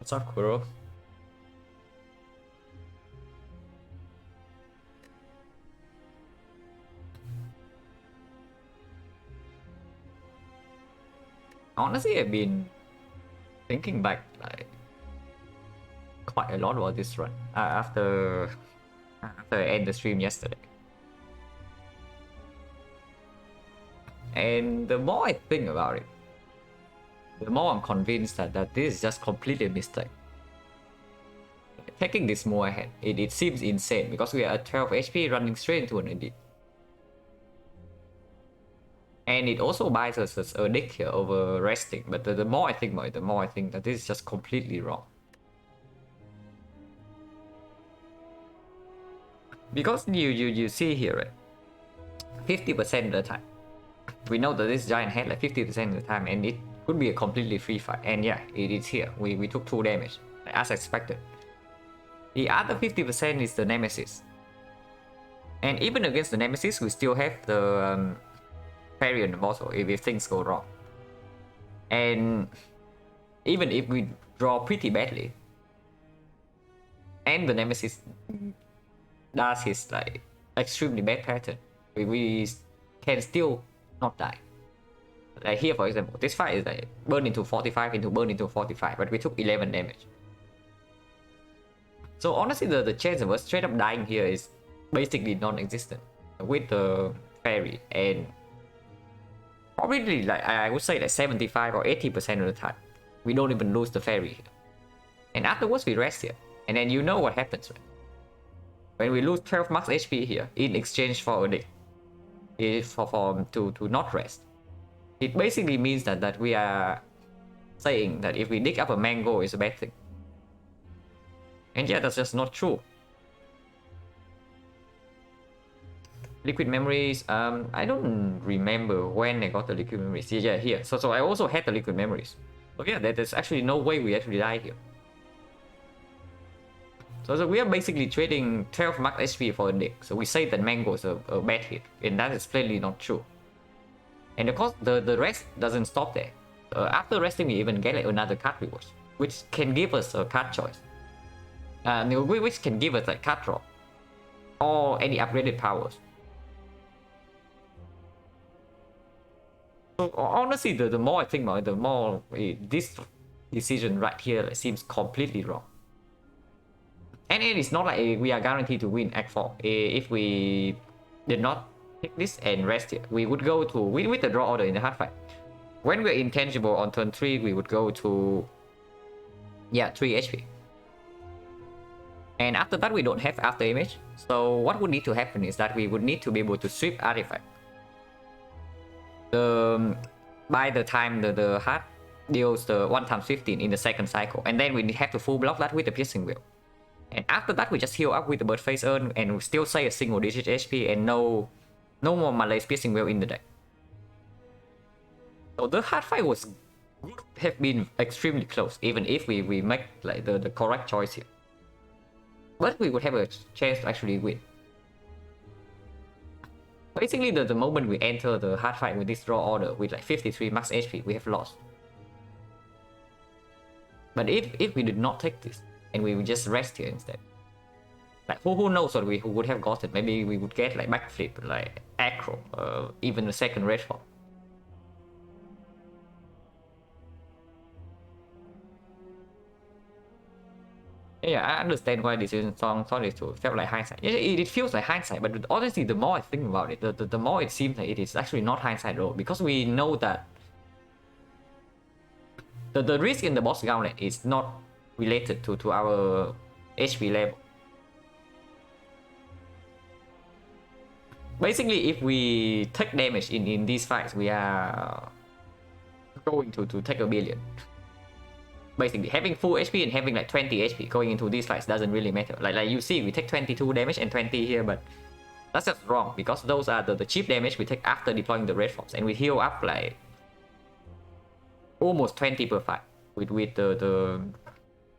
What's up, Kuro? Honestly, I've been thinking back like quite a lot about this run after I end the stream yesterday. And the more I think about it, the more I'm convinced that this is just completely a mistake. Taking this more ahead, it seems insane because we are at 12 HP running straight into an edit. And it also buys us a deck here over resting, but the more I think about it, the more I think that this is just completely wrong. Because you see here, right? 50% of the time, we know that this giant had like 50% of the time, and it could be a completely free fight. And yeah, it is here. We took 2 damage, as expected. The other 50% is the Nemesis. And even against the Nemesis, we still have the parry on the bottle if things go wrong. And even if we draw pretty badly, and the Nemesis does his like extremely bad pattern, we can still not die. Like here, for example, this fight is like burn into 45 into burn into 45, but we took 11 damage. So honestly, the chance of us straight up dying here is basically non-existent with the fairy, and probably like I would say like 75 or 80% of the time we don't even lose the fairy here. And afterwards we rest here, and then you know what happens, right? When we lose 12 max HP here in exchange for a deck, to not rest, it basically means that we are saying that if we dig up a mango is a bad thing. And yeah, that's just not true. Liquid memories, I don't remember when I got the liquid memories. Yeah, here. So I also had the liquid memories. So yeah, there's actually no way we actually died here. So we are basically trading 12 max HP for a deck. So we say that mango is a bad hit, and that is plainly not true. And of course, the rest doesn't stop there. After resting, we even get like another card rewards, which can give us a card choice. Which can give us like card draw or any upgraded powers. So honestly, the more I think about it, the more this decision right here seems completely wrong. And it's not like we are guaranteed to win Act 4. If we did not take this and rest here, we would go to with the draw order in the hard fight. When we're intangible on turn 3, we would go to 3 HP. And after that, we don't have after image. So what would need to happen is that we would need to be able to sweep artifact. By the time the heart deals the 1x15 in the second cycle, and then we have to full block that with the piercing wheel. And after that, we just heal up with the bird face urn and still say a single digit HP and no more Malaise piercing wheel in the deck. So the hard fight would have been extremely close, even if we make like the correct choice here. But we would have a chance to actually win. Basically, the moment we enter the hard fight with this draw order with like 53 max HP, we have lost. But if we did not take this, and we would just rest here instead, like who knows what we would have gotten. Maybe we would get like backflip, like acro, even a second red fall. Yeah, I understand why this song thought it felt like hindsight. Yeah, it feels like hindsight, but honestly, the more I think about it, the more it seems like it is actually not hindsight at all, because we know that the risk in the boss gauntlet is not related to our HP level. Basically, if we take damage in these fights, we are going to take a billion. Basically, having full HP and having like 20 HP going into these fights doesn't really matter. Like you see, we take 22 damage and 20 here, but that's just wrong, because those are the cheap damage we take after deploying the red force, and we heal up like almost 20 per fight with the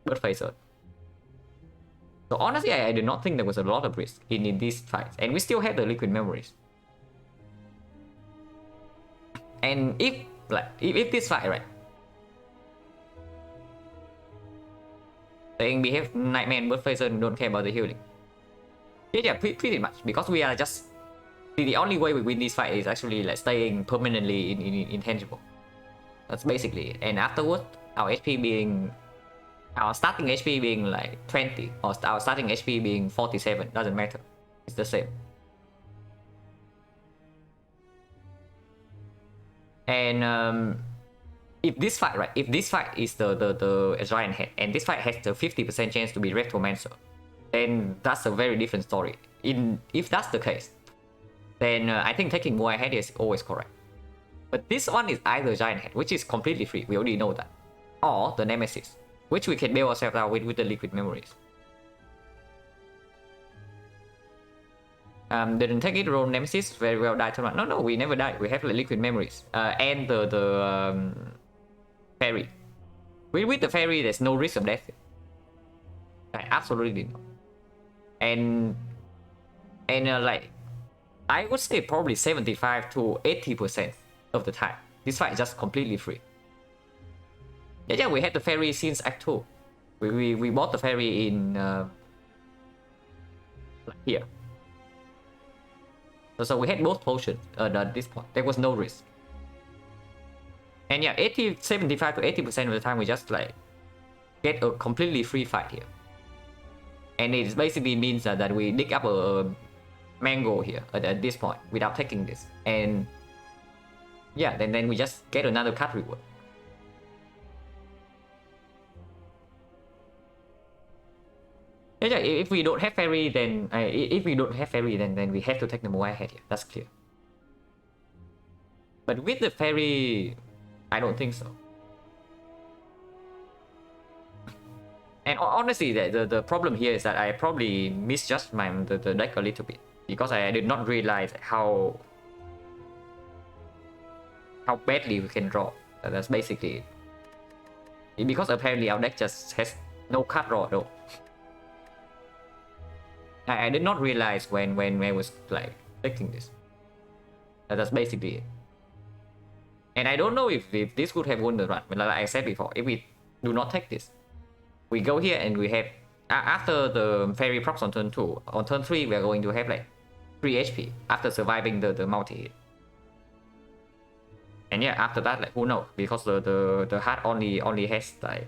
bird face urn. So honestly, I did not think there was a lot of risk in these fights, and we still have the liquid memories. And if this fight, right, saying we have Nightmare and Bird Phaser and don't care about the healing. Yeah, pretty much, because we are just the only way we win this fight is actually like staying permanently in intangible. That's basically it. And afterward, our HP being our starting HP being like 20 or our starting HP being 47 doesn't matter. It's the same. And if this fight, right? If this fight is the giant head, and this fight has the 50% chance to be Retromancer, then that's a very different story. If that's the case, then I think taking more head is always correct. But this one is either giant head, which is completely free, we already know that, or the Nemesis, which we can build ourselves out with the liquid memories. Didn't take it, roll Nemesis, very well died turn one. No, we never died. We have the liquid memories. And the fairy. With the fairy, there's no risk of death. I absolutely not. And like, I would say probably 75 to 80% of the time, this fight is just completely free. Yeah, we had the fairy since Act 2. We bought the fairy in like here. So we had both potions at this point. There was no risk. And yeah, 75 to 80% of the time we just like get a completely free fight here. And it basically means that we dig up a mango here at this point without taking this. And yeah, then we just get another cut reward. Yeah, if we don't have fairy, then then we have to take the Moai head here. That's clear. But with the fairy, I don't think so. And honestly, the problem here is that I probably misjudged the deck a little bit, because I did not realize how badly we can draw. That's basically it. Because apparently our deck just has no card draw though. I did not realize when I was like taking this. That's basically it. And I don't know if this would have won the run. But like I said before, if we do not take this, we go here and we have after the fairy procs on turn 2, on turn 3 we are going to have like 3 HP after surviving the multi-hit. And yeah, after that, like who knows, because the heart only has like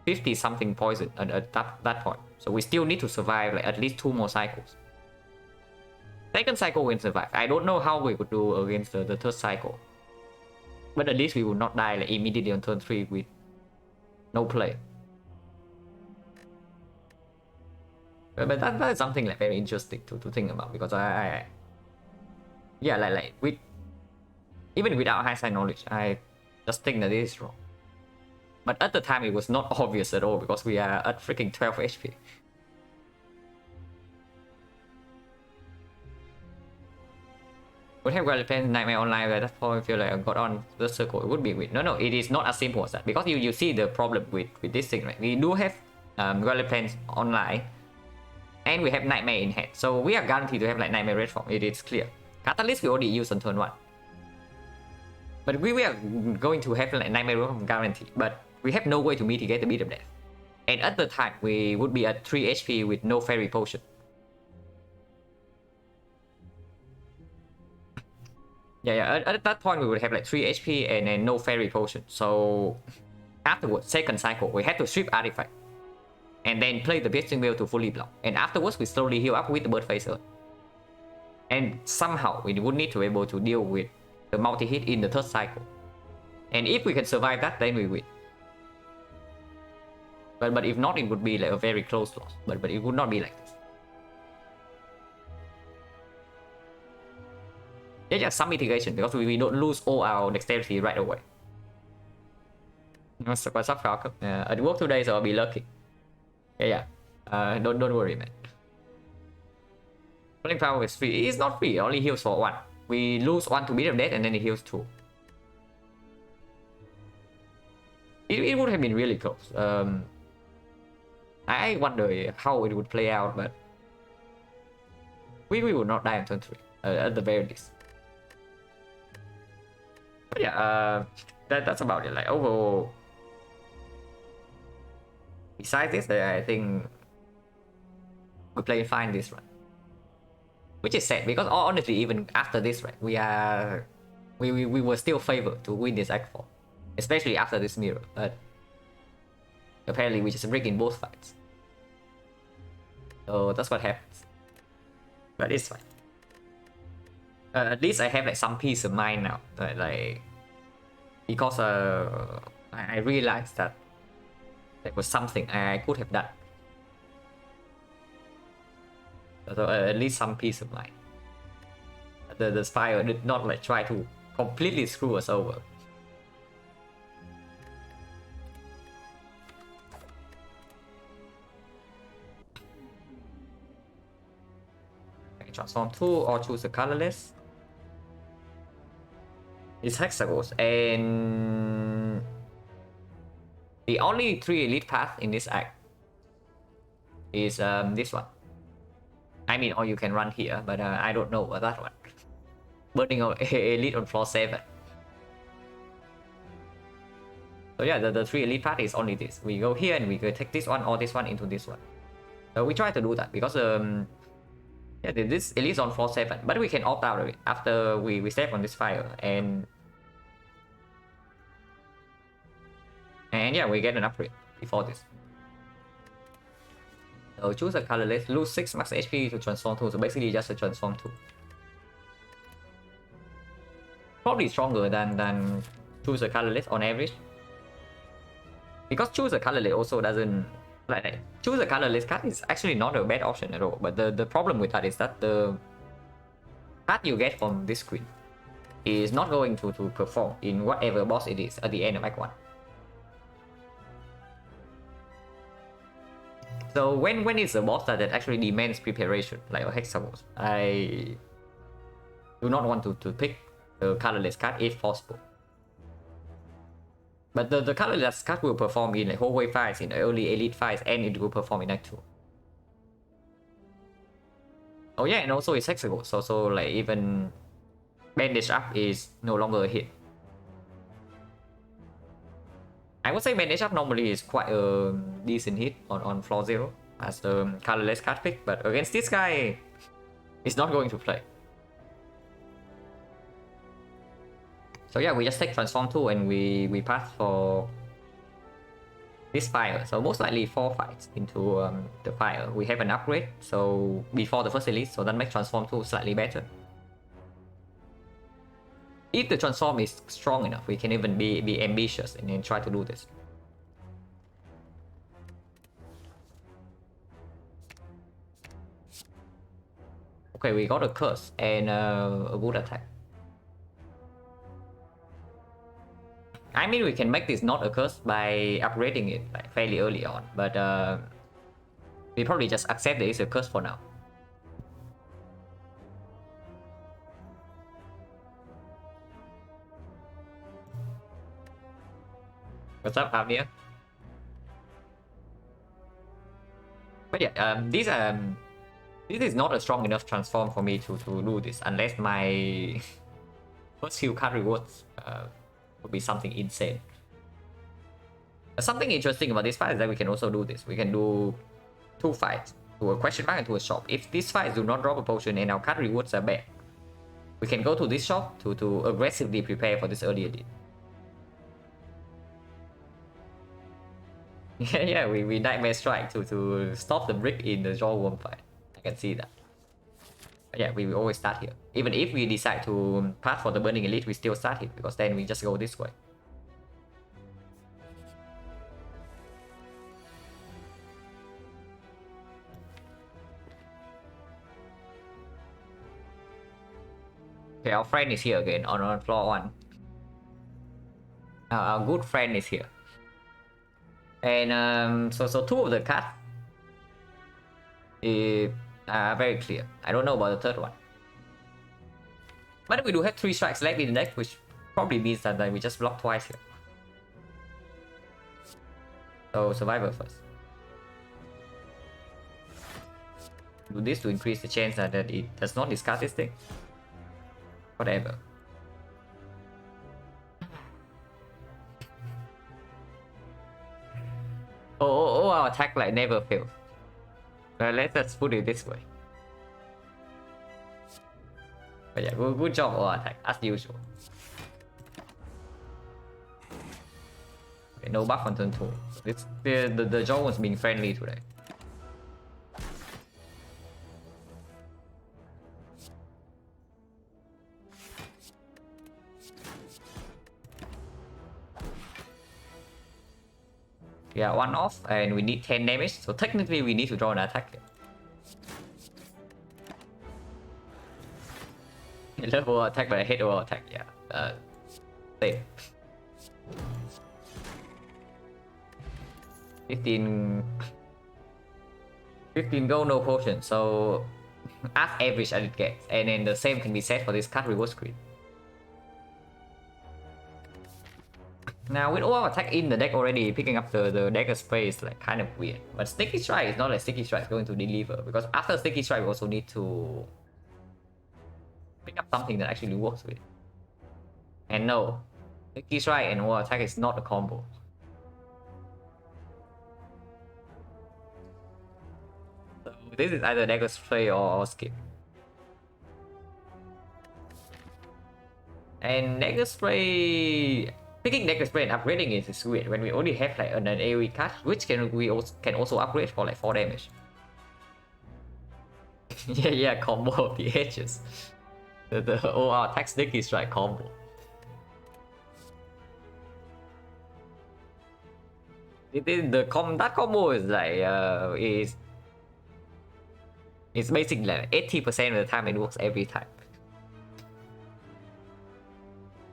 50 something poison at that point. So we still need to survive like at least 2 more cycles. Second cycle we can survive. I don't know how we would do against the third cycle, but at least we will not die like immediately on turn 3 with no play. But that is something like very interesting to think about, because yeah, like with even without hindsight knowledge, I just think that it is wrong. But at the time it was not obvious at all, because we are at freaking 12 HP. Would have well played Nightmare Online at that point. I feel like I got on the circle. It would be weird. No, it is not as simple as that, because you see the problem with this thing, right? We do have Well Plans Online, and we have Nightmare in hand, so we are guaranteed to have like Nightmare Red Form. It is clear. Catalyst we already used on turn 1, but we are going to have like Nightmare Red Form guarantee, but we have no way to mitigate the beat of death. And at the time we would be at 3 HP with no fairy potion. Yeah, at that point we would have like 3 HP and then no fairy potion. So afterwards, second cycle, we had to strip artifact and then play the piercing wheel to fully block. And afterwards, we slowly heal up with the bird phaser. And somehow we would need to be able to deal with the multi-hit in the third cycle. And if we can survive that, then we win. But if not, it would be like a very close loss. But it would not be like this. Yeah, just some mitigation, because we don't lose all our dexterity right away. What's up, Falcon? At work today, so I'll be lucky. Yeah. Don't worry, man. Playing power is free. It's not free. It only heals for 1. We lose 1 to beat of death, and then it heals 2. It would have been really close. I wonder how it would play out, but we would not die on turn 3 at the very least. But yeah, that's about it. Like overall, Besides this, I think we play fine this run, which is sad because honestly, even after this, right, we were still favored to win this Act 4, especially after this mirror. But apparently, we just break in both fights. So that's what happens. But it's fine. At least I have like some peace of mind now. Like because I realized that there was something I could have done. So at least some peace of mind. The Spire did not like try to completely screw us over. Okay, transform 2 or choose a colorless. It's hexagons, and the only 3 elite paths in this act is this one. I mean, or you can run here, but I don't know about that one. Burning elite on floor 7. So yeah, the 3 elite path is only this. We go here and we go take this one or this one into this one. We try to do that because yeah, this elite on floor 7, but we can opt out of it after we save on this fire, and yeah, we get an upgrade before this. So choose a colorless, lose 6 max HP to transform 2, so basically just a transform 2. Probably stronger than choose a colorless on average. Because choose a colorless also doesn't like choose a colorless card is actually not a bad option at all. But the problem with that is that the card you get from this screen is not going to perform in whatever boss it is at the end of Act 1. So when it's a boss that actually demands preparation, like a Hexagons, I do not want to pick the colorless card if possible. But the colorless card will perform in like hallway fights, in early elite fights, and it will perform in Act 2. Oh yeah, and also it's Hexagons, so like even bandage up is no longer a hit. I would say bandage up normally is quite a decent hit on floor 0 as the colorless card pick, but against this guy, it's not going to play. So yeah, we just take transform 2 and we pass for this fire. So most likely 4 fights into the fire. We have an upgrade, so before the first elite, so that makes transform 2 slightly better. If the transform is strong enough, we can even be ambitious and then try to do this. Okay, we got a curse and a good attack. I mean, we can make this not a curse by upgrading it like fairly early on, but we probably just accept that it's a curse for now. What's up, Javier? But yeah, this is not a strong enough transform for me to do this unless my first few card rewards would be something insane. Something interesting about this fight is that we can also do this. We can do 2 fights, to a question mark and to a shop. If these fights do not drop a potion and our card rewards are bad, we can go to this shop to aggressively prepare for this early elite. Yeah, we Nightmare Strike to stop the brick in the Jawworm fight. I can see that. But yeah, we always start here. Even if we decide to pass for the Burning Elite, we still start here, because then we just go this way. Okay, our friend is here again on floor 1. Our good friend is here. And so 2 of the cards are very clear. I don't know about the 3rd one. But we do have 3 strikes left in the deck, which probably means that we just block twice here. So Survivor first. Do this to increase the chance that it does not discard this thing. Whatever. our attack like never fails. Let's just put it this way. But yeah, good job our attack as usual. Okay, no buff on turn 2. It's the Joe was being friendly today. Yeah, 1 off, and we need 10 damage, so technically we need to draw an attack here. Level attack, but I hate overall attack, yeah. Same. 15 gold, no potion, so as average as it gets, and then the same can be said for this card reverse screen. Now with all attack in the deck already, picking up the dagger spray is like kind of weird. But Sticky Strike is not like Sticky Strike is going to deliver, because after Sticky Strike we also need to pick up something that actually works with it. And no, Sticky Strike and all attack is not a combo. So this is either dagger spray or skip. And dagger spray, picking dagger spray and upgrading it is weird when we only have like an AoE card, which we can also upgrade for like 4 damage. yeah, combo of the edges. The OR attack Sticky Strike combo. That combo is like it's basically like 80% of the time it works every time.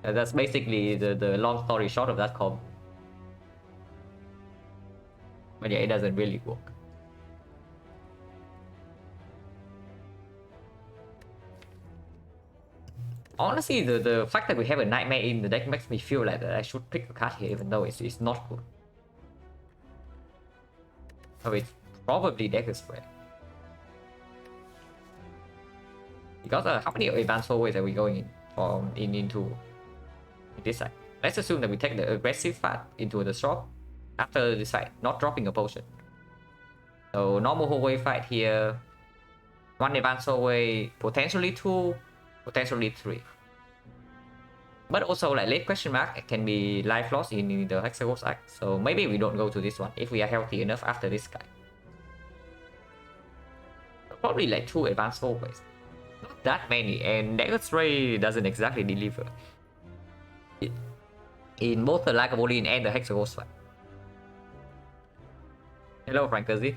That's basically the long story short of that combo. But yeah, it doesn't really work. Honestly, the fact that we have a Nightmare in the deck makes me feel like that I should pick a card here, even though it's not good. So it's probably Dagger Spray. Because how many advanced forwards are we going into this side? Let's assume that we take the aggressive path into the shop after this side, not dropping a potion. So normal hallway fight here, 1 advanced hallway, potentially 2, potentially 3. But also like late question mark, it can be life loss in the Hexaghost Act. So maybe we don't go to this one if we are healthy enough after this guy. Probably like 2 advanced hallways. Not that many, and Dagger Spray doesn't exactly deliver in both the Lagavulin and the Hexaghost fight. Hello, Frankerzy.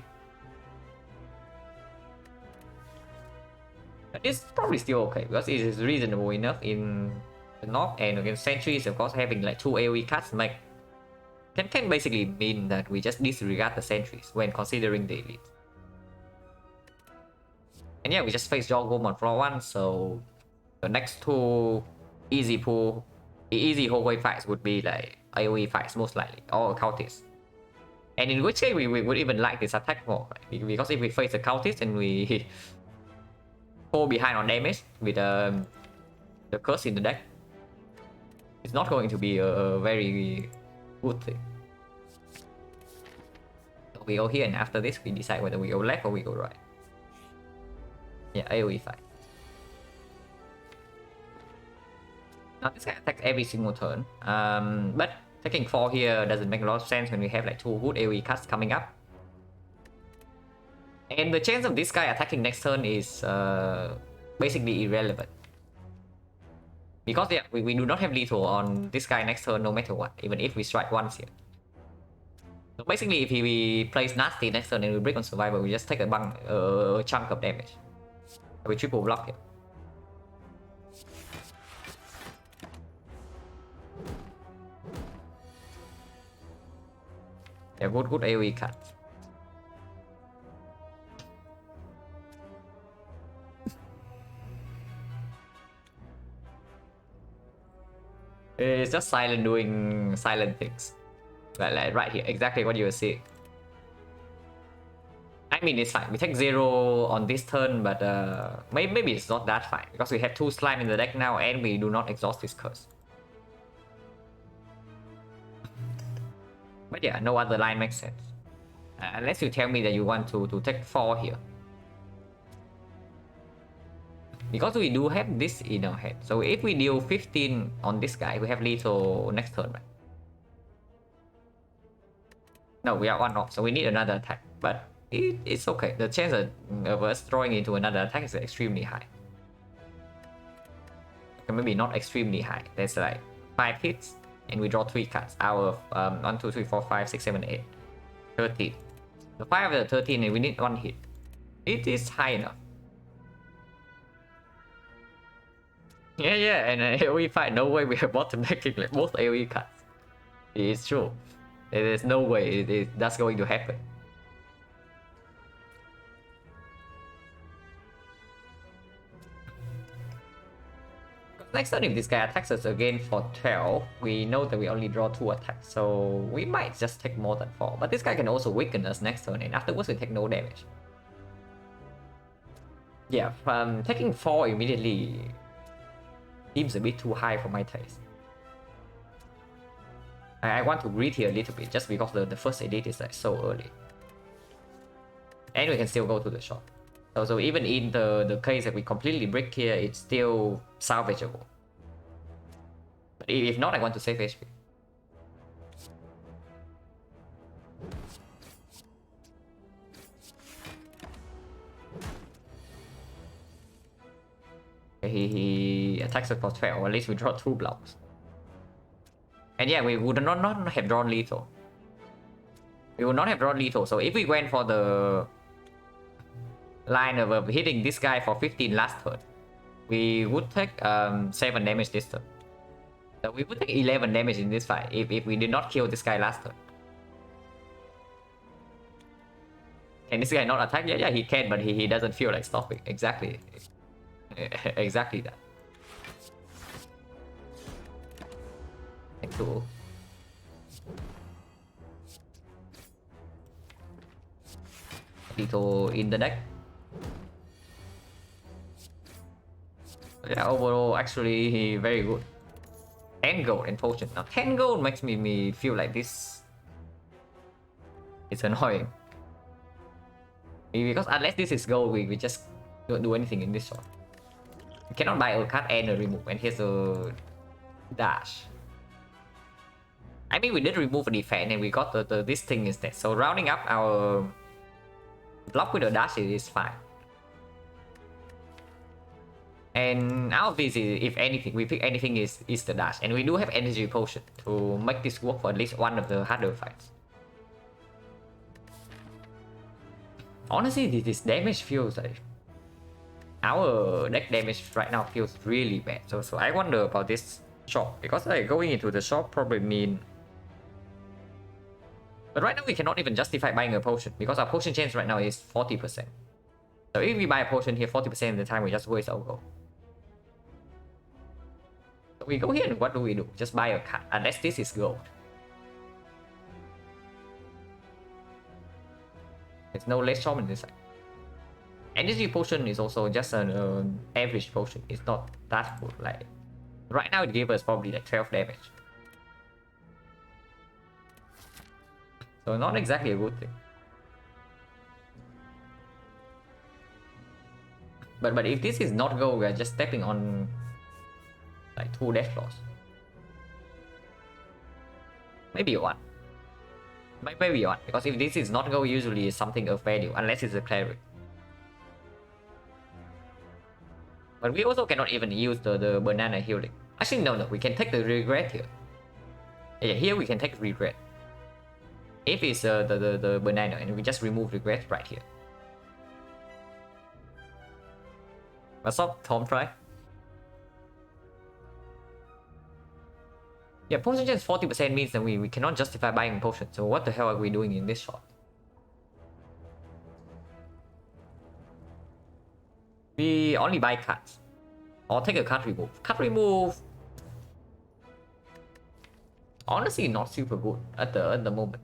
It's probably still okay because it is reasonable enough in the north, and against sentries, of course, having like 2 AoE cards can basically mean that we just disregard the sentries when considering the elite. And yeah, we just face Jogom on floor 1, so the next 2 easy hallway fights would be like AoE fights most likely, or cultists. And in which case we would even like this attack more, right? Because if we face a cultist and we fall behind on damage with the curse in the deck, it's not going to be a very good thing. So we go here, and after this we decide whether we go left or we go right. Yeah, AoE fight. Now this guy attacks every single turn, but taking 4 here doesn't make a lot of sense when we have like 2 good AoE cards coming up. And the chance of this guy attacking next turn is basically irrelevant. Because yeah, we do not have lethal on this guy next turn no matter what, even if we strike once here. So basically if he plays nasty next turn and we break on survivor, we just take a chunk of damage. We triple block here. Yeah, good AoE cut. It's just silent doing silent things. Like right here, exactly what you were saying. I mean, it's fine. We take 0 on this turn, but maybe it's not that fine because we have 2 slime in the deck now and we do not exhaust this curse. But yeah, no other line makes sense. Unless you tell me that you want to take 4 here. Because we do have this in our head. So if we deal 15 on this guy, we have lethal next turn, right? No, we are 1 off, so we need another attack. But it's okay. The chance of us throwing into another attack is extremely high. Okay, maybe not extremely high. There's like 5 hits, and we draw 3 cards out of 1, 2, 3, 4, 5, 6, 7, 8, 13. The 5 of the 13, and we need 1 hit. It is high enough. Yeah, and AoE fight, no way we are bottom decking like both AoE cards. It's true. There's no way that's going to happen. Next turn, if this guy attacks us again for 12, we know that we only draw 2 attacks, so we might just take more than 4. But this guy can also weaken us next turn, and afterwards we take no damage. Yeah, taking 4 immediately seems a bit too high for my taste. I want to read here a little bit, just because the first edit is like so early. And we can still go to the shop. So even in the case that we completely brick here, it's still salvageable. But if not, I want to save HP. He attacks us for 12, or at least we draw 2 blocks. And yeah, we would not have drawn lethal. We would not have drawn lethal, so if we went for the line of hitting this guy for 15 last turn, we would take 7 damage this turn. So we would take 11 damage in this fight if we did not kill this guy last turn. Can this guy not attack? Yeah, he can, but he doesn't feel like stopping. Exactly. Exactly that. Cool. Lethal in the deck. Yeah, overall, actually very good. 10 gold and potion. Now 10 gold makes me feel like this. It's annoying. Because unless this is gold, we just don't do anything in this shot. We cannot buy a card and a remove, and here's a dash. I mean, we did remove a defense and we got this thing instead. So rounding up our block with a dash is fine. And out of this, if anything, we pick anything is the dash. And we do have energy potion to make this work for at least one of the harder fights. Honestly, this damage feels like... Our deck damage right now feels really bad. So I wonder about this shop. Because like going into the shop probably mean... But right now we cannot even justify buying a potion. Because our potion chance right now is 40%. So if we buy a potion here 40% of the time, we just waste our gold. So we go here and what do? Just buy a card. Unless this is gold. There's no less charm in this side. Energy potion is also just an average potion. It's not that good. Like right now, it gave us probably like 12 damage. So not exactly a good thing. But if this is not gold, we are just stepping on like 2 death claws. Maybe 1. Maybe 1. Because if this is not gold, usually it's something of value, unless it's a cleric. But we also cannot even use the banana healing. Actually, no, we can take the regret here. Yeah, here we can take regret. If it's the banana, and we just remove regret right here. What's up, Tom Try? Yeah, potion chance 40% means that we cannot justify buying potion. So what the hell are we doing in this shot? We only buy cards. Or take a card remove. Card remove... Honestly, not super good at the moment.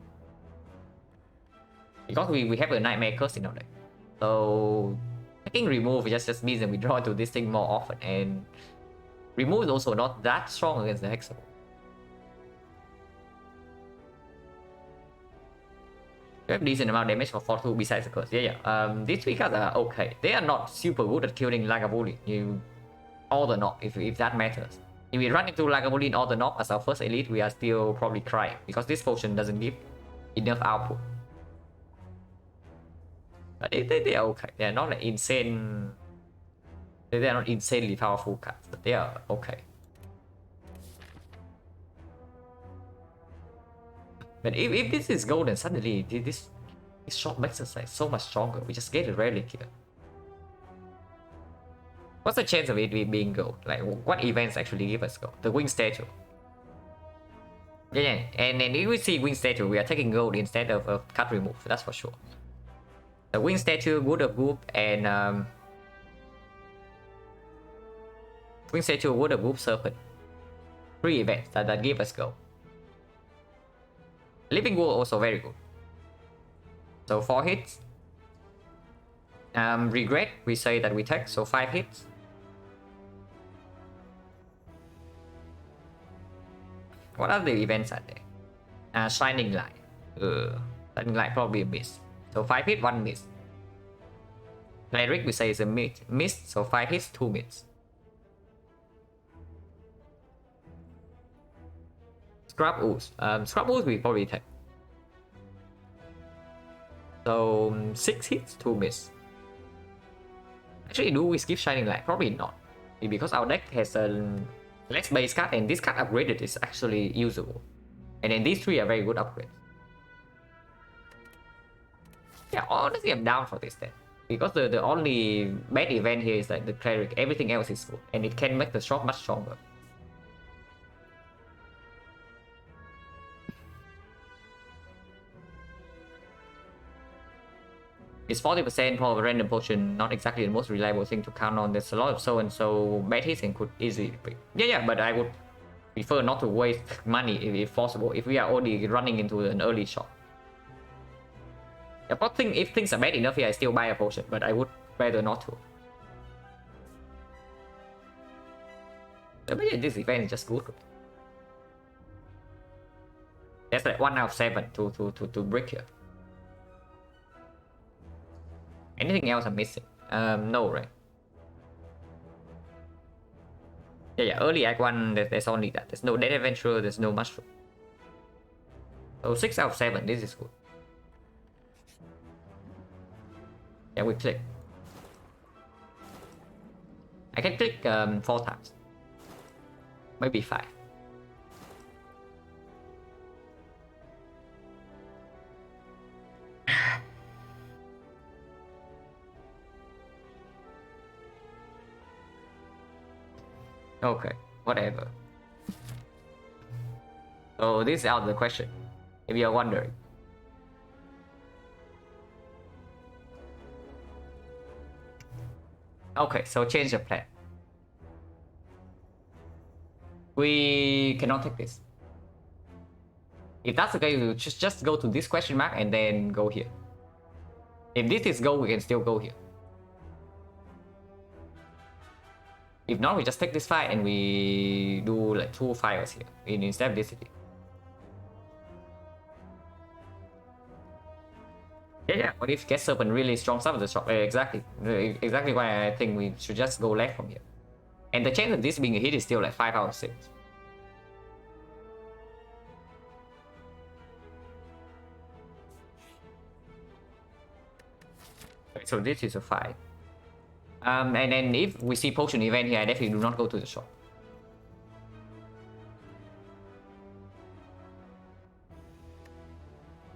Because we have a Nightmare Curse in our deck. So... taking remove just means that we draw into this thing more often. And... remove is also not that strong against the Hexable. You have decent amount of damage for 4-2 besides the curse. These 3 cards are okay. They are not super good at killing Lagavulin. You all the knob if that matters. If we run into Lagavulin all the knob as our first elite, we are still probably crying because this potion doesn't give enough output. But they are okay. They are not like insane. They are not insanely powerful cards, but they are okay. But if this is gold, then suddenly this shot makes us like so much stronger. We just get a relic here. What's the chance of it being gold? Like, what events actually give us gold? The wing statue. Yeah. And then if we see wing statue, we are taking gold instead of a cut remove. That's for sure. The wing statue, wood of whoop, and wing statue, wood of whoop, serpent. 3 events that give us gold. Living Wool also very good. So 4 hits. Regret, we say that we take, so 5 hits. What other events are there? Shining Light. Shining Light probably a miss. So 5 hits, 1 miss. Cleric, we say is a miss, so 5 hits, 2 miss. Scrub Ooze. Scrub Ooze we probably take. So 6 hits, 2 miss. Actually, do we skip Shining Light? Probably not. Because our deck has a less base card and this card upgraded is actually usable. And then these 3 are very good upgrades. Yeah, honestly I'm down for this deck. Because the only bad event here is like the Cleric. Everything else is good. And it can make the shot much stronger. It's 40% for a random potion, not exactly the most reliable thing to count on. There's a lot of so and so bad hits and could easily pick. Yeah, but I would prefer not to waste money if possible, if we are only running into an early shot. Yeah, but if things are bad enough here, I still buy a potion, but I would rather not to. But yeah, this event is just good. That's like 1 out of 7 to break here. Anything else I'm missing? No, right? Yeah, early act 1, there's only that. There's no Dead Adventurer, there's no Mushroom. So 6 out of 7, this is good. Yeah, we click. I can click 4 times. Maybe 5. Okay, whatever. So this is out of the question, if you are wondering. Okay, so change the plan. We cannot take this. If that's the case, we just go to this question mark and then go here. If this is go, we can still go here. If not, we just take this fight and we do like 2 fires here instead of this city. Yeah. What if get serpent really strong stuff at the shop? Exactly why I think we should just go left from here. And the chance of this being a hit is still like 5 out of 6. Okay, so this is a 5. And then if we see potion event here, I definitely do not go to the shop.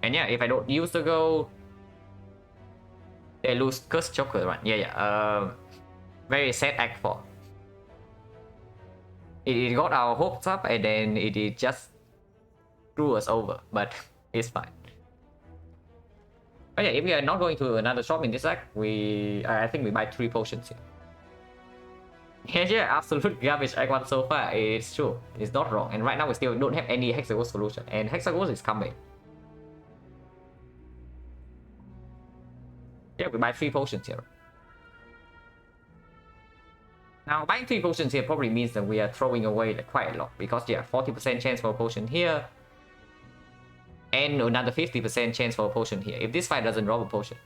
And yeah, if I don't use the gold, they lose Curse Choker run. Very sad act 4. It got our hopes up and then it just threw us over, but it's fine. But yeah, if we are not going to another shop in this deck, I think we buy 3 potions here. Yeah, absolute garbage act 1 so far. It's true. It's not wrong. And right now we still don't have any Hexaghost solution. And Hexaghost is coming. Yeah, we buy 3 potions here. Now, buying 3 potions here probably means that we are throwing away like quite a lot. Because yeah, 40% chance for a potion here. And another 50% chance for a potion here, if this fight doesn't drop a potion.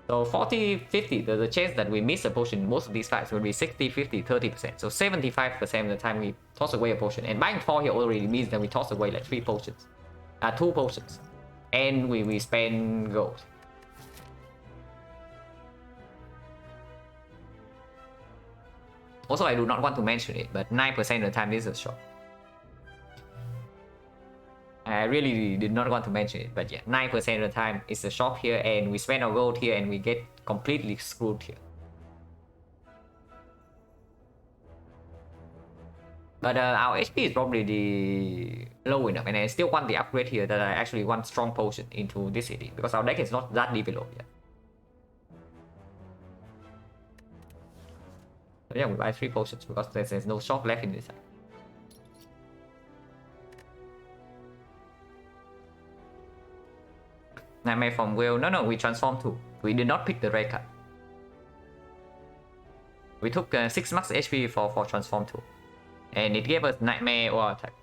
So 40, 50, the chance that we miss a potion most of these fights will be 60, 50, 30%. So 75% of the time we toss away a potion. And buying 4 here already means that we toss away like 3 potions. 2 potions. And we spend gold. Also, I do not want to mention it, but 9% of the time this is a shop. I really did not want to mention it, but yeah, 9% of the time it's a shop here, and we spend our gold here and we get completely screwed here. But our HP is probably low enough, and I still want the upgrade here that I actually want strong potion into this city, because our deck is not that developed yet. So yeah, we buy 3 potions because there's no shop left in this side. Nightmare from Will. No, we transform too. We did not pick the rare card. We took 6 max HP for transform 2. And it gave us Nightmare or attack.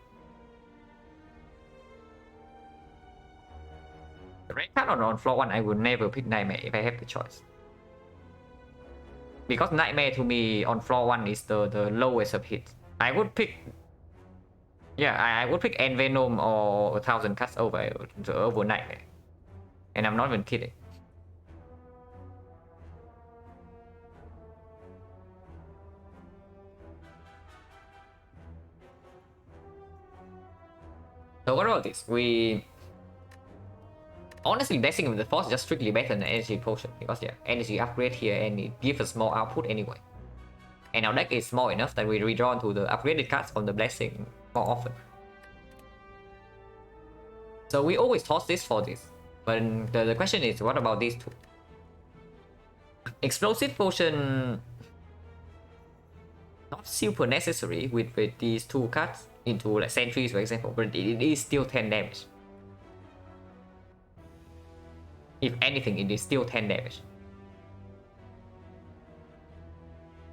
The rare card on floor 1, I would never pick Nightmare if I have the choice. Because Nightmare to me on floor 1 is the lowest of hits. I would pick... Yeah, I would pick Envenom or 1000 cuts over Nightmare. And I'm not even kidding. So what about this? Honestly, Blessing of the Force is just strictly better than Energy Potion. Because yeah, Energy upgrade here and it gives us more output anyway. And our deck is small enough that we redraw into the upgraded cards from the Blessing more often. So we always toss this for this. But the question is, what about these two? Explosive Potion... not super necessary with these 2 cards into like sentries for example, but it is still 10 damage. If anything, it is still 10 damage.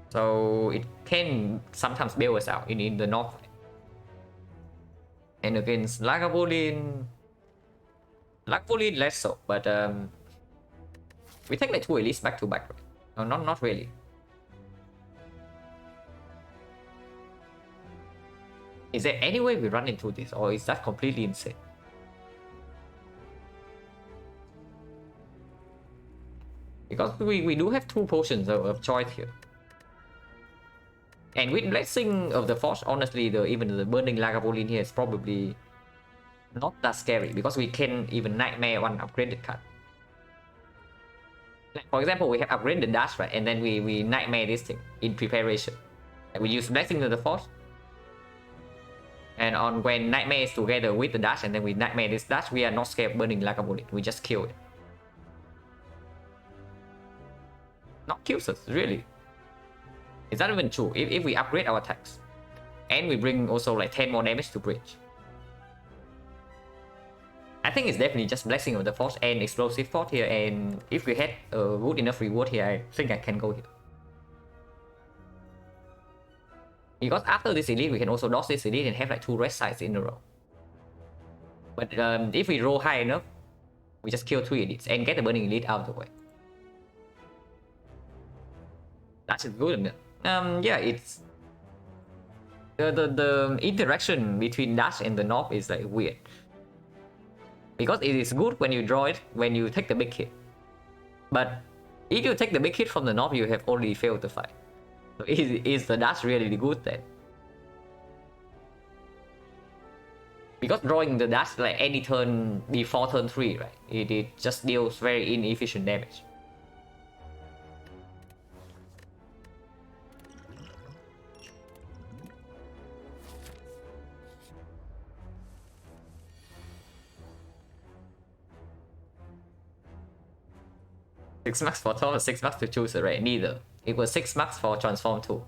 So it can sometimes bail us out in the north. And against Lagavulin less so, but we take like 2 elites back to back. No, not really. Is there any way we run into this, or is that completely insane? Because we do have 2 potions of choice here. And with Blessing of the Force, honestly, even the Burning Lagavulin here is probably not that scary, because we can even Nightmare 1 upgraded card. Like, for example, we have upgraded Dash, right? And then we Nightmare this thing in preparation. And we use Blessing of the Force. And on when Nightmare is together with the Dash, and then we Nightmare this Dash, we are not scared of Burning Lagavulin. We just kill it. Not kills us, really. Is that even true? If we upgrade our attacks. And we bring also like 10 more damage to bridge. I think it's definitely just Blessing of the Force and Explosive Force here, and if we had a good enough reward here, I think I can go here. Because after this elite, we can also dodge this elite and have like 2 red sides in a row. But if we roll high enough, we just kill 3 elites and get the Burning Elite out of the way. That's good enough. Yeah, it's... The interaction between Dash and the North is like weird. Because it is good when you draw it, when you take the big hit. But if you take the big hit from the North, you have already failed the fight. So is the Dash really good then? Because drawing the Dash like any turn before turn 3, right? It just deals very inefficient damage. Six max for Tom, 6 max to choose a right? Neither. It was 6 max for transform 2.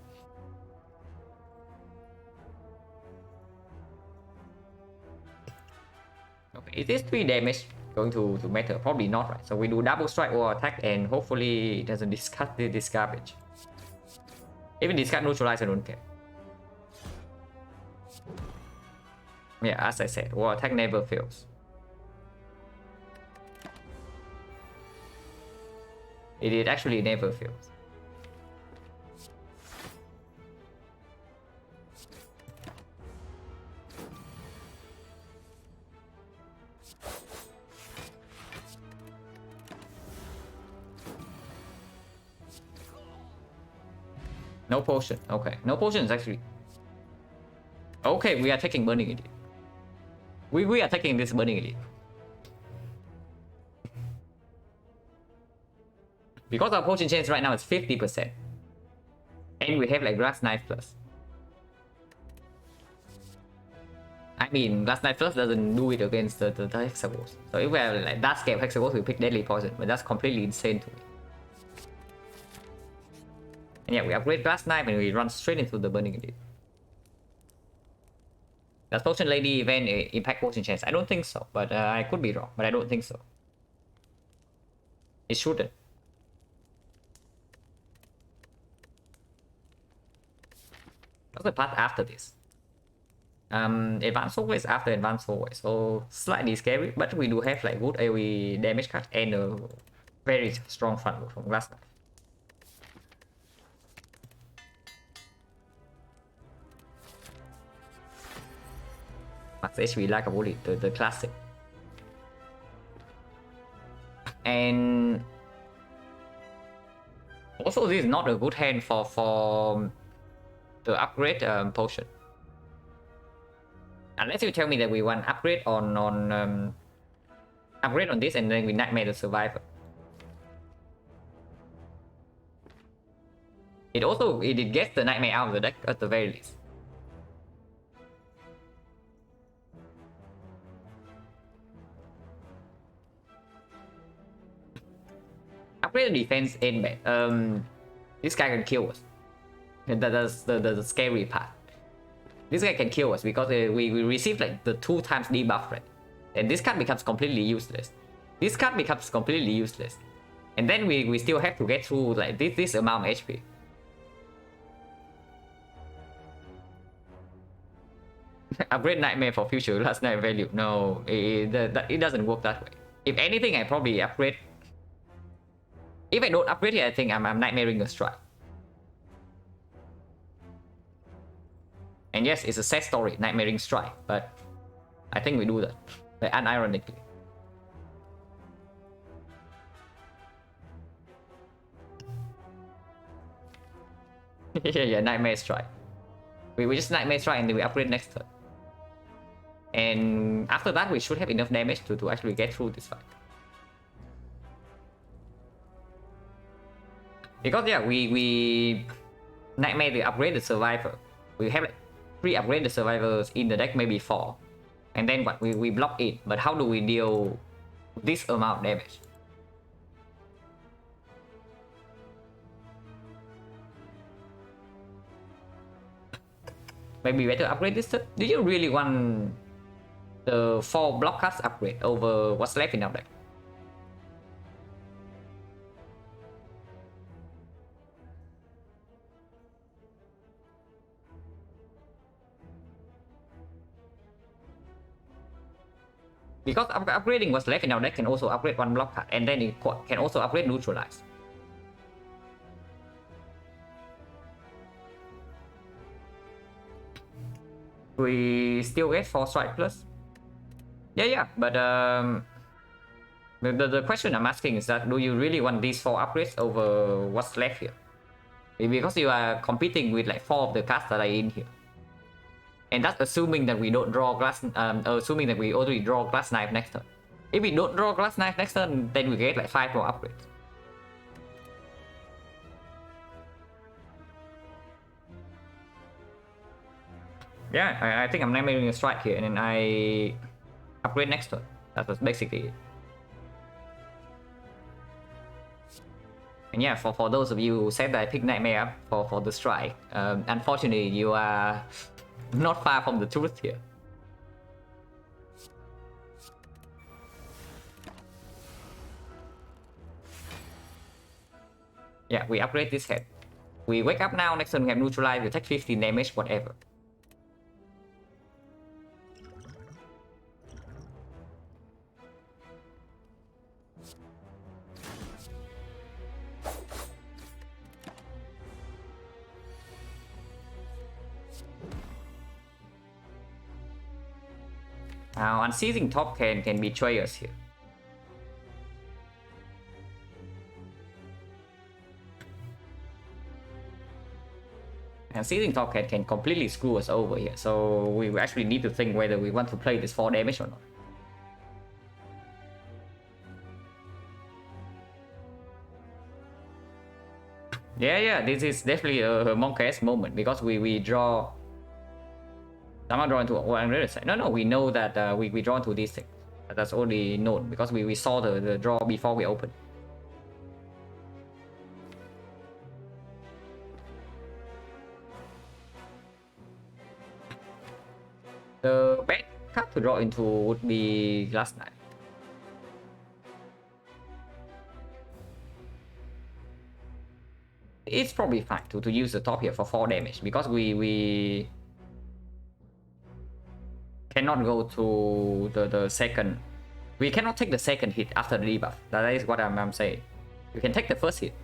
Okay, is this 3 damage going to matter? Probably not, right? So we do double strike or attack, and hopefully it doesn't discard this garbage. Even discard neutralize, I don't care. Yeah, as I said, war attack never fails. It actually never fails. No potion. Okay, no potion is actually. Okay, we are taking burning elite. We are taking this burning elite. Because our potion chance right now is 50%. And we have like glass knife plus. I mean, glass knife plus doesn't do it against the hexagons. So if we have like that scale hexagons, we pick deadly poison, but that's completely insane to me. And yeah, we upgrade glass knife and we run straight into the burning elite. Does potion lady event impact potion chance? I don't think so, but I could be wrong, but I don't think so. It shouldn't. What's the path after this? Advanced hallway is after advanced hallway, so slightly scary, but we do have like good AoE damage cut and a very strong front load from glass knife. Max HP like a bullet, the classic. And also this is not a good hand for the upgrade potion. Unless you tell me that we want upgrade on upgrade on this and then we nightmare the survivor. It gets the nightmare out of the deck at the very least. Upgrade the defense ain't bad. This guy can kill us. And that's the scary part. This guy can kill us because we receive like the 2 times debuff, right? And this card becomes completely useless. This card becomes completely useless. And then we still have to get through like this amount of HP. Upgrade nightmare for future last night value. No, it doesn't work that way. If anything, I probably upgrade. If I don't upgrade it, I think I'm nightmaring a strike. And yes, it's a sad story, nightmaring strike, but I think we do that, like unironically. yeah, nightmare strike. We just nightmare strike and then we upgrade next turn. And after that, we should have enough damage to actually get through this fight. Because yeah, we nightmare the upgrade the survivor. We have like 3 upgraded survivors in the deck, maybe 4. And then what? We block it. But how do we deal this amount of damage? Maybe better upgrade this turn? Do you really want the 4 block cards upgrade over what's left in our deck? Because upgrading what's left in our deck can also upgrade 1 block card, and then it can also upgrade neutralize. We still get 4 strike plus. Yeah, but the question I'm asking is that do you really want these 4 upgrades over what's left here? Because you are competing with like 4 of the cards that are in here. And that's assuming that we don't draw glass, assuming that we already draw glass knife next turn. If we don't draw glass knife next turn, then we get like 5 more upgrades. Yeah, I think I'm nightmaring a strike here, and then I upgrade next turn. That was basically it. And yeah, for those of you who said that I picked nightmare up for the strike, unfortunately you are not far from the truth here. Yeah, we upgrade this head. We wake up now, next turn we have neutralize, we take 15 damage, whatever. Now unseizing top can betray us here. And seizing top can completely screw us over here, so we actually need to think whether we want to play this 4 damage or not. Yeah, this is definitely a Monk-esque moment because we draw. Somehow draw into one other side. No, we know that we draw into these things. That's already known because we saw the draw before we opened. The best card to draw into would be Last Night. It's probably fine to use the top here for 4 damage because we cannot go to the second. We cannot take the second hit after the debuff. That is what I'm saying. You can take the first hit.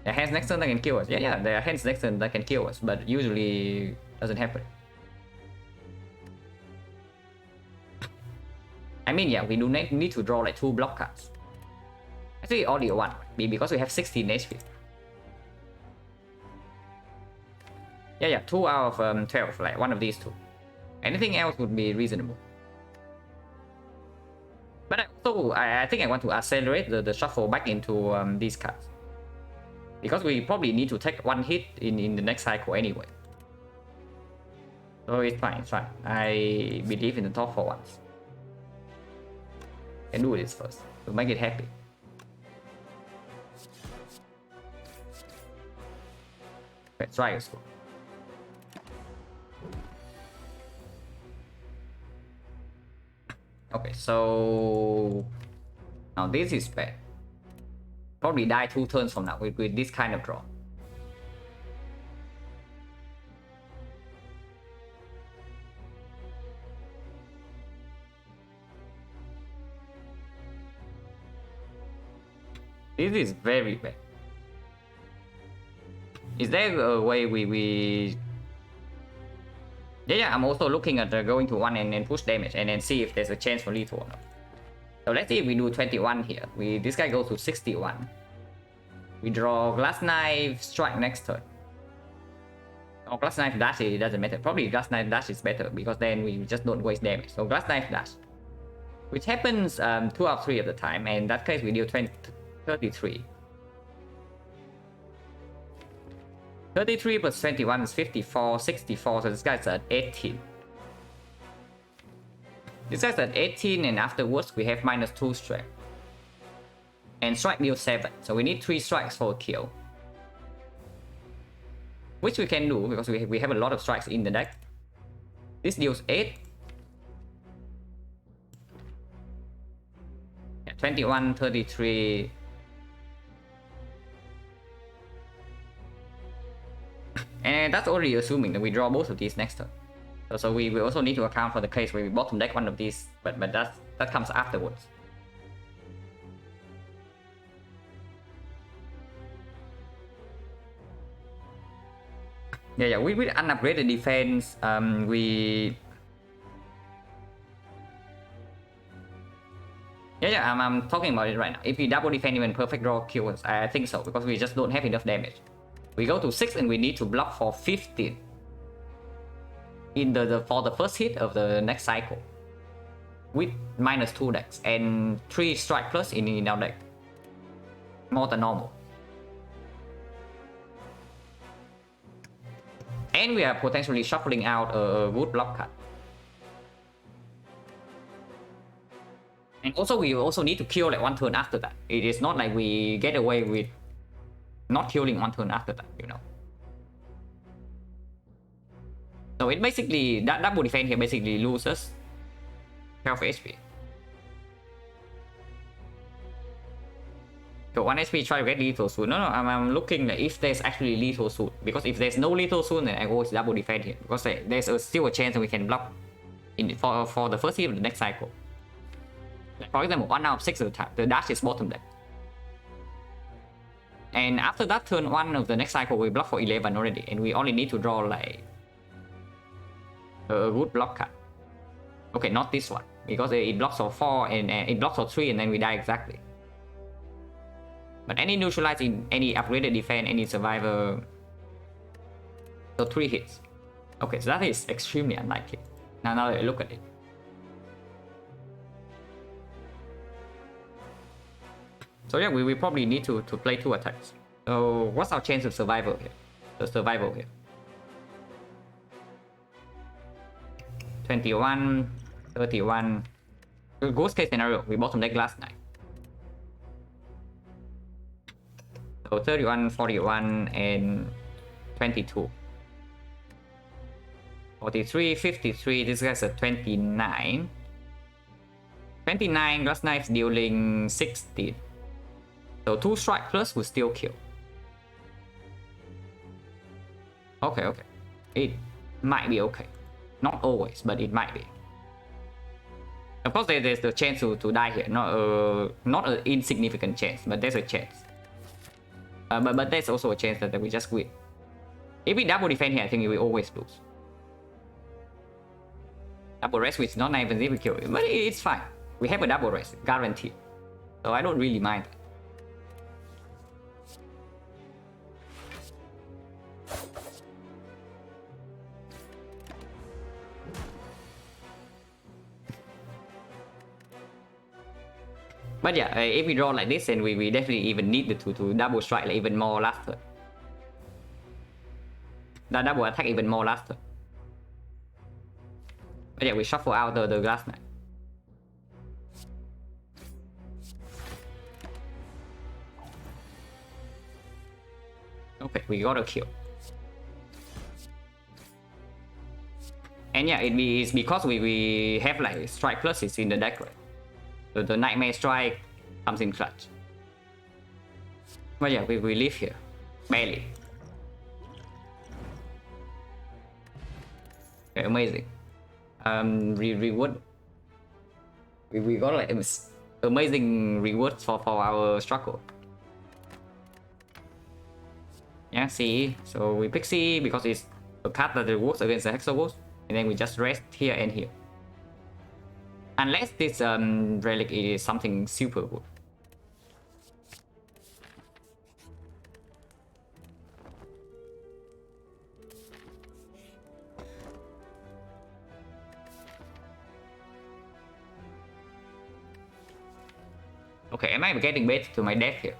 The hands next turn that can kill us. Yeah, there are hands next turn that can kill us, but usually doesn't happen. I mean, yeah, we do need to draw like 2 block cards. Actually, only 1, because we have 16 HP. Yeah, 2 out of 12, like one of these 2. Anything else would be reasonable. But also, I think I want to accelerate the shuffle back into these cards. Because we probably need to take 1 hit in the next cycle anyway. So it's fine. I believe in the top for once. And do this first to make it happy. Let's try it. Okay, so now this is bad. Probably die 2 turns from now with this kind of draw. This is very bad. Is there a way we... Yeah, I'm also looking at going to 1 and push damage and then see if there's a chance for lethal or not. So let's see if we do 21 here. This guy goes to 61. We draw Glass Knife, strike next turn. Or Glass Knife dash, it doesn't matter. Probably Glass Knife dash is better because then we just don't waste damage. So Glass Knife dash, which happens 2 out of 3 at the time, and in that case we deal 33. 33 plus 21 is 54, 64, so this guy's at 18. This guy's at 18, and afterwards we have -2 strength. And strike deals 7, so we need 3 strikes for a kill. Which we can do because we have a lot of strikes in the deck. This deals 8. Yeah, 21, 33. And that's already assuming that we draw both of these next turn. So we also need to account for the case where we bottom deck one of these, but that comes afterwards. Yeah, with unupgraded defense, I'm talking about it right now. If we double defend even perfect draw kills, I think so, because we just don't have enough damage. We go to 6 and we need to block for 15 in for the first hit of the next cycle with -2 decks and 3 strike plus in our deck, more than normal. And we are potentially shuffling out a good block card. And also we also need to kill like 1 turn after that. It is not like we get away with not killing 1 turn after that, you know. So it basically, that double defense here basically loses 12 HP. So 1 HP try to get lethal soon. No, I'm looking like if there's actually lethal soon. Because if there's no lethal soon, then I go with double defense here. Because there's still a chance that we can block for the first hit of the next cycle. Like for example, 1 out of 6 of the time, the dash is bottom deck. And after that turn 1 of the next cycle, we block for 11 already. And we only need to draw like a good block card. Okay, not this one, because it blocks for 4 and it blocks for 3 and then we die exactly. But any neutralize in any upgraded defense, any survivor, so 3 hits. Okay, so that is extremely unlikely. Now that I look at it. So yeah, we probably need to play 2 attacks. So what's our chance of survival here? The survival here. 21, 31. Worst case scenario, we bottom deck last night. So 31, 41, and 22. 43, 53, this guy's at 29. 29, glass knives dealing 16. So 2 strike plus will still kill. Okay, okay. It might be okay. Not always, but it might be. Of course, there's the chance to die here. Not an insignificant chance, but there's a chance. But there's also a chance that we just win. If we double defend here, I think we always lose. Double rest, which is not even if we kill it, but it's fine. We have a double rest, guaranteed. So I don't really mind that. But yeah, if we draw like this, then we definitely even need to double strike like even more last turn. That double attack even more last turn. But yeah, we shuffle out the glass knight. Okay, we got a kill. And yeah, it's because we have like strike pluses in the deck, right? So the Nightmare Strike comes in clutch. But yeah, we live here. Barely. Okay, amazing. Reward. We got like amazing rewards for our struggle. Yeah, C. So we pick C because it's a card that works against the Hexawolf. And then we just rest here and here. Unless this relic is something super good. Okay, am I getting bait to my death here?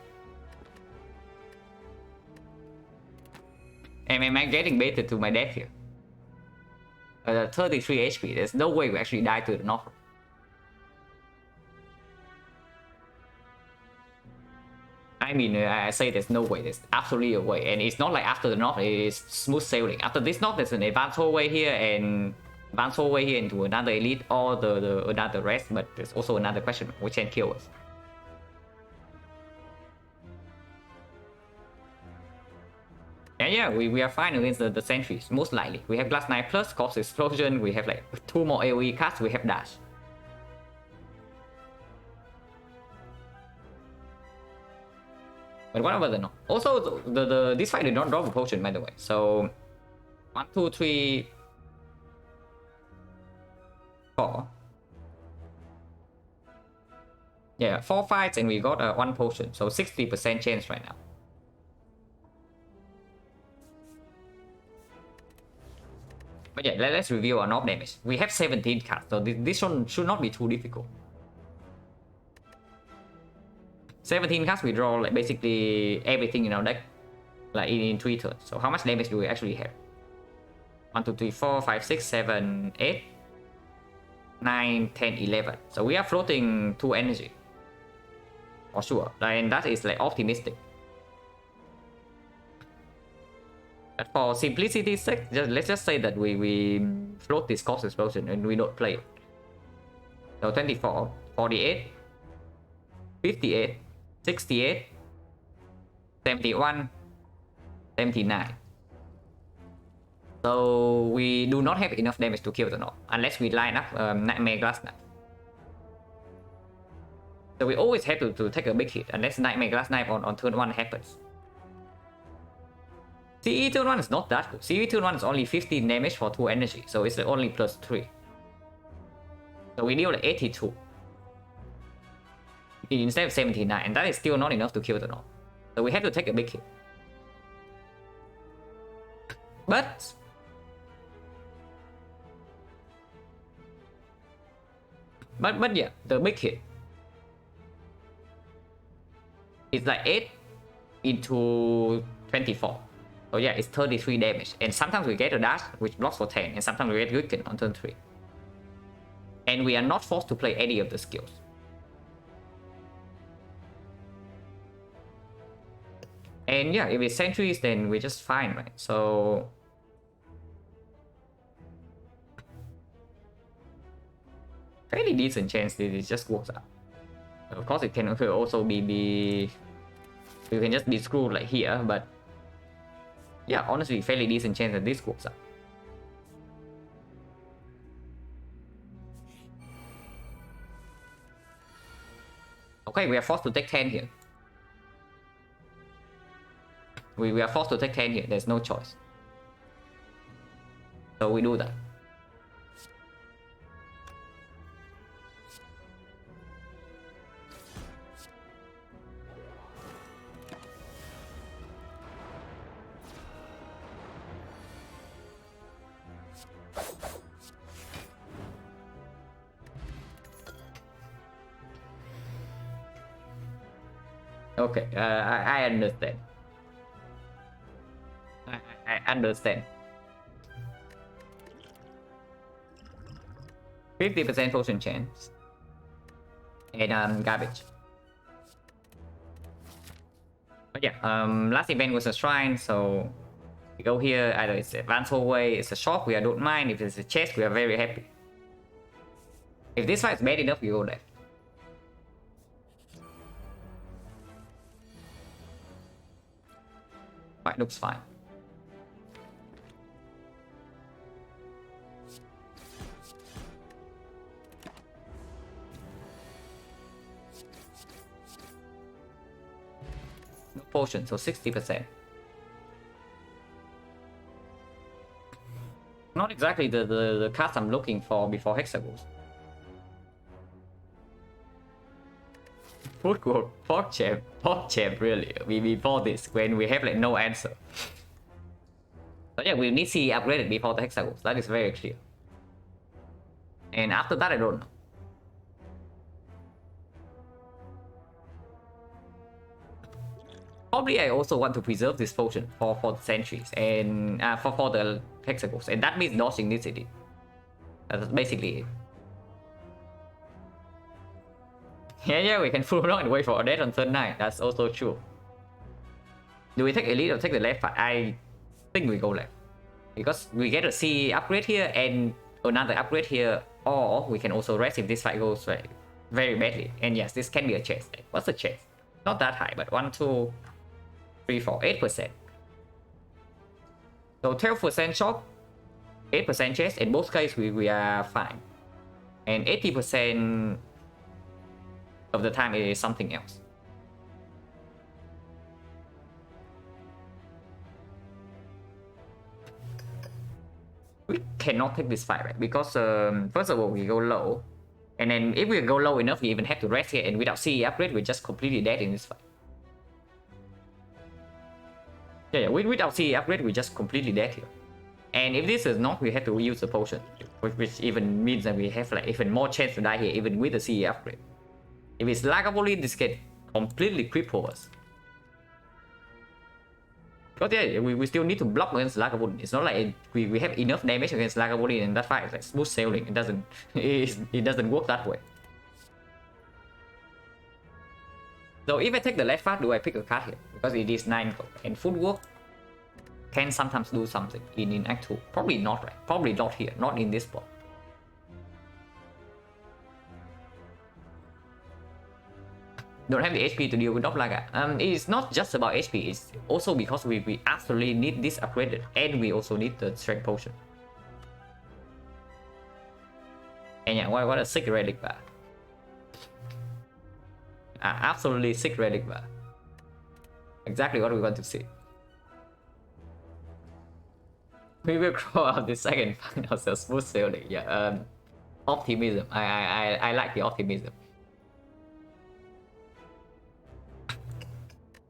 Am I getting baited to my death here? 33 HP, there's no way we actually die to the North. I mean, I say there's no way, there's absolutely a way. And it's not like after the North, it's smooth sailing. After this North, there's an advanced hallway here and advanced hallway here into another elite or the another rest, but there's also another question, which can kill us. And yeah, we are fine against the sentries, most likely. We have Glass Knight plus, Corpse Explosion, we have like 2 more AoE cards, we have Dash. But what about the North? Also, this fight did not drop a potion, by the way. So, 1, 2, 3, 4. Yeah, 4 fights and we got 1 potion. So 60% chance right now. But yeah, let's review our knob damage. We have 17 cards, so this should not be too difficult. 17 cards, we draw like basically everything in our deck, like in 3 turns. So how much damage do we actually have? 1, 2, 3, 4, 5, 6, 7, 8, 9, 10, 11. So we are floating 2 energy. For sure. And that is like optimistic. But for simplicity's sake, let's just say that we float this Corpse Explosion and we don't play it. So 24, 48, 58, 68, 71, 79. So we do not have enough damage to kill the North unless we line up Nightmare Glass Knife. So we always have to take a big hit unless Nightmare Glass Knife on turn 1 happens. CE turn 1 is not that good. CE turn 1 is only 15 damage for 2 energy, so it's only plus 3. So we deal 82 instead of 79, and that is still not enough to kill the North. So we have to take a big hit. But yeah, the big hit is like 8 into 24. So yeah, it's 33 damage. And sometimes we get a dash which blocks for 10, and sometimes we get weakened on turn 3. And we are not forced to play any of the skills. And yeah, if it's sentries, then we're just fine, right? So fairly decent chance that it just works out. Of course, it can also be you can just be screwed like here, but yeah, honestly, fairly decent chance that this works out. Okay, we are forced to take 10 here. We are forced to take 10 here. There's no choice. So we do that. Okay, I understand. I understand. 50% potion chance. And garbage. But yeah, last event was a shrine, so we go here. Either it's advanced hallway, it's a shop, we don't mind. If it's a chest, we are very happy. If this fight is bad enough, we go left. Fight looks fine. No potion, so 60%. Not exactly the cast I'm looking for before Hexagons. Food court, pork champ, really. We before this when we have like no answer. But yeah, we need to see upgraded before the Hexagons. That is very clear. And after that, I don't know. Probably I also want to preserve this potion for the sentries and for the Hexagons, and that means dodging this city. That's basically it. Yeah, we can fool around and wait for a death on turn 9. That's also true. Do we take elite or take the left part? I think we go left. Because we get a C upgrade here and another upgrade here, or we can also rest if this fight goes very badly. And yes, this can be a chest. What's the chest? Not that high, but 1, 2, 3, 4, 8%. So 12% shop, 8% chest. In both cases, we are fine. And 80% of the time it is something else. We cannot take this fight, right? Because first of all, we go low. And then if we go low enough, we even have to rest here. And without CE upgrade, we're just completely dead in this fight. Yeah, without CE upgrade, we're just completely dead here. And if this is not, we have to reuse the potion. Which even means that we have like even more chance to die here, even with the CE upgrade. If it's Lagavulin, this can completely cripple us. Because yeah, we still need to block against Lagavulin. It's not like we have enough damage against Lagavulin and that fight is like smooth sailing. It doesn't it doesn't work that way. So if I take the left part, do I pick a card here? Because it is 9 gold. And footwork can sometimes do something in Act 2. Probably not, right? Probably not here, not in this spot. Don't have the HP to deal with Doppelaga. It's not just about HP, it's also because we absolutely need this upgraded, and we also need the strength potion. And yeah, what a sick relic bar. Absolutely sick relic bar. Exactly what we want to see. We will grow out the second final smooth sailing. Yeah. Optimism. I like the optimism.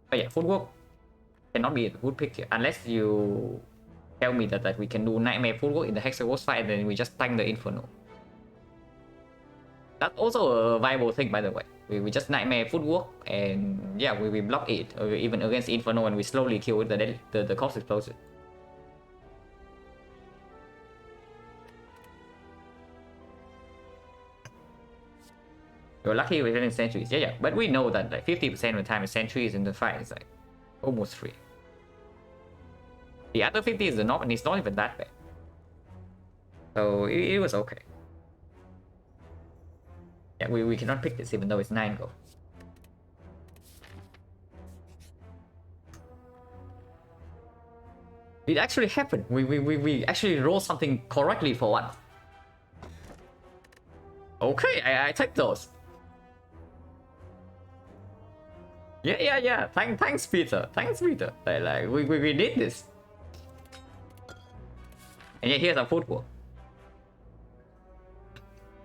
But yeah, footwork cannot be a good pick here unless you tell me that we can do Nightmare footwork in the Hexaghost fight and then we just tank the Inferno. That's also a viable thing, by the way. We just Nightmare footwork and yeah, we block it, or even against Inferno, and we slowly kill the Corpse Explosion. You're lucky with getting sentries. Yeah, but we know that like 50% of the time sentries in the fight is like almost free. The other 50 is the knock, and it's not even that bad. So it was okay. Yeah, we cannot pick this even though it's 9 gold. It actually happened. We actually rolled something correctly for once. Okay, I take those. Yeah. Thanks, Peter. Thanks, Peter. Like we did this. And yeah, here's our footwork.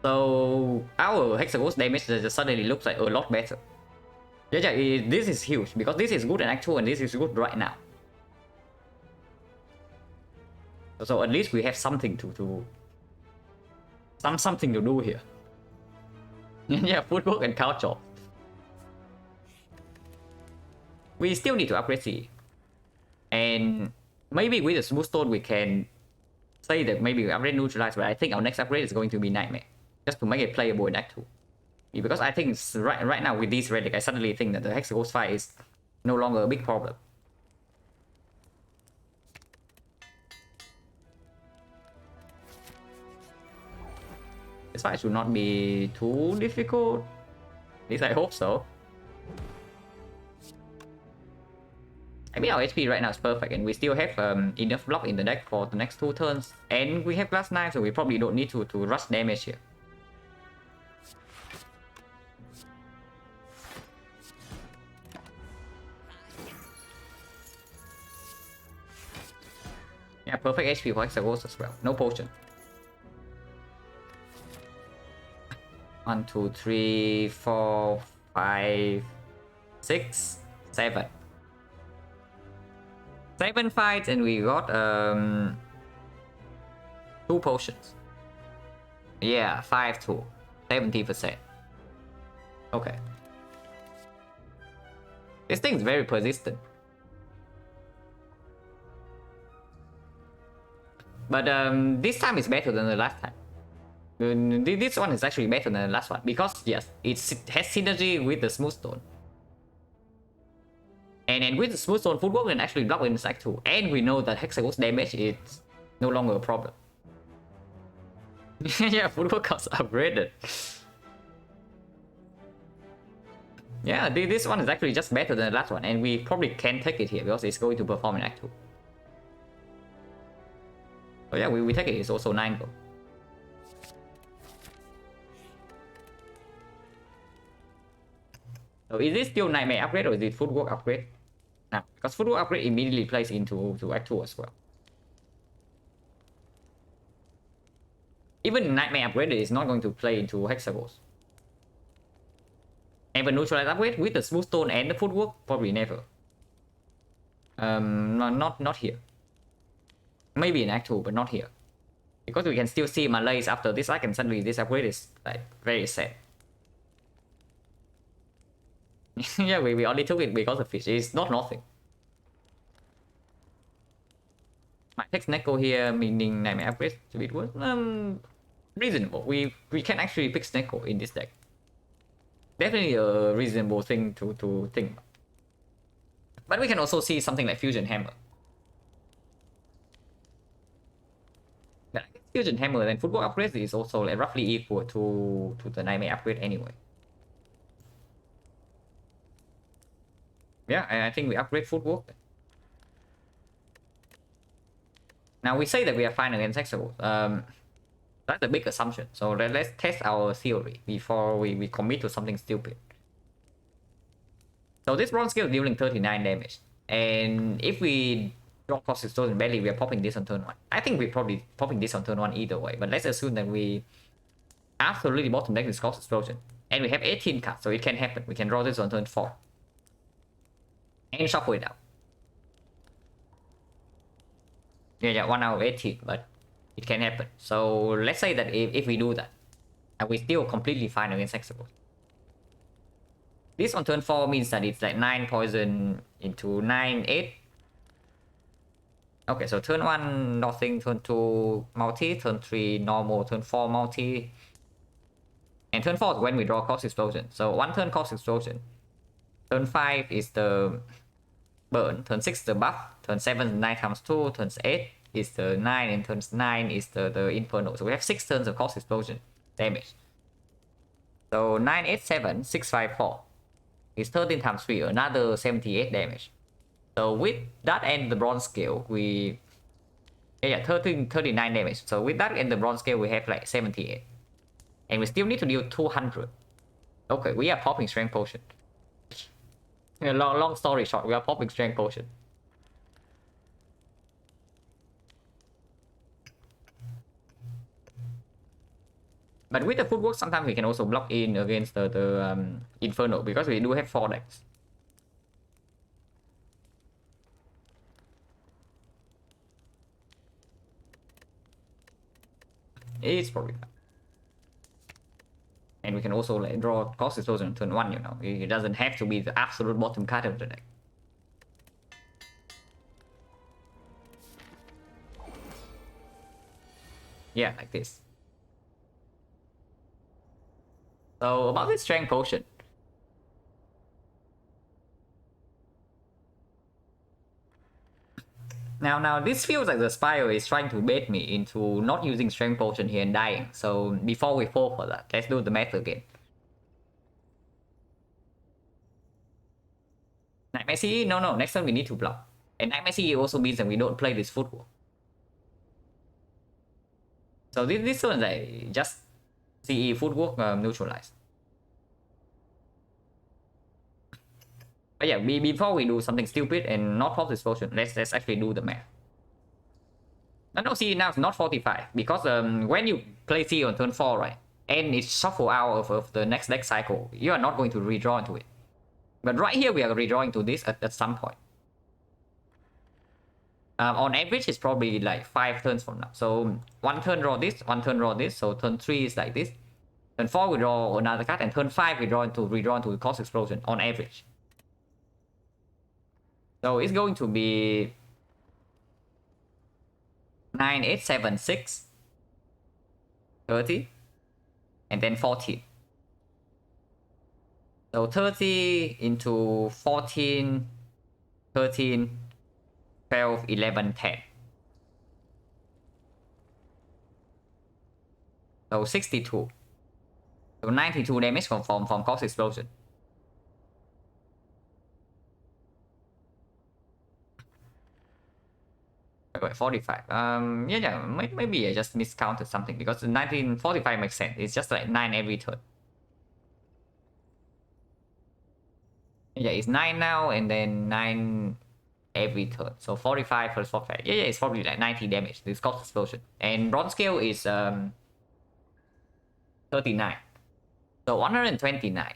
So our Hexaghost damage just suddenly looks like a lot better. Yeah, this is huge because this is good and actual, and this is good right now. So at least we have something to something to do here. Yeah, footwork and couch chop. We still need to upgrade C. And maybe with the smooth stone we can say that maybe we upgrade neutralize, but I think our next upgrade is going to be Nightmare. Just to make it playable in Act 2. Because I think right now with this relic, I suddenly think that the Hexaghost fight is no longer a big problem. This fight should not be too difficult. At least I hope so. I mean, our HP right now is perfect, and we still have enough block in the deck for the next 2 turns. And we have Glass Knife, so we probably don't need to rush damage here. Yeah, perfect HP for Hexaghost as well. No potion. 1, 2, 3, 4, 5, 6, 7. 7 fights, and we got 2 potions. Yeah, 5, 2. 70%. Okay. This thing is very persistent. But this time is better than the last time. This one is actually better than the last one because yes, it has synergy with the smooth stone. And with the smooth stone, footwork can actually block in Act 2. And we know that Hexaghost damage is no longer a problem. Yeah, footwork comes upgraded. Yeah, this one is actually just better than the last one, and we probably can take it here because it's going to perform in Act 2. So yeah, we take it. It's also 9 gold. So is this still Nightmare upgrade or is it footwork upgrade? Now, because footwork upgrade immediately plays into Act 2 as well. Even Nightmare upgrade is not going to play into Hexaghost. And the neutralize upgrade with the smooth stone and the footwork, probably never. Not here. Maybe in Act 2, but not here. Because we can still see Malays after this arc, and suddenly this upgrade is like very sad. Yeah, we only took it because of fish. It's not nothing. Might take Snecko here, meaning Nightmare upgrade to be worth. Reasonable. We can actually pick Snecko in this deck. Definitely a reasonable thing to think. But we can also see something like Fusion Hammer. Fusion Hammer and footwork upgrade is also like roughly equal to the Nightmare upgrade anyway. Yeah, I think we upgrade footwork. Now we say that we are fine against Hexaghost. That's a big assumption. So let's test our theory before we commit to something stupid. So this bronze skill is dealing 39 damage. And if we draw cost explosion barely, we are popping this on turn 1. I think we're probably popping this on turn 1 either way, but let's assume that we absolutely bottom deck this cost explosion. And we have 18 cards, so it can happen. We can draw this on turn 4. And shuffle it out. Yeah, 1 out of 18, but it can happen. So let's say that if we do that, and we still completely fine against Hexagon. This on turn 4 means that it's like 9 poison into 9, 8. Okay, so turn 1 nothing, turn 2 multi, turn 3 normal, turn 4 multi. And turn 4 is when we draw cost explosion. So 1 turn cost explosion. Turn 5 is the burn, turn 6 the buff, turn 7 9 times 2, turn 8 is the 9, and turn 9 is the inferno. So we have 6 turns of cost explosion damage. So 9, 8, 7, 6, 5, 4 is 13 times 3, another 78 damage. So with that and the bronze scale, we 39 damage. So with that and the bronze scale, we have like 78. And we still need to deal 200. Okay, we are popping strength potion. Long story short, we are popping strength potion. But with the footwork, sometimes we can also block in against the Inferno, because we do have 4 decks. It's probably fine. And we can also like draw cost explosion on turn 1, you know. It doesn't have to be the absolute bottom card of the deck. Yeah, like this. So about this strength potion. Now this feels like the Spire is trying to bait me into not using strength potion here and dying. So before we fall for that, let's do the math again. Nightmare CE? No, next turn we need to block. And Nightmare CE also means that we don't play this footwork. So this one is like just CE footwork neutralized. But yeah, before we do something stupid and not pop this potion, let's actually do the math. No, see, now it's not 45, because when you play C on turn 4, right, and it's shuffle out of the next deck cycle, you are not going to redraw into it. But right here, we are redrawing to this at some point. On average, it's probably like 5 turns from now. So 1 turn draw this, 1 turn draw this, so turn 3 is like this. Turn 4 we draw another card, and turn 5 we redraw into the cost explosion on average. So it's going to be 9, 8, 7, 6, 30, and then 14. So 30 into 14, 13, 12, 11, 10. So 62. So 92 damage from cost explosion. Wait, 45. Yeah, maybe I just miscounted something, because 1945 makes sense. It's just like 9 every turn. Yeah, it's 9 now, and then 9 every turn. So 45 plus 45. Yeah, it's probably like 90 damage. This cost explosion. And bronze scale is 39. So 129.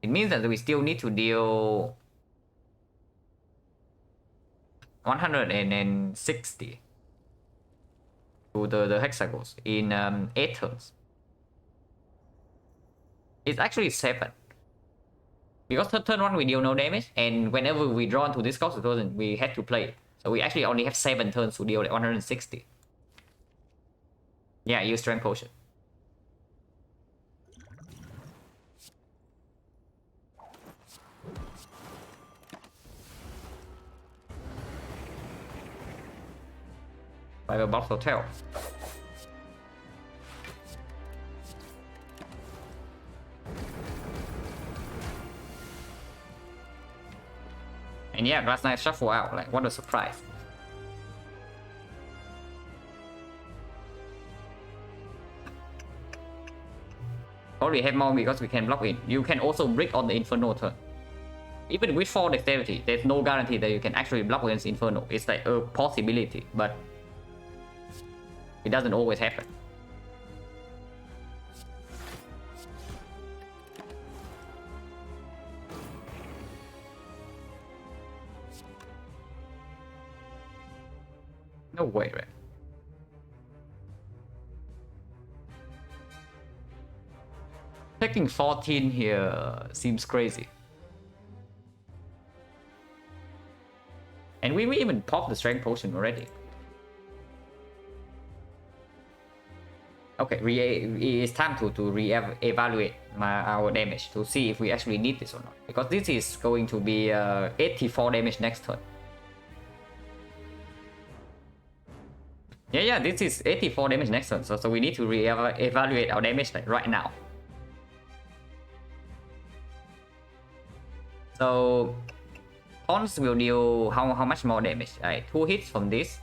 It means that we still need to deal 160 to the hexagons in 8 turns. It's actually 7. Because turn 1 we deal no damage, and whenever we draw into this cost explosion, we had to play it. So we actually only have 7 turns to deal at 160. Yeah, use strength potion. Like a box hotel. And yeah, last night shuffle out, like what a surprise. Probably have more because we can block in. You can also brick on the Inferno turn. even with 4 dexterity, there's no guarantee that you can actually block against Inferno. It's like a possibility, but it doesn't always happen. No way, right? Taking 14 here seems crazy. And we even popped the strength potion already. Okay, it's time to re-evaluate our damage to see if we actually need this or not. Because this is going to be 84 damage next turn. Yeah, this is 84 damage next turn. So we need to re-evaluate our damage like right now. So Pawns will deal how much more damage? 2 hits from this,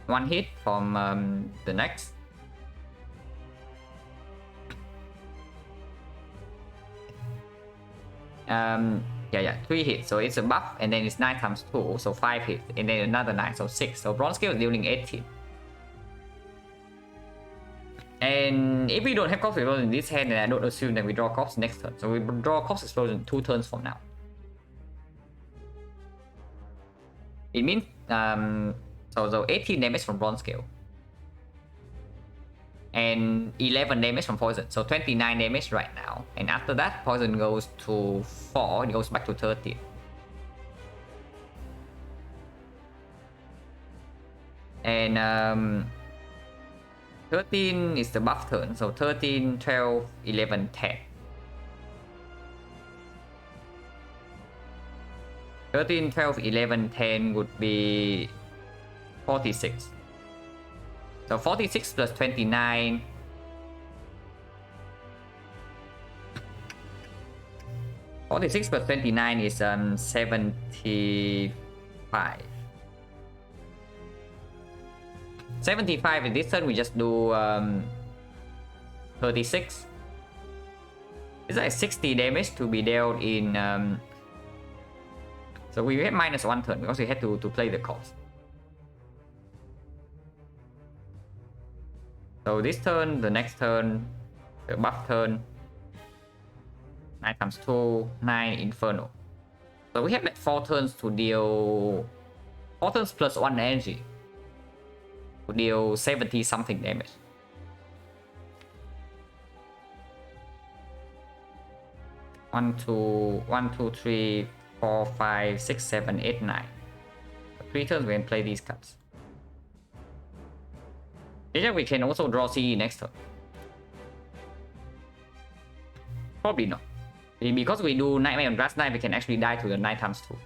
1 hit from the next. Yeah, 3 hits. So it's a buff, and then it's 9 times 2, so 5 hits, and then another 9, so 6. So Bronze Scale is dealing 18. And if we don't have Corpse Explosion in this hand, then I don't assume that we draw Corpse next turn. So we draw Corpse Explosion 2 turns from now. It means so 18 damage from Bronze Scale. And 11 damage from Poison. So 29 damage right now. And after that, Poison goes to 4, it goes back to 13. And 13 is the buff turn, so 13, 12, 11, 10. 13, 12, 11, 10 would be 46. So 46 plus 29. Plus 29 is 75. 75 in this turn, we just do 36. It's like 60 damage to be dealt in. So we had -1 turn because we had to play the cost. So this turn, the next turn, the buff turn, 9 times 2, 9 Inferno. So we have like 4 turns to deal 4 turns plus 1 energy to deal 70 something damage. One, two, 3, 4, 5, 6, 7, 8, 9. 3 turns we can play these cards. Yeah, we can also draw CE next turn. Probably not. Because we do Nightmare on Grass Knight, we can actually die to the 9 times 2.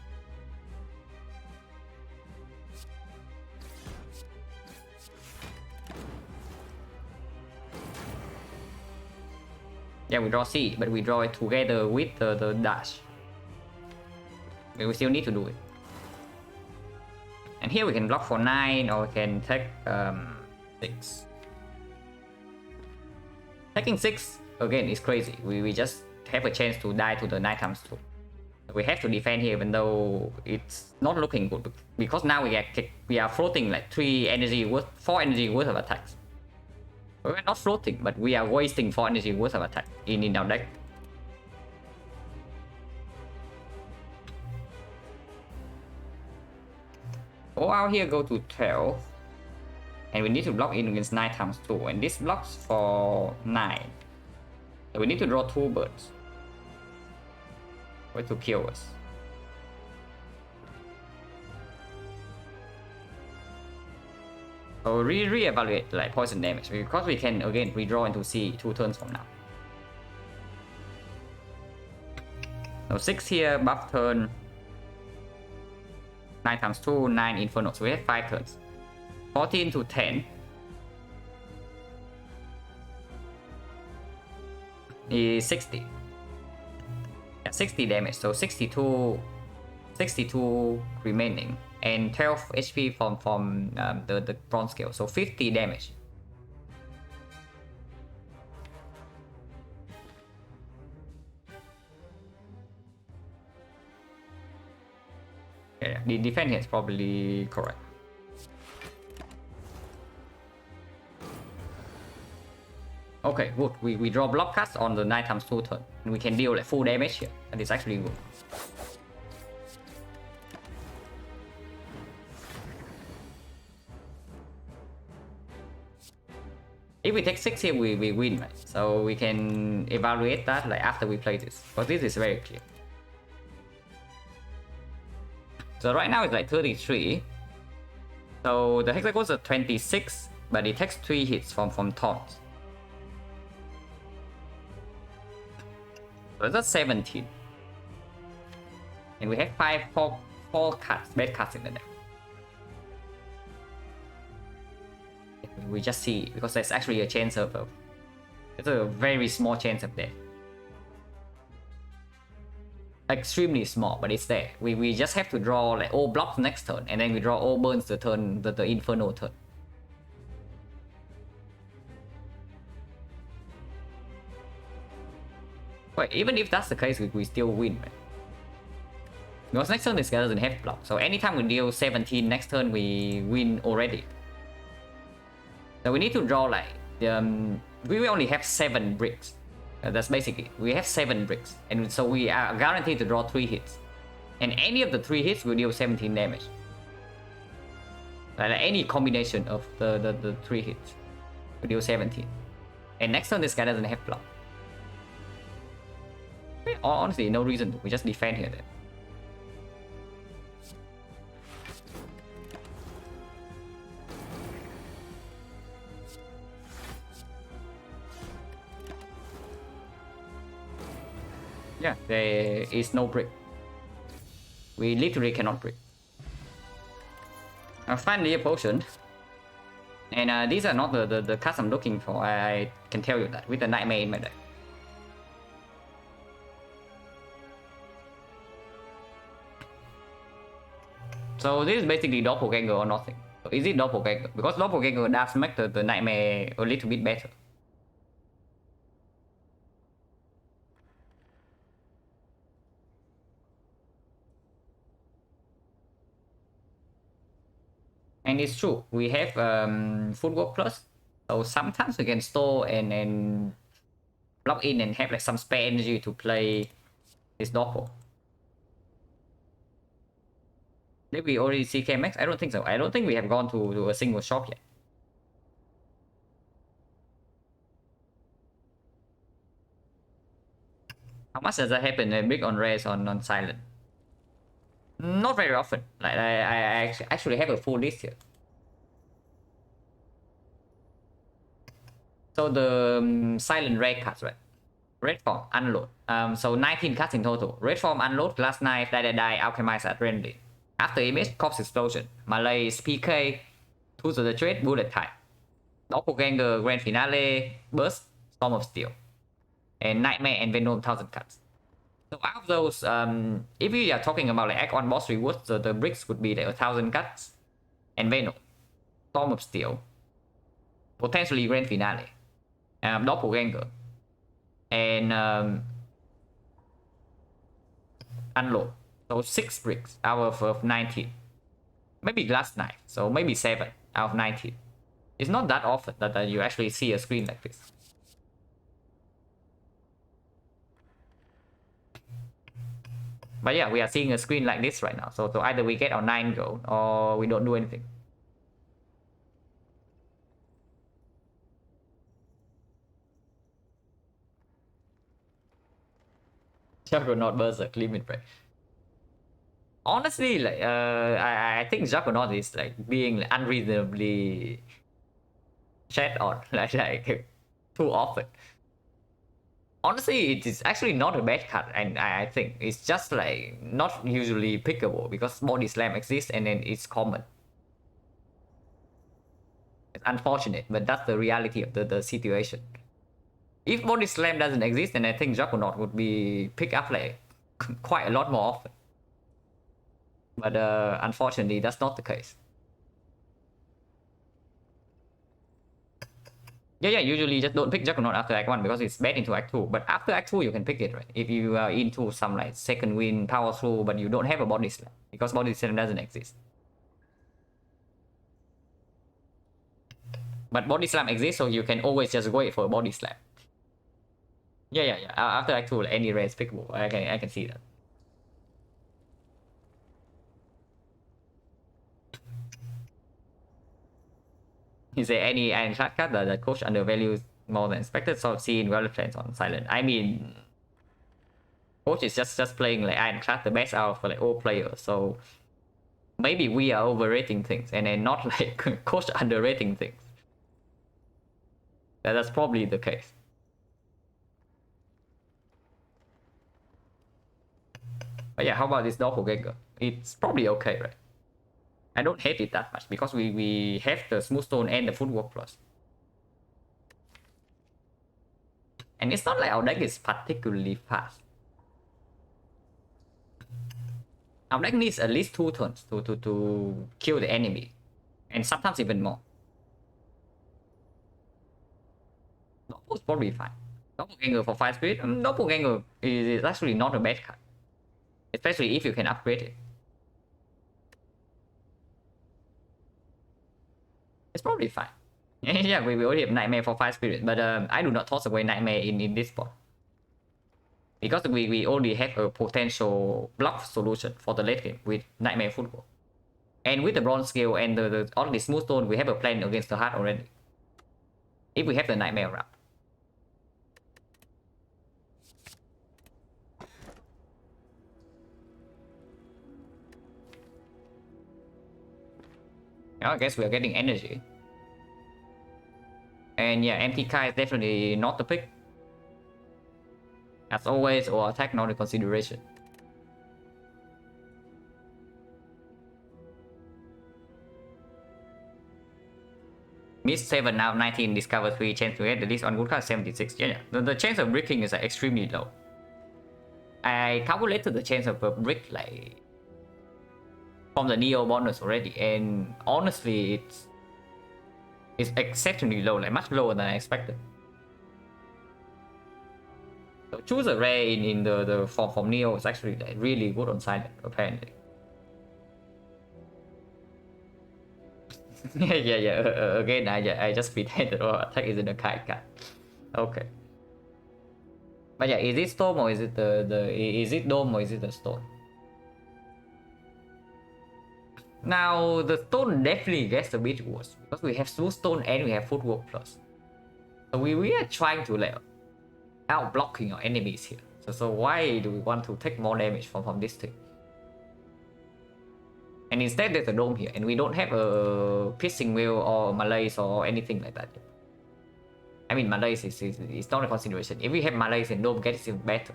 Yeah, we draw C, but we draw it together with the dash. But we still need to do it. And here we can block for 9, or we can take 6. Taking 6 again is crazy. We just have a chance to die to the 9 times 2. We have to defend here, even though it's not looking good, because now we are floating like 4 energy worth of attacks. We're not floating, but we are wasting 4 energy worth of attack in our deck. Go out here, go to 12. And we need to block in against 9 times 2. And this blocks for 9. So we need to draw 2 birds. Way to kill us. So re-evaluate like poison damage, because we can again redraw into C 2 turns from now. So 6 here, buff turn. 9 times 2, 9 Inferno. So we have 5 turns. 14 to 10 is 60. Yeah, 60 damage. So 62 remaining, and 12 HP from the Bronze Scale. So 50 damage. Yeah, the defense here is probably correct. Okay, good. We draw block cards on the 9x2 turn. And we can deal like full damage here. And it's actually good. If we take 6 here, we win, right? So we can evaluate that like after we play this. But this is very clear. So right now it's like 33. So the Hexagon is 26, but it takes 3 hits from taunts. So that's 17. And we have 4 cards, bad cards in the deck. We just see it, because there's actually a chance of it's a very small chance of death. Extremely small, but it's there. We just have to draw like all blocks next turn, and then we draw all burns the turn, the Inferno turn. But even if that's the case, we still win, right? Because next turn this guy doesn't have block, so anytime we deal 17 next turn, we win already. So we need to draw like we only have 7 bricks. That's basically we have 7 bricks, and so we are guaranteed to draw 3 hits, and any of the 3 hits will deal 17 damage. Like any combination of the 3 hits will deal 17. And next turn this guy doesn't have block. Honestly, no reason to. We just defend here then. Yeah, there is no brick. We literally cannot brick. Finally a potion. And these are not the cards I'm looking for, I can tell you that, with the Nightmare in my deck. So this is basically Doppelganger or nothing. So is it Doppelganger? Because Doppelganger does make the Nightmare a little bit better. And it's true, we have Footwork Plus, so sometimes we can store and block in and have like some spare energy to play this Doppel. Did we already see KMX? I don't think so. I don't think we have gone to a single shop yet. How much does that happen big on rares on silent? Not very often. Like I actually have a full list here. So the silent rare cards, right? Red form, unload. So 19 cards in total. Red form, unload, glass knife, die, alchemize, adrenaline. After image, corpse explosion. Malaise, PK, tools of the trade, bullet type. Doppelganger, grand finale, burst, storm of steel. And nightmare and venom 1000 cards. So out of those, if we are talking about like add-on boss rewards, the bricks would be like 1000 cuts, and Venom, Storm of Steel, potentially Grand Finale, Doppelganger, and Unload. So 6 bricks out of 19. Maybe Glass Knife, so maybe 7 out of 19. It's not that often that you actually see a screen like this. But yeah, we are seeing a screen like this right now. So either we get our 9 gold or we don't do anything. Juggernaut Berserk limit break. Honestly, like I think Juggernaut is like being like, unreasonably chat on like too often. Honestly, it is actually not a bad card, and I think it's just like not usually pickable because body slam exists and then it's common. It's unfortunate, but that's the reality of the situation. If body slam doesn't exist, then I think Juggernaut would be picked up like quite a lot more often. But unfortunately, that's not the case. Yeah, usually just don't pick Juggernaut after Act 1 because it's bad into Act 2. But after Act 2, you can pick it, right? If you are into some like second wind, power through, but you don't have a body slam because body slam doesn't exist. But body slam exists, so you can always just wait for a body slam. Yeah. After Act 2, like, any rare is pickable. I can see that. Is there any ironclad card that the coach undervalues more than expected? So I've seen well plans on silent. I mean, coach is just playing like ironclad the best out for like all players. So maybe we are overrating things and then not like coach underrating things. That's probably the case. But yeah, how about this doppelganger? It's probably okay, right? I don't hate it that much because we have the smooth stone and the footwork plus. And it's not like our deck is particularly fast. Our deck needs at least 2 turns to kill the enemy. And sometimes even more. Doppel's probably fine. Doppelganger for 5 speed. Doppelganger is actually not a bad card. Especially if you can upgrade it. It's probably fine. Yeah, we already have Nightmare for 5 spirit, but I do not toss away Nightmare in this spot. Because we only have a potential block solution for the late game with Nightmare Football. And with the Bronze Scale and the already Smooth Stone, we have a plan against the Heart already. If we have the Nightmare around. I guess we are getting energy. And yeah, empty Kai is definitely not the pick. As always, or attack not a consideration. Miss 7 now 19, discover 3, chance to get the list on good card 76. Yeah. The chance of bricking is like, extremely low. I calculated the chance of a brick like from the Neo bonus already, and honestly it's exceptionally low, like much lower than I expected. So choose a rare in the form from Neo is actually like really good on silent, apparently. yeah. Again, I just pretended or attack is in the kite card. Okay. But yeah, is it storm or is it is it dome or is it the stone? Now the stone definitely gets a bit worse because we have smooth stone and we have footwork plus. So we are trying to like out blocking our enemies here. So why do we want to take more damage from this thing? And instead there's a dome here, and we don't have a piercing wheel or malaise or anything like that. I mean, malaise is not a consideration. If we have malaise and dome gets even better.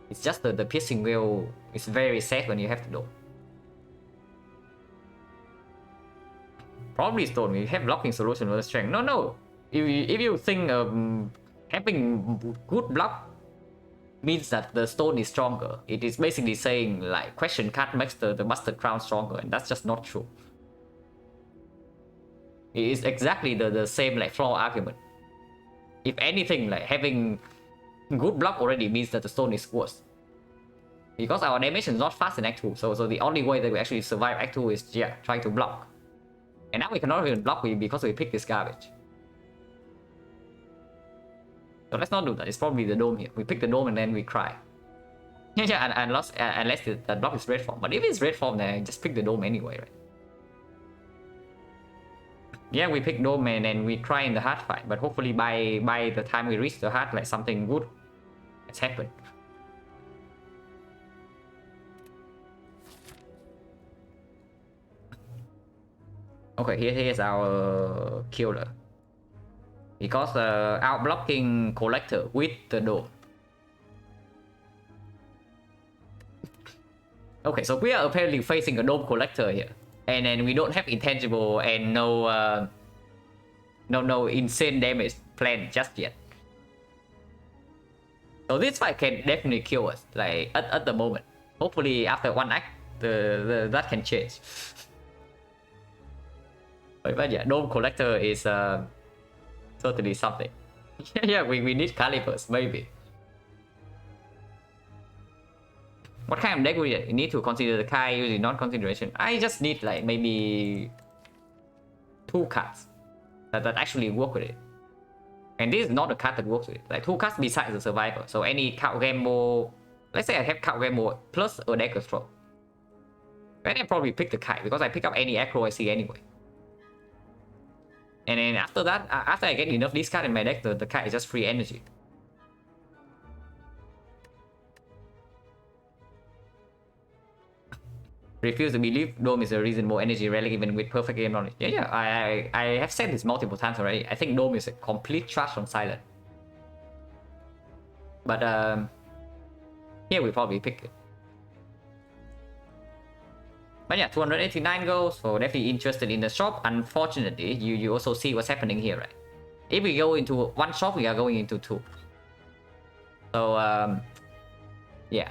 It's just the piercing wheel is very sad when you have the dome. Probably stone. We have blocking solution with strength. No. If you think having good block means that the stone is stronger, it is basically saying like question card makes the Master Crown stronger, and that's just not true. It is exactly the same like flaw argument. If anything, like having good block already means that the stone is worse. Because our damage is not fast in Act 2, so the only way that we actually survive Act 2 is trying to block. And now we cannot even block because we picked this garbage. So let's not do that. It's probably the dome here. We pick the dome and then we cry. Unless the block is red form. But if it's red form, then just pick the dome anyway, right? Yeah, we pick dome and then we cry in the hard fight. But hopefully by the time we reach the heart, like something good has happened. Okay, here's our killer. Because out blocking collector with the dome. Okay, so we are apparently facing a dome collector here, and then we don't have intangible and no insane damage planned just yet. So this fight can definitely kill us, like at the moment. Hopefully after one act, that can change. But yeah, dome collector is certainly something. Yeah, we need calipers, maybe. What kind of deck would you need to consider the Kai using non-consideration? I just need like maybe 2 cards that actually work with it. And this is not a card that works with it. Like 2 cards besides the survivor. So any card game more, let's say I have card game more plus a deck control. Then I probably pick the Kai because I pick up any aggro I see anyway. And then after that, after I get enough this card in my deck, the Kai is just free energy. Refuse to believe Dome is a reasonable energy relic even with perfect game knowledge. Yeah, I have said this multiple times already. I think Dome is a complete trash on silent. But here we probably pick it. But yeah, 289 goals, so definitely interested in the shop. Unfortunately, you also see what's happening here, right? If we go into 1 shop, we are going into 2. So yeah.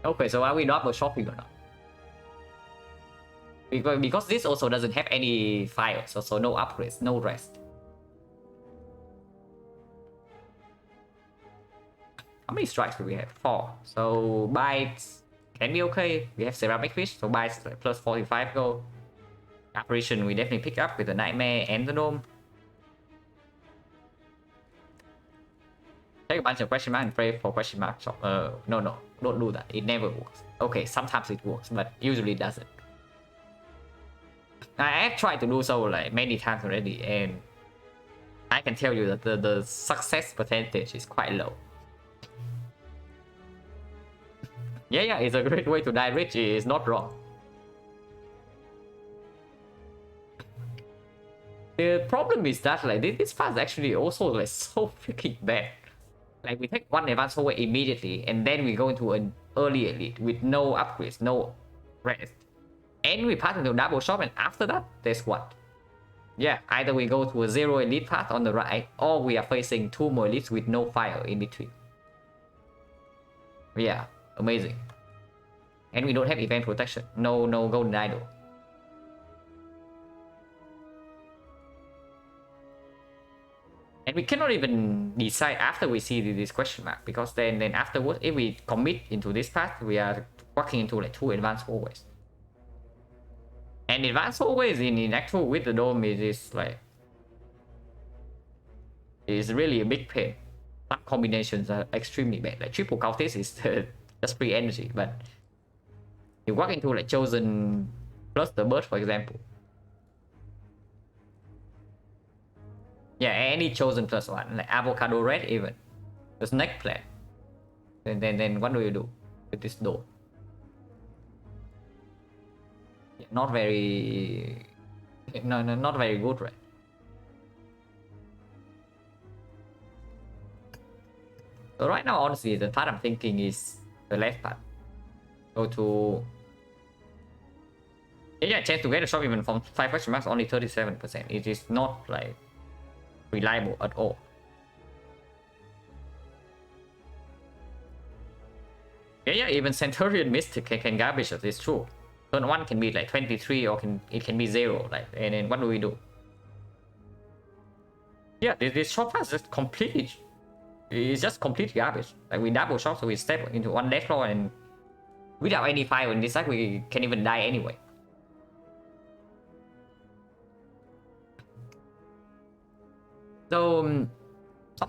Okay, so are we double shopping or not? Because this also doesn't have any files, so no upgrades, no rest. How many strikes do we have? 4. So bites can be okay. We have ceramic fish, so bites plus 45 gold. Apparition we definitely pick up with the nightmare and the dome. Take a bunch of question mark and pray for question mark shop. No, don't do that. It never works. Okay, sometimes it works, but usually it doesn't. I have tried to do so like many times already, and I can tell you that the success percentage is quite low. Yeah, it's a great way to die rich. It's not wrong. The problem is that like this fast actually also like so freaking bad. Like we take 1 advanced hallway immediately, and then we go into an early elite with no upgrades, no rest, and we pass into double shop, and after that, there's what? Yeah, either we go to a 0 elite path on the right, or we are facing 2 more elites with no fire in between. Yeah, amazing. And we don't have event protection. No golden idol. And we cannot even decide after we see this question mark, because then afterwards, if we commit into this path, we are walking into like 2 advanced hallways. And advanced hallways in actual with the dome is like is really a big pain. Some combinations are extremely bad. Like triple cultist is just free energy, but you walk into like chosen plus the bird, for example. Yeah, any chosen plus 1, like avocado red even. The snake plant. Then what do you do with this door? Yeah, not very not very good, right? So right now, honestly, the part I'm thinking is the left part. Go to chance to get a shop even from 5 question marks only 37%. It is not like reliable at all. Yeah, even Centurion Mystic can garbage us. It's true. Turn 1 can be like 23, or it can be 0. Like, and then what do we do? Yeah, this shop is just completely. It's just complete garbage. Like we double shop, so we step into 1 death floor, and without any fire in this side, we can even die anyway. So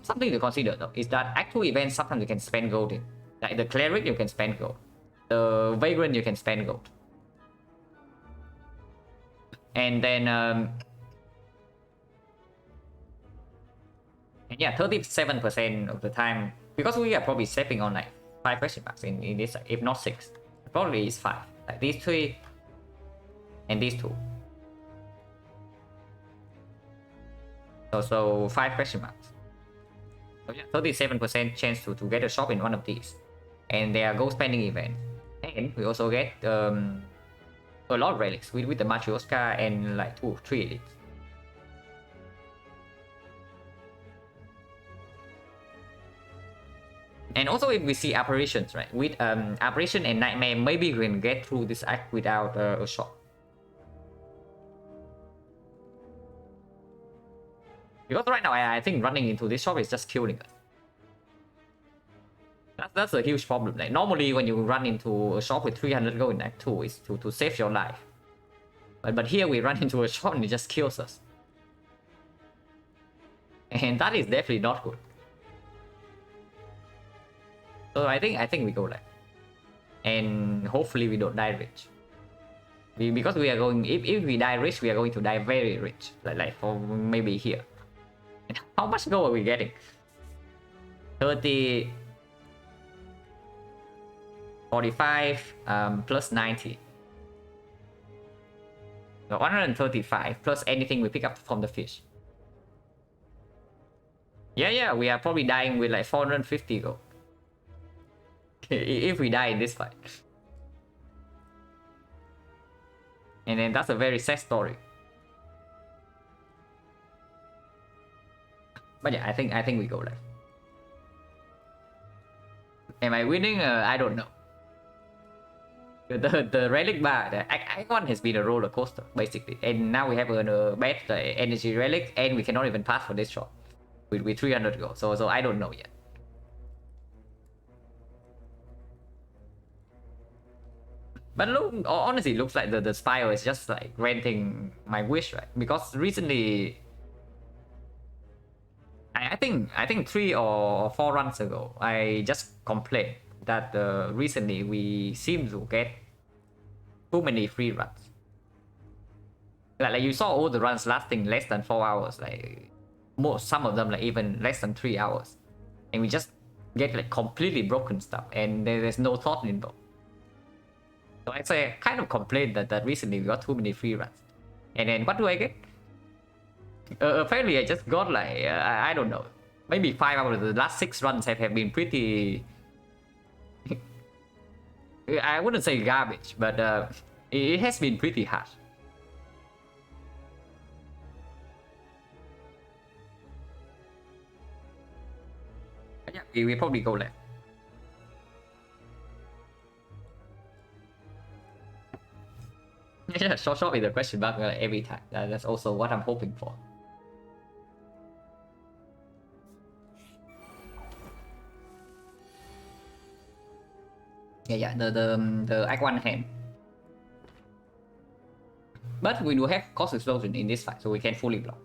something to consider though is that actual events sometimes you can spend gold in. Like the cleric you can spend gold, the vagrant you can spend gold, and then and yeah, 37% of the time, because we are probably stepping on like 5 question marks in this, if not 6, probably is 5. Like these 3 and these 2. So 5 question marks. So yeah, 37% chance to get a shop in one of these. And they are gold spending event. And we also get a lot of relics with the Matryoshka and like 2 or 3 elites. And also if we see apparitions, right? With apparition and nightmare, maybe we can get through this act without a shot. Because right now I think running into this shop is just killing us. That's a huge problem. Like normally when you run into a shop with 300 gold in Act 2 is to save your life. But here we run into a shop and it just kills us. And that is definitely not good. So I think we go left. And hopefully we don't die rich. Because we are going, if we die rich, we are going to die very rich. Like for maybe here. And how much gold are we getting? 30, 45, plus 90. So 135 plus anything we pick up from the fish. Yeah, we are probably dying with like 450 gold. If we die in this fight. And then that's a very sad story. But yeah, I think we go left. Am I winning? I don't know. The relic bar, the icon has been a roller coaster basically, and now we have a bad energy relic, and we cannot even pass for this shot with 300 gold. So I don't know yet. But look, honestly, it looks like the Spire is just like granting my wish, right? Because recently, I think 3 or 4 runs ago, I just complained that recently we seem to get too many free runs. Like you saw all the runs lasting less than 4 hours, like some of them like even less than 3 hours, and we just get like completely broken stuff, and there's no thought involved. So I say kind of complained that recently we got too many free runs, and then what do I get? Apparently I just got like I don't know, maybe 5 out of the last 6 runs have been pretty. I wouldn't say garbage, but it has been pretty harsh. Yeah, we probably go left. Yeah, short with the question mark every time. That's also what I'm hoping for. Yeah, the Act 1 hand. But we do have cost explosion in this fight, so we can fully block.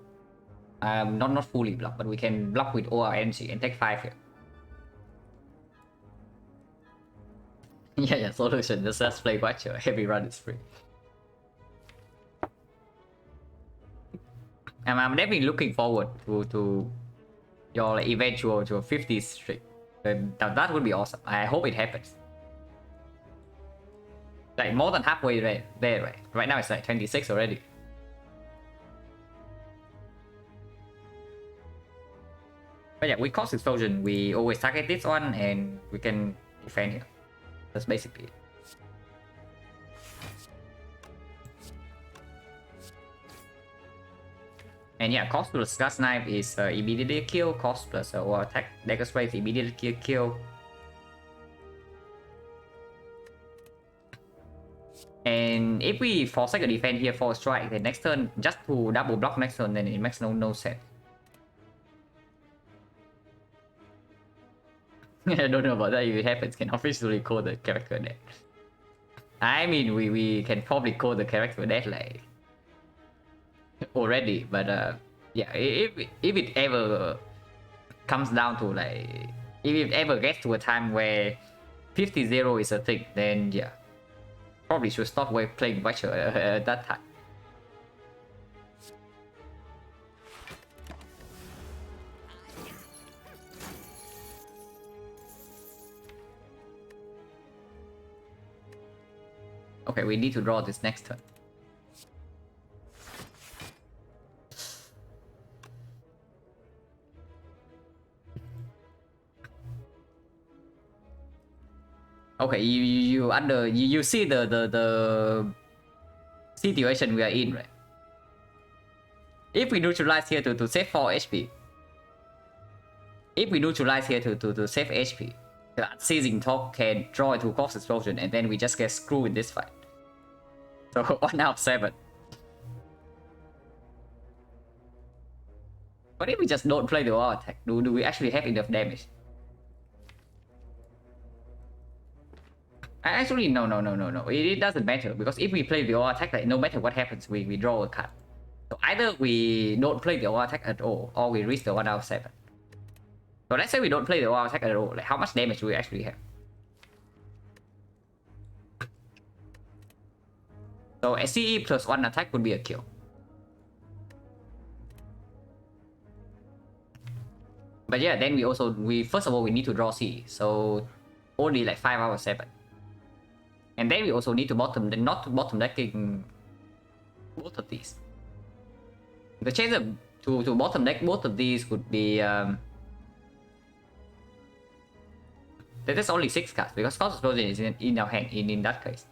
Not fully block, but we can block with all our energy and take 5 here. Yeah, solution. Just let's play Watcher. Heavy run is free. I'm definitely looking forward to your like, eventual to a 50 streak. That would be awesome. I hope it happens. Like more than halfway there, right? Right now it's like 26 already. But yeah, with cost explosion, we always target this one and we can defend here. That's basically it. And yeah, cost plus gas knife is immediately a kill. Cost plus or attack dagger spray is immediately a kill. And if we forsake a defense here for a strike, then next turn just to double block next turn, then it makes no sense. I don't know about that. If it happens, can officially call the character dead. I mean, we can probably call the character dead like already, but yeah, if it ever comes down to like, if it ever gets to a time where 50-0 is a thing, then yeah, probably should stop playing Watcher at that time. Okay, we need to draw this next turn. Okay, you see the situation we are in, right? If we neutralize here to save 4 HP, if we neutralize here to save HP, The Unceasing Talk can draw into Corpse Explosion, and then we just get screwed in this fight. So 1 out of 7. What if we just don't play the wall attack? Do we actually have enough damage? Actually, no. It doesn't matter, because if we play the wall attack, like, no matter what happens, we draw a card. So either we don't play the wall attack at all, or we reach the 1 out of 7. So let's say we don't play the wall attack at all. Like, how much damage do we actually have? So SCE plus 1 attack would be a kill. But yeah, then we first of all we need to draw CE. So only like 5 out of 7. And then we also need to not to bottom decking both of these. The chance of to bottom deck both of these would be there's only 6 cards, because Corpse Explosion is in our hand in that case.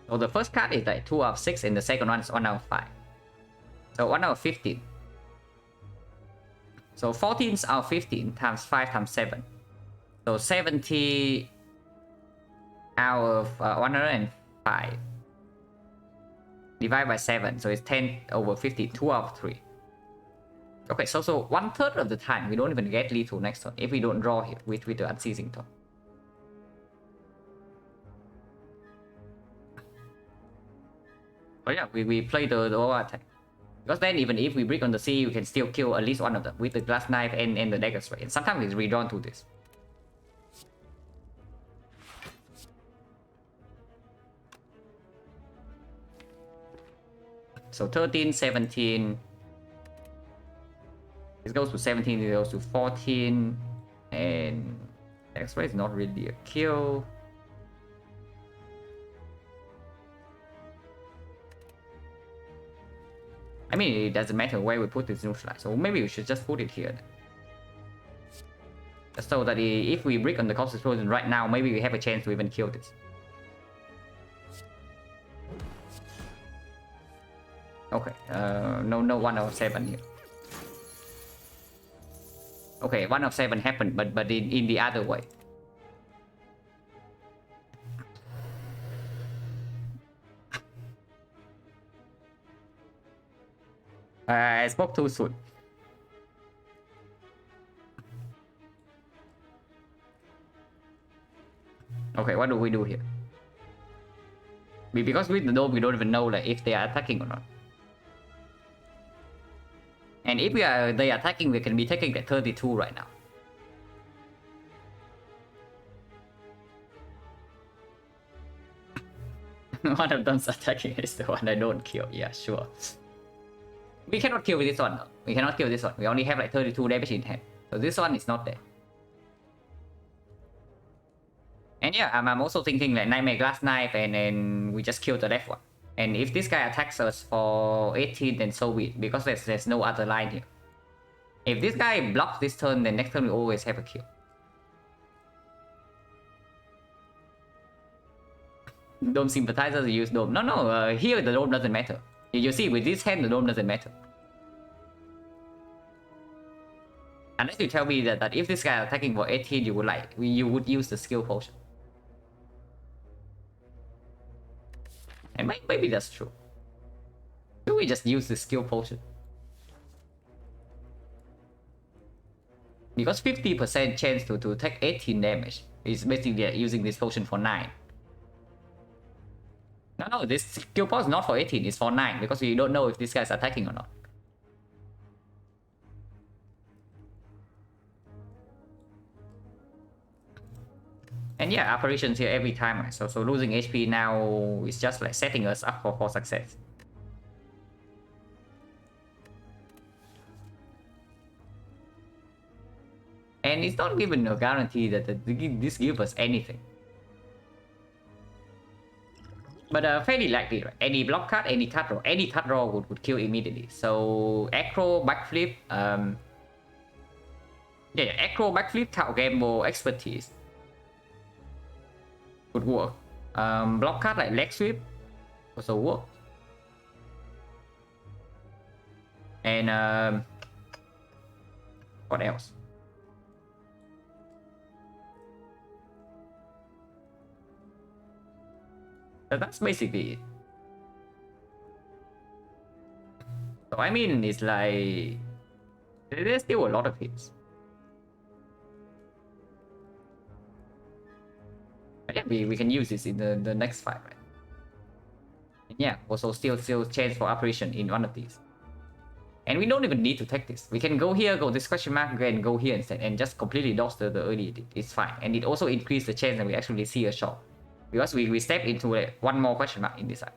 So the first card is like 2 out of 6, and the second one is 1 out of 5. So 1 out of 15. So 14 out of 15 times 5 times 7. So 70 out of 105. Divide by 7. So it's 10 over 15. 2 out of 3. Okay, so 1/3 of the time we don't even get lethal next turn if we don't draw here with the Unceasing Talk. But yeah, we play the wall attack. Because then even if we break on the sea, we can still kill at least one of them with the Glass Knife and the Dagger Strike. And sometimes it's redrawn to this. So 13, 17. This goes to 17, it goes to 14. And Dagger Strike is not really a kill. I mean, it doesn't matter where we put this neutralize, so maybe we should just put it here. So that if we brick on the Corpse Explosion right now, maybe we have a chance to even kill this. Okay, no 1 out of 7 here. Okay, 1 out of 7 happened, but in the other way. I spoke too soon. Okay, what do we do here? Because with the dome, we don't even know like if they are attacking or not. And if they are attacking, we can be taking the 32 right now. One of them's attacking is the one I don't kill. Yeah, sure. We cannot kill with this one though. We cannot kill this one. We only have like 32 damage in hand. So this one is not there. And yeah, I'm also thinking like Nightmare Glass Knife and then we just kill the left one. And if this guy attacks us for 18, then so be it, because there's no other line here. If this guy blocks this turn, then next turn we always have a kill. Dome Sympathizers use Dome. No, here the Dome doesn't matter. You see, with this hand, the Dome doesn't matter. Unless you tell me that if this guy attacking for 18, you would use the skill potion. And maybe that's true. Should we just use the skill potion? Because 50% chance to take 18 damage is basically using this potion for 9. No, this skill potion is not for 18, it's for 9, because we don't know if this guy's attacking or not. And yeah, apparitions here every time, right? So losing HP now is just like setting us up for success. And it's not given a guarantee that this gives us anything. But fairly likely, right? Any block card, any card draw would kill immediately. So Acro, Backflip, yeah, Acro, Backflip, Cow Gamble, Expertise would work. Block card like Leg Sweep also work. And What else? That's basically it. So I mean, it's like there's still a lot of hits. But yeah, we can use this in the next fight, right? And yeah, also still chance for operation in one of these. And we don't even need to take this. We can go here, go this question mark, and go here instead, and just completely dodge the early edit. It's fine. And it also increases the chance that we actually see a shot. Because we step into like one more question mark in this side.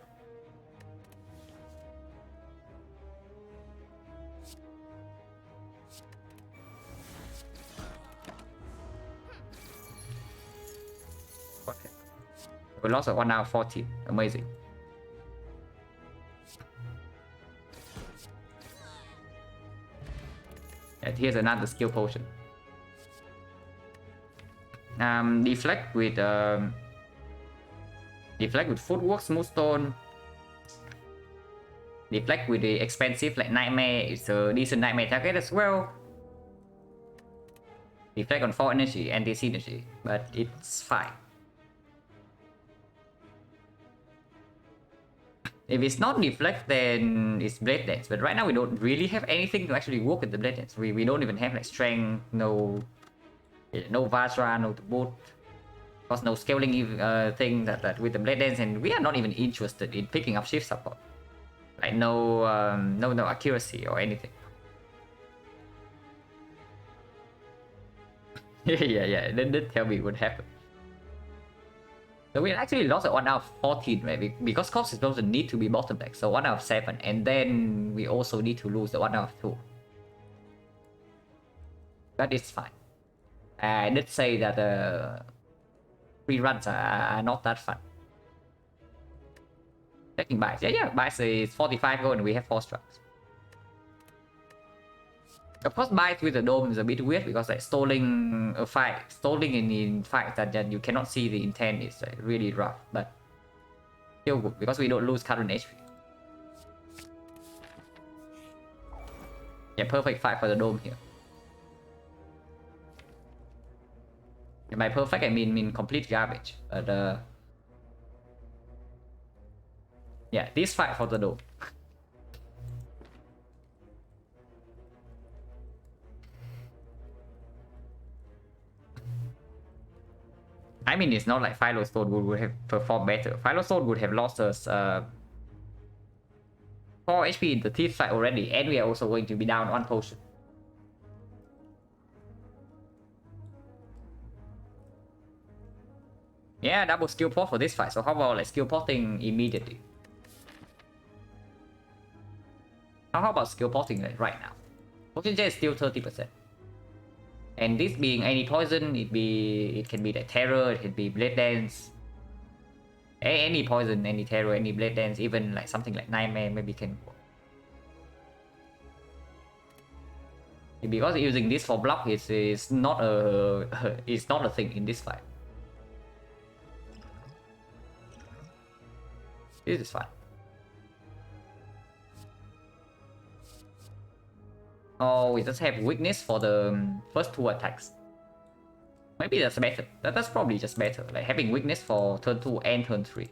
Okay. We lost at 1 hour 14. Amazing. And here's another skill potion. Deflect with footwork, smooth stone. Deflect with the expensive like nightmare. It's a decent nightmare target as well. Deflect on 4 energy, anti-synergy, but it's fine. If it's not deflect, then it's blade dance. But right now we don't really have anything to actually work with the blade dance. We don't even have like strength, no Vajra, no boot. Because no scaling thing that with the blade dance, and we are not even interested in picking up shift support. Like no accuracy or anything. yeah. Then tell me what happened. So we actually lost at 1 out of 14, right? Because Cox Explosion need to be bottom deck, so 1 out of 7, and then we also need to lose the 1 out of 2. But it's fine. I did say that free runs are not that fun. Checking buys. Yeah, buys is 45 gold and we have 4 strikes. Of course, buys with the dome is a bit weird because like stalling in fights that you cannot see the intent is like, really rough, but still good because we don't lose current HP. Yeah, perfect fight for the dome here. And by perfect, I mean complete garbage. But yeah, this fight for the dome. I mean, it's not like Philo Stone would have performed better. Philo Stone would have lost us 4 HP in the teeth fight already, and we are also going to be down 1 potion. Yeah, double skill pot for this fight. So how about like skill potting immediately? How about skill potting like right now? Potion Jet is still 30%. And this being any poison, it can be like terror, it can be blade dance. Any poison, any terror, any blade dance, even like something like nightmare maybe can work. Because using this for block is not a thing in this fight. This is fine. Oh, we just have weakness for the first 2 attacks. Maybe that's better. That's probably just better. Like having weakness for turn 2 and turn 3.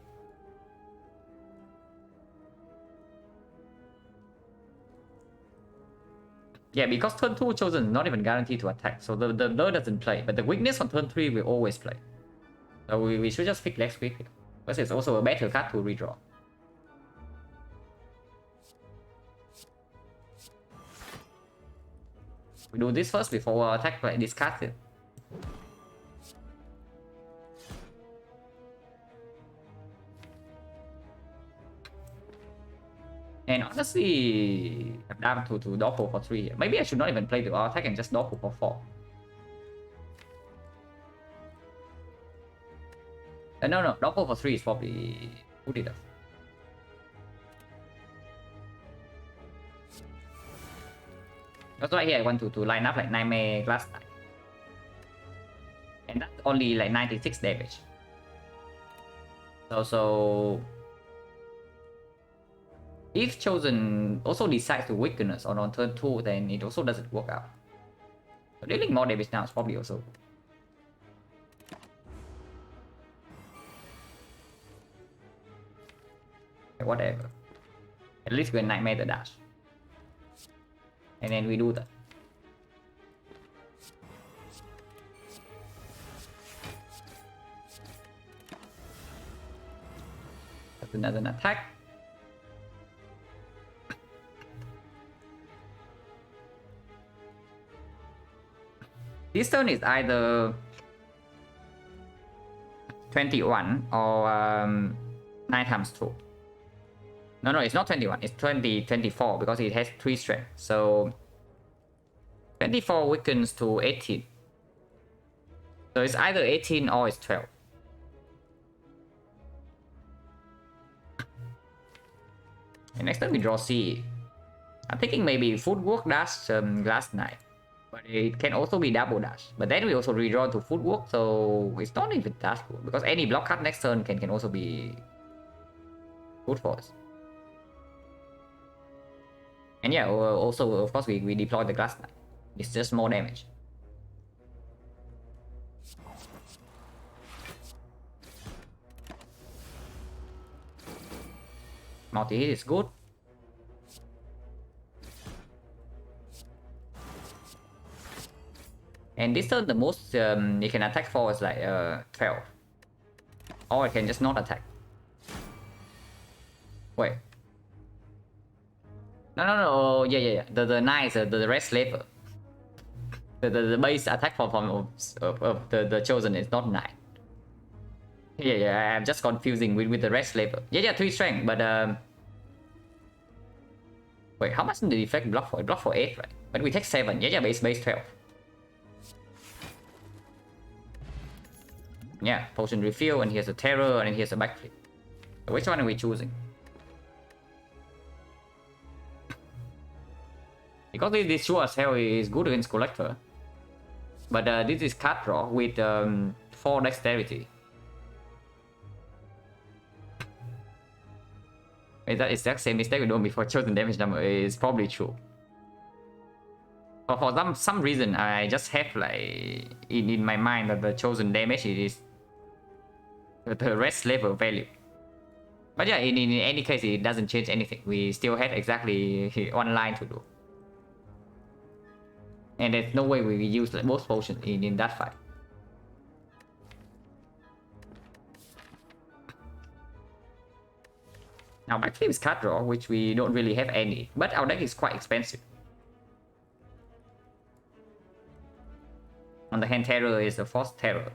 Yeah, because turn 2 chosen is not even guaranteed to attack, so the blur doesn't play. But the weakness on turn 3 will always play. So we should just pick Lex Quick. Because it's also a better card to redraw. We do this first before attack by discard it. And honestly, I'm down to Doppel for 3 here. Maybe I should not even play the attack and just Doppel for 4. No, Doppel for 3 is probably good enough. Because right here I want to line up like Nightmare Glass Knight. And that's only like 96 damage. So if chosen also decides to weaken us on turn 2, then it also doesn't work out. Dealing more damage now is probably also whatever. At least we're Nightmare the dash. And then we do that. That's another attack. This turn is either 21 or 9 times 2. No, it's not 21. It's 24 because it has 3 strength. So 24 weakens to 18. So it's either 18 or it's 12. And next time we draw C. I'm thinking maybe footwork dash glass knight. But it can also be double dash. But then we also redraw to footwork, so it's not even that good. Because any block cut next turn can also be good for us. And yeah, also of course we deploy the glass knight. It's just more damage. Multi-hit is good. And this turn the most you can attack for is like 12. Or it can just not attack. Wait. No. Yeah. The 9 is the red slaver. The base attack from of the chosen is not 9. Yeah, I'm just confusing with the red slaver. Yeah, 3 strength, but wait, how much did the effect block for? It block for 8, right? But we take 7. Yeah, base 12. Yeah, potion refill, and here's a terror, and here's a backflip. So which one are we choosing? Because this sure as hell is good against collector. But this is card draw with 4 dexterity. Is that exact same mistake we done before chosen damage number is probably true. But for some reason I just have like in my mind that the chosen damage is the rest level value. But yeah, in any case it doesn't change anything. We still have exactly 1 line to do. And there's no way we use like both potions in that fight. Now backflip is card draw, which we don't really have any, but our deck is quite expensive. On the hand, terror is the force terror.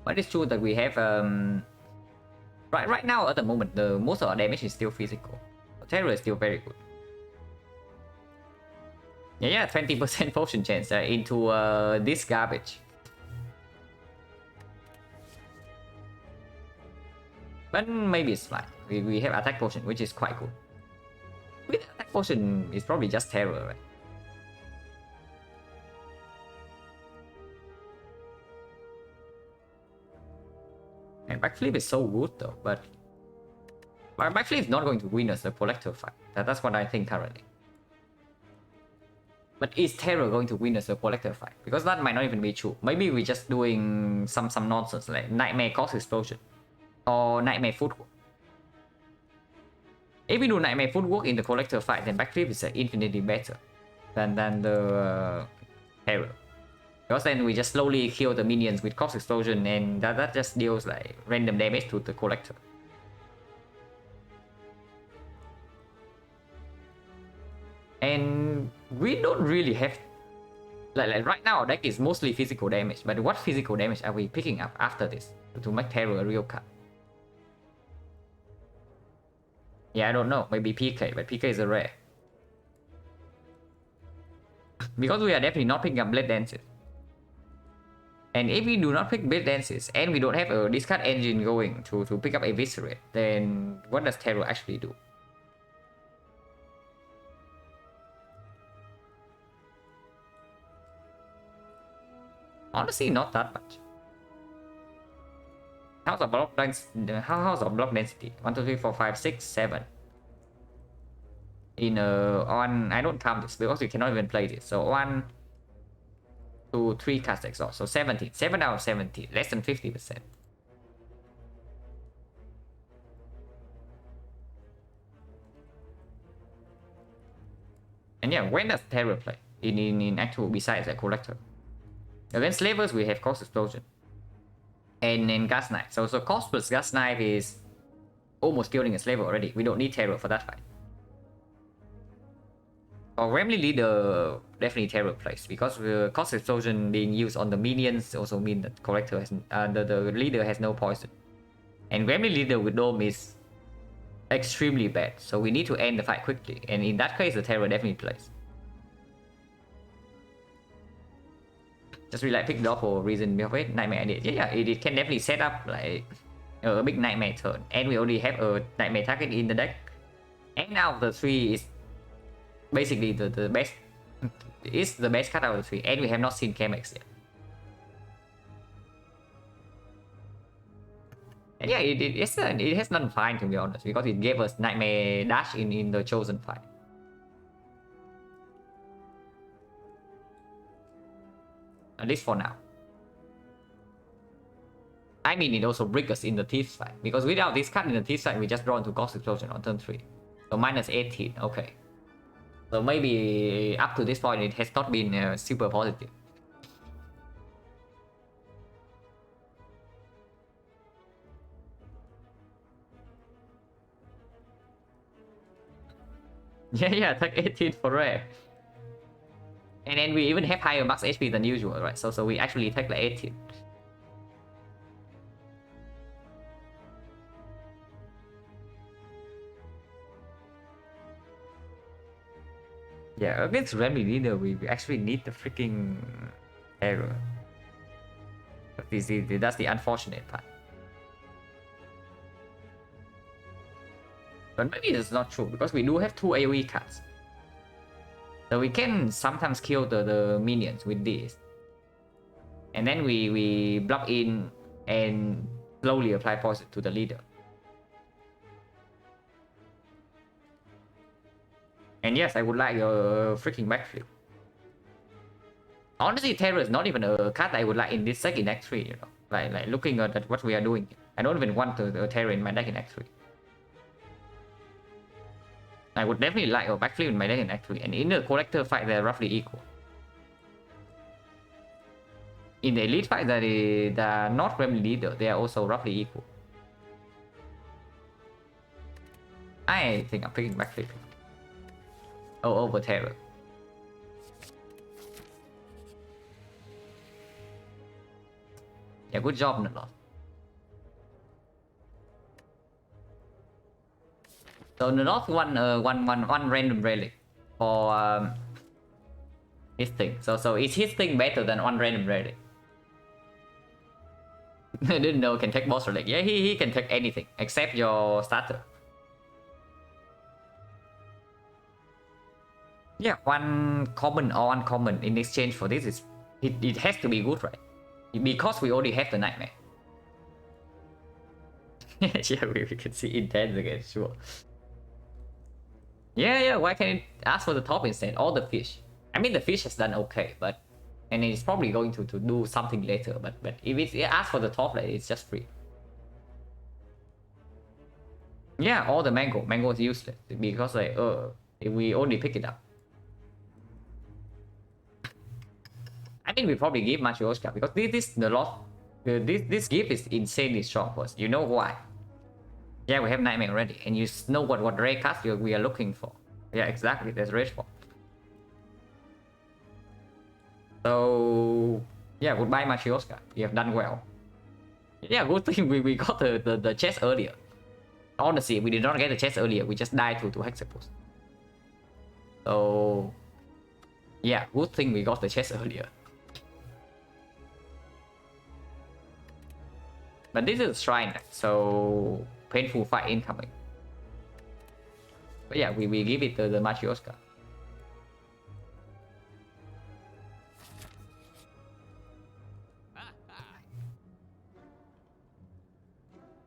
But it's true that we have right now at the moment the most of our damage is still physical. Terror is still very good. Yeah, 20% potion chance into this garbage. But maybe it's fine. We have attack potion, which is quite good. With attack potion, it's probably just terror, right? And backflip is so good though, but backflip is not going to win us the collector fight. That's what I think currently. But is terror going to win us a collector fight? Because that might not even be true. Maybe we're just doing some nonsense like nightmare cause explosion or nightmare footwork. If we do nightmare footwork in the collector fight, then backflip is infinitely better than the terror. Because then we just slowly kill the minions with cause explosion, and that just deals like random damage to the collector. And we don't really have like right now our deck is mostly physical damage, but what physical damage are we picking up after this to make terror a real card? Yeah, I don't know, maybe PK, but PK is a rare. Because we are definitely not picking up Blade Dances. And if we do not pick Blade Dances and we don't have a discard engine going to pick up Eviscerate, then what does terror actually do? Honestly, not that much. How's our block density? 1, 2, 3, 4, 5, 6, 7. in on, I don't count this because we cannot even play this. So 1, 2, 3 cards exhaust. So 17, 7 out of 17, less than 50%. And yeah, when does Terror play in actual besides a collector? Against slavers we have Cost Explosion and then Gas Knife. So cost plus Gas Knife is almost killing a slaver already. We don't need Terror for that fight. Or Remly Leader, definitely Terror plays because the Cost Explosion being used on the minions also mean that collector has the leader has no poison. And Remly Leader with Dome is extremely bad, so we need to end the fight quickly, and in that case the Terror definitely plays. Just really like pick it up for a reason of it. Nightmare Edit. Yeah, it can definitely set up like a big Nightmare turn, and we already have a Nightmare target in the deck, and out of the 3 is basically the best. It's the best card out of the 3, and we have not seen Chemex yet. And yeah, it has done fine to be honest, because it gave us Nightmare Dash in the Chosen fight. At least for now. I mean, it also brings us in the Thief fight, because without this card in the Thief fight, we just draw into Ghost Explosion on turn 3. So minus 18, okay. So maybe up to this point, it has not been super positive. Yeah, take 18 for rare. And then we even have higher max HP than usual, right? So we actually take the 18. Yeah, against Remly Leader, we actually need the freaking error. That's the unfortunate part. But maybe it's not true, because we do have 2 AoE cards. So we can sometimes kill the minions with this. And then we block in and slowly apply poison to the leader. And yes, I would like a freaking backflip. Honestly, Terror is not even a card I would like in this deck in Act 3, you know. Like looking at what we are doing. I don't even want a Terror in my deck in Act 3. I would definitely like a backflip in my deck in Act 3. And in the collector fight, they're roughly equal. In the elite fight, they're not Remly Leader, they are also roughly equal. I think I'm picking backflip. Oh, over Terror. Yeah, good job, Nalot. So Nalot one random relic for his thing. So is his thing better than one random relic? I didn't know can take boss relic. Yeah, he can take anything except your starter. Yeah, one common or uncommon in exchange for this is it has to be good, right? Because we already have the Nightmare. Yeah, we can see intense again, sure. Yeah, why can't it ask for the top instead? Or the fish? I mean, the fish has done okay, but and it's probably going to do something later. But if it asks for the top, like, it's just free. Yeah, all the mango is useless because like we only pick it up. I think we probably give Matryoshka because this gift is insanely strong for us. You know why? Yeah, we have Nightmare already, and you know what rare cards we are looking for. Yeah, exactly. There's rage for. So yeah, goodbye Matryoshka. You have done well. Yeah, good thing we got the chest earlier. Honestly, we did not get the chest earlier. We just died to Hexapus. So yeah, good thing we got the chest earlier. But this is a shrine, so painful fight incoming. But yeah, we give it to the Matryoshka.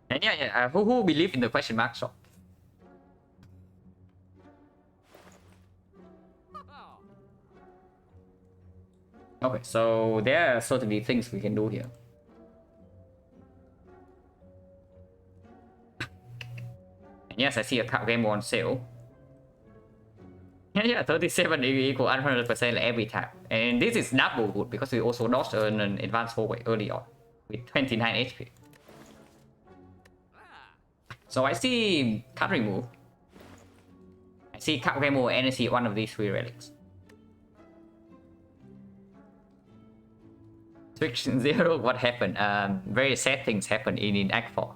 And yeah, who believe in the question mark shop? Okay, so there are certainly things we can do here. And yes, I see a card game on sale. Yeah, 37 equal 100% every time. And this is double good because we also dodged an advanced forward early on with 29 HP. So I see card remove. I see card remove and I see one of these three relics. Switch 0, what happened? Very sad things happen in Act 4.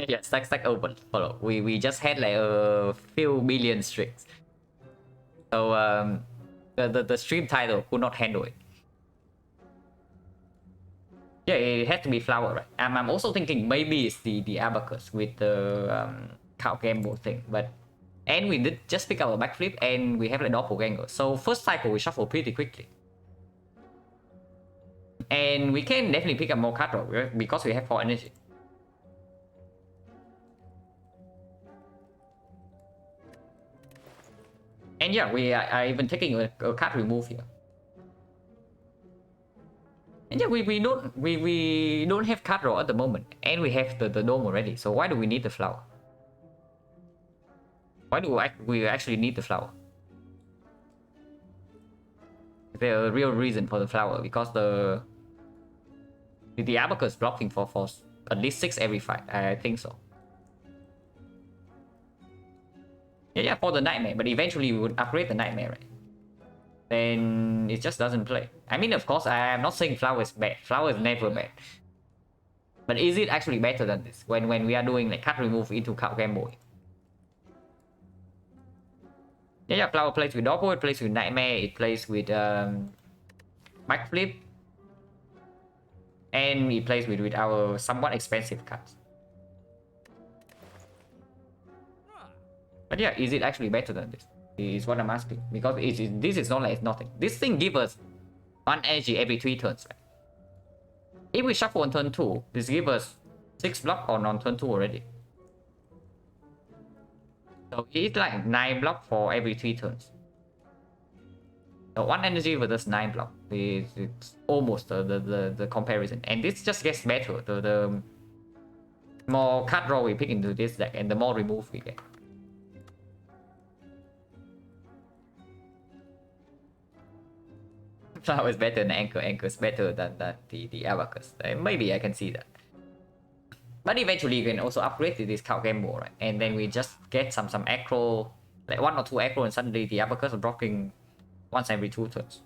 Yeah, stack overflow. We just had like a few billion streaks. So the stream title could not handle it. Yeah, it had to be flower, right? I'm also thinking maybe it's the abacus with the cow gamble thing, but and we did just pick up a backflip and we have a doppelganger. So first cycle we shuffle pretty quickly. And we can definitely pick up more card draw because we have 4 energy. And yeah, we are even taking a card remove here. And yeah, we don't have card draw at the moment, and we have the dome already. So why do we need the flower? Why do we actually need the flower? Is there a real reason for the flower? Because the abacus blocking for at least 6 every fight. I think so. Yeah, for the nightmare, but eventually we would upgrade the nightmare, right? Then it just doesn't play. I mean, of course, I am not saying flower is bad. Flower is never bad. But is it actually better than this when we are doing like card remove into card Game Boy? Yeah, flower plays with double, it plays with nightmare, it plays with backflip, and it plays with our somewhat expensive cards. But yeah, is it actually better than this? Is what I'm asking, because this is not like nothing. This thing gives us 1 energy every 3 turns, right? If we shuffle on turn 2, this gives us 6 block on turn 2 already. So it's like 9 block for every 3 turns. So 1 energy versus 9 block it's almost the comparison. And this just gets better. The more card draw we pick into this deck and the more remove we get. Flower is better than Anchor. Anchor is better than the Abacus. Maybe I can see that. But eventually you can also upgrade to this card game more, right? And then we just get some aggro, like 1 or 2 aggro, and suddenly the Abacus are dropping once every 2 turns.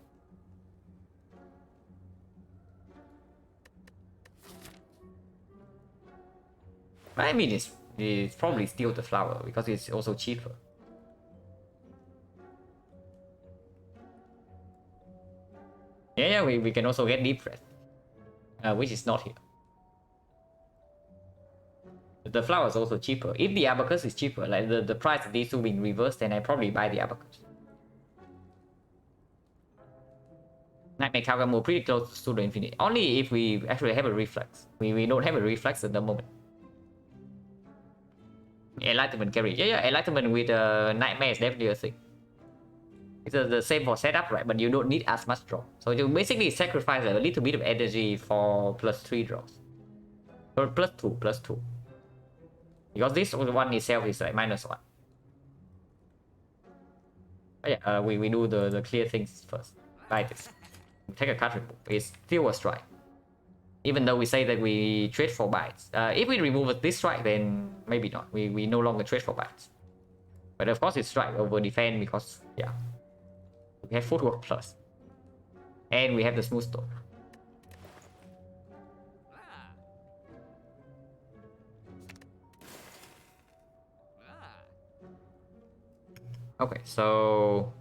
But I mean, it's probably still the flower because it's also cheaper. Yeah, we can also get deep breath, which is not here. The flower is also cheaper. If the abacus is cheaper, like the price of these two being reversed, then I probably buy the abacus. Nightmare Calgamo pretty close to the infinite. Only if we actually have a reflex. We don't have a reflex at the moment. Enlightenment carry. Yeah, enlightenment with nightmare is definitely a thing. It's the same for setup, right? But you don't need as much draw. So you basically sacrifice a little bit of energy for +3 draws. Or +2. Because this one itself is like -1. But yeah, we do the clear things first. Like this. Take a card remove. It's still a strike. Even though we say that we trade for bites. If we remove this strike, then maybe not. We no longer trade for bites. But of course it's strike over defend because, yeah. We have footwork plus. And we have the smooth stone. Okay, so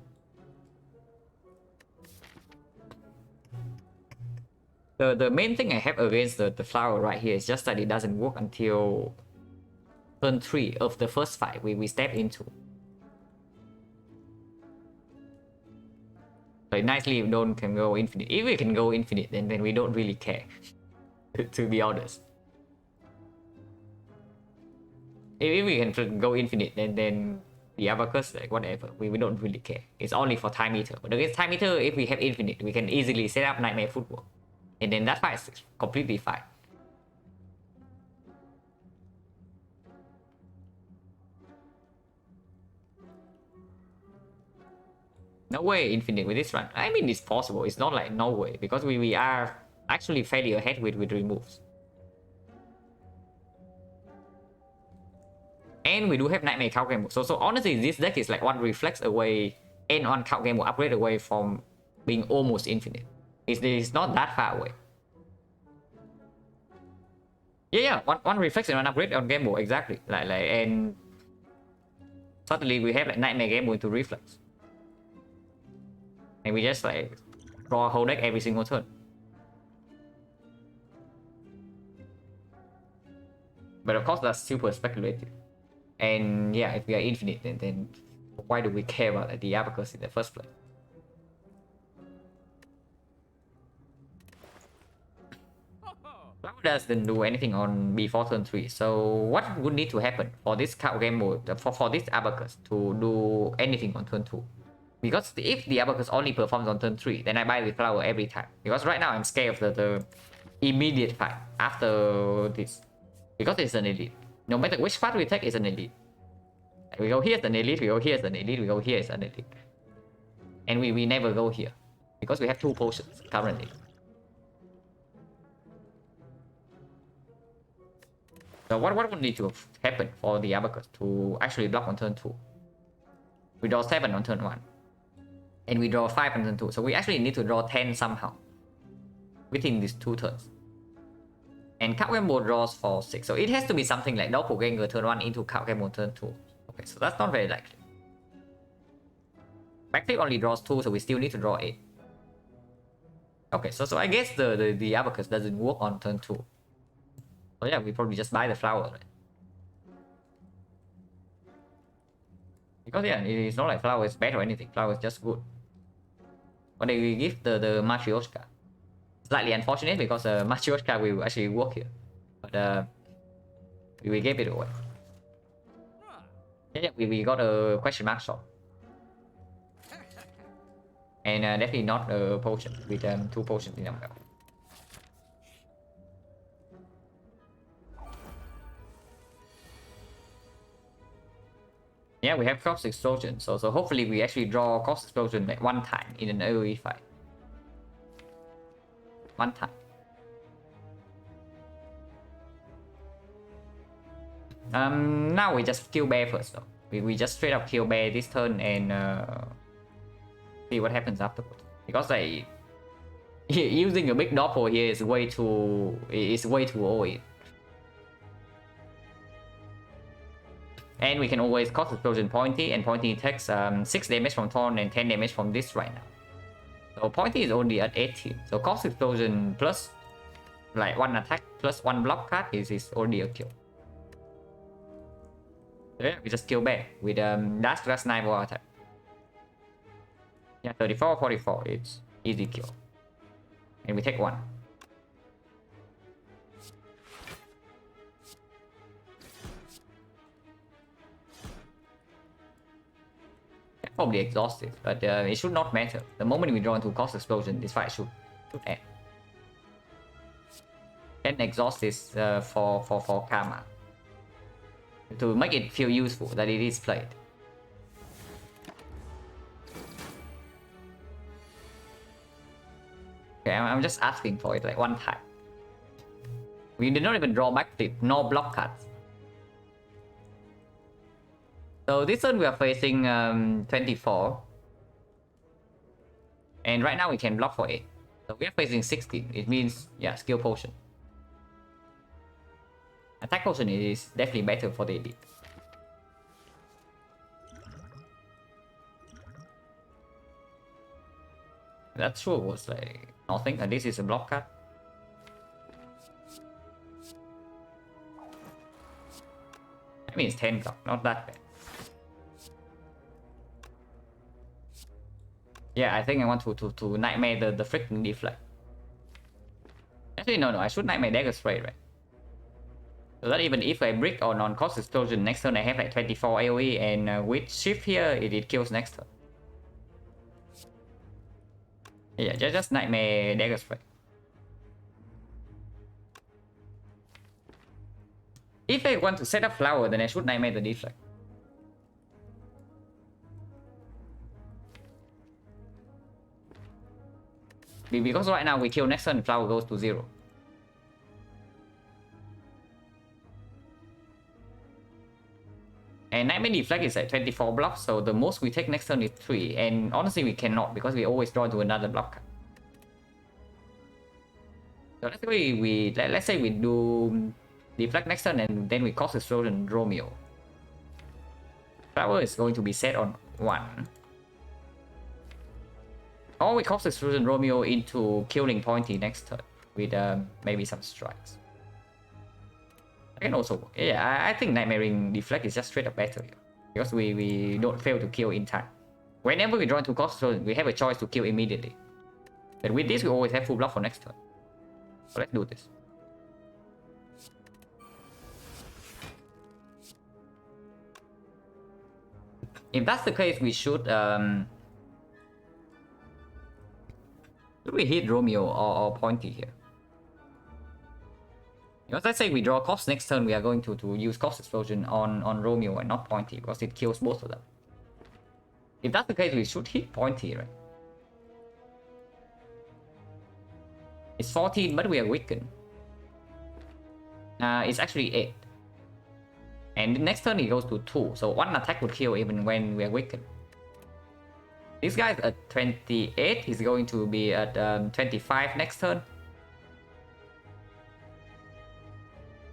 the main thing I have against the flower right here is just that it doesn't work until turn 3 of the first fight we step into. So nicely if don't can go infinite. If we can go infinite, then we don't really care. To be honest. If we can go infinite, then the abacus, like whatever, we don't really care. It's only for time meter. But against time meter, if we have infinite, we can easily set up nightmare footwork, and then that fight is completely fine. No way infinite with this run. I mean, it's possible. It's not like no way, because we are actually fairly ahead with removes. And we do have nightmare count game mode. So honestly, this deck is like one reflex away and one count game mode upgrade away from being almost infinite. It's not that far away. Yeah, one reflex and one upgrade on game mode, exactly. Like and suddenly we have like nightmare game mode to reflex. And we just like draw a whole deck every single turn. But of course that's super speculative. And yeah, if we are infinite, then why do we care about the abacus in the first place? Flower doesn't do anything on before turn 3. So what would need to happen for this card game mode, for this abacus to do anything on turn 2? Because if the abacus only performs on turn 3, then I buy the flower every time. Because right now I'm scared of the immediate fight after this. Because it's an elite. No matter which path we take, it's an elite. We go here as an elite, we go here as an elite, we go here as an elite. And we never go here. Because we have 2 potions currently. So what would need to happen for the abacus to actually block on turn 2? We draw 7 on turn 1. And we draw 5 on turn 2. So we actually need to draw 10 somehow. Within these 2 turns. And card game mode draws for 6. So it has to be something like Doppelganger turn 1 into card game mode turn 2. Okay, so that's not very likely. Backflip only draws 2, so we still need to draw 8. Okay, so I guess the abacus doesn't work on turn 2. So yeah, we probably just buy the flower, right? Because yeah, it's not like flower is bad or anything. Flower is just good. But then we give the Matryoshka. Slightly unfortunate because Matryoshka will actually work here. But we gave it away. Yeah, we got a question mark shot. And definitely not a potion with 2 potions in number. Yeah, we have Cost Explosion, so hopefully we actually draw Cost Explosion like 1 time in an AoE fight. 1 time. Now we just kill bear first though. We just straight up kill bear this turn and see what happens afterwards. Because like using a big doppel here is way too OE. And we can always Cost Explosion Pointy, and Pointy takes 6 damage from Thorn and 10 damage from this right now. So Pointy is only at 18. So Cost Explosion plus like 1 attack plus 1 block card is already a kill. So yeah, we just kill bear with dash 9 war attack. Yeah, 34, 44, it's easy kill. And we take 1. Probably exhausted, but it should not matter. The moment we draw into Cost Explosion, this fight should end. And exhaust is for karma. To make it feel useful that it is played. Okay, I'm just asking for it like 1 time. We did not even draw backflip, no block cards. So this turn we are facing 24. And right now we can block for 8. So we are facing 16. It means, yeah, skill potion. Attack potion is definitely better for the elite. That sure was like nothing, and this is a block card. I mean, it's 10 block, not that bad. Yeah, I think I want to nightmare the freaking deflect. Actually, no, I should nightmare dagger straight, right? So that even if I brick on cost explosion next turn, I have like 24 AoE, and with shift here, it kills next turn. Yeah, just nightmare dagger strike. If I want to set up flower, then I should nightmare the deflect. Because right now we kill next turn, flower goes to 0. And nightmare deflect is at 24 blocks, so the most we take next turn is 3. And honestly, we cannot because we always draw to another block. So let's say we do deflect next turn, and then we cost explosion Romeo. Flower is going to be set on 1. Or we cost explosion Romeo into killing Pointy next turn with maybe some strikes. I can also, yeah, I think nightmaring deflect is just straight up better here, because we don't fail to kill in time. Whenever we draw into cost explosion, we have a choice to kill immediately. But with this, we always have full block for next turn. So let's do this. If that's the case, we should we hit Romeo or Pointy here? Because let's say we draw cost next turn, we are going to use cost explosion on Romeo and not Pointy, because it kills both of them. If that's the case, we should hit Pointy, right? It's 14, but we are weakened. It's actually 8. And the next turn it goes to 2, so 1 attack would kill even when we are weakened. This guy is at 28, he's going to be at 25 next turn.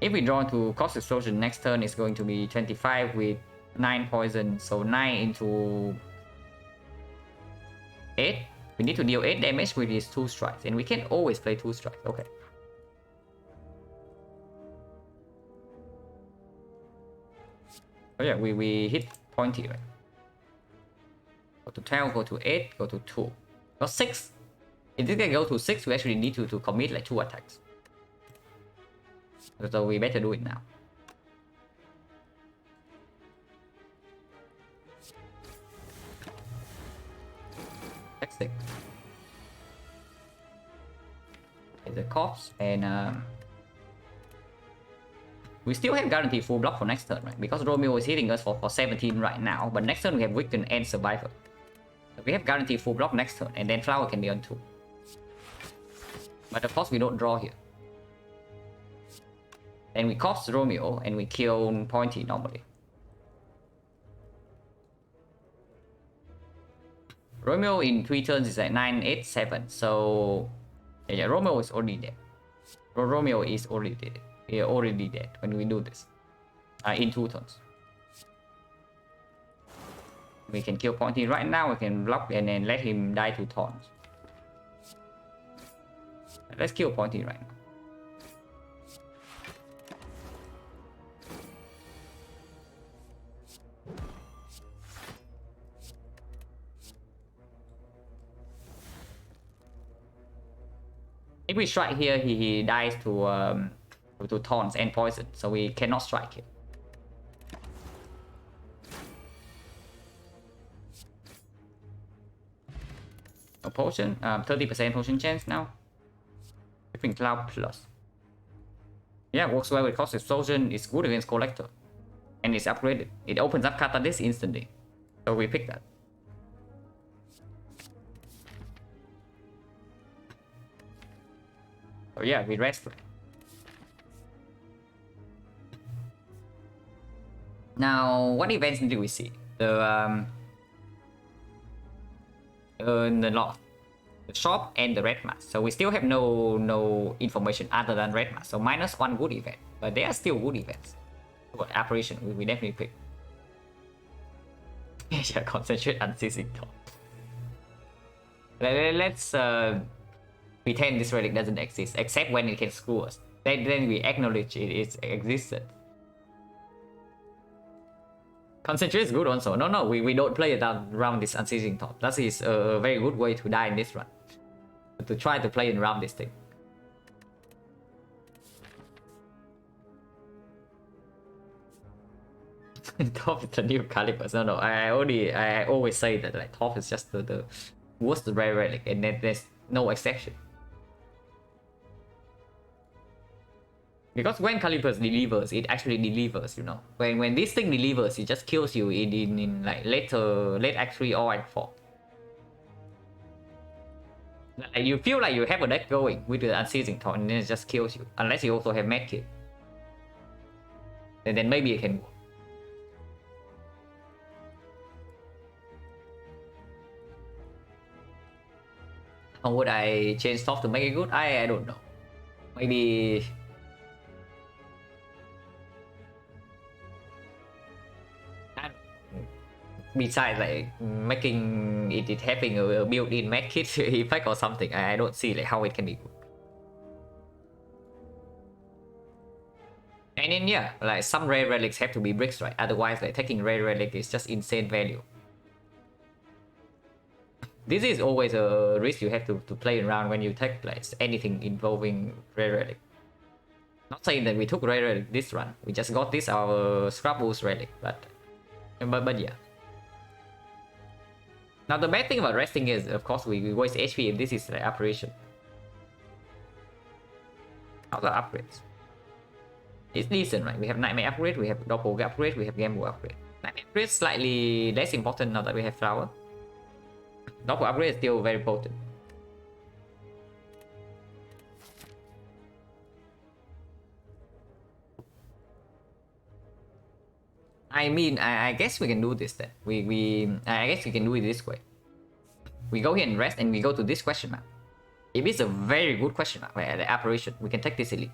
If we draw to cost explosion next turn, it's going to be 25 with 9 poison, so 9 into 8. We need to deal 8 damage with these 2 strikes, and we can always play 2 strikes. Okay. Oh yeah, we hit Pointy, right? Go to 12, go to 8, go to 2. Go 6. If this guy go to 6, we actually need to commit like 2 attacks. So we better do it now. Attack 6. It's a corpse, and we still have guaranteed full block for next turn, right? Because Romeo is hitting us for 17 right now, but next turn we have Weaken and Survivor. So we have guaranteed full block next turn, and then Flower can be on 2. But of course we don't draw here. Then we cost Romeo and we kill Pointy normally. Romeo in 3 turns is at 9, 8, 7. So yeah, Romeo is already dead. Romeo is already dead. We are already dead when we do this. In 2 turns. We can kill Pointy right now. We can block and then let him die to taunts. Let's kill Pointy right now. If we strike here, he dies to taunts and poison, so we cannot strike here. A potion, 30% potion chance now. Gripping Cloud plus. Yeah, works well with cost explosion. It's good against Collector, and it's upgraded. It opens up Catalyst instantly, so we pick that. So yeah, we rest. Now, what events did we see? The north, the shop, and the red mask. So we still have no information other than red mask. So -1 good event, but they are still good events. But apparition, we definitely pick. Yeah, concentrate unceasing thought. Let's pretend this relic doesn't exist, except when it can screw us. Then we acknowledge its existence. Concentrate is good also. No, we don't play it around this unceasing thought. That is a very good way to die in this run. To try to play around this thing. Top is the new calipers. No, I always say that like top is just the worst rare relic, and then there's no exception. Because when calipers delivers, it actually delivers, you know. When this thing delivers, it just kills you in like late Act 3 or Act 4. Like you feel like you have a deck going with the unceasing taunt, and then it just kills you. Unless you also have medkit. And then maybe it can work. How would I change top to make it good? I don't know. Maybe besides like making it having a built-in medkit effect or something, I don't see like how it can be good. And then yeah, like some rare relics have to be bricks, right? Otherwise like taking rare relic is just insane value. This is always a risk you have to play around when you take like anything involving rare relic. Not saying that we took rare relic this run, we just got this our scrap boost relic, but yeah. Now the bad thing about resting is, of course, we waste HP if this is like operation. How the upgrades? It's decent, right? We have Nightmare upgrade, we have Doppelganger upgrade, we have Gamble upgrade. Nightmare upgrade is slightly less important now that we have Flower. Doppel upgrade is still very potent. I mean, I guess we can do this then. I guess we can do it this way. We go here and rest, and we go to this question mark. If it's a very good question mark, right, the apparition, we can take this elite.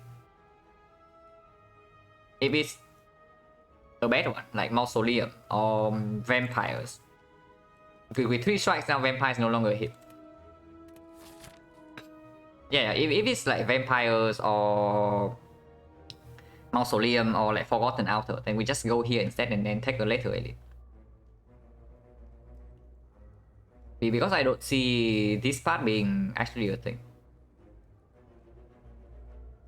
If it's a bad one, like Mausoleum or Vampires, with 3 strikes now, Vampires no longer hit. Yeah, if it's like Vampires or Mausoleum or like Forgotten Outer, then we just go here instead and then take a later elite. Because I don't see this part being actually a thing.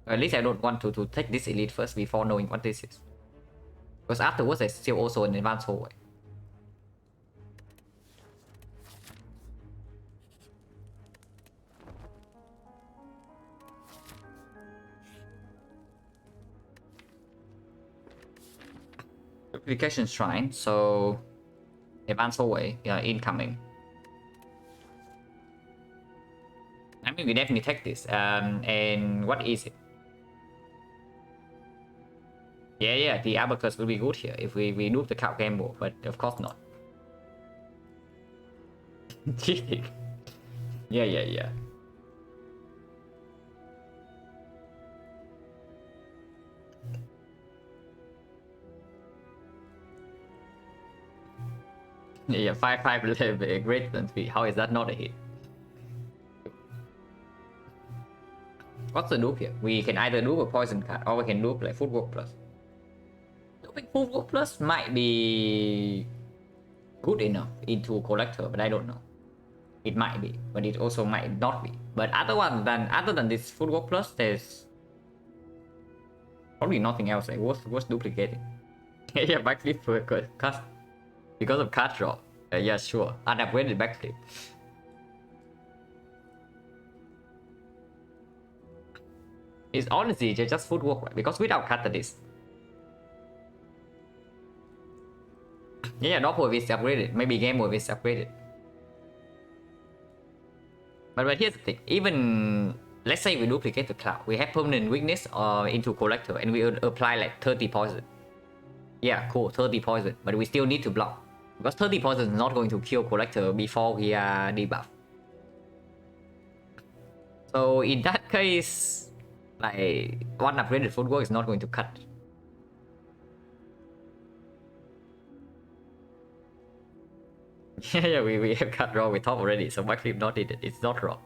Or at least I don't want to take this elite first before knowing what this is. Because afterwards there's still also an advanced hallway. Application Shrine, so advanced hallway, yeah, incoming. I mean, we definitely take this. And what is it? Yeah, the Abacus will be good here if we noob the cow gamble, but of course not. Cheating. Yeah. Yeah, 5/5 greater than 3. How is that not a hit? What's the dupe here? We can either dupe a poison card or we can dupe like footwork plus. Duping footwork plus might be good enough into collector, but I don't know. It might be, but it also might not be. But other than this footwork plus, there's probably nothing else like worth duplicating. Yeah, backflip for cast because of card draw. Yeah, sure. Unupgraded backflip. It's honestly just footwork, right? Because without catalyst. Yeah, Doppel is upgraded. Maybe Game Over is upgraded. But here's the thing. Even let's say we duplicate the cloud, we have permanent weakness into collector, and we apply like 30 poison. Yeah, cool, 30 poison, but we still need to block because 30 poison is not going to kill collector before we are debuffed. So in that case, like one upgraded footwork is not going to cut. Yeah, we have cut draw with top already, so backflip not needed. It's not wrong.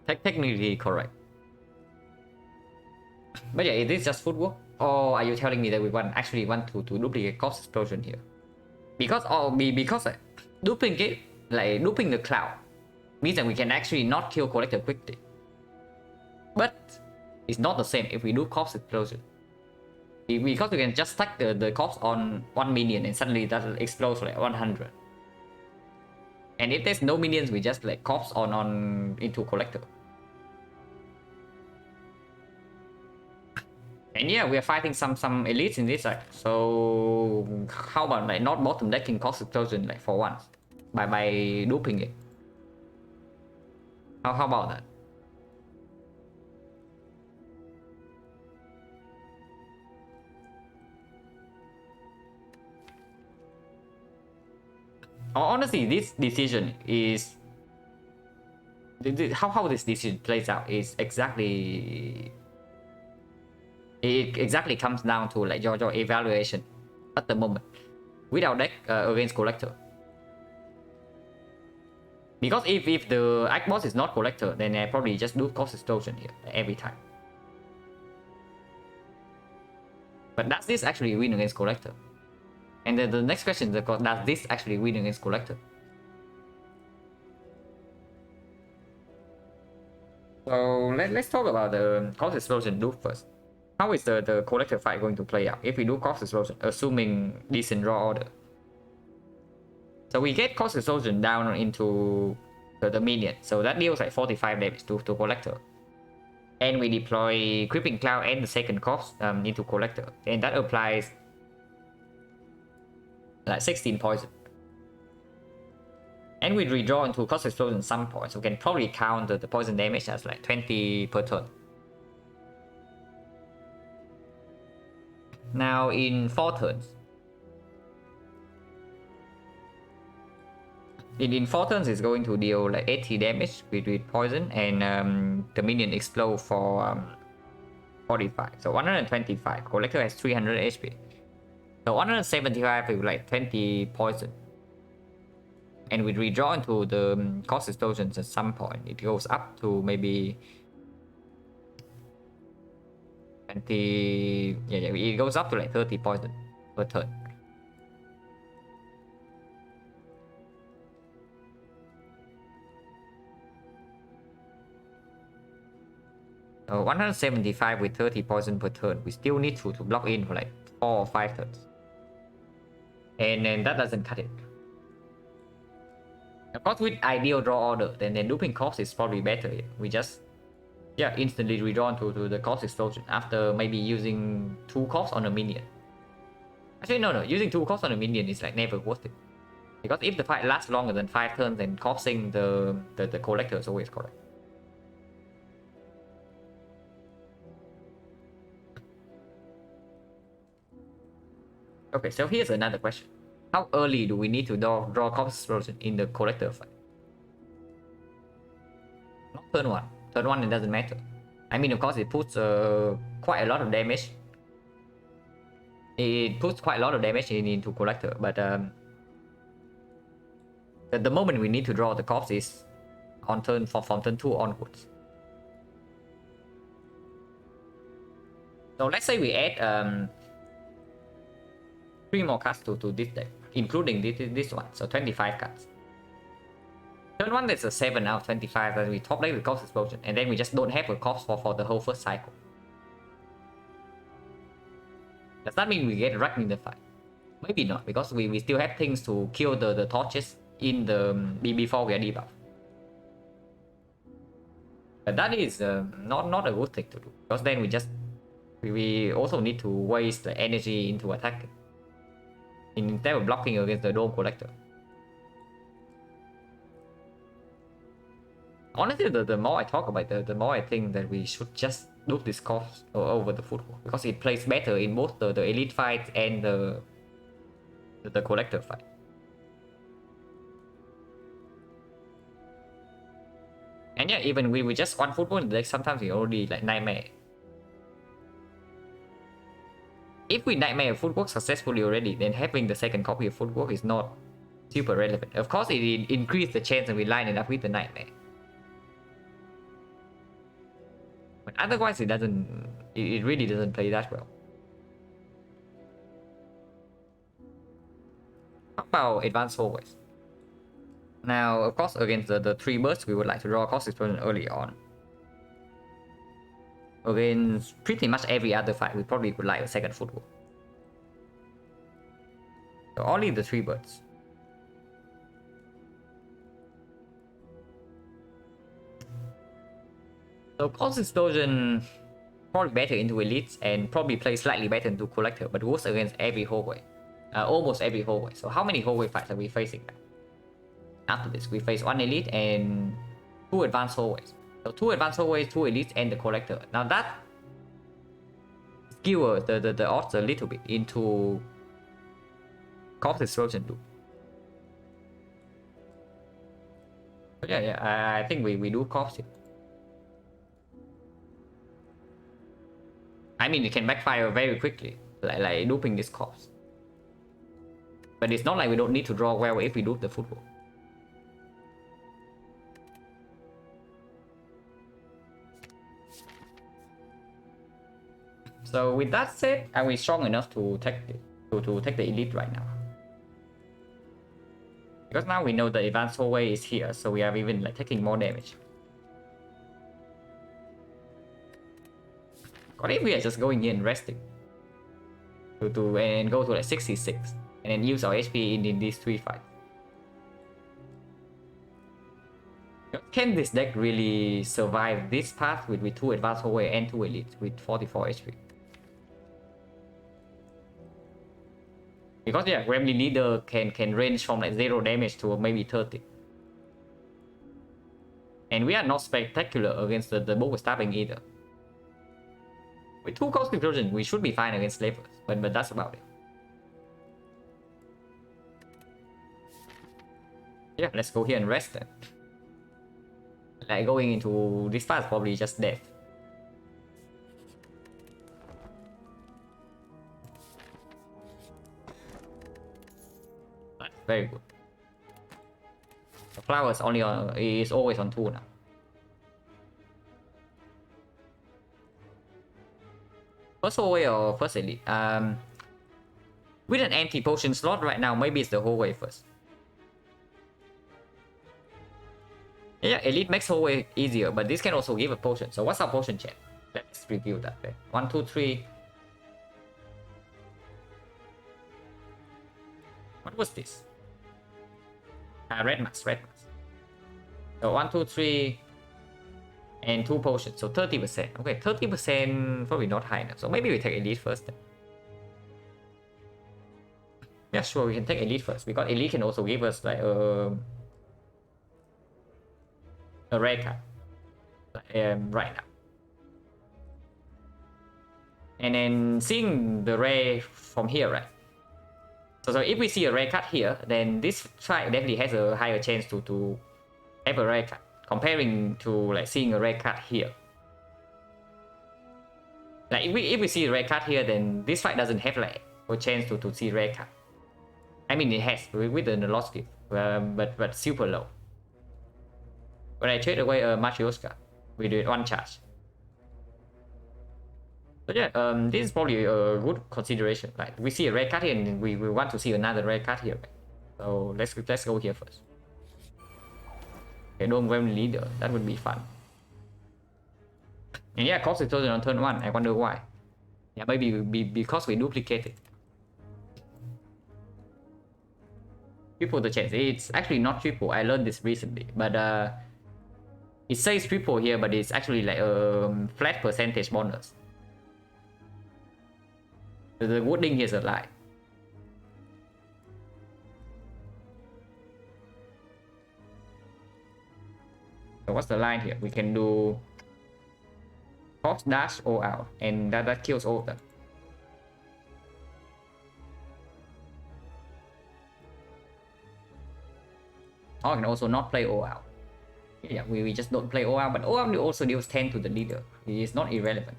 Technically correct. But yeah, is this just footwork? Or are you telling me that we actually want to duplicate Corpse Explosion here? Because duplicate, like duping the cloud means that we can actually not kill collector quickly. But it's not the same if we do Corpse Explosion. Because we can just stack the corpse on one minion and suddenly that explodes like 100. And if there's no minions, we just like corpse on into collector. And yeah, we are fighting some elites in this side. So how about like not bottom decking cost explosion like for once by duping it? How about that? Honestly, this decision is how this decision plays out is exactly, it exactly comes down to like your evaluation at the moment with our deck against collector. Because if the act boss is not collector, then I probably just do cost explosion here every time. But does this actually win against collector? And then the next question is, does this actually win against collector? So let's talk about the cost explosion loop first. How is the collector fight going to play out if we do cost explosion, assuming decent draw order? So we get cost explosion down into the minion, so that deals like 45 damage to collector. And we deploy creeping cloud and the second corpse into collector, and that applies like 16 poison. And we redraw into cost explosion some points, so we can probably count the poison damage as like 20 per turn. Now in 4 turns, in 4 turns it's going to deal like 80 damage with poison, and the minion explode for 45, so 125. Collector has 300 HP, so 175 with like 20 poison. And we redraw into the cost explosions at some point. It goes up to maybe 20. Yeah, it goes up to like 30 poison per turn. So 175 with 30 poison per turn. We still need to block in for like 4 or 5 turns. And then that doesn't cut it. Of course, with ideal draw order, then looping corpse is probably better. We just instantly redraw to the corpse explosion after maybe using 2 corpse on a minion. Actually, no, using 2 corpse on a minion is like never worth it. Because if the fight lasts longer than 5 turns, then corpsing the collector is always correct. Okay, so here's another question. How early do we need to draw corpse explosion in the collector fight? Not turn 1. Turn 1 it doesn't matter. I mean, of course, it puts quite a lot of damage. It puts quite a lot of damage into collector, but the moment we need to draw the corpse is on turn from turn 2 onwards. So let's say we add 3 more cards to this deck, including this one, so 25 cards. Turn 1 that's a 7 out of 25, and we top deck the corpse explosion, and then we just don't have a corpse for the whole first cycle. Does that mean we get wrecked in the fight? Maybe not, because we still have things to kill the torches in the before we are debuffed. But that is not a good thing to do, because then we also need to waste the energy into attacking instead of blocking against the dome collector. Honestly, the more I talk about it, the more I think that we should just loop this corpse over the footwork, because it plays better in both the elite fight and the collector fight. And yeah, even with just one footwork in the deck, sometimes we already like nightmare. If we nightmare footwork successfully already, then having the second copy of footwork is not super relevant. Of course, it increases the chance that we line it up with the nightmare. But otherwise, it really doesn't play that well. How about advanced forwards? Now, of course, against the 3 bursts, we would like to draw a cost explosion early on. against pretty much every other fight, we probably would like a second football. So only the 3 birds. So Pulse Explosion probably better into elites and probably play slightly better into collector, but works against every hallway. Almost every hallway. So how many hallway fights are we facing now? After this, we face 1 elite and 2 advanced hallways. So 2 advanced hallways, 2 elites, and the collector. Now that skewer the odds a little bit into Corpse Explosion too. But yeah, I think we do Corpse here. I mean, it can backfire very quickly, like looping this Corpse. But it's not like we don't need to draw well if we loop the football. So with that said, are we strong enough to take the elite right now? Because now we know the advanced hallway is here, so we are even like taking more damage. What if we are just going in and resting? And go to like 66 and then use our HP in these 3 fights. Can this deck really survive this path with 2 advanced hallway and 2 elites with 44 HP? Because yeah, Gremlin Leader can range from like 0 damage to maybe 30. And we are not spectacular against the bow stabbing either. With 2 Corpse Explosion, we should be fine against slavers, but that's about it. Yeah, let's go here and rest then. Like going into this path probably just death. Very good. The flowers only is always on 2 now. First hallway or first elite? With an empty potion slot right now, maybe it's the hallway first. Yeah, elite makes hallway easier, but this can also give a potion. So what's our potion check? Let's review that. 1, 2, 3. What was this? Red mass. So 1, 2, 3, and 2 potions. So 30%. Okay, 30% probably not high enough. So maybe we take elite first then. Yeah, sure, we can take elite first because elite can also give us like a rare card right now. And then seeing the rare from here, right? So if we see a rare card here, then this fight definitely has a higher chance to have a rare card, comparing to like seeing a rare card here. Like if we see a rare card here, then this fight doesn't have like a chance to see rare card. I mean, it has with the lost gift, but super low. When I trade away a Matryoshka, we do it 1 charge. But yeah, this is probably a good consideration. Like we see a red card here, and we want to see another red card here. So let's go here first. Okay, don't Gremlin Leader. That would be fun. And yeah, Corpse Explosion on turn 1. I wonder why. Yeah, maybe because we duplicate it. Triple the chance. It's actually not triple. I learned this recently, but it says triple here, but it's actually like a flat percentage bonus. The wording here is a lie. So what's the line here? We can do Corpse dash all out, and that kills all of them. Or I can also not play all out. Yeah, we just don't play all out, but all out also deals 10 to the leader. It is not irrelevant.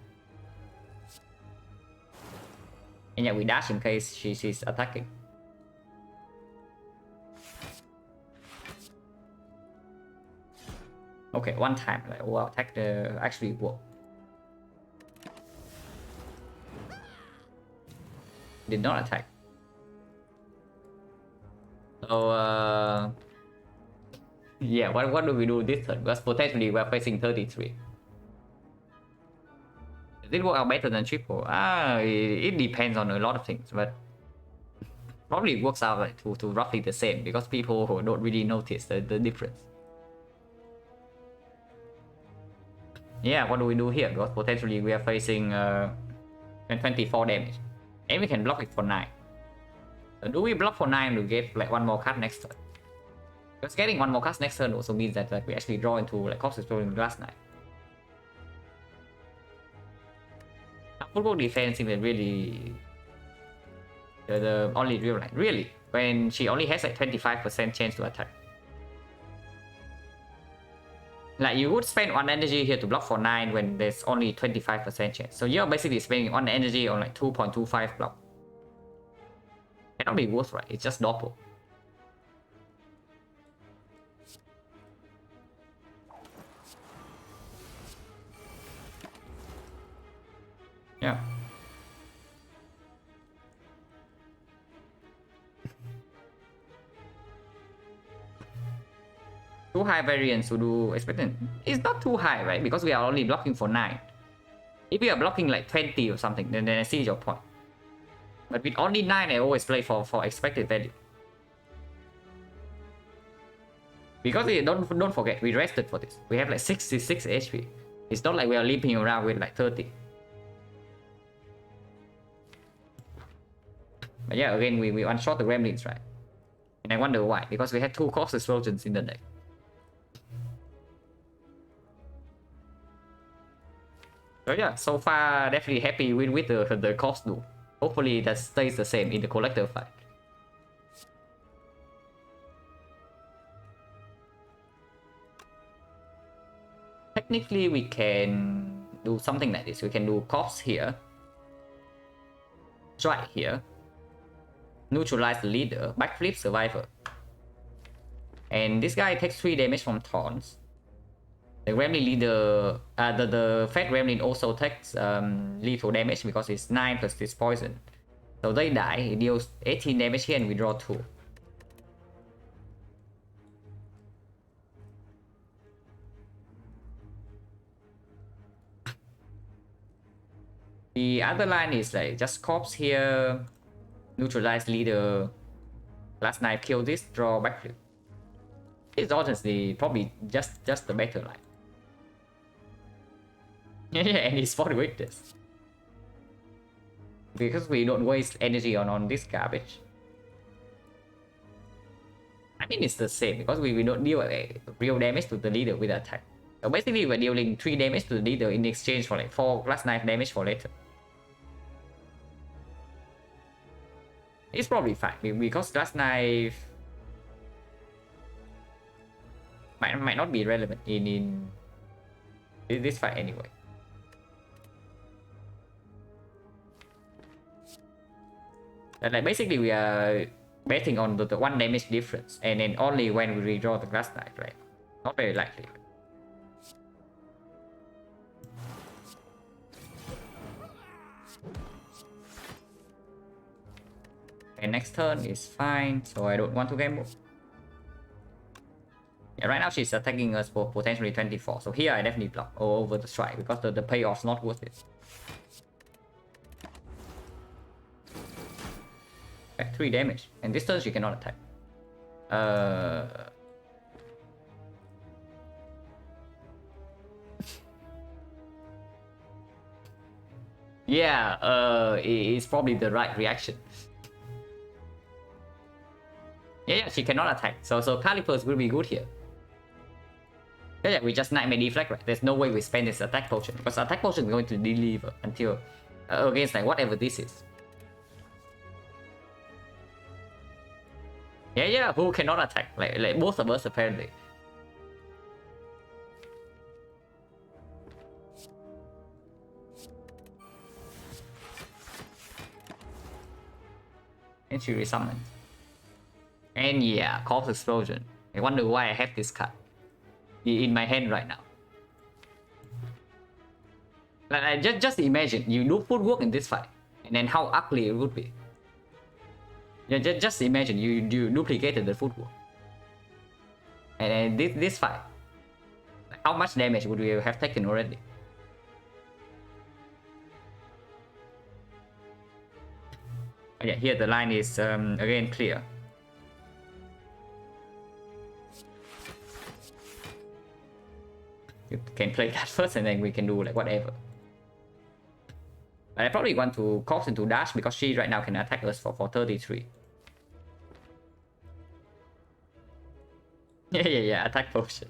And yeah, we dash in case she's attacking. Okay, one time, like all attack actually work. Did not attack. So yeah, what do we do this turn? Because potentially we're facing 33. Did work out better than triple? It depends on a lot of things, but probably works out like to roughly the same because people who don't really notice the difference. Yeah, what do we do here? Because potentially we are facing 24 damage, and we can block it for 9. So do we block for 9 to get like one more card next turn? Because getting one more card next turn also means that like we actually draw into like Corpse Explosion Glass Knight. Football defense is really the only real line. Really, when she only has like 25% chance to attack. Like you would spend 1 energy here to block for 9 when there's only 25% chance. So you're basically spending 1 energy on like 2.25 block. Cannot be worth, right? It's just doppel. Yeah. Too high variance to do expectant. It's not too high, right? Because we are only blocking for 9. If we are blocking like 20 or something, then I see your point. But with only 9, I always play for expected value. Because don't forget, we rested for this. We have like 66 HP. It's not like we are leaping around with like 30. But yeah, again, we one-shot the Gremlins, right? And I wonder why. Because we had 2 Corpse Explosions in the deck. So yeah, so far definitely happy with the cost duel. Hopefully that stays the same in the collector fight. Technically we can do something like this. We can do Corpse here, Strike here, neutralize the leader, backflip Survivor. And this guy takes 3 damage from taunts. The Gremlin leader, the Fat Gremlin also takes lethal damage because it's 9 plus this poison. So they die, it deals 18 damage here and we draw 2. The other line is like just Corpse here, neutralize leader, last knife kill this, draw backflip. It's honestly probably just the better line. Yeah, and it's for the weakness. Because we don't waste energy on this garbage. I mean it's the same because we don't deal real damage to the leader with attack. So basically we're dealing 3 damage to the leader in exchange for like 4 glass knife damage for later. It's probably fine because glass knife might not be relevant in this fight anyway. And like basically we are betting on the 1 damage difference, and then only when we redraw the glass knife, right? Not very likely. And next turn is fine, so I don't want to gamble. Yeah, right now she's attacking us for potentially 24, so here I definitely block over the strike because the payoff's not worth it. Okay, 3 damage, and this turn she cannot attack. Yeah, it's probably the right reaction. Yeah, she cannot attack, so Calipers will be good here. Yeah, we just Nightmare Deflect, right? There's no way we spend this attack potion because attack potion is going to deliver until against like whatever this is. Yeah, who cannot attack? Like both of us apparently. And she resummons. And yeah, Corpse Explosion. I wonder why I have this card in my hand right now. Like, just imagine you do footwork in this fight, and then how ugly it would be. Yeah, just imagine you duplicated the footwork, and then this fight, how much damage would we have taken already? Yeah, here the line is again clear. You can play that first and then we can do like whatever. But I probably want to cost into dash because she right now can attack us for 33. Yeah, attack potion.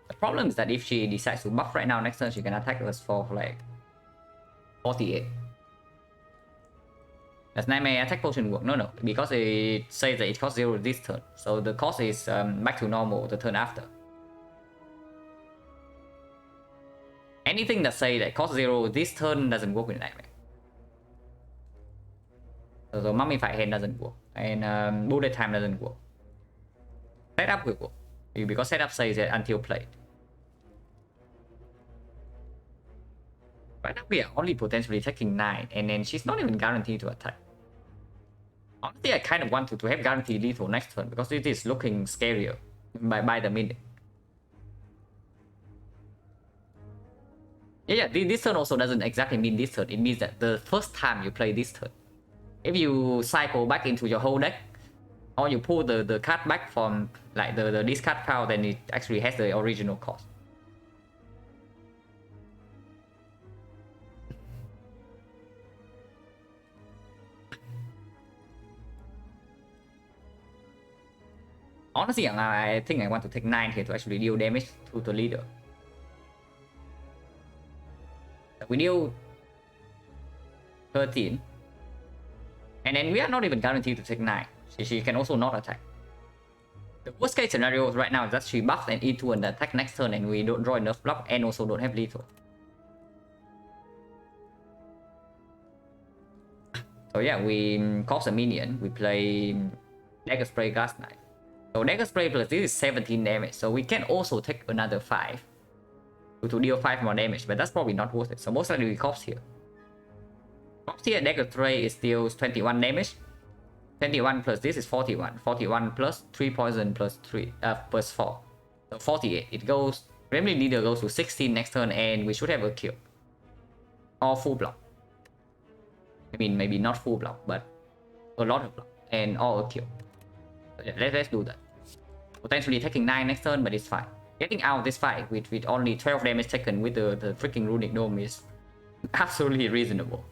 The problem is that if she decides to buff right now, next turn she can attack us for like 48. Does Nightmare attack potion work? No, because it says that it costs 0 this turn. So the cost is back to normal the turn after. Anything that say that cost 0 this turn doesn't work with Nightmare. So Mummified Hand doesn't work. And Bullet Time doesn't work. Setup will work. Because setup says that until played. Right now we are only potentially taking 9. And then she's not even guaranteed to attack. Honestly, I kind of want to have guaranteed lethal next turn. Because it is looking scarier by the minute. Yeah, this turn also doesn't exactly mean this turn. It means that the first time you play this turn. If you cycle back into your whole deck, or you pull the card back from like the discard pile, then it actually has the original cost. Honestly, I think I want to take 9 here to actually deal damage to the leader. We deal 13. And then we are not even guaranteed to take 9. She can also not attack. The worst case scenario right now is that she buffs and E2 and attack next turn and we don't draw enough block and also don't have lethal. So yeah, we cost a minion. We play Dagger Spray Gas Knife. So Dagger Spray plus this is 17 damage. So we can also take another 5. To deal 5 more damage, but that's probably not worth it. So most likely we cops here. Cops here, Dagger Spray is deals 21 damage. 21 plus this is 41. 41 plus 3 poison plus 4. So 48. It goes, Gremlin Leader goes to 16 next turn and we should have a kill. Or full block. I mean, maybe not full block, but a lot of block. And all a kill. So yeah, let's do that. Potentially taking 9 next turn, but it's fine. Getting out of this fight with only 12 damage taken with the freaking Runic Dome is absolutely reasonable.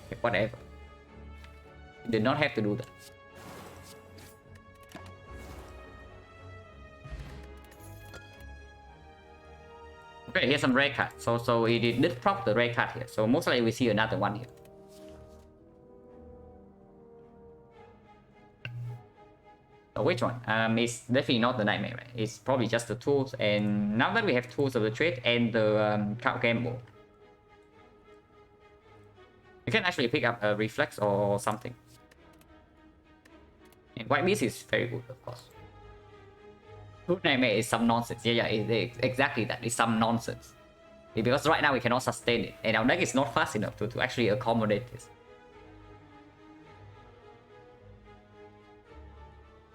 Okay, whatever. You did not have to do that. Okay, here's some rare card. So it did prop the rare card here. So most likely we see another one here. So which one? It's definitely not the Nightmare, right? It's probably just the tools. And now that we have tools of the trade and the card gamble, you can actually pick up a reflex or something. And White Beast is very good, of course. Good Nightmare is some nonsense. Yeah, it's exactly that. It's some nonsense. Because right now we cannot sustain it. And our deck is not fast enough to actually accommodate this.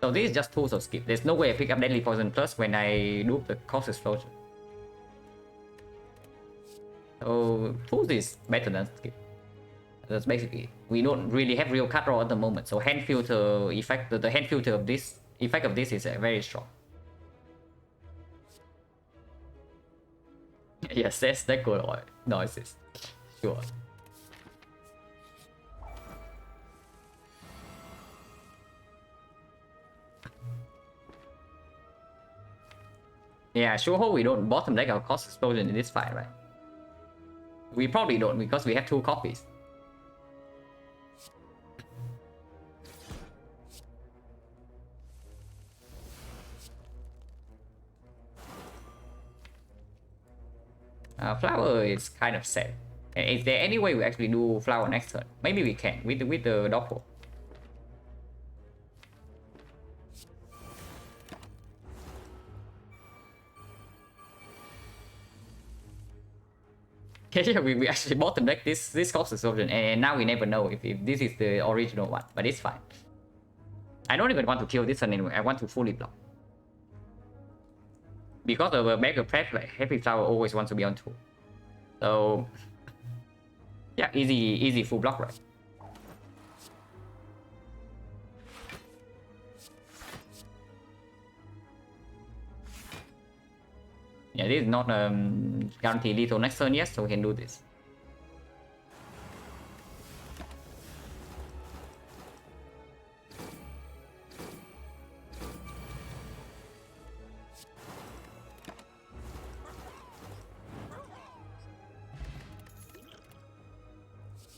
So this is just tools of skip. There's no way I pick up Deadly Poison Plus when I do the Cost Explosion. So tools is better than skip. That's basically it. We don't really have real card draw at the moment. So hand filter effect, the hand filter of this effect of this is very strong. Yes, that's good noises. Sure. Yeah, sure hope we don't bottom deck our Cost Explosion in this fight, right? We probably don't because we have 2 copies. Flower is kind of sad. Is there any way we actually do flower next turn? Maybe we can with the Doppel. Yeah, we actually bottom deck this Cost Explosion, and now we never know if this is the original one, but it's fine. I don't even want to kill this one anyway. I want to fully block. because of a backup threat, like Happy Flower always wants to be on 2. So yeah, easy full block, right? Yeah, this is not guaranteed lethal next turn yet, so we can do this.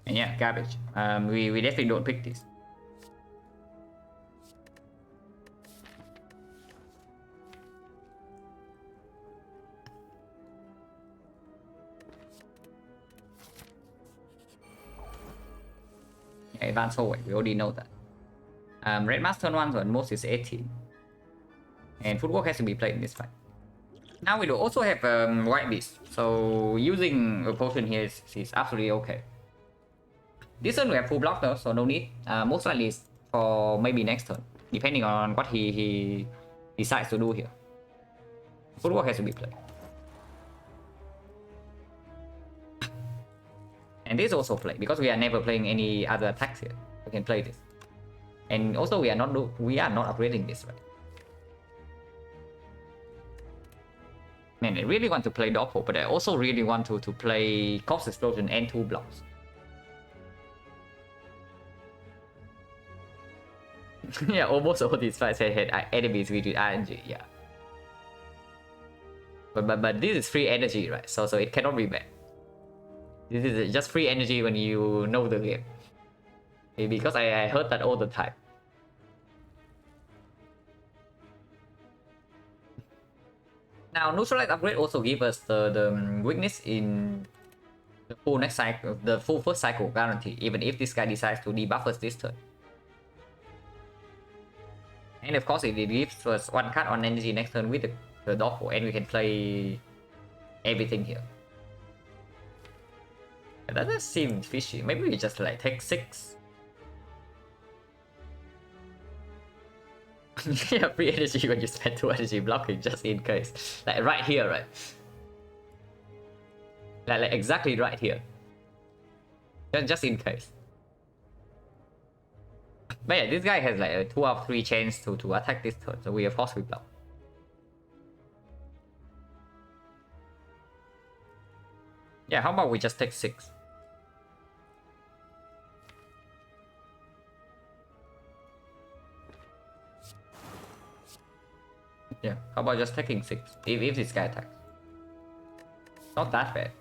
And yeah, garbage. We definitely don't pick this. Yeah, advanced forward, we already know that. Red Mask turn 1, so at most is 18. And footwork has to be played in this fight. Now we do also have White Beast, so using a potion here is absolutely okay. This turn we have full block though, so no need. Most likely it's for maybe next turn, depending on what he decides to do here. Footwork has to be played. And this also played, because we are never playing any other attacks here. We can play this. And also we are not upgrading this, right? Man, I really want to play Doppel, but I also really want to play Corpse Explosion and 2 blocks. Yeah, almost all these fights had enemies with RNG, yeah. But this is free energy, right? So it cannot be bad. This is just free energy when you know the game. Because I heard that all the time. Now, neutralize upgrade also give us the weakness in the full next cycle, the full first cycle guarantee, even if this guy decides to debuff us this turn. And of course, it gives us 1 card on energy next turn with the Doppel, and we can play everything here. That does seem fishy. Maybe we just like take 6. Yeah, free energy when you spend 2 energy blocking just in case. Like right here, right? Like exactly right here. Just in case. But yeah, this guy has like a 2 out of 3 chance to attack this turn, so we of course we block. Yeah, how about we just take 6? Yeah, how about just taking 6 if this guy attacks? Not that bad.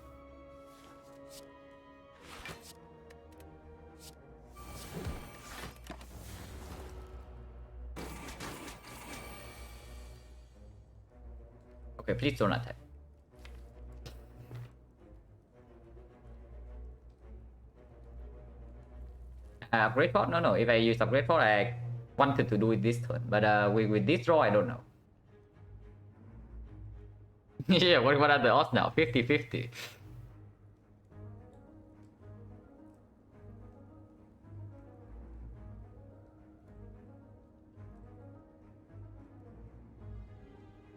Okay, please don't attack. Upgrade pot? No. If I use upgrade pot, I wanted to do it this turn, but with this draw, I don't know. Yeah, what are the odds now? 50-50.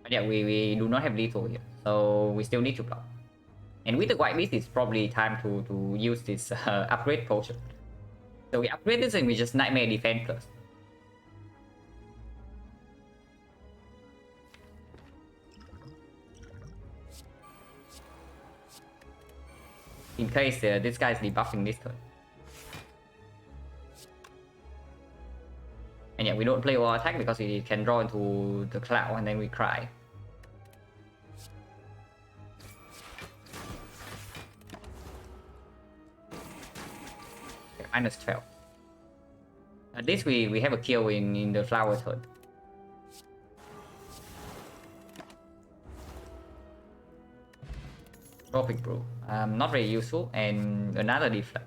But yeah, we do not have lethal here, so we still need to block. And with the white beast, it's probably time to use this upgrade potion. So we upgrade this and we just nightmare defense plus. In case this guy is debuffing this turn. And yeah, we don't play wall attack because we can draw into the cloud and then we cry. Okay, minus 12. At least we have a kill in the flower turn. Tropic Brew. Not very useful, and another deflect.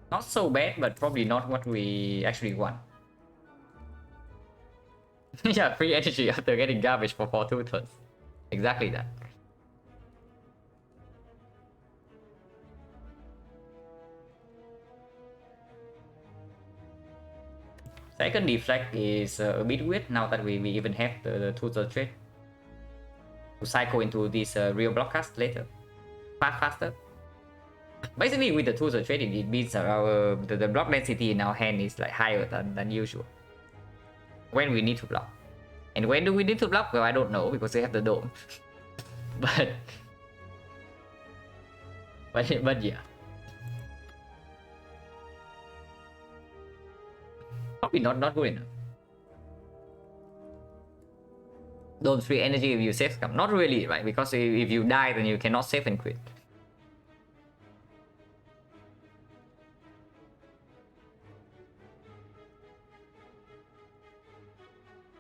Not so bad, but probably not what we actually want. Yeah, free energy after getting garbage for 2 turns. Exactly that. Second deflect is a bit weird now that we even have the tools of trade to cycle into this real broadcast later, faster. Basically, with the tools of trade, it means that our the block density in our hand is like higher than usual when we need to block. And when do we need to block? Well, I don't know because we have the dome. but yeah. Probably not good enough. Don't free energy if you save scum. Not really, right? Because if you die, then you cannot save and quit.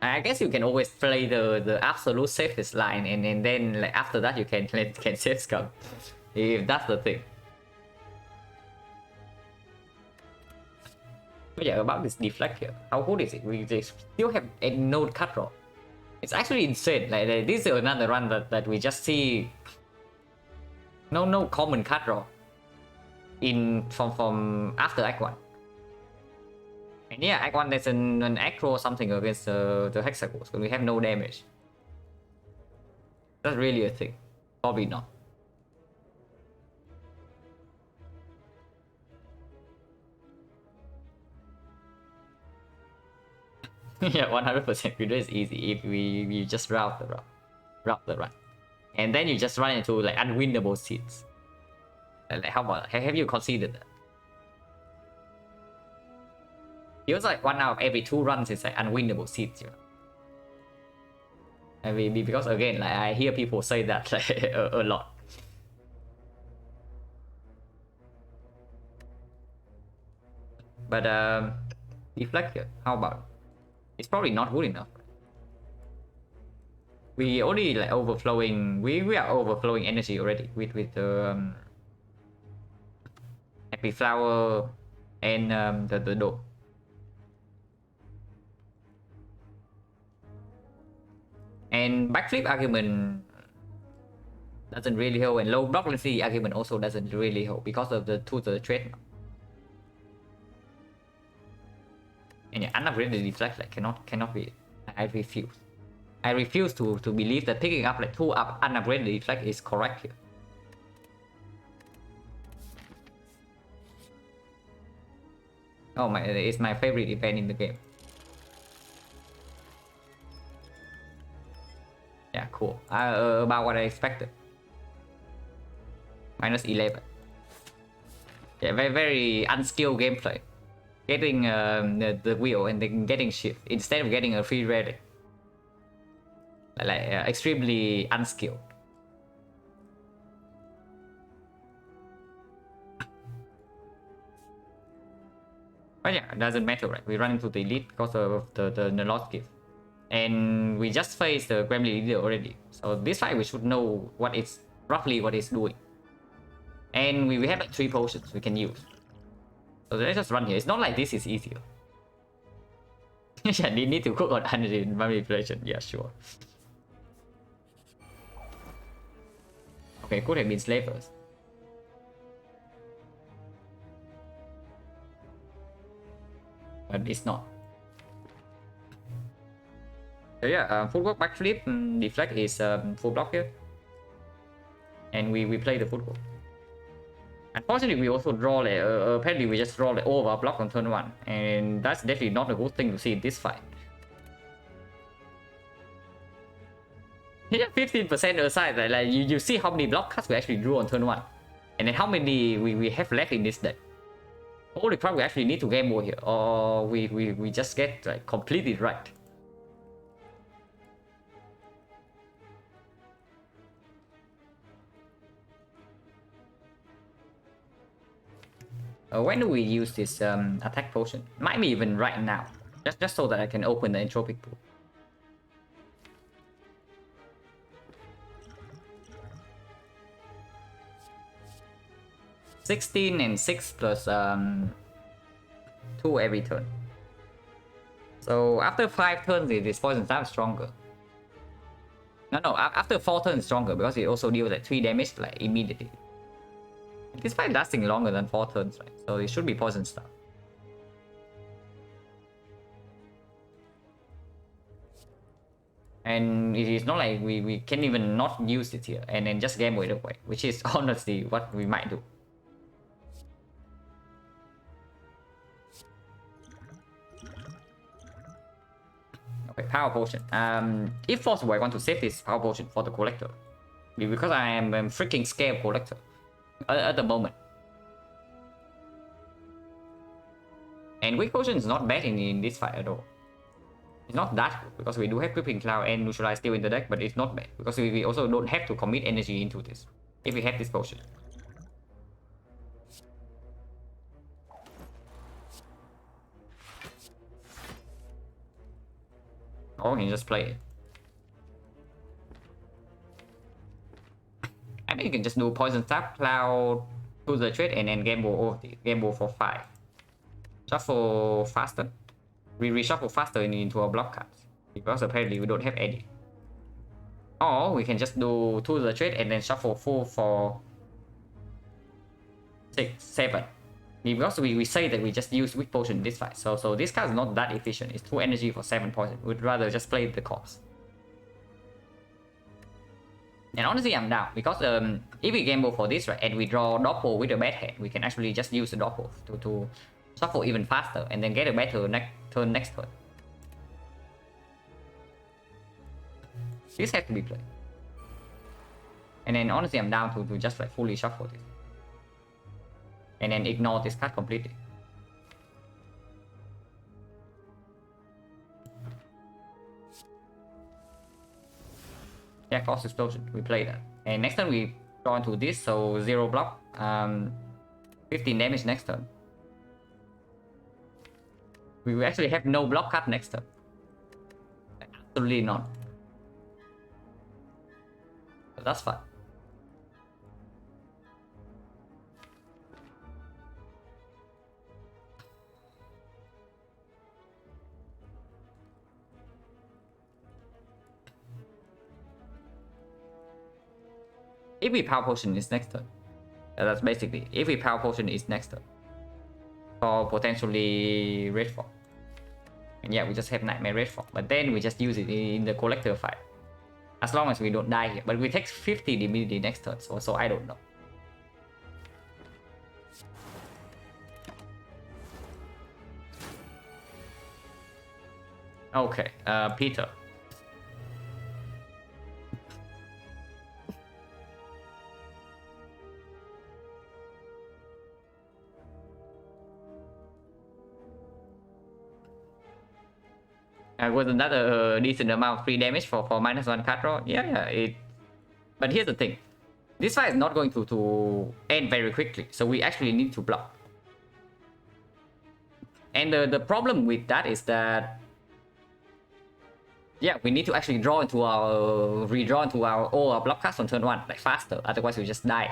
I guess you can always play the absolute safest line, and then like after that you can save scum, if that's the thing. But yeah, about this deflect here, how good is it? We still have a node cut draw. It's actually insane. Like this is another run that we just see no common cut draw in from after Act 1. And yeah, Act 1 there's an aggro or something against the hexagons, but we have no damage. That's really a thing. Probably not. Yeah, 100% redo is easy if we just route the run, and then you just run into like unwinnable seeds. Like how about, have you considered that? Feels like 1 out of every 2 runs is like unwinnable seeds, you know. I mean, because again, like I hear people say that like, a lot. But deflect here, how about? It's probably not good enough. We only like overflowing. We are overflowing energy already with the happy flower and the dough. And backflip argument doesn't really help, and low block density argument also doesn't really help because of the tools of the trade. And yeah, unupgraded deflect like cannot be. I refuse. I refuse to believe that picking up like 2 unupgraded deflect is correct here. Oh my! It's my favorite event in the game. Yeah, cool. About what I expected. Minus 11. Yeah, very unskilled gameplay. Getting the wheel and then getting shift instead of getting a free relic. Like extremely unskilled. But yeah, it doesn't matter, right? We run into the elite because of the lost gift. And we just faced the Gremlin leader already. So this fight we should know roughly what it's doing. And we have like 3 potions we can use. So let's just run here. It's not like this is easier. Yeah, you need to cook on energy manipulation. Yeah, sure. Okay, could have been slavers. But it's not. So yeah, footwork backflip, deflect is full block here. And we play the footwork. Unfortunately, we also draw like, apparently we just draw like all of our block on turn 1. And that's definitely not a good thing to see in this fight. Yeah, 15% aside, like you see how many block cuts we actually drew on turn 1. And then how many we have left in this deck. Holy crap, we actually need to game more here. Or we just get like completely right. When do we use this attack potion? Might be even right now. Just so that I can open the entropic pool. $16 and 6 plus 2 every turn. So after 5 turns, this poison stab is stronger. No, after 4 turns, stronger because it also deals like 3 damage like immediately. This fight lasting longer than 4 turns, right? So it should be poison stab. And it is not like we can even not use it here and then just gamble it away, which is honestly what we might do. Okay, power potion. If possible, I want to save this power potion for the collector, because I am freaking scared of collector at the moment. And weak potion is not bad in this fight at all. It's not that good because we do have Crippling Cloud and Neutralize still in the deck, but it's not bad because we also don't have to commit energy into this if we have this potion. Or we can just play it. I think you can just do Poison Stab, Cloud, to the trade, and then gamble for 5. Shuffle faster. We reshuffle faster into our block cards because apparently we don't have any. Or we can just do to the trade and then shuffle 4 for 6, 7. Because we say that we just use weak potion in this fight, so this card is not that efficient. It's 2 energy for 7 poison. We'd rather just play the cost. And honestly, I'm down because if we gamble for this, right, and we draw Doppel with a bad hand, we can actually just use the Doppel to shuffle even faster and then get a better next turn. This has to be played. And then honestly, I'm down to just like fully shuffle this. And then ignore this card completely. Yeah, Force Explosion, we play that. And next turn we draw into this, so 0 block. 15 damage next turn. We will actually have no block card next turn. Absolutely not. But that's fine. If we power potion is next turn. That's basically if we power potion is next turn. Or potentially Redfall. And yeah, we just have Nightmare Redfall. But then we just use it in the collector fight. As long as we don't die here. But we take 50 immediately next turn, so I don't know. Okay, Peter. Wasn't that a decent amount of free damage for -1 card draw? Yeah, it. But here's the thing, this fight is not going to end very quickly, so we actually need to block. And the problem with that is that, yeah, we need to actually redraw into all our block cards on turn 1 like faster. Otherwise, we just die.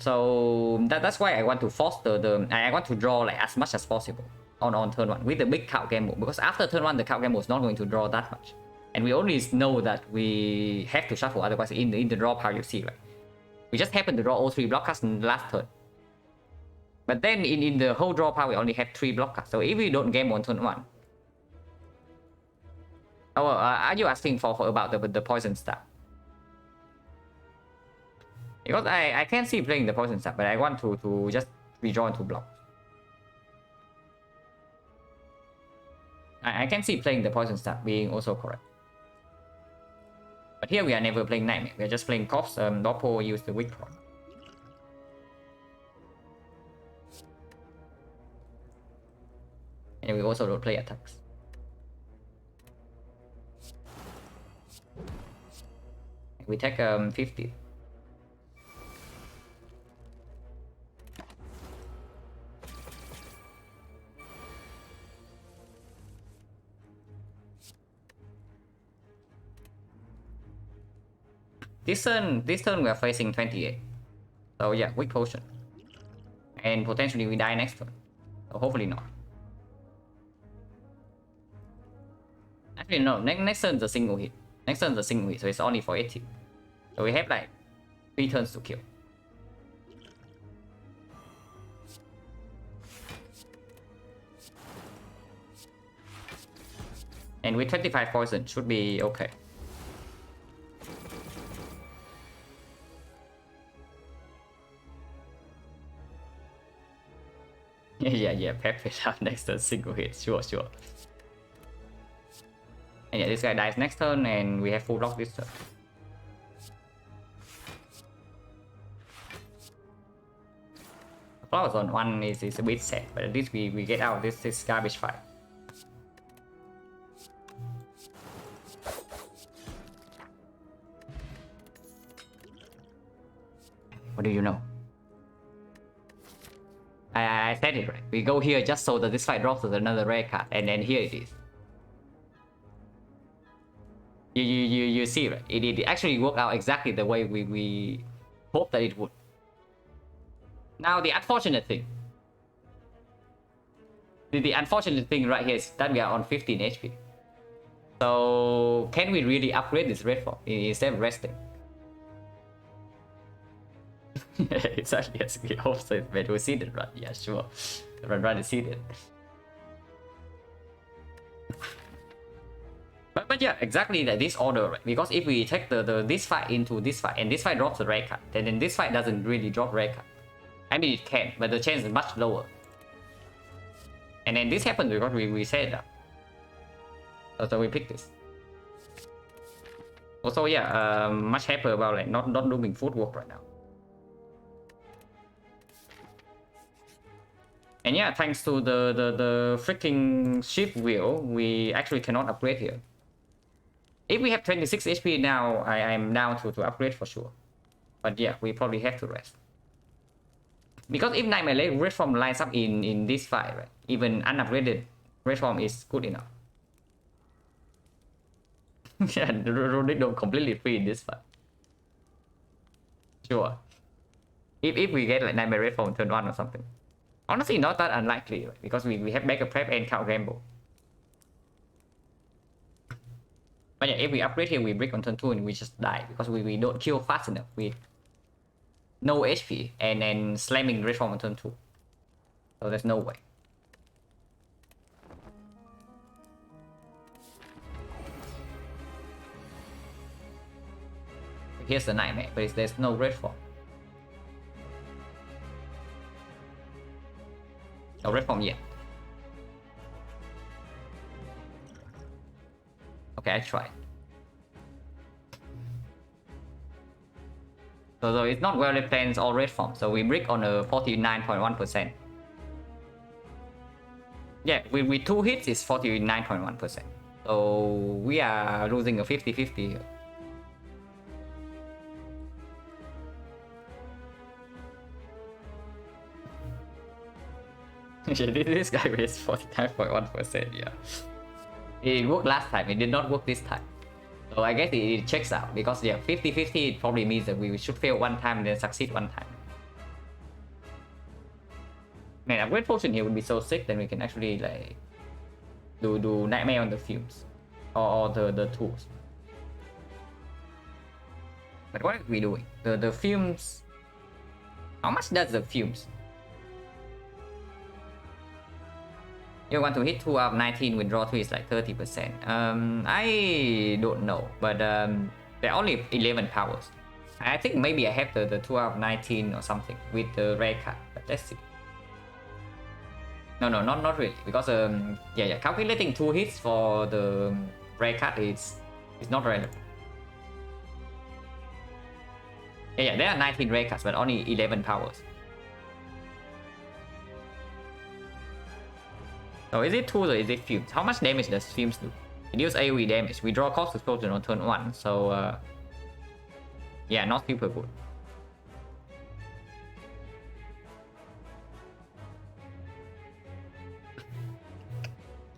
So that's why I want to foster I want to draw like as much as possible on turn 1 with the big count gamble, because after turn 1 the count gamble is not going to draw that much, and we only know that we have to shuffle. Otherwise, in the draw pile you see, right, we just happen to draw all 3 block cards in the last turn. But then in the whole draw pile we only have 3 block cards. So if we don't gamble on turn 1, are you asking for about the poison stab? Because I can see playing the poison stab, but I want to just redraw into block. I can see playing the poison stab being also correct. But here we are never playing Nightmare. We are just playing Corpse. Doppel use the weak proc. And we also don't play attacks. We take 50. This turn we are facing 28. So yeah, weak potion. And potentially we die next turn. So hopefully not. Actually no, next turn is a single hit. Next turn is a single hit, so it's only for 80. So we have like 3 turns to kill. And with 25 poison should be okay. Yeah, Pep it up next turn, single hit, sure. And yeah, this guy dies next turn, and we have full block this turn. Flowers on 1 is a bit sad, but at least we get out this garbage fight. What do you know? I said it right. We go here just so that this fight drops with another rare card, and then here it is. You see, right? It actually worked out exactly the way we hoped that it would. Now the unfortunate thing. The unfortunate thing right here is that we are on 15 HP. So can we really upgrade this red form instead of resting? Exactly, yes, we also it's better to see it run. Yeah, sure. Run is seated. But yeah, exactly like this order, right? Because if we take this fight into this fight and this fight drops the red card, then this fight doesn't really drop red card. I mean it can, but the chance is much lower. And then this happens because we set it up. So we pick this. Also yeah, much happier about like not doing footwork right now. And yeah, thanks to the freaking shift wheel, we actually cannot upgrade here. If we have 26 HP now, I'm down to upgrade for sure. But yeah, we probably have to rest. Because if Nightmare Red Form lines up in this fight, right? Even unupgraded Red Form is good enough. Yeah, the Rodrigo completely free in this fight. Sure. If we get like Nightmare Red Form turn 1 or something. Honestly, not that unlikely, right? Because we have backup prep and count gamble. But yeah, if we upgrade here, we break on turn 2 and we just die because we don't kill fast enough. We no HP and then slamming red form on turn 2. So there's no way. Here's the nightmare, but there's no red form. No red form yet. Okay, I tried. So it's not well planned or red form, so we brick on a 49.1%. Yeah, with 2 hits it's 49.1%. So we are losing a 50-50 here. This guy was 49.1%, yeah. It worked last time, it did not work this time. So I guess it checks out because yeah, 50-50 it probably means that we should fail 1 time and then succeed 1 time. Man, upgrade potion here would be so sick, then we can actually like do nightmare on the fumes or the tools. But what are we doing? The fumes. How much does the fumes? You want to hit 2 out of 19 with draw 3 is like 30%. I don't know, but there are only 11 powers. I think maybe I have the 2 out of 19 or something with the rare card, but let's see. No, not really, because yeah, calculating 2 hits for the rare card is not relevant. Yeah, there are 19 rare cards, but only 11 powers. So is it tools or is it fumes? How much damage does fumes do? It deals AoE damage. We draw cost explosion on turn 1, so yeah, not super good.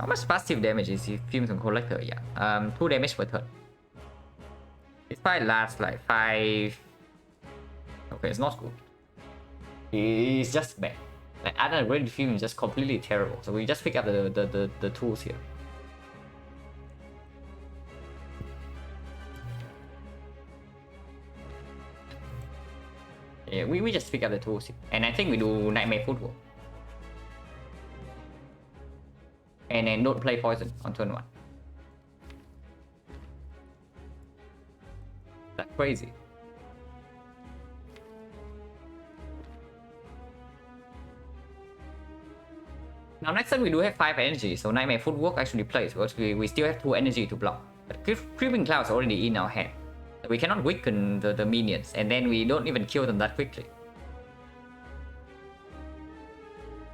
How much passive damage is fumes on collector? Yeah, 2 damage per turn. This fight lasts like 5. Okay, it's not good. It's just bad. Like unupgraded fume is just completely terrible. So we just pick up the tools here. Yeah, we just pick up the tools here. And I think we do nightmare footwork. And then don't play poison on turn 1. That's crazy. Now next turn we do have 5 energy, so Nightmare Footwork actually plays because we still have 2 energy to block. But Creeping Cloud is already in our hand. We cannot weaken the minions, and then we don't even kill them that quickly.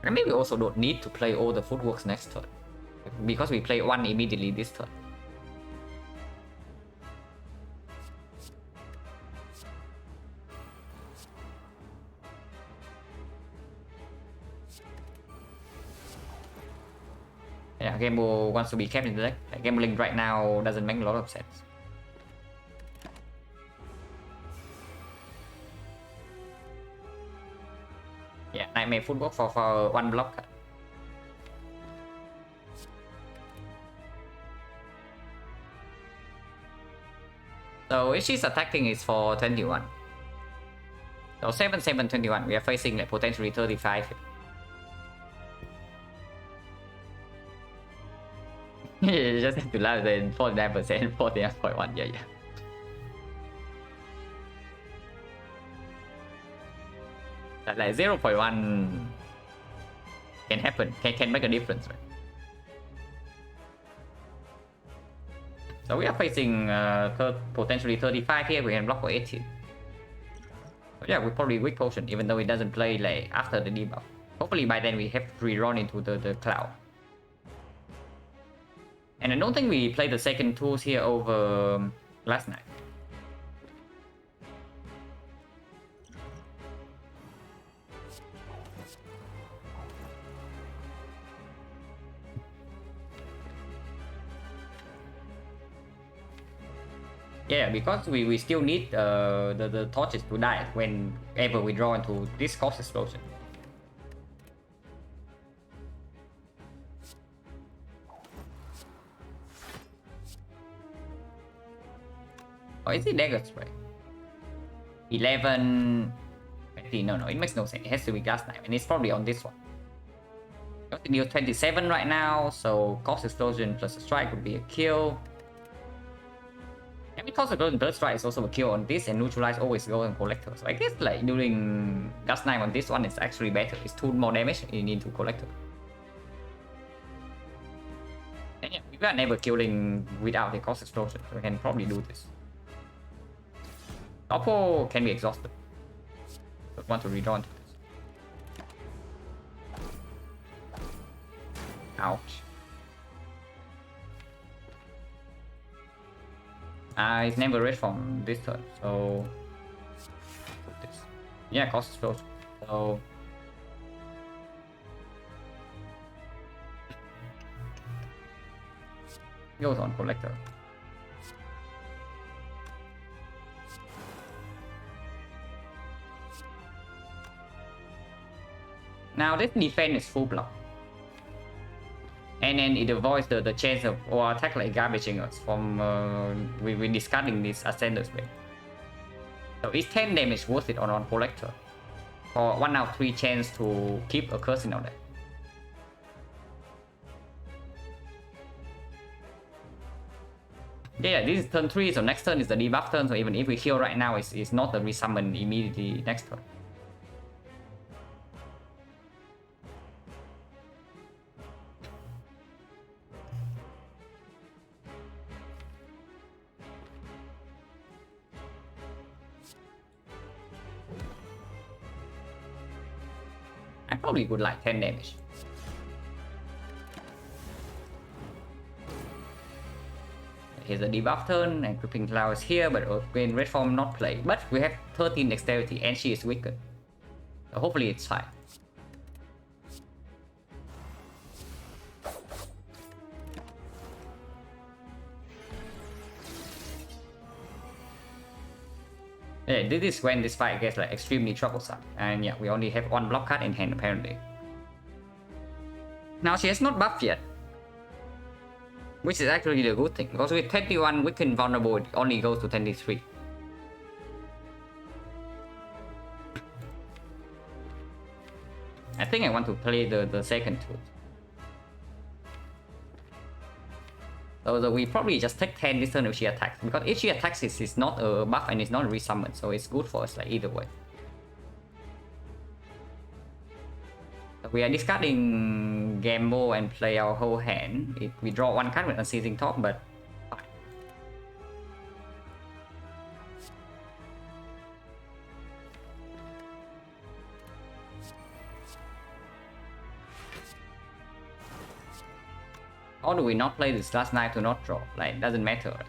And maybe we also don't need to play all the Footworks next turn, because we play 1 immediately this turn. Yeah, Gamble wants to be kept in the deck. Gambling right now doesn't make a lot of sense. Yeah, Nightmare Footwork for 1 block. So if she's attacking, it's for 21. So 7, 7, 21. We are facing like potentially 35. You just have to laugh then 49%, 49.1. Yeah. That like 0.1 can happen, can make a difference, right? So we are facing potentially 35 here. We can block for 18. So yeah, we probably weak potion, even though it doesn't play like after the debuff. Hopefully by then we have rerun into the cloud. And I don't think we played the second tools here over last night. Yeah, because we still need the torches to die whenever we draw into this cost explosion. Oh, is it dagger spray? 11... No, it makes no sense. It has to be Gas Knife, and it's probably on this one. Got to deal 27 right now, so cost explosion plus a strike would be a kill. And because explosion plus strike is also a kill on this, and neutralize always go on collector. So I guess like doing Gas Knife on this one is actually better. It's 2 more damage into collector. And yeah, we are never killing without the cost explosion, so we can probably do this. Oppo can be exhausted. Don't want to redraw into this. Ouch. It's never read from this turn, so put this. Yeah, cost explosion. So goes on collector. Now this defense is full block. And then it avoids the chance of or attack like garbaging us from we discarding this Ascender spell. So it's 10 damage worth it on collector. For 1 out of 3 chance to keep a curse in our deck. Yeah, this is turn 3, so next turn is the debuff turn, so even if we heal right now, it's not the resummon immediately next turn. I probably would like 10 damage. Here's a debuff turn, and Creeping Cloud is here, but in red form not play. But we have 13 dexterity, and she is weakened. So hopefully it's fine. Yeah, this is when this fight gets like extremely troublesome. And yeah, we only have 1 block card in hand apparently. Now she has not buffed yet, which is actually the good thing, because with 21 weakened vulnerable, it only goes to 23. I think I want to play the second tool. So we probably just take 10 this turn if she attacks, because if she attacks it's not a buff and it's not a resummon, so it's good for us like either way. So we are discarding Gamble and play our whole hand. We draw one card with Unceasing Top, but fine. Or do we not play this last night to not draw? Like, doesn't matter, right?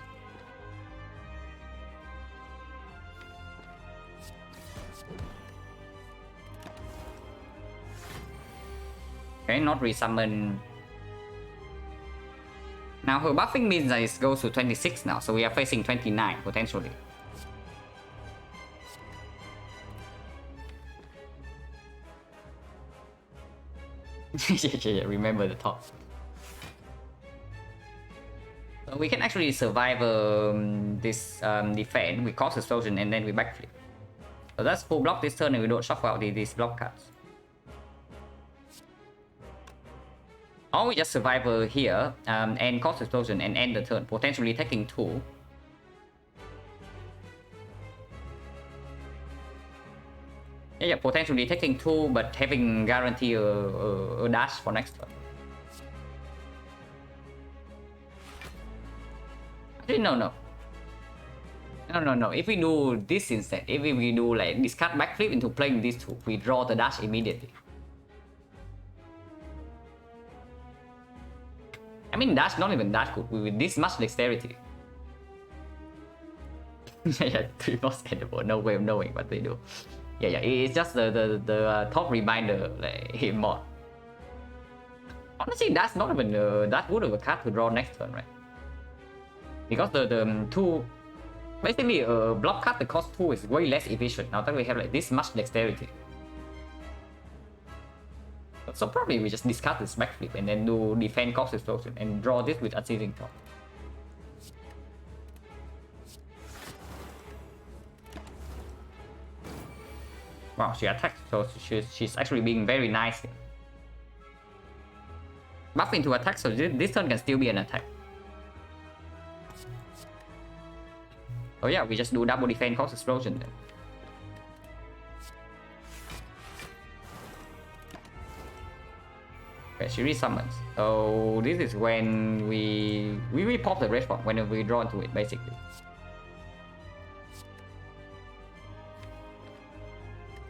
Okay, not resummon. Now her buffing means that it goes to 26 now, so we are facing 29 potentially. Yeah, remember the top. So we can actually survive this defense. We cause explosion and then we backflip. So that's full block this turn and we don't shuffle out these block cards. Or we just survive here and cause explosion and end the turn, potentially taking 2. Yeah, potentially taking 2, but having guarantee a dash for next turn. Actually, no. If we do this instead, if we do like discard backflip into playing these 2, we draw the dash immediately. I mean, dash not even that good with this much dexterity. Yeah, 3 boss edible, no way of knowing what they do. Yeah, it's just the top reminder like him more. Honestly, that's not even that good of a card to draw next turn, right? Because the 2, basically a block card that costs 2 is way less efficient now that we have like this much dexterity. So probably we just discard this backflip and then do defend cost explosion and draw this with Unceasing Top. Wow, she attacks, so she's actually being very nice here. Buff into attack, so this turn can still be an attack. Oh yeah, we just do double defense cost explosion then. Okay, she resummons. So this is when we repop the red form whenever we draw into it, basically.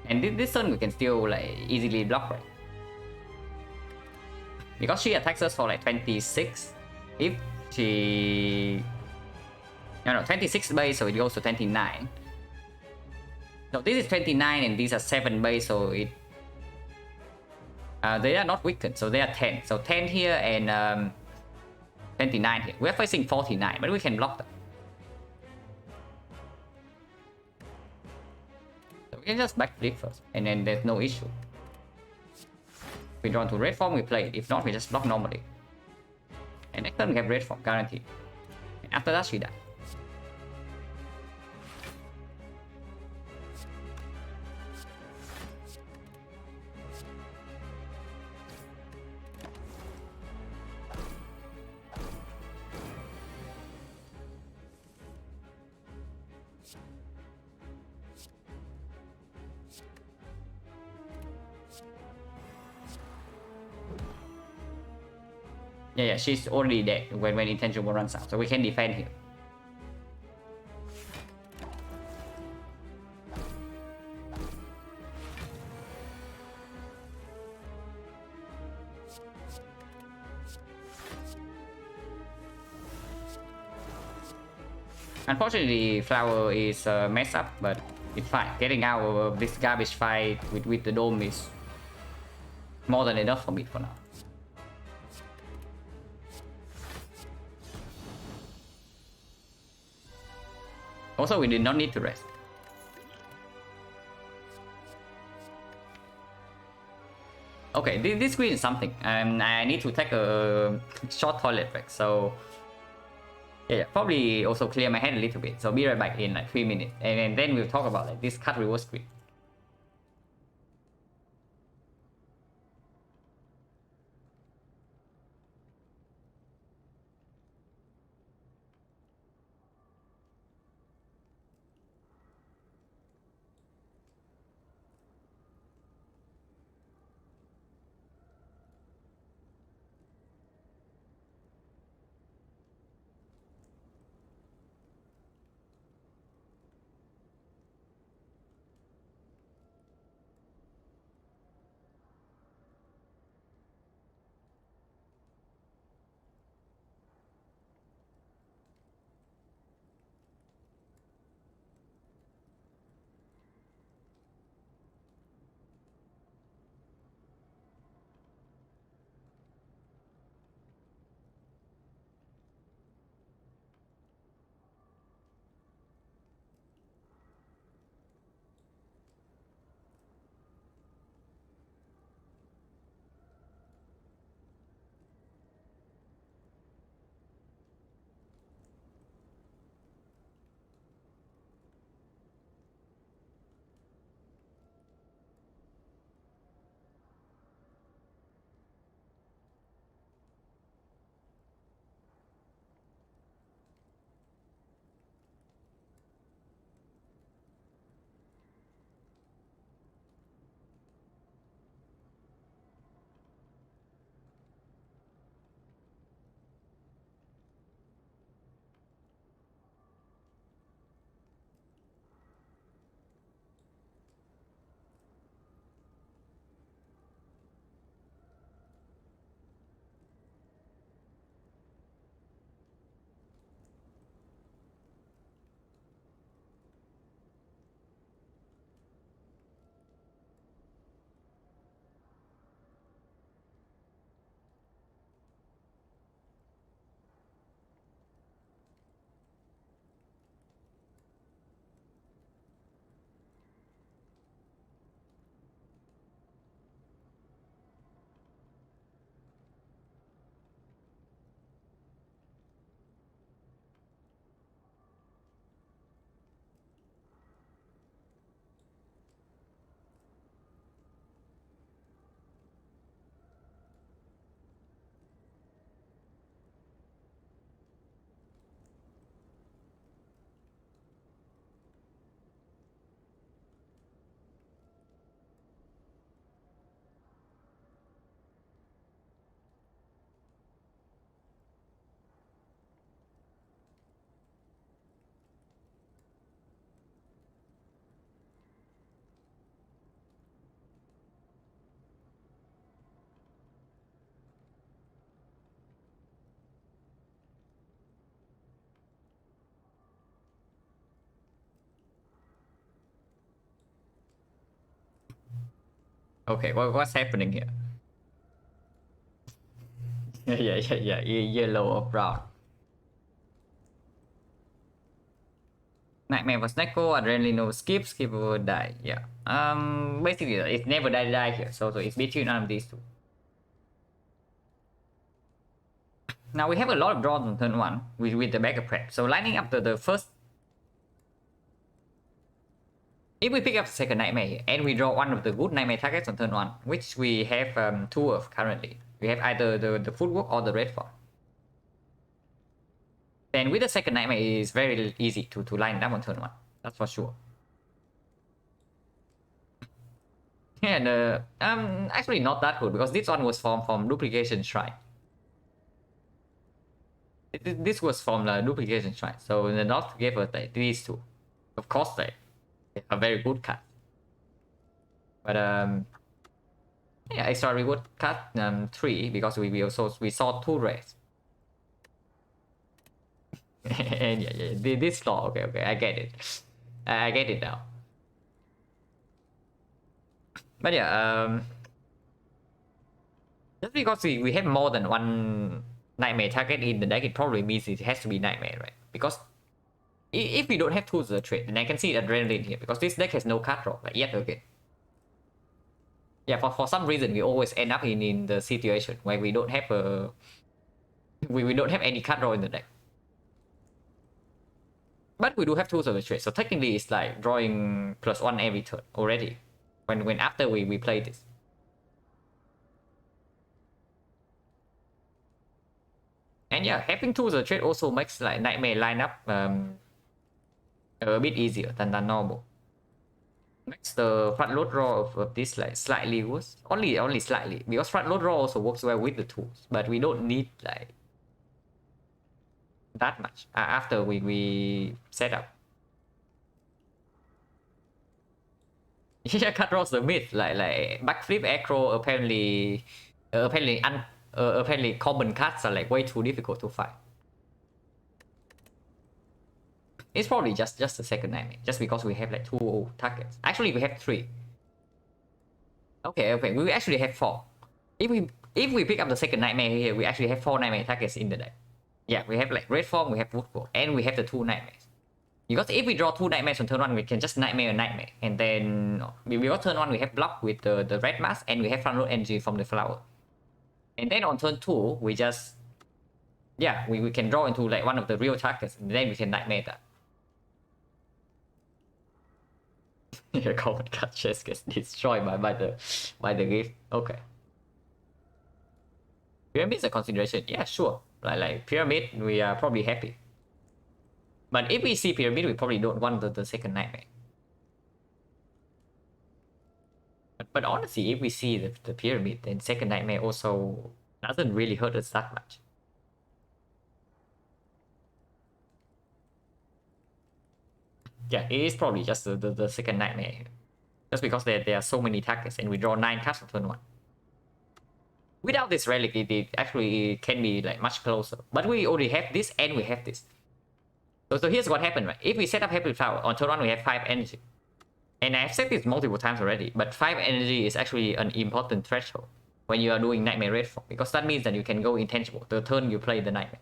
And this turn we can still like easily block, right? Because she attacks us for like 26. If she... No, 26 base, so it goes to 29. No, this is 29 and these are 7 base, so it... they are not weakened, so they are 10. So 10 here and 29 here. We're facing 49, but we can block them. So we can just backflip first, and then there's no issue. If we draw into red form, we play it. If not, we just block normally. And next turn we have red form, guaranteed. And after that, she dies. Yeah, she's already dead when intangible runs out, so we can defend here. Unfortunately, Flower is messed up, but it's fine. Getting out of this garbage fight with the dome is more than enough for me for now. Also, we did not need to rest. Okay, this screen is something. I need to take a short toilet break, so... Yeah, probably also clear my head a little bit. So be right back in like 3 minutes. And then we'll talk about like this cut reverse screen. Okay, what's happening here? Yeah. Yellow or brown. Nightmare was Neko, Adrenaline no skip or die. Yeah. Basically it's never die here, so it's between one of these two. Now we have a lot of draws on turn 1 with the mega prep. So lining up the first. If we pick up the second nightmare here and we draw one of the good nightmare targets on turn 1, which we have 2 of currently. We have either the footwork or the red form. Then with the second nightmare, it is very easy to line up on turn 1. That's for sure. And actually not that good because this one was from duplication shrine. This was from the duplication shrine. So the not together these two. Of course they are very good card. But yeah, extra reward card 3 because we saw 2 rares. And yeah, this law, okay, I get it. I get it now. But yeah, just because we have more than one nightmare target in the deck, it probably means it has to be nightmare, right? Because if we don't have tools of trade, then I can see adrenaline here because this deck has no card draw, like yet again. Yeah, for some reason we always end up in the situation where we don't have a we don't have any card draw in the deck. But we do have tools of the trade, so technically it's like drawing +1 every turn already. When after we play this. And yeah, having tools of trade also makes like nightmare lineup a bit easier than normal. Makes the front load draw of this like slightly worse. Only slightly, because front load draw also works well with the tools, but we don't need like that much after we set up. Yeah, cut draws the mid like backflip acro apparently common cards are like way too difficult to find. It's probably just the second nightmare, just because we have like 2 targets. Actually, we have 3. Okay, we actually have 4. If we pick up the second nightmare here, we actually have 4 nightmare targets in the deck. Yeah, we have like red form, we have woodwork, and we have the 2 nightmares. Because if we draw 2 nightmares on turn 1, we can just nightmare a nightmare, and then because turn 1 we have block with the red mask, and we have front load energy from the flower. And then on turn 2, we just we can draw into like one of the real targets, and then we can nightmare that. Your common card chest gets destroyed by the gift. Okay. Pyramid is a consideration. Yeah, sure. Like pyramid, we are probably happy. But if we see pyramid, we probably don't want the second nightmare. But honestly, if we see the pyramid, then second nightmare also doesn't really hurt us that much. Yeah, it is probably just the second nightmare. Just because there are so many targets and we draw 9 cards on turn 1. Without this relic, it actually can be like much closer. But we already have this and we have this. So here's what happened, right? If we set up Happy Flower, on turn 1 we have 5 energy. And I've said this multiple times already, but 5 energy is actually an important threshold when you are doing Nightmare Red Form, because that means that you can go intangible the turn you play the Nightmare.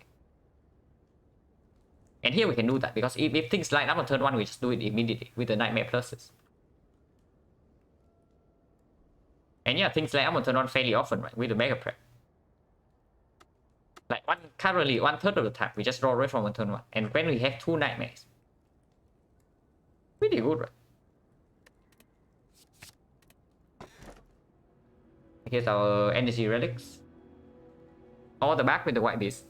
And here we can do that, because if things line up on turn 1, we just do it immediately with the Nightmare pluses. And yeah, things line up on turn 1 fairly often, right, with the Mega Prep. Like currently 1/3 of the time, we just draw Red Form on turn 1. And when we have 2 Nightmares, pretty good, right? Here's our energy relics. All the back with the white beast.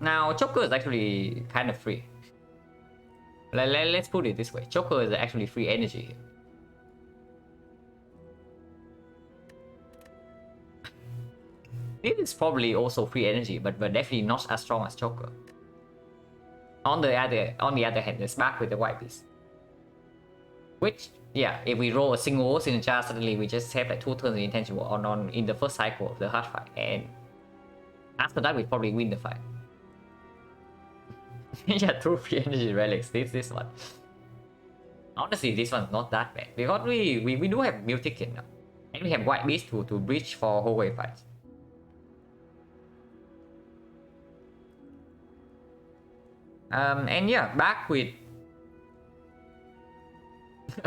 Now, Choker is actually kind of free. Let's put it this way. Choker is actually free energy. This is probably also free energy, but definitely not as strong as Choker. On the other hand, it's back with the white beast. Which, yeah, if we roll a single Wolf in the jar, suddenly we just have like 2 turns in intangible in the first cycle of the hard fight, and after that we probably win the fight. Yeah, 2 free energy relics. This one. Honestly, this one's not that bad because we do have Mythic now, and we have White Beast to breach for hallway fights. And yeah, back with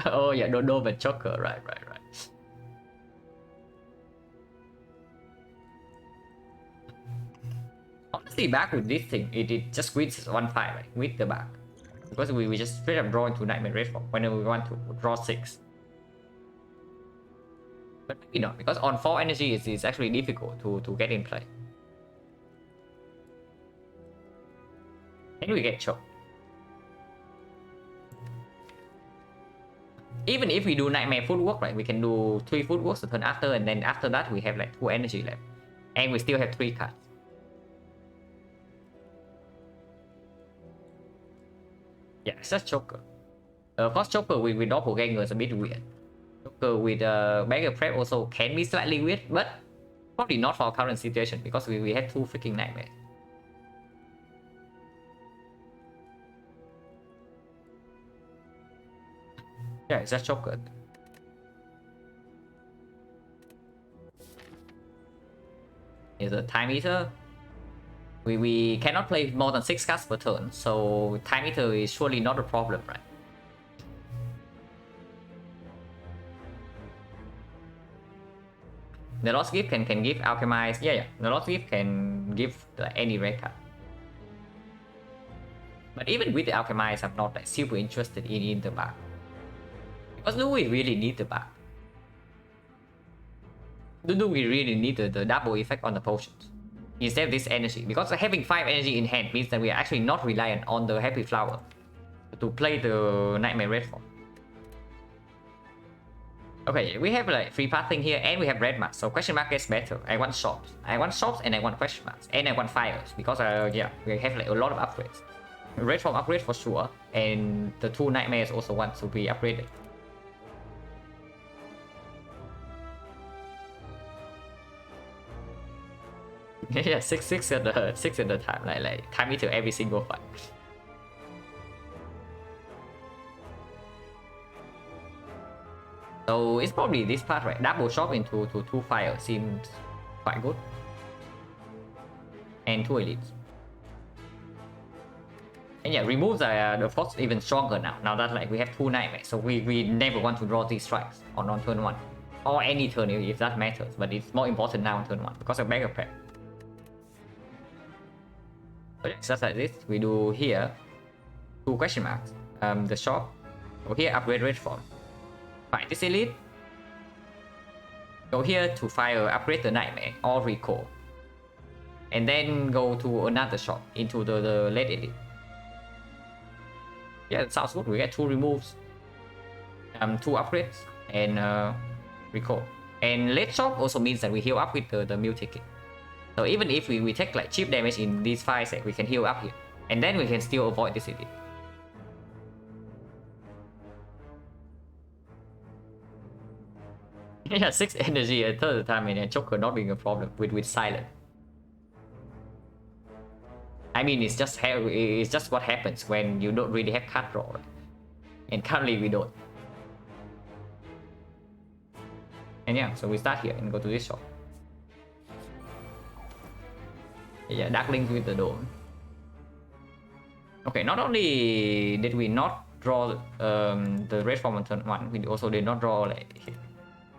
oh yeah, Dodo and Choker, right. Honestly, back with this thing, it just quits 1-5 right, with the back. Because we just straight up draw into Nightmare Rainfall whenever we want to draw 6. But maybe not, because on 4 energy it's actually difficult to get in play. And we get choked. Even if we do Nightmare footwork, right, we can do 3 footworks the turn after, and then after that we have like 2 energy left. And we still have 3 cards. Yeah, it's just Choker. Of course, Choker with Doppelganger is a bit weird. Choker with Beggar Prep also can be slightly weird, but probably not for our current situation because we had 2 freaking Nightmares. Yeah, it's just Choker. It's a Time Eater. We cannot play more than 6 cards per turn, so Time Eater is surely not a problem, right? The Lost Gift can give Alchemize. Yeah. The Lost Gift can give any red card. But even with the Alchemize, I'm not like super interested in the back. Because do we really need the back? Do we really need the double effect on the potions? Instead of this energy, because having 5 energy in hand means that we are actually not reliant on the Happy Flower to play the Nightmare Redfall. Okay, we have like 3 pathing here, and we have red marks, so question mark gets better. I want shops, and I want question marks, and I want fires, because yeah, we have like a lot of upgrades. Red form upgrade for sure, and the 2 nightmares also want to be upgraded. Yeah, 6 at the time, like time it to every single fight. So it's probably this part, right? Double shop into 2 fire seems quite good. And 2 elites. And yeah, remove the force even stronger now. Now that like we have 2 nightmares, so we never want to draw these strikes on turn 1. Or any turn if that matters, but it's more important now on turn 1 because of Beggar Prep. So yeah, just like this, we do here 2 question marks. The shop. Go here, upgrade red form. Fight this elite. Go here to fire, upgrade the nightmare or recall. And then go to another shop into the late elite. Yeah, it sounds good. We get 2 removes, 2 upgrades, and recall. And late shop also means that we heal up with the meal ticket. So even if we take like cheap damage in these 5 sets, we can heal up here. And then we can still avoid this elite. Yeah, 6 energy a third time and Joker not being a problem with silent. I mean, it's just what happens when you don't really have card draw, and currently we don't. And yeah, so we start here and go to this shop. Yeah, Dark Link with the dome. Okay, not only did we not draw the red form on turn 1, we also did not draw like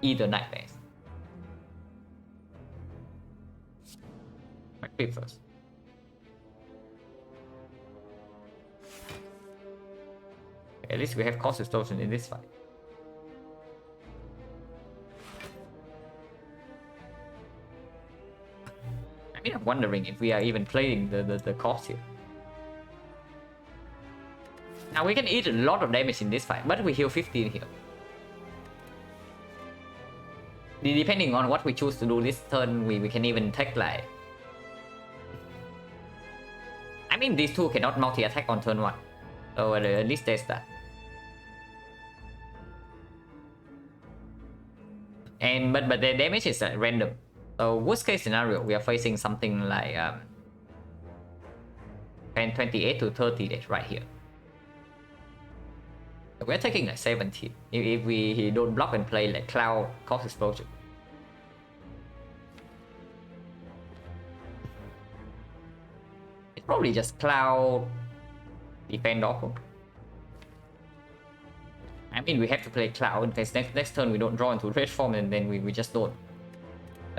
either nightmares. My clip first. At least we have cost distortion in this fight. I mean, I'm wondering if we are even playing the cost here. Now we can eat a lot of damage in this fight, but we heal 15 here. Depending on what we choose to do this turn, we can even take like... I mean, these 2 cannot multi-attack on turn 1. So at least there's that. And but the damage is random. So worst case scenario, we are facing something like 28 to 30 right here. We're taking like 17 if we don't block and play like Cloud Corpse Explosion. It's probably just Cloud defend awful. I mean, we have to play Cloud in case next turn we don't draw into red form, and then we just don't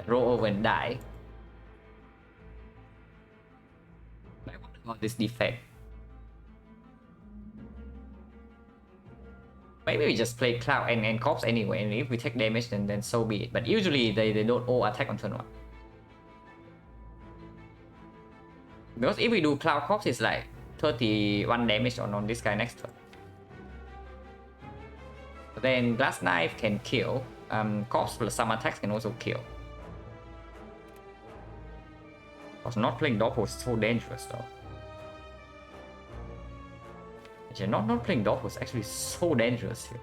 roll over and die. But I wonder about this defect. Maybe we just play Cloud and Corpse anyway, and if we take damage, then so be it. But usually they don't all attack on turn 1. Because if we do Cloud Corpse, it's like 31 damage on this guy next turn. Then Glass Knife can kill. Corpse plus some attacks can also kill. Because not playing Doppel is so dangerous though. Actually, not playing Doppel is actually so dangerous here.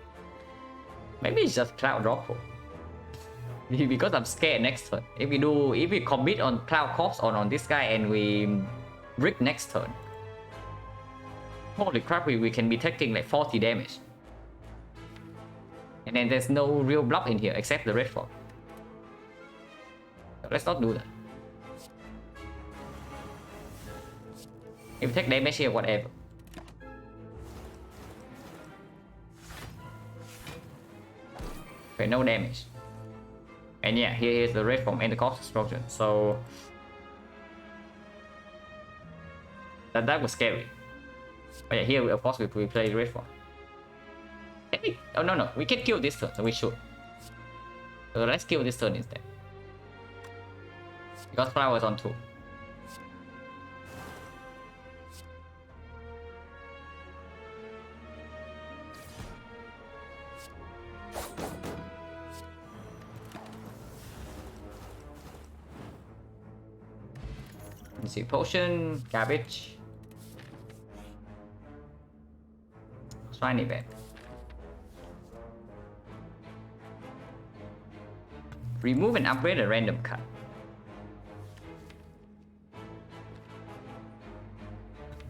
Maybe it's just Cloud Doppel. Because I'm scared next turn. If we commit on Cloud Corpse on this guy and we brick next turn, holy crap, we can be taking like 40 damage. And then there's no real block in here except the red form. So let's not do that. If we take damage here, whatever. Okay, no damage. And yeah, here's the red form and the Corpse Explosion. So that was scary. But yeah, here of course we play the red form. Oh no, we can kill this turn, so we should. So let's kill this turn instead. Because flower is on 2. Let's see, potion, garbage. Shrine event. Remove and upgrade a random card.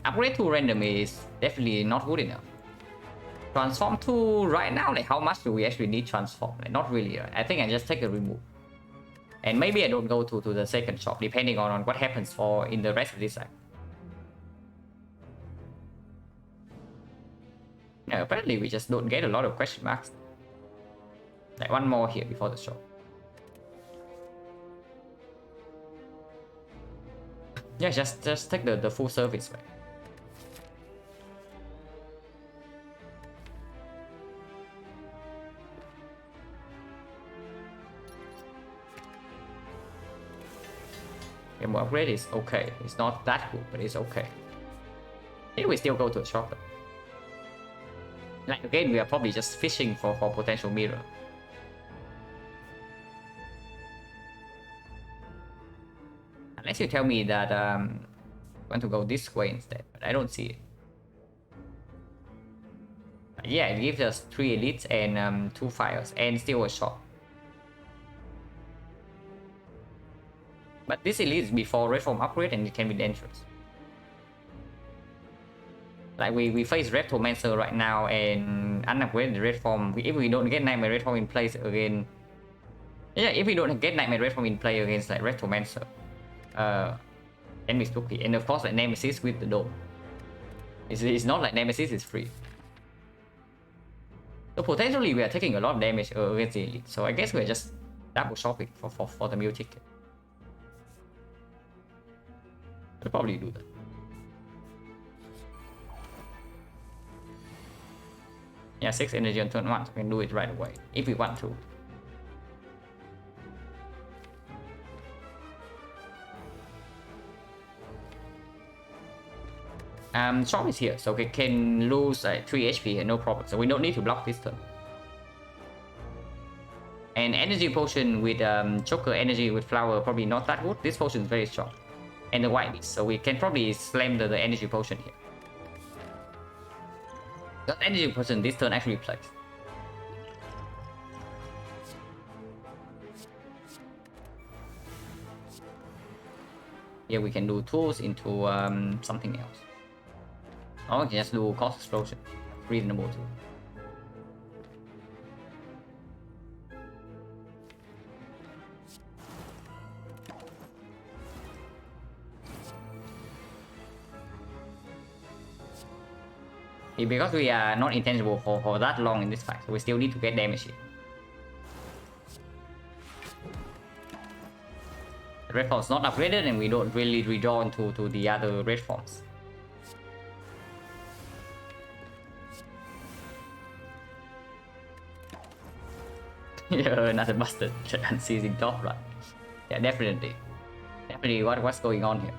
Upgrade to random is definitely not good enough. Transform to right now, like how much do we actually need transform? Like not really. I think I just take a remove. And maybe I don't go to the second shop, depending on what happens in the rest of this act. Yeah, apparently we just don't get a lot of question marks. Like one more here before the shop. Yeah, just take the full service way. Yeah, more upgrade is okay. It's not that good, but it's okay. I think we still go to the shop. Like again, we are probably just fishing for potential mirror. Unless you tell me that I want to go this way instead, but I don't see it. Yeah, it gives us 3 elites and 2 fires and still a shop. But this elite is before red form upgrade and it can be dangerous. Like we face Reptomancer right now and unupgrade the red form. If we don't get Nightmare Red Form in place again, yeah, if we don't get Nightmare Red Form in play against like Reptomancer, enemy stupid, and of course like Nemesis with the dome. It's not like Nemesis is free. So potentially we are taking a lot of damage against the elite. So I guess we're just double shopping for the meal ticket. We'll probably do that. Yeah, 6 energy on turn 1, so we can do it right away if we want to. Shop is here, so we can lose 3 HP here, no problem. So we don't need to block this turn. And energy potion with choker energy with flower probably not that good. This potion is very strong. And the white beast, so we can probably slam the energy potion here. That energy potion this turn actually plays. Yeah, we can do tools into something else. Or we can just do Corpse Explosion. Reasonable too. Because we are not intangible for that long in this fight, so we still need to get damage here. The red form's not upgraded and we don't really redraw into the other red forms. Yeah, another bastard unceasing top run. Yeah, definitely. Definitely what's going on here.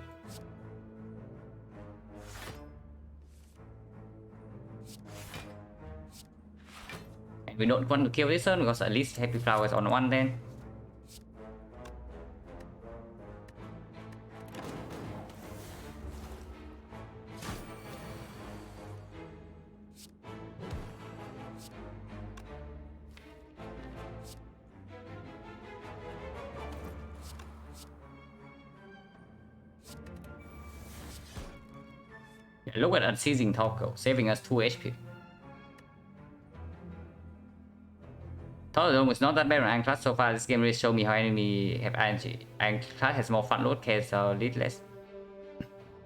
And we don't want to kill this one because at least happy flowers on one then. Yeah, look at unceasing Toggle, saving us 2 HP. Total is not that bad on Iron Class so far. This game really showed me how enemy have energy. Iron Class has more front load, cares a little less.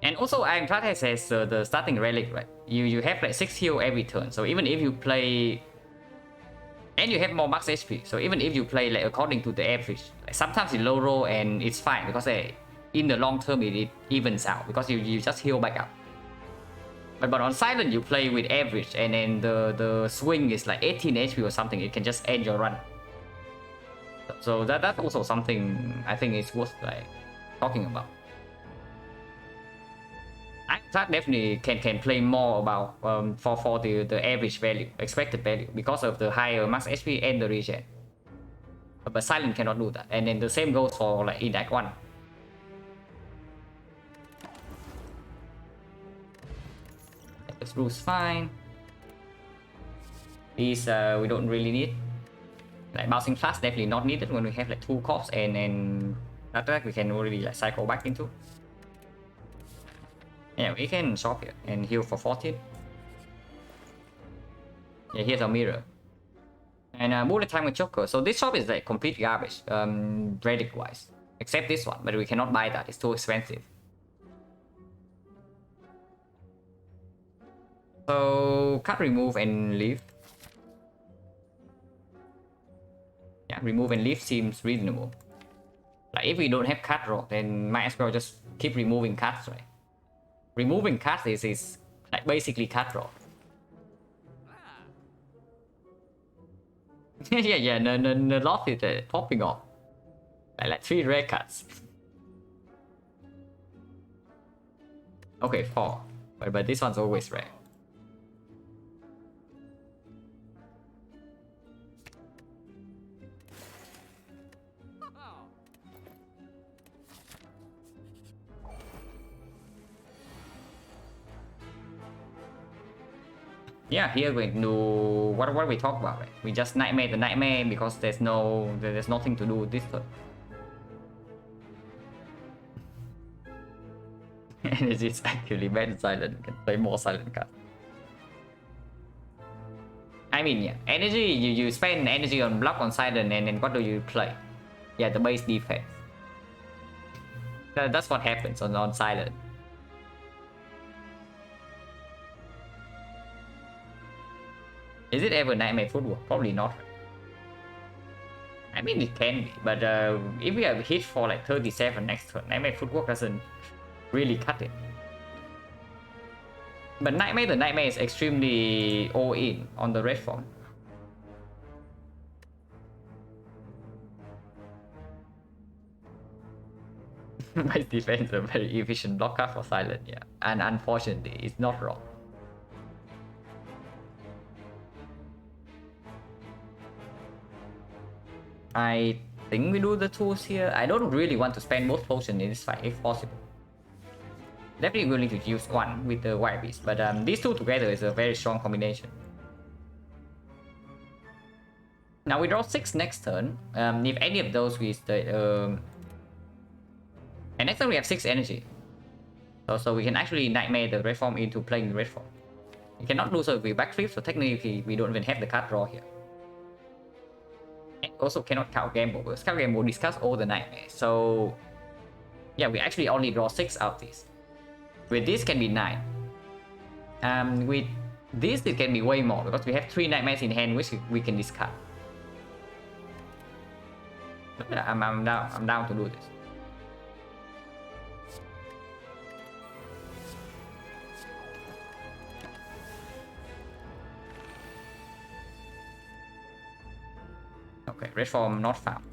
And also Iron Class has the starting relic, right? You have like 6 heal every turn, so even if you play... And you have more max HP, so even if you play like according to the average, like sometimes you low roll and it's fine because in the long term it evens out because you just heal back up. But on silent you play with average and then the swing is like 18 HP or something, it can just end your run. So that's also something I think is worth like talking about. That definitely can play more about for the average value, expected value, because of the higher max HP and the regen. But silent cannot do that, and then the same goes for like in Act 1. This rule's fine. These we don't really need. Like bouncing flash definitely not needed when we have like 2 corps and after that we can already like cycle back into. Yeah, we can shop here and heal for 14. Yeah, here's our mirror. And bullet time with choker. So this shop is like complete garbage, relic wise. Except this one, but we cannot buy that, it's too expensive. So cut, remove and leave. Yeah, remove and leave seems reasonable. Like if we don't have cut draw, then might as well just keep removing cuts, right? Removing cuts is like basically cut draw. yeah, the lot is popping off. Like 3 rare cuts. Okay, 4. But this one's always rare. Yeah, here we do what we talk about, right? We just nightmare the nightmare because there's nothing to do with this turn. Energy is actually bad silent. You can play more silent cards. I mean, yeah, energy you spend energy on block on silent, and then what do you play? Yeah, the base defense. That's what happens on silent. Is it ever nightmare footwork? Probably not. I mean, it can be, but if we have hit for like 37 next turn, nightmare footwork doesn't really cut it. But nightmare, the nightmare is extremely all in on the red form. My defense is a very efficient blocker for silent, yeah, and unfortunately, it's not wrong. I think we do the tools here. I don't really want to spend both potions in this fight if possible. Definitely willing to use one with the white beast, but these two together is a very strong combination. Now we draw 6 next turn. If any of those we stay, and next turn we have 6 energy. So we can actually nightmare the red form into playing the red form. You cannot do so if we backflip, so technically we don't even have the card draw here. And also cannot count gamble, because count gamble will discuss all the nightmares. So yeah, we actually only draw 6 out of these. With this can be 9. With This it can be way more because we have 3 nightmares in hand which we can discard. I'm down to do this. Okay, red form not found.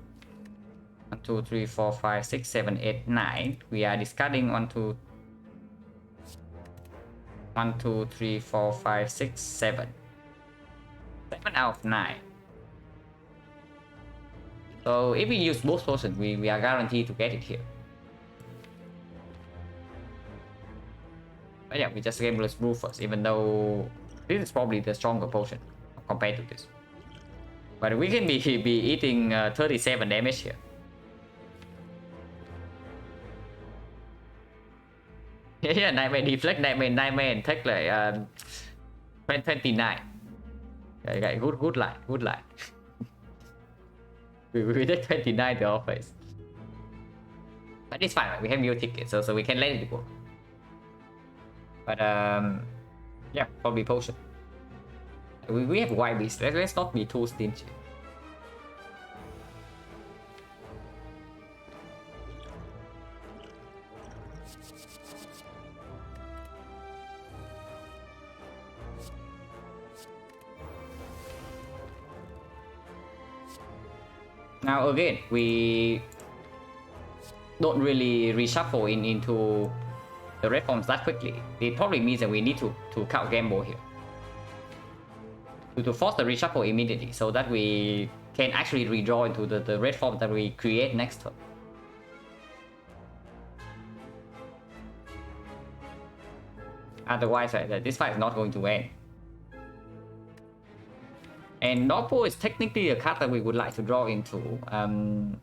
1, 2, 3, 4, 5, 6, 7, 8, 9. We are discarding 1, 2, 3, 4, 5, 6, 7. 7 out of 9. So if we use both potions, we are guaranteed to get it here. But yeah, we just Gameless Brew first, even though this is probably the stronger potion compared to this. But we can be eating 37 damage here. Yeah, Nightmare deflect, Nightmare and take like 29. Okay, good line. we take 29 to our face. But it's fine, right? We have new tickets, so we can let it go. But yeah, probably potion. We have white beast. Let's not be too stingy. Now again, we don't really reshuffle into the red forms that quickly. It probably means that we need to count gamble here. To force the reshuffle immediately so that we can actually redraw into the red form that we create next turn. Otherwise, this fight is not going to end. And Doppel is technically a card that we would like to draw into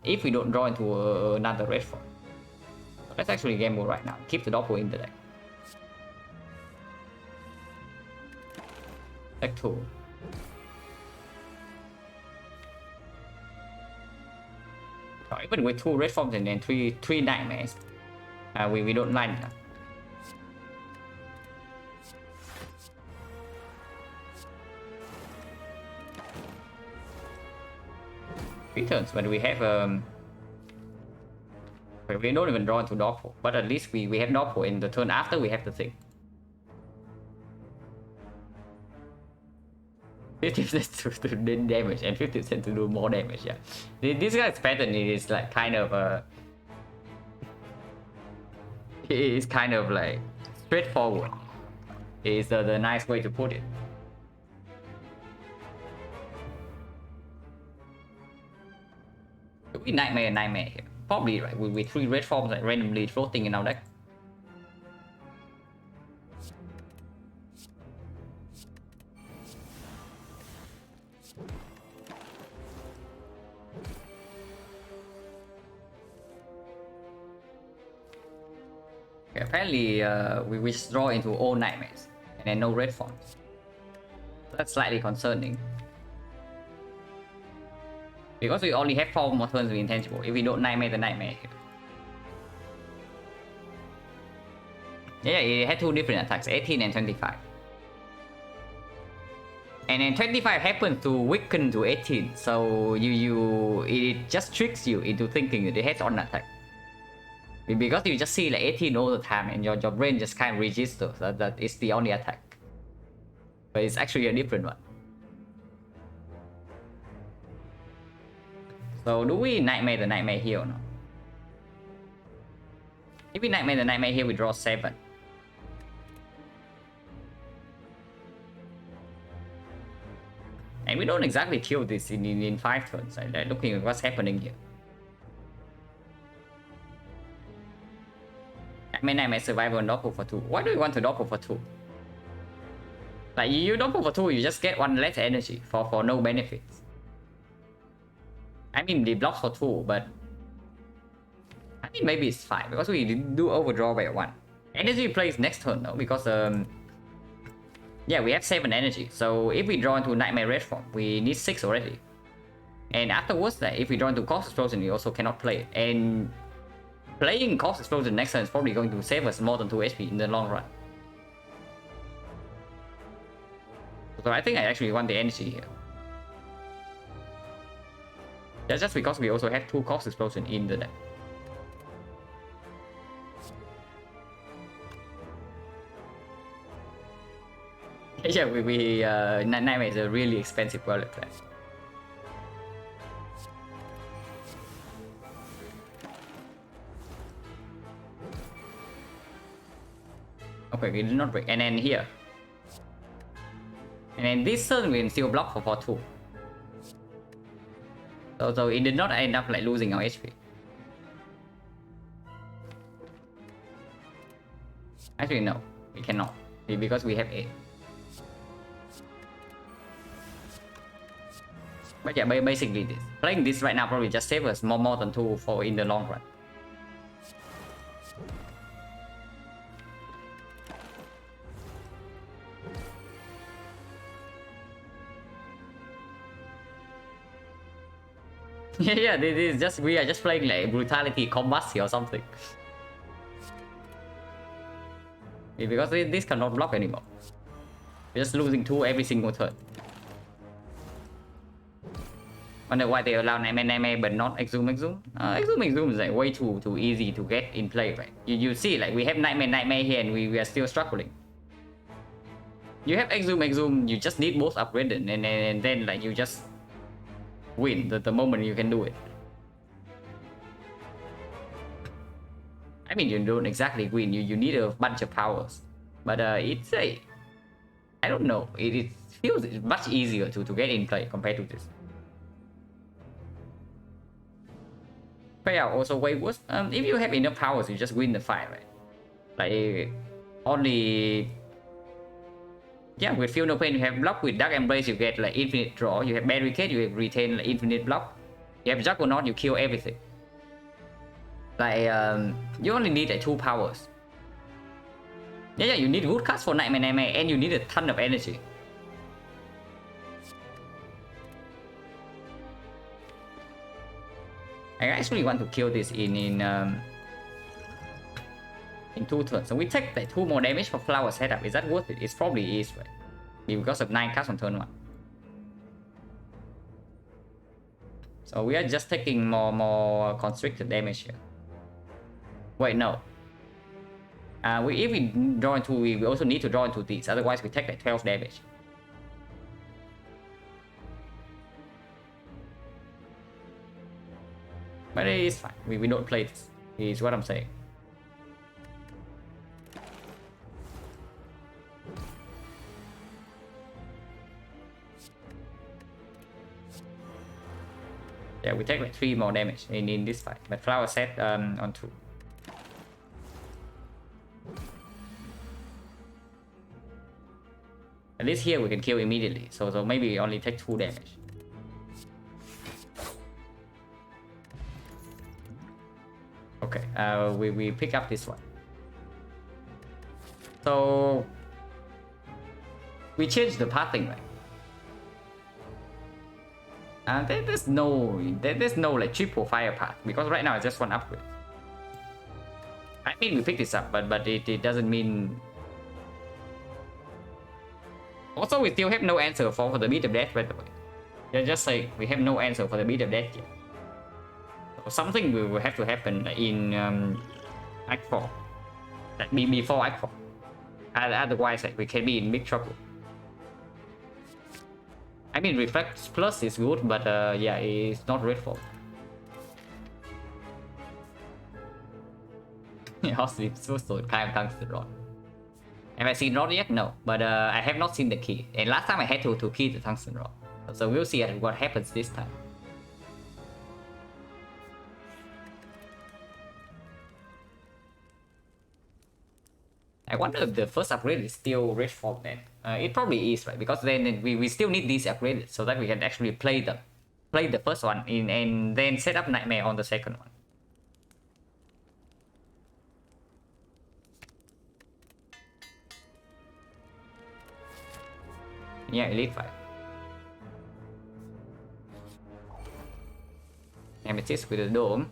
if we don't draw into another red form. So let's actually gamble right now. Keep the Doppel in the deck. Deck 2. So even with 2 red forms and then three nightmares, we don't line enough. Turns when we have we don't even draw into Doppel, but at least we have Doppel in the turn after we have the thing. 50% to do damage and 50% to do more damage. Yeah, this guy's pattern is like kind of it is kind of like straightforward. Is the nice way to put it. We nightmare here. Probably right with 3 red forms like randomly floating in our deck. Okay, apparently we withdraw into all nightmares and then no red forms. That's slightly concerning. Because we only have 4 more turns of intangible if we don't nightmare the nightmare here. Yeah, it had 2 different attacks, 18 and 25. And then 25 happens to weaken to 18, so it just tricks you into thinking that it has on attack. Because you just see like 18 all the time and your brain just kind of registers that it's the only attack. But it's actually a different one. So do we nightmare the nightmare here or not? If we nightmare the nightmare here, we draw 7. And we don't exactly kill this in 5 turns. Like, looking at what's happening here. Nightmare survival and Doppel for 2. Why do we want to Doppel for 2? Like you Doppel for 2, you just get 1 less energy for no benefits. I mean, they block for 2, but I mean maybe it's fine because we do overdraw by 1. Energy plays next turn though, because yeah, we have 7 energy. So if we draw into Nightmare Red form, we need 6 already. And afterwards, that if we draw into Corpse Explosion, we also cannot play it. And playing Corpse Explosion next turn is probably going to save us more than 2 HP in the long run. So I think I actually want the energy here. That's just because we also have 2 Corpse Explosion in the deck. Yeah, Nightmare is a really expensive wallet class. Okay, we did not break. And then here. And then this turn we can still block for 2. So it did not end up like losing our HP. Actually no, we cannot. Because we have 8. But yeah, basically this. Playing this right now probably just save us more than 2 for in the long run. Yeah, this is just, we are just playing like Brutality Combust or something. Because this cannot block anymore. We're just losing 2 every single turn. Wonder why they allow Nightmare but not Exhume. Exhume is like way too easy to get in play, right? You see, like we have Nightmare here and we are still struggling. You have Exhume, you just need both upgraded and then like you just win the moment you can do it. I mean, you don't exactly win, you need a bunch of powers. But it's a... I don't know, it feels much easier to get in play compared to this. Payout also way worse. If you have enough powers, you just win the fight, right? Like, only... Yeah, with Feel No Pain, you have block. With Dark Embrace, you get like infinite draw. You have Barricade, you have retain like infinite block. You have Juggernaut, you kill everything. Like, you only need like 2 powers. Yeah, you need good cards for Nightmare, and you need a ton of energy. I actually want to kill this in 2 turns. So we take like 2 more damage for flower setup. Is that worth it? It probably is, right? Because of 9 cards on turn 1. So we are just taking more constricted damage here. Wait, no. If we draw into, we also need to draw into these. Otherwise, we take like 12 damage. But it is fine. We don't play this. Is what I'm saying. Yeah, we take like 3 more damage in this fight. But flower set on 2. At least here we can kill immediately. So maybe we only take 2 damage. Okay, we pick up this one. So we change the pathing, right? There's no like triple fire path because right now it's just 1 upgrade. I mean we pick this up, but it doesn't mean. Also, we still have no answer for the beat of death, by the way. They're just like we have no answer for the beat of death yet. So something will have to happen in Act 4. Like before Act 4. Otherwise, like, we can be in big trouble. I mean, Reflex Plus is good, but yeah, it's not Redfall. Hostage so kind of tungsten rod. Have I seen rod yet? No, but I have not seen the key. And last time I had to key the tungsten rod. So we'll see what happens this time. I wonder if the first upgrade is still Redfall then. It probably is, right? Because then we still need these upgrades so that we can actually play the first one in and then set up Nightmare on the second one. Yeah, Elite 5. Amethyst with the dome.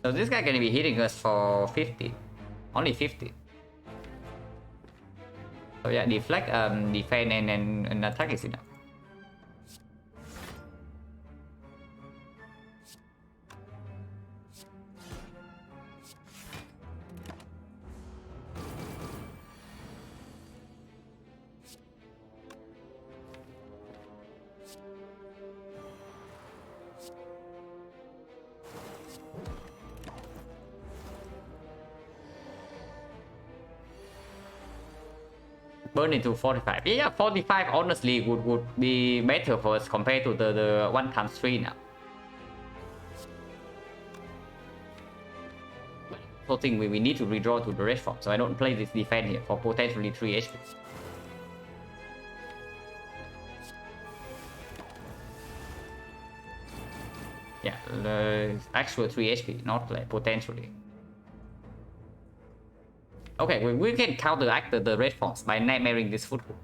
So this guy gonna be hitting us for 50. Only 50. So yeah, deflect, defend and attack is enough. Burn into 45. Yeah, 45 honestly would be better for us compared to the 1 times 3 now. So I think we need to redraw to the red form, so I don't play this defense here for potentially 3 HP. Yeah, the actual 3 HP, not like potentially. Okay, we can counteract the red forms by nightmaring this football.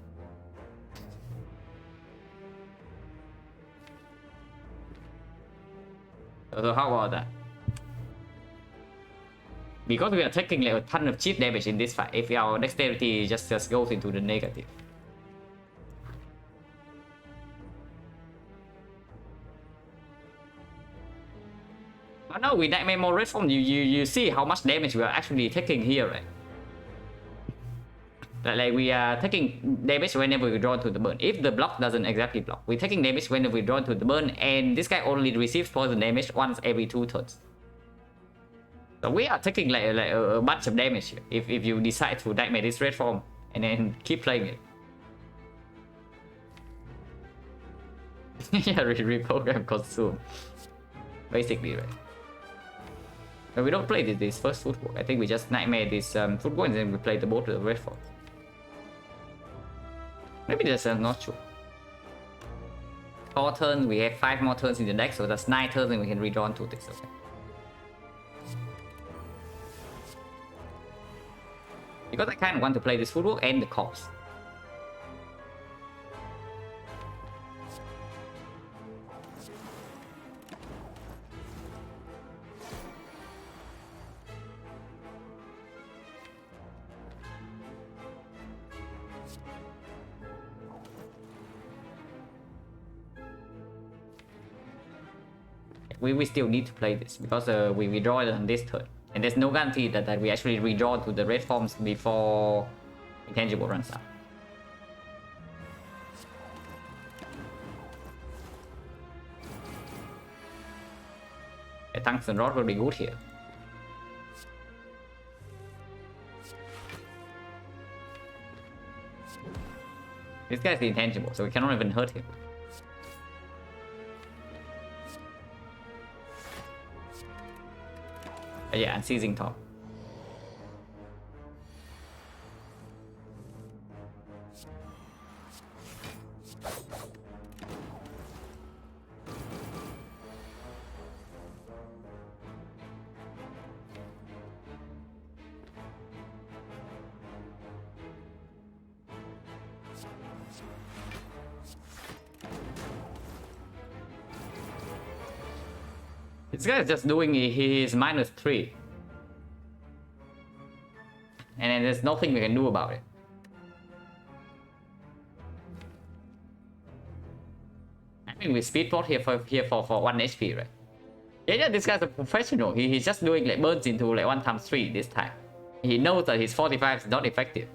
So how about that? Because we are taking like a ton of chip damage in this fight, if our dexterity just goes into the negative. But no, with nightmare more red form, you see how much damage we are actually taking here, right? Like we are taking damage whenever we draw to the burn. If the block doesn't exactly block, we're taking damage whenever we draw to the burn, and this guy only receives poison damage once every 2 turns. So we are taking like a bunch of damage here, if you decide to nightmare this red form and then keep playing it. Yeah, reprogram consume. Basically, right? But we don't play this first footwork. I think we just nightmare this footwork and then we play the both of the red form. Maybe that's not true. 4 turns, we have 5 more turns in the deck, so that's 9 turns and we can redraw to this. Okay. Because I kind of want to play this footwork and the corpse. We still need to play this because we draw it on this turn, and there's no guarantee that we actually redraw to the red forms before intangible runs out. A tungsten rod will be good here. This guy's intangible, so we cannot even hurt him. Yeah, and seizing top. This guy is just doing his -3. And then there's nothing we can do about it. I mean, we speedbot here for 1 HP, right? Yeah, this guy's a professional. He's just doing like burns into like 1 times 3 this time. He knows that his 45 is not effective.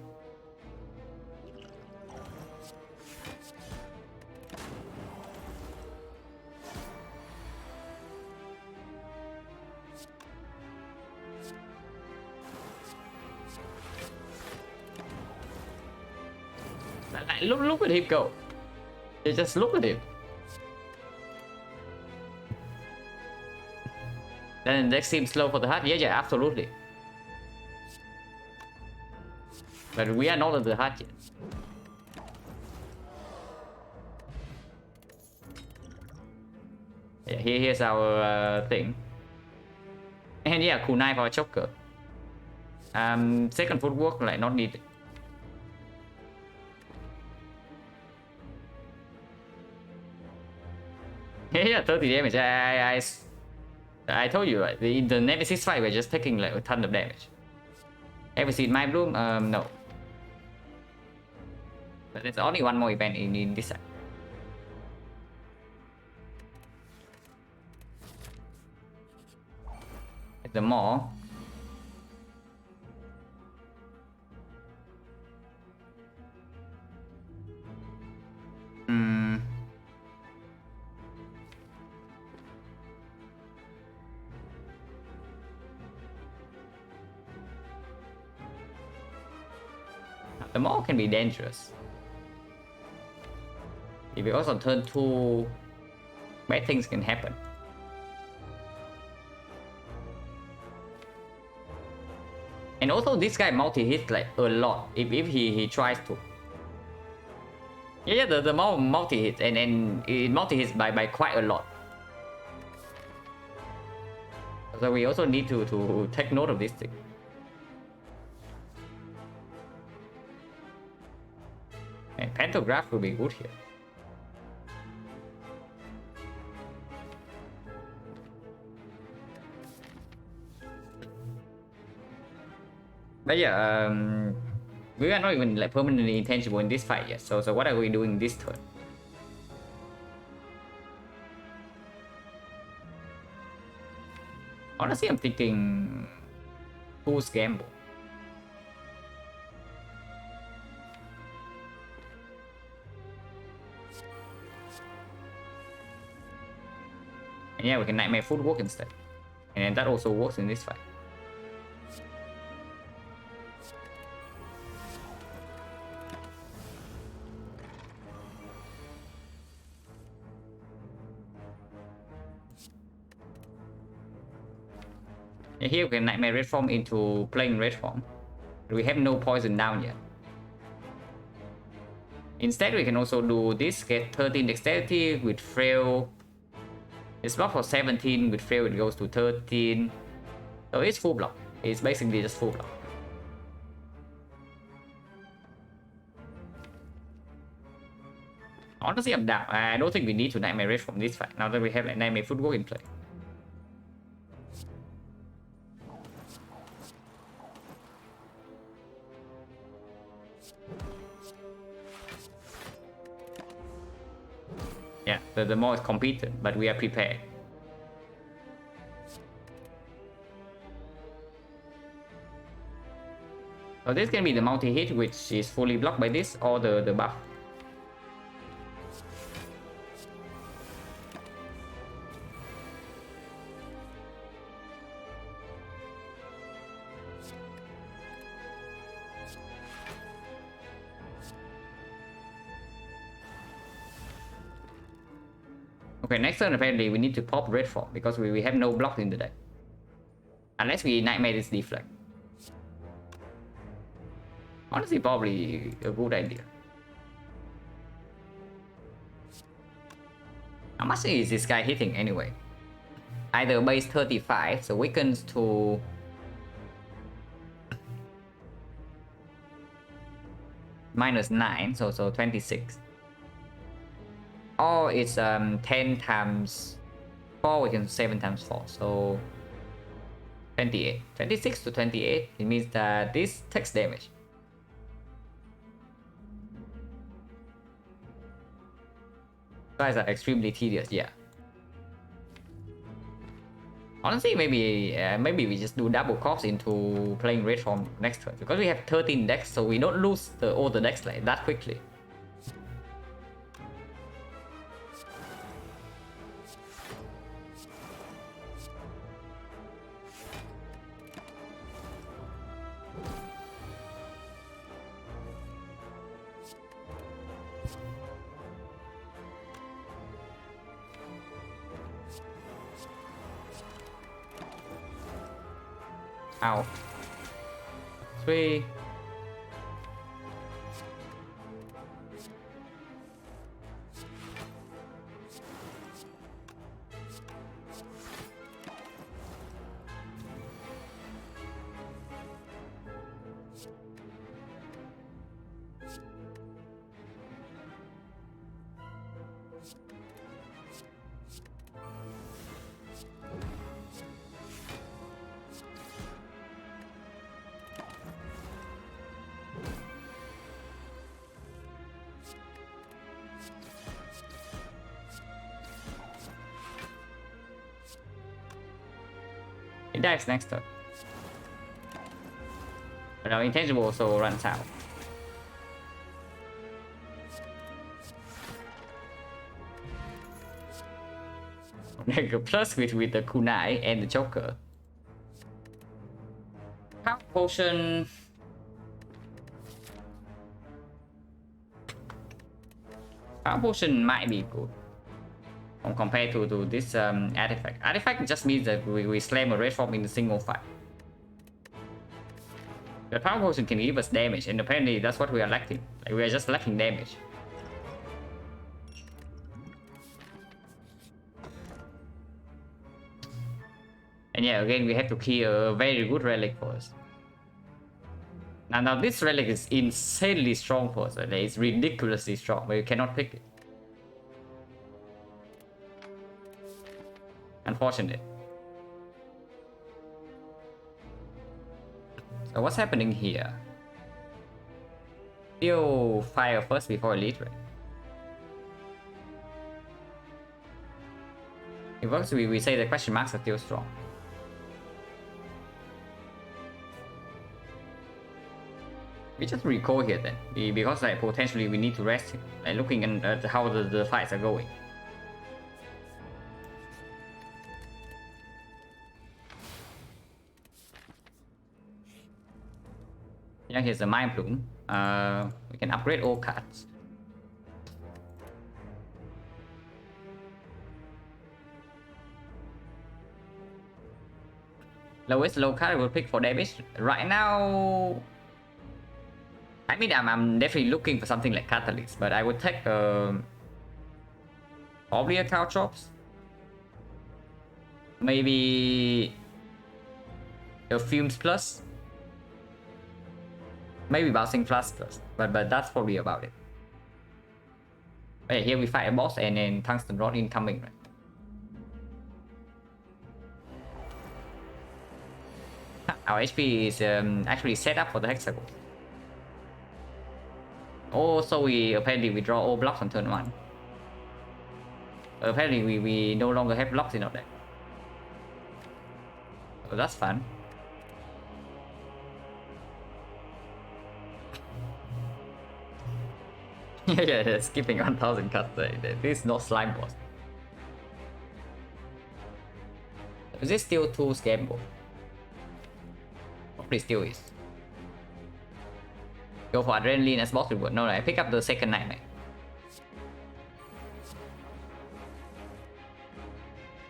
Look at him go. Just look at him. Then the deck seems slow for the heart. Yeah, absolutely. But we are not at the heart yet. Yeah, here's our thing. And yeah, cool knife or choker. Second footwork like not needed. Yeah, 30 damage. I told you, right? The Nemesis fight, we're just taking like a ton of damage. Ever seen my bloom? No. But there's only one more event in this side. The mall. The mall can be dangerous. If we also turn 2, bad things can happen. And also this guy multi-hit like a lot if he tries to. Yeah, the mall multi-hit and it multi-hits by quite a lot. So we also need to take note of this thing. And pantograph will be good here. But yeah, we are not even like permanently intangible in this fight yet. So what are we doing this turn? Honestly, I'm thinking who's gamble. And yeah, we can Nightmare Footwork instead. And that also works in this fight. And here we can Nightmare Red Form into playing Red Form. We have no poison down yet. Instead, we can also do this, get 13 Dexterity with Frail. It's blocked for 17, with Frail it goes to 13. So it's full block. It's basically just full block. Honestly, I'm down. I don't think we need to Nightmare Red from this fight, now that we have like Nightmare Footwork in play. Yeah, the mall is competent, but we are prepared. So this can be the multi-hit, which is fully blocked by this, or the buff. Okay, next turn apparently we need to pop Red Form because we have no block in the deck. Unless we Nightmare this deflect. Honestly, probably a good idea. How much is this guy hitting anyway? Either base 35, so weakens to -9, so 26. Or it's 10 times 4, we can 7 times 4, so 28. 26 to 28, it means that this takes damage. Guys are extremely tedious, yeah. Honestly, maybe we just do double cost into playing Red Form next turn, because we have 13 decks, so we don't lose all the decks like that quickly. Ow. 3. dives next turn. But our intangible also runs out. Plus with the kunai and the Joker. Power potion. Power potion might be good compared to this artifact. Artifact just means that we slam a red form in a single fight. The power potion can give us damage, and apparently that's what we are lacking. Like, we are just lacking damage. And yeah, again, we have to key a very good relic for us. Now this relic is insanely strong for us. It's ridiculously strong, but you cannot pick it. Unfortunate. So what's happening here? Deal fire first before elite, right? It works, we say the question marks are still strong. We just recall here then, because like potentially we need to rest him, like looking at how the fights are going. Yeah, here's a Mind Plume. We can upgrade all cards. Lowest low card I will pick for damage. Right now, I mean, I'm definitely looking for something like Catalyst, but I would take probably a Caltrops. Maybe a Fumes Plus. Maybe Bouncing Flask Plus, but that's probably about it. Okay, here we fight a boss and then Tungsten Rod incoming, right? Our HP is actually set up for the Hexagon. Oh, so we apparently we draw all blocks on turn 1. Apparently we no longer have blocks in our deck. So that's fun. Yeah, skipping 1000 cards. This is not slime boss. Is this still 2 Scambo? Probably still is. Go for Adrenaline as boss reward. No, I pick up the second Nightmare.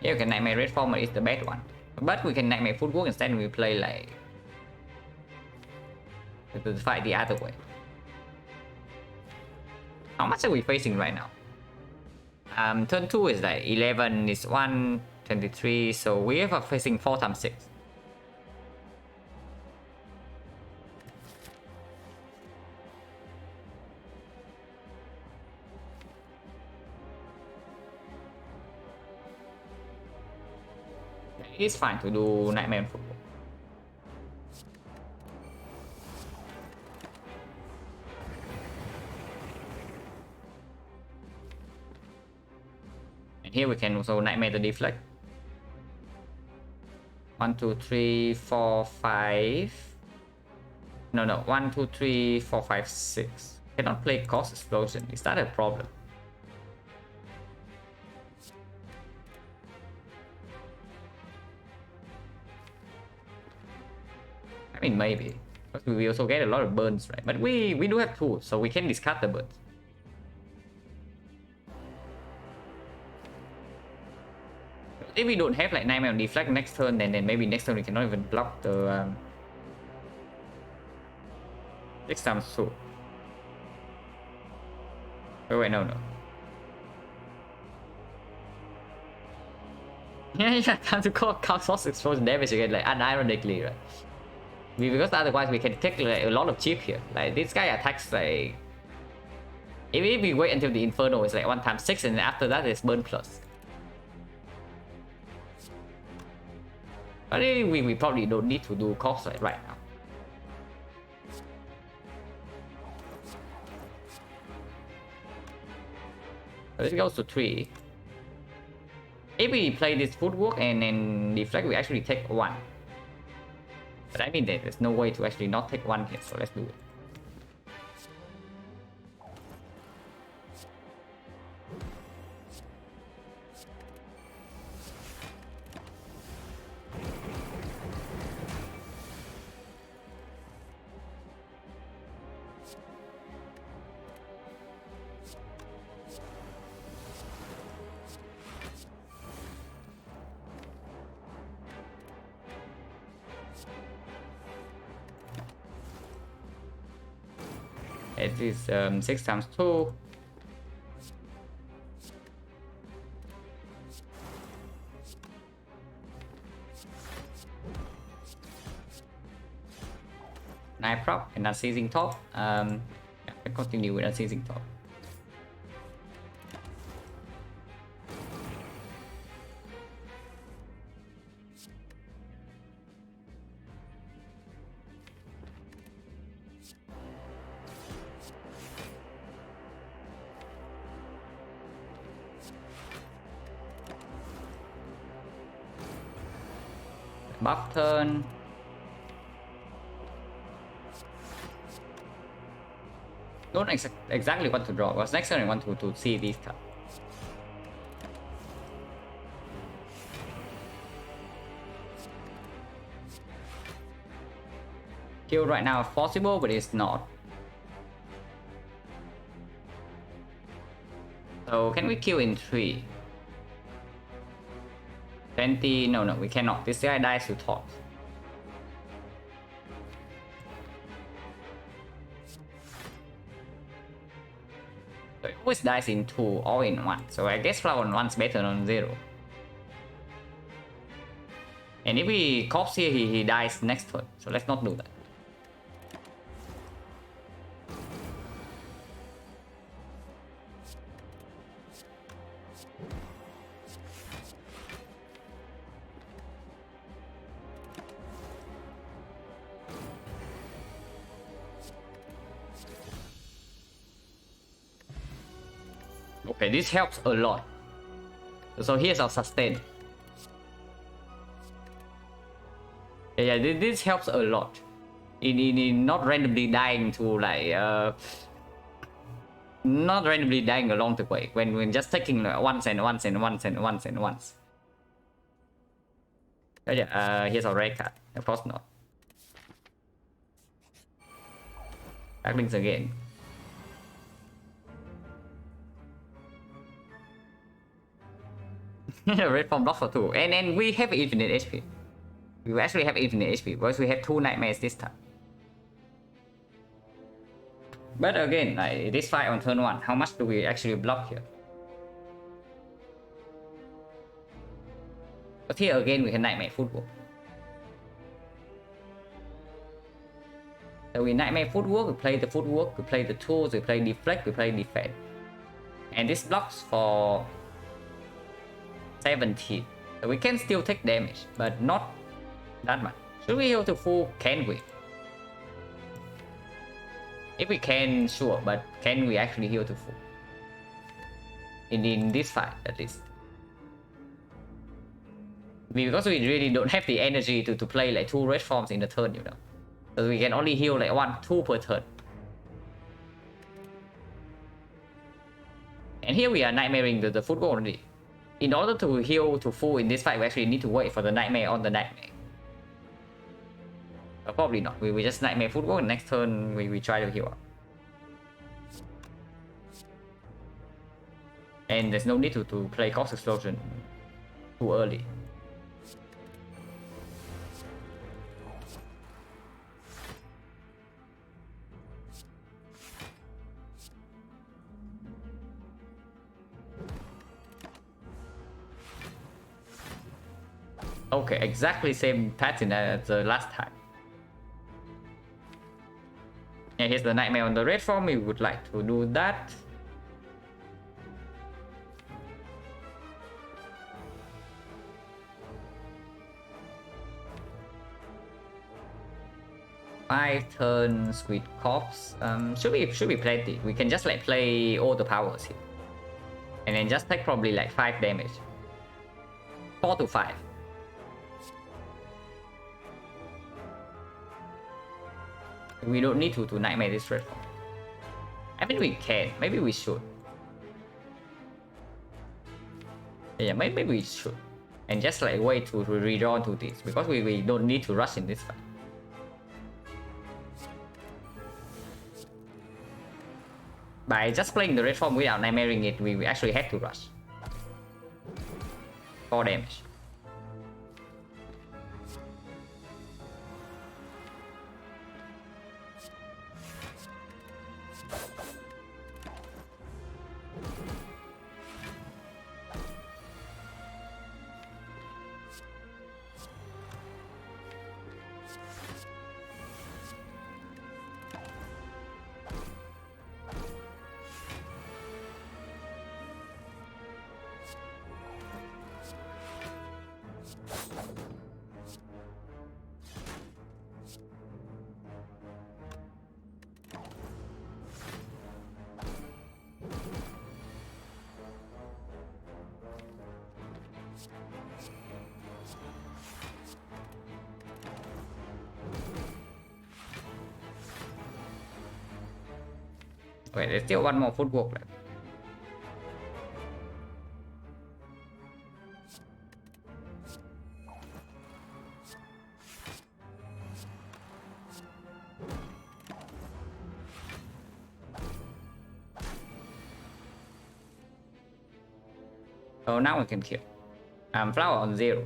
Yeah, we can Nightmare Red Former is the best one. But we can Nightmare Footwork instead and we play like... to fight the other way. How much are we facing right now? Turn 2 is like 11 is 1, 23, so we are facing 4 times 6. It's fine to do Nightmare and Football. And here we can also Nightmare the Deflect. 1, 2, 3, 4, 5. No. 1, 2, 3, 4, 5, 6. Cannot play Cause Explosion. Is that a problem? I mean, maybe. But we also get a lot of burns, right? But we do have tools, so we can discard the burns. If we don't have like Nightmare on Deflect next turn, then maybe next turn we cannot even block the 6 times 2. Oh wait, no. Yeah, time to call Source Explosion damage again, like unironically, right? Because otherwise we can take like a lot of chip here. Like this guy attacks like... If we wait until the Inferno is like 1 times 6 and after that it's burn plus. But we probably don't need to do cost like right now. So this goes to 3. If we play this Footwork and then Deflect, we actually take 1. But I mean, there's no way to actually not take one hit, so let's do it. It is 6 times 2. Nine prop and unceasing top. Yeah, I continue with unceasing top. Buff turn. Don't exactly what to draw, because next turn I want to see these cards. Kill right now is possible, but it's not. So can we kill in 3? 20? No, we cannot. This guy dies to top. So it always dies in 2 or in 1. So I guess flower on 1's better than 0. And if we corpse here, he dies next turn. So let's not do that. Okay, this helps a lot. So here's our sustain. Yeah, this helps a lot. In not randomly dying to like not randomly dying along the way when just taking like once. But yeah, here's our rare card. Of course not. Backlinks again. Red form block for 2. And we have infinite HP. We actually have infinite HP because we have 2 nightmares this time. But again, like this fight on turn 1, how much do we actually block here? But here again we can nightmare footwork. So we nightmare footwork, we play the footwork, we play the tools, we play deflect, we play defend. And this blocks for 17. So we can still take damage, but not that much. Should we heal to full? Can we? If we can, sure, but can we actually heal to full? In this fight, at least. Because we really don't have the energy to play like 2 red forms in the turn, you know. So we can only heal like 1-2 per turn. And here we are nightmaring the football already. In order to heal to full in this fight, we actually need to wait for the nightmare on the nightmare. But probably not. We just nightmare football and next turn we try to heal up. And there's no need to play Cox Explosion too early. Okay, exactly same pattern as the last time. And here's the nightmare on the red form. We would like to do that. Five turns with corpse. Should be plenty. We can just like play all the powers here, and then just take probably like 5 damage. 4 to 5. We don't need to nightmare this red form. I mean, we can. Maybe we should. Yeah, maybe we should. And just like wait to redraw to this, because we don't need to rush in this fight. By just playing the red form without nightmaring it, we actually had to rush. 4 damage. Wait, there's still one more footwork left. So now we can kill. Flower on 0.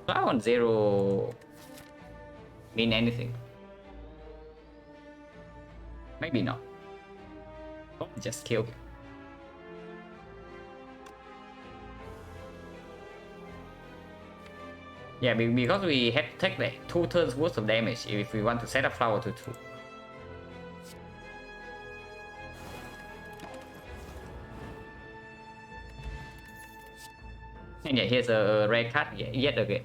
Flower on 0 mean anything? Maybe not. Just kill him. Yeah, because we had to take like 2 turns worth of damage if we want to set up flower to 2. And yeah, here's a red card yet again.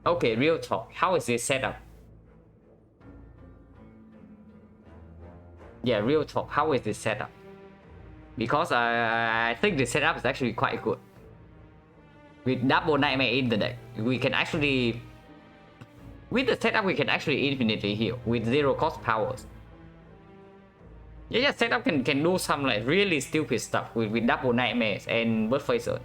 Okay, real talk. How is this set up? Yeah, real talk. How is this set up? Because I think the setup is actually quite good. With double nightmare in the deck, we can actually... With the setup, we can actually infinitely heal with 0 cost powers. Yeah, setup can do some like really stupid stuff with double nightmares and bird phaser.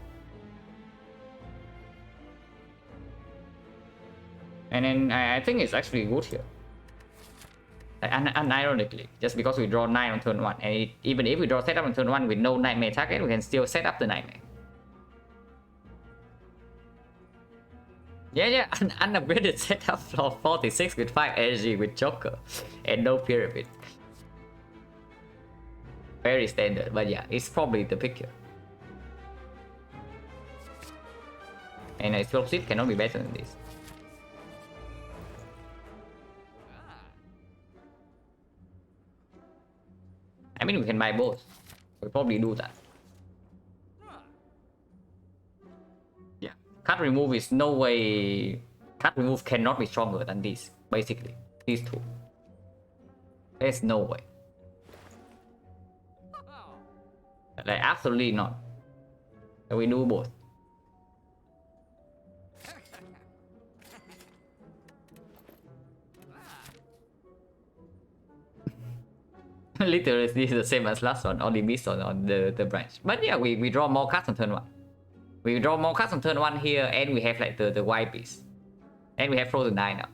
And then I think it's actually good here. Unironically, just because we draw 9 on turn 1, and even if we draw setup on turn 1 with no nightmare target, we can still set up the nightmare. Yeah, unupgraded setup for 46 with 5 energy with Joker and no pyramid. Very standard, but yeah, it's probably the pick here. And explosive cannot be better than this. I mean, we can buy both. We'll probably do that. Yeah. Card remove is no way... Card remove cannot be stronger than this, basically. These two. There's no way. Like, absolutely not. So we do both. Literally, this is the same as last one, only missed on the branch. But yeah, we draw more cards on turn 1. We draw more cards on turn 1 here, and we have like the white beast. And we have frozen 9 now.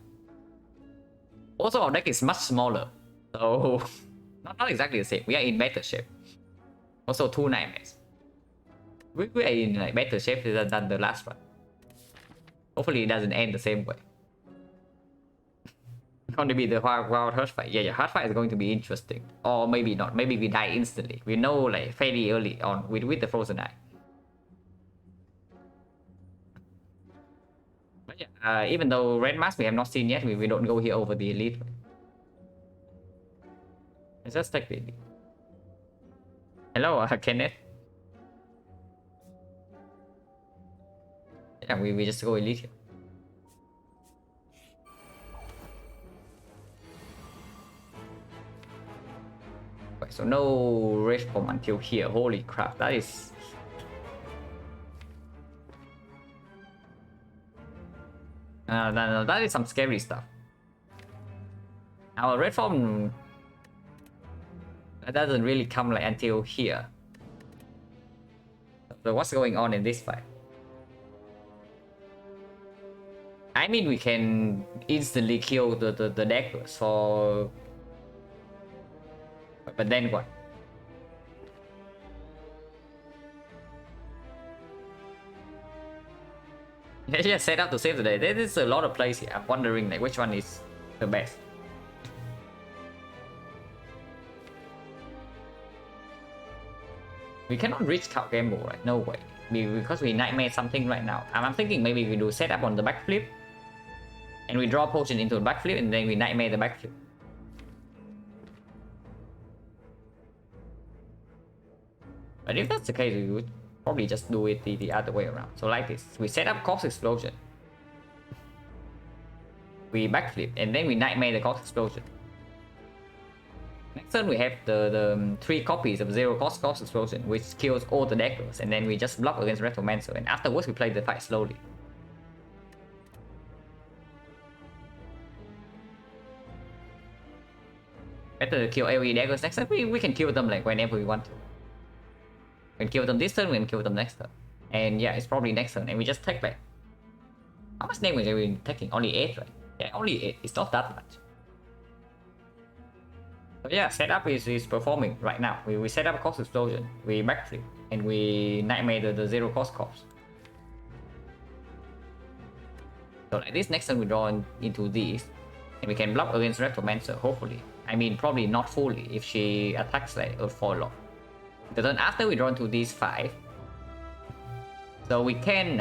Also, our deck is much smaller. So, not exactly the same. We are in better shape. Also, 2 nightmares. We are in like better shape than the last one. Hopefully, it doesn't end the same way. Going to be the wild hard fight. Yeah, hard fight is going to be interesting. Or maybe not. Maybe we die instantly. We know like fairly early on with the frozen eye. But yeah, even though red mask we have not seen yet, we don't go here over the elite. Let's just take the elite. Hello, Kenneth. Yeah, we just go elite here. So no rage bomb until here. Holy crap, that is... That is some scary stuff. Our red form that doesn't really come like until here. So what's going on in this fight? I mean, we can instantly kill the daggers for... But then what? Yeah, set up to save the day. There is a lot of plays here. I'm wondering like which one is the best. We cannot reach Count Gamble, right? No way. Because we nightmare something right now. I'm thinking maybe we do setup on the backflip. And we draw potion into the backflip and then we nightmare the backflip. But if that's the case, we would probably just do it the other way around. So like this. We set up Corpse Explosion. We backflip and then we nightmare the Corpse Explosion. Next turn we have the 3 copies of 0 cost Corpse Explosion, which kills all the daggers, and then we just block against Retromancer, and afterwards we play the fight slowly. Better to kill AoE daggers next turn. We can kill them like whenever we want to. We can kill them this turn, we can kill them next turn. And yeah, it's probably next turn, and we just take like... How much damage are we taking? Only 8, right? Yeah, only 8. It's not that much. So yeah, setup is performing right now. We set up a Corpse Explosion, we backflip, and we nightmare the 0 cost Corpse. So like this, next turn we draw into these, and we can block against Retromancer, hopefully. I mean, probably not fully if she attacks like Earth Forlorn. The turn after we draw into these 5. So we can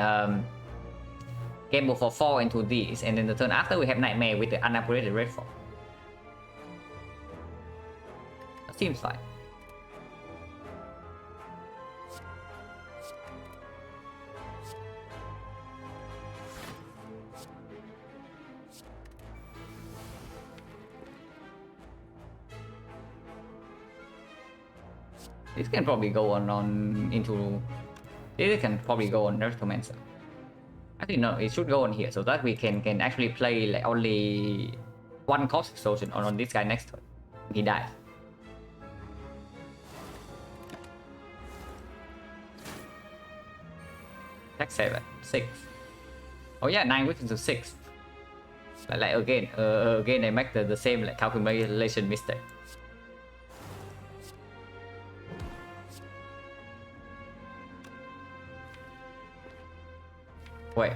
gamble for 4 into these, and then the turn after we have Nightmare with the unupgraded red form. That seems fine. This can probably go on into... This can probably go on Necromancer. I think no, it should go on here so that we can actually play like only 1 Corpse Explosion on this guy next turn. He dies. Attack 7, 6. Oh yeah, 9 weakens to 6. Like again, I make the same like calculation mistake. Wait,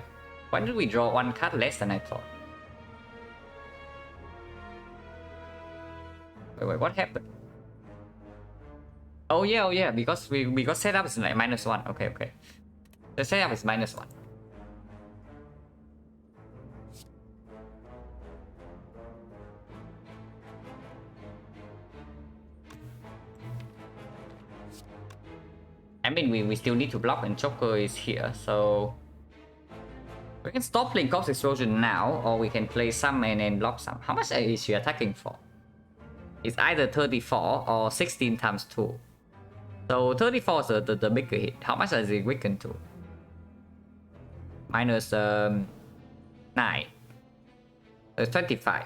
why did we draw 1 card less than I thought? Wait, what happened? Oh yeah, because we got setup is like -1. Okay. The setup is -1. I mean, we still need to block, and Joker is here, so we can stop playing Corpse Explosion now, or we can play some and block some. How much is she attacking for? It's either 34 or 16 times 2. So 34 is the bigger hit. How much does it weaken to? Minus 9. It's 25.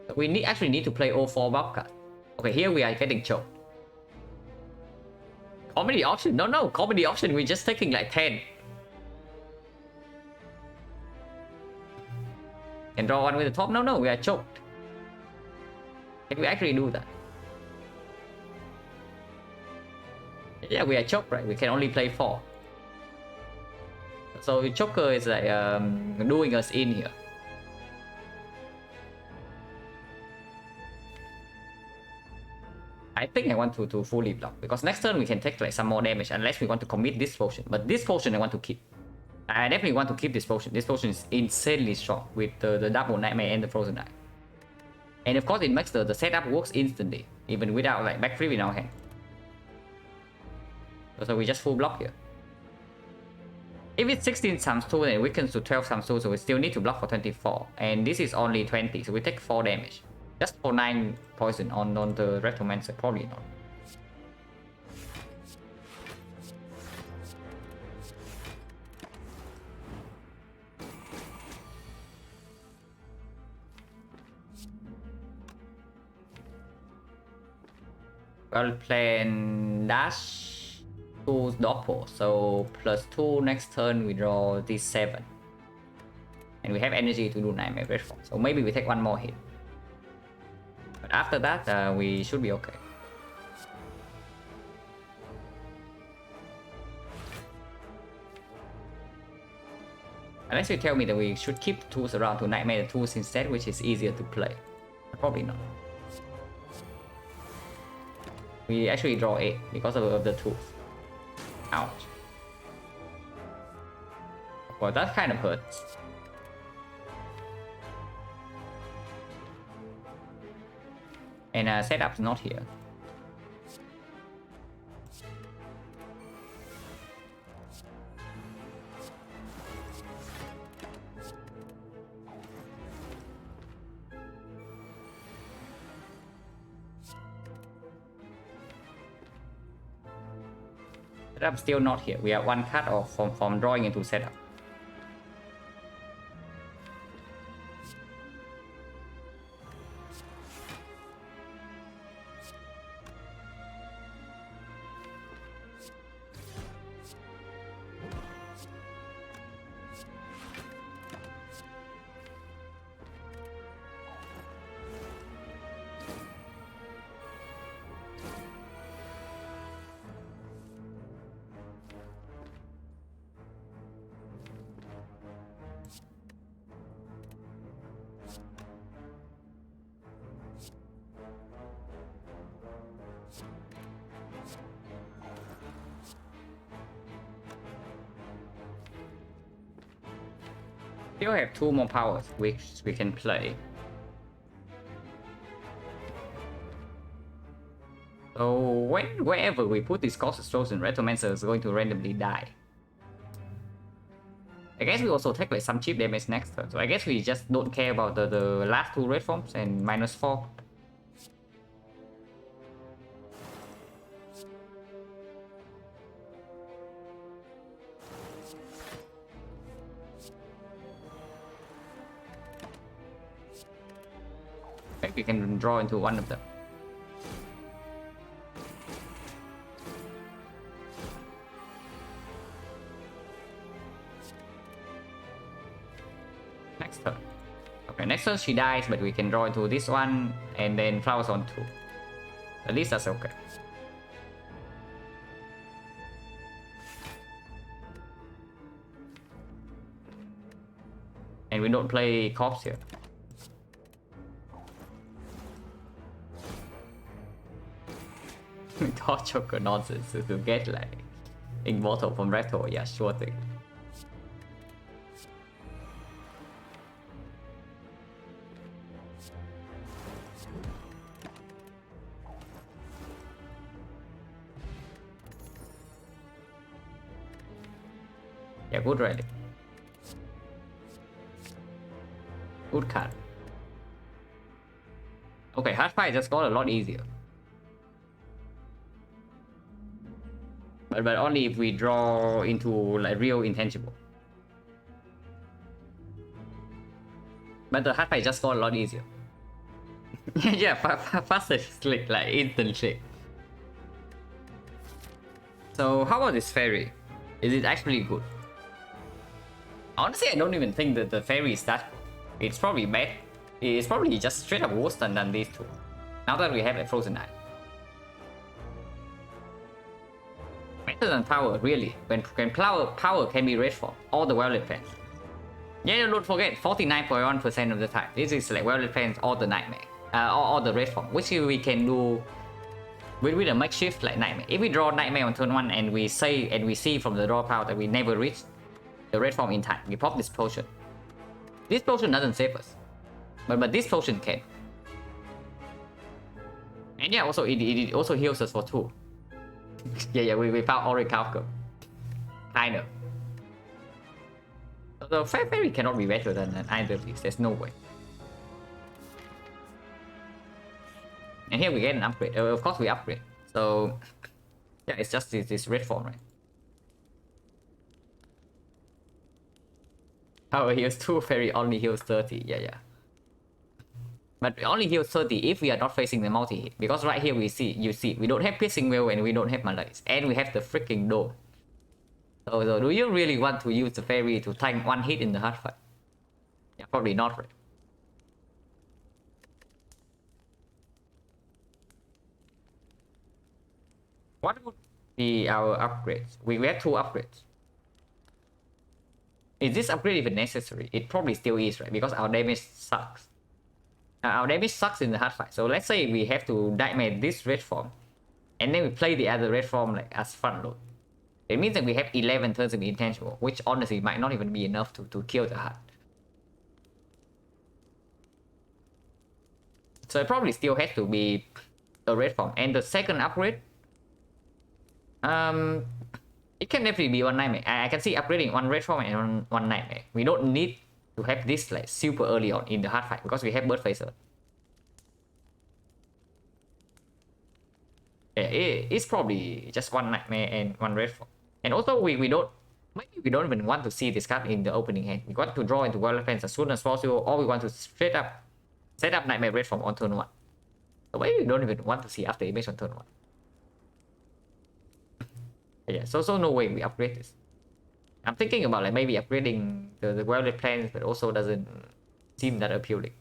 So we actually need to play all 4 Bobcats. Okay, here we are getting choked. Comedy option? No, comedy option. We're just taking like 10. And draw 1 with the top? No, we are choked. Can we actually do that? Yeah, we are choked, right? We can only play 4. So Joker is like doing us in here. I think I want to fully block, because next turn we can take like some more damage unless we want to commit this potion. But this potion I want to keep. I definitely want to keep this potion. This potion is insanely strong with the double nightmare and the frozen eye. And of course it makes the setup works instantly, even without like backflip in our hand. So we just full block here. If it's 16 times 2, then it weakens to 12 times 2, so we still need to block for 24. And this is only 20, so we take 4 damage. Just for 9 poison on the Retromancer, probably not. Well, plan dash to dog pole. So +2 next turn we draw this 7. And we have energy to do Nightmare Red Form. So maybe we take one more hit. But after that, we should be okay. Unless you tell me that we should keep tools around to Nightmare the tools instead, which is easier to play. Probably not. We actually draw 8 because of the tools. Ouch. Well, that kind of hurts. And setup's not here. Setup still not here. We are one cut off from drawing into setup. Still have 2 more powers which we can play. So wherever we put this Cautious Frozen, Retromancer is going to randomly die. I guess we also take like some cheap damage next turn. So I guess we just don't care about the last 2 red forms and -4. We can draw into one of them. Next turn. Okay, next turn she dies, but we can draw into this one and then flowers on 2. At least that's okay. And we don't play corpse here. Torture nonsense to get like immortal from retro, yeah, sure thing. Yeah, good relic. Good card. Okay, hard fight just got a lot easier. But only if we draw into like real intangible. But the hard fight just got a lot easier. Yeah, faster click, like instant click. So how about this fairy? Is it actually good? Honestly, I don't even think that the fairy is that good. It's probably bad. It's probably just straight up worse than these 2. Now that we have a Frozen Eye. Better than power, really. When power can be red form, all the Violet Pens. Yeah, don't forget, 49.1% of the time. This is like Violet Pens or the Nightmare. Or the red form, which we can do with a makeshift like Nightmare. If we draw Nightmare on turn 1 and we see from the draw power that we never reach the red form in time, we pop this potion. This potion doesn't save us. But this potion can. And yeah, also it also heals us for 2. yeah, we found Orichalcum. Kind of. So Fairy cannot be better than either of these. There's no way. And here we get an upgrade. Of course we upgrade. So yeah, it's just this red form, right? Power heals 2, Fairy only heals 30. Yeah. But we only heal 30 if we are not facing the multi-hit. Because right here you see, we don't have piercing whale and we don't have malaise. And we have the freaking dome. So do you really want to use the fairy to tank one hit in the hard fight? Yeah, probably not, right? What would be our upgrades? We have 2 upgrades. Is this upgrade even necessary? It probably still is, right? Because our damage sucks. Our damage sucks in the hard fight. So let's say we have to nightmare this red form. And then we play the other red form like as front load. It means that we have 11 turns in the intangible, which honestly might not even be enough to kill the heart. So it probably still has to be a red form. And the second upgrade, it can definitely be one nightmare. I can see upgrading one red form and one nightmare. We don't need to have this like super early on in the hard fight because we have bird phaser. Yeah, it's probably just one nightmare and one red form. And also we don't even want to see this card in the opening hand. We want to draw into Wild Fence as soon as possible, or we want to straight up set up nightmare red form on turn 1. So maybe we don't even want to see after image on turn 1. Yeah, so no way we upgrade this. I'm thinking about like maybe upgrading the Wild Plans, but also doesn't seem that appealing.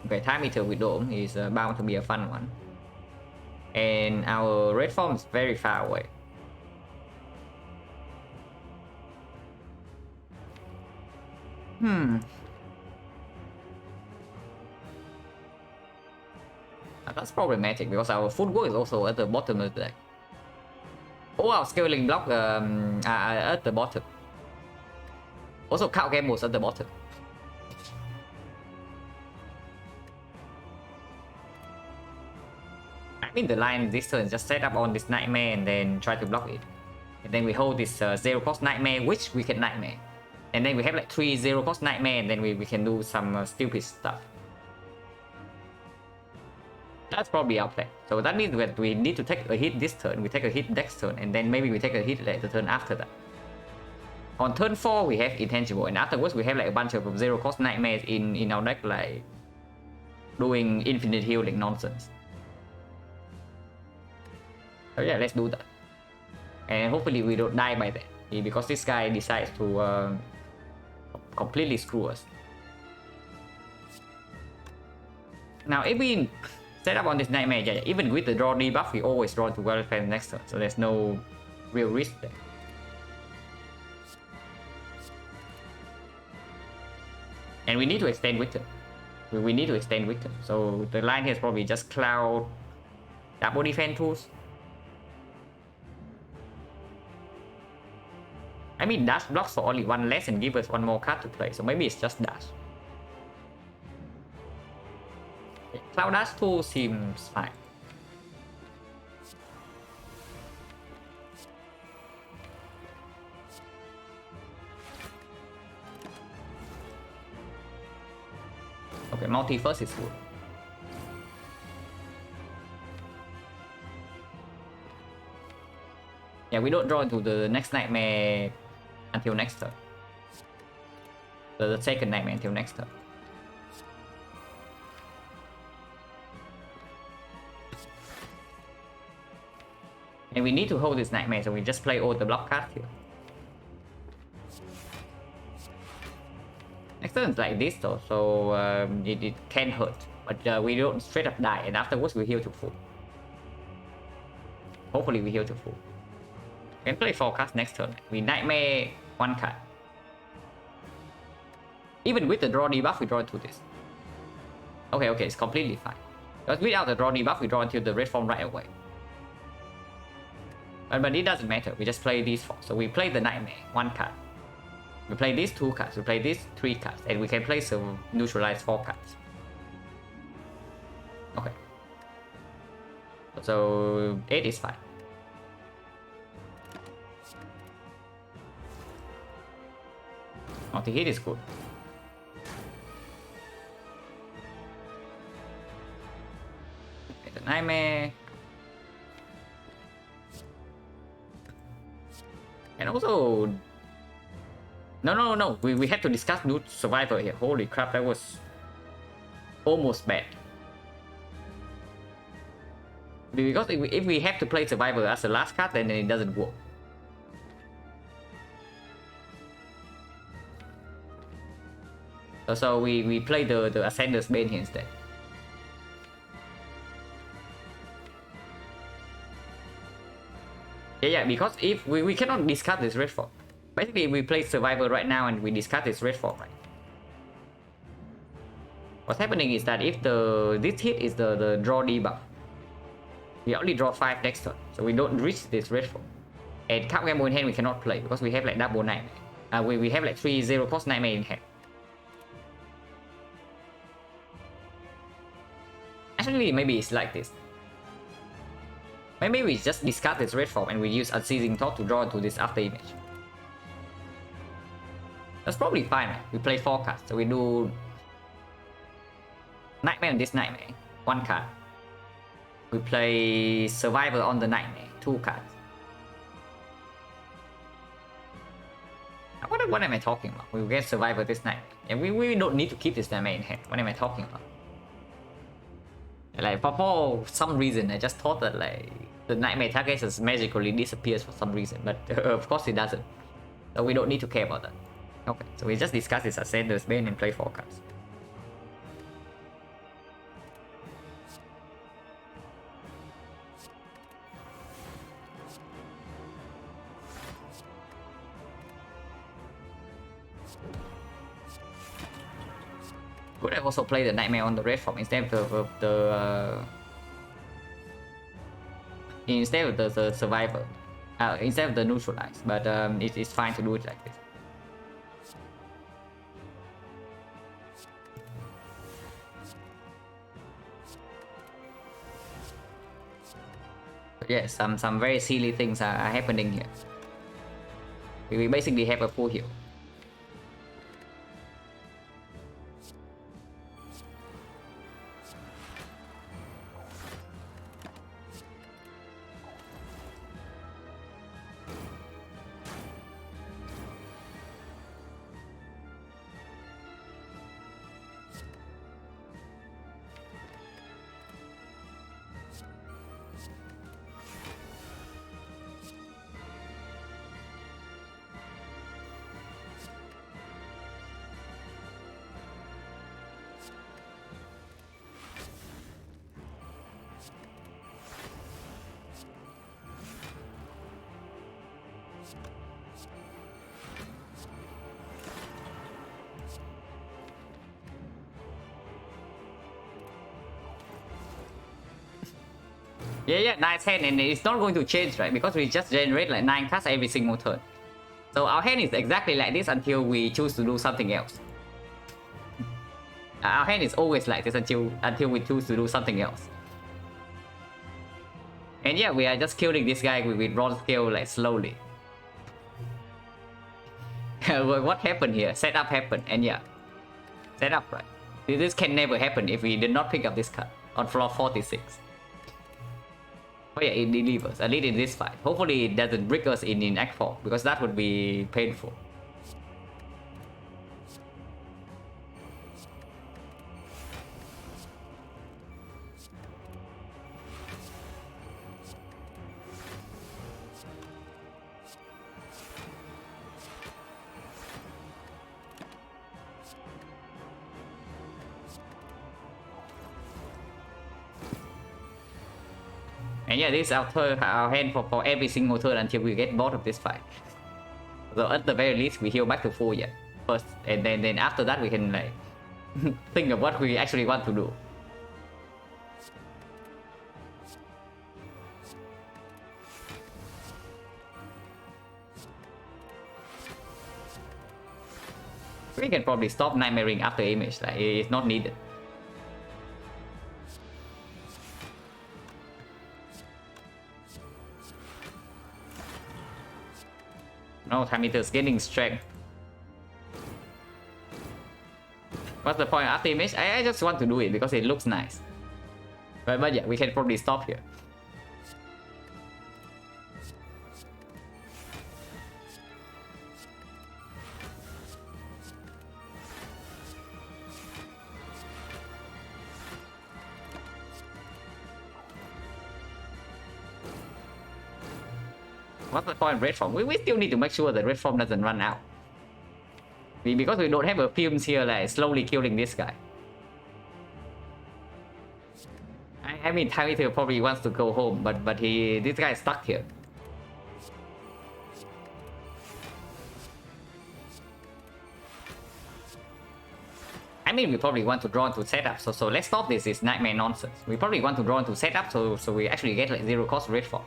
Okay, Time Eater with Dome is bound to be a fun one. And our red form is very far away. That's problematic because our footwork is also at the bottom of the deck. All our scaling block are at the bottom. Also, Cow Game was at the bottom. I mean, the line this turn just set up on this Nightmare and then try to block it. And then we hold this 0 cost Nightmare, which we can Nightmare. And then we have like 3 0 cost Nightmare, and then we can do some stupid stuff. That's probably our plan. So that means that we need to take a hit this turn, we take a hit next turn, and then maybe we take a hit like the turn after that. On turn 4 we have Intangible, and afterwards we have like a bunch of 0 cost Nightmares in our deck, like doing infinite healing nonsense. So yeah, let's do that. And hopefully we don't die by that, because this guy decides to completely screw us. Now if we set up on this Nightmare, yeah, even with the draw debuff, we always draw to Wild Fence next turn, so there's no real risk there. And we need to extend Victor. We need to extend Victor. So the line here is probably just Cloud, double defense tools. I mean, Dash blocks for only 1 less and give us 1 more card to play, so maybe it's just Dash. Cloud Dash 2 seems fine. Okay, multi first is good. Yeah, we don't draw into the next Nightmare until next turn. The second Nightmare until next turn. And we need to hold this Nightmare, so we just play all the block cards here. Next turn is like this though, so it can hurt. But we don't straight up die, and afterwards we heal to full. Hopefully we heal to full. We can play 4 cards next turn. We Nightmare 1 card. Even with the draw debuff, we draw into this. Okay, it's completely fine. Because without the draw debuff, we draw into the red form right away. But it doesn't matter, we just play these 4. So we play the Nightmare, 1 card. We play these 2 cards, we play these 3 cards, and we can play some neutralize 4 cards. Okay. So 8 is fine. Multi-hit is good. Okay, the Nightmare. also... No. We had to discuss new survivor here. Holy crap, that was almost bad. Because if we have to play survivor as the last card, then it doesn't work. So we play the Ascender's Bane here instead. Yeah, because if we cannot discard this red form. Basically, we play survivor right now and we discard this red form, right? What's happening is that if this hit is the draw debuff, we only draw 5 next turn, so we don't reach this red form. And Cup Gamble in hand we cannot play because we have like double nightmare. We have like 3-0 cost nightmare in hand. Actually, maybe it's like this. Maybe we just discard this red form and we use Unceasing Thought to draw into this after image. That's probably fine, right? We play 4 cards, so we do Nightmare on this Nightmare, 1 card. We play Survivor on the Nightmare, 2 cards. What am I talking about? We will get Survivor this Nightmare. And we don't need to keep this Nightmare in hand. What am I talking about? Like, for some reason, I just thought that like the Nightmare target just magically disappears for some reason, but of course it doesn't. So we don't need to care about that. Okay, so we just discuss this Ascender's Bane and play 4 cards. Could have also played the Nightmare on the red form instead of the Survivor, instead of the Neutralize, but it's fine to do it like this. But yeah, some very silly things are happening here. We basically have a full heal. Yeah, nice hand, and it's not going to change, right? Because we just generate like 9 cards every single turn. So our hand is exactly like this until we choose to do something else. Our hand is always like this until we choose to do something else. And yeah, we are just killing this guy with Bronze Scale like slowly. What happened here? Setup happened, and yeah. Setup, right? This can never happen if we did not pick up this card on floor 46. Oh yeah, it delivers, at least in this fight. Hopefully it doesn't break us in Act 4, because that would be painful. And yeah, this is our hand for every single turn until we get bored of this fight. So at the very least, we heal back to full yet first, and then after that we can like think of what we actually want to do. We can probably stop nightmaring after image, like it's not needed. No, time meter's getting strength. What's the point after image? I just want to do it because it looks nice. But yeah, we can probably stop here. What's the point of red form? We still need to make sure that red form doesn't run out. Because we don't have a fumes here, like slowly killing this guy. I mean, Taito probably wants to go home, but this guy is stuck here. I mean, we probably want to draw into setup, so let's stop this nightmare nonsense. We probably want to draw into setup, so we actually get like 0 cost red form.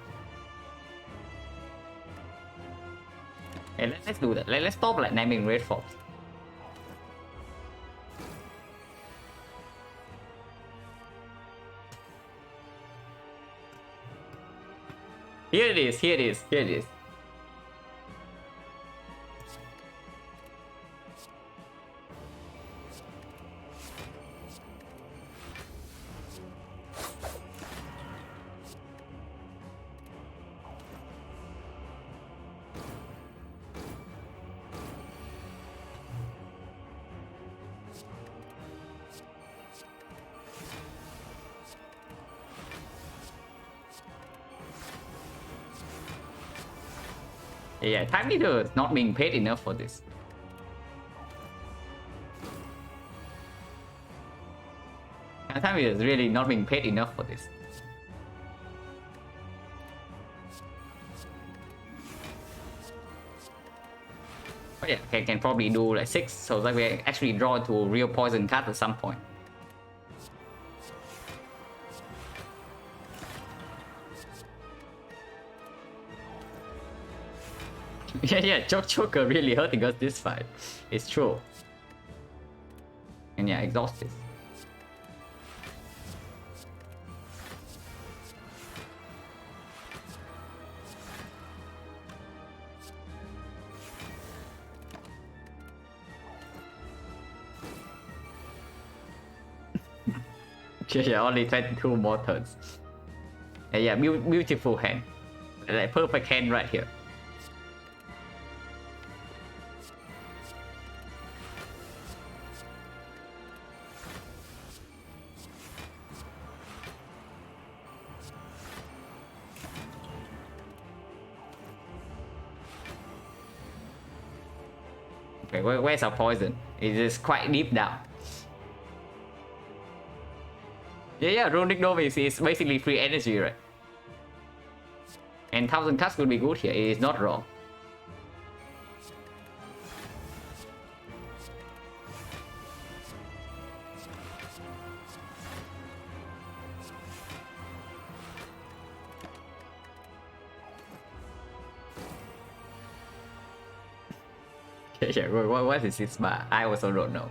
And let's do that. Let's stop like naming red forms. Here it is, here it is, here it is. Yeah, time leader is not being paid enough for this. Time leader is really not being paid enough for this. But yeah, can probably do like 6, so that we actually draw into a real poison card at some point. Yeah, Joker really hurting us this fight. It's true. And yeah, exhausted. Yeah, only 22 more turns. Yeah, beautiful hand. Like perfect hand right here. Okay, where's our poison? It is quite deep down. Yeah, Runic Dome is basically free energy, right? And 1000 cuts could be good here, it is not wrong. Yeah, what is this bar? I also don't know.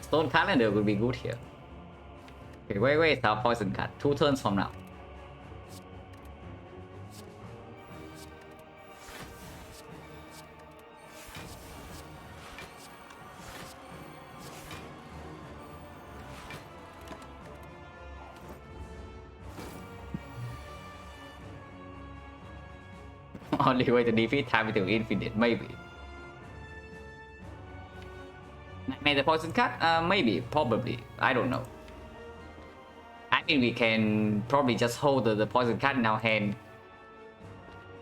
Stone Calendar would be good here. Okay, where is our poison card? 2 turns from now. Only way to defeat time till infinite, maybe. May the poison card? Maybe, probably. I don't know. I mean, we can probably just hold the poison card in our hand.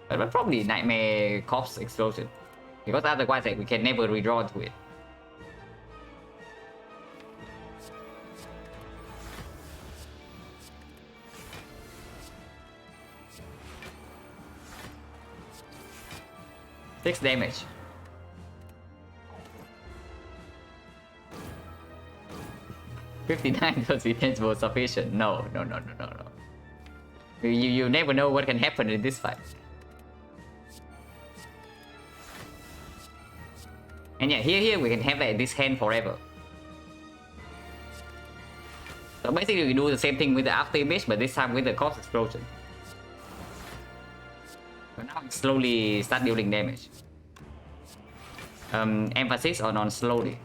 But probably Nightmare Corpse Explosion. Because otherwise, like, we can never redraw to it. Six damage. $59 defense was sufficient. No. You never know what can happen in this fight. And yeah, here we can have like, this hand forever. So basically we do the same thing with the after image, but this time with the corpse explosion. But now it slowly start dealing damage. Emphasis on slowly.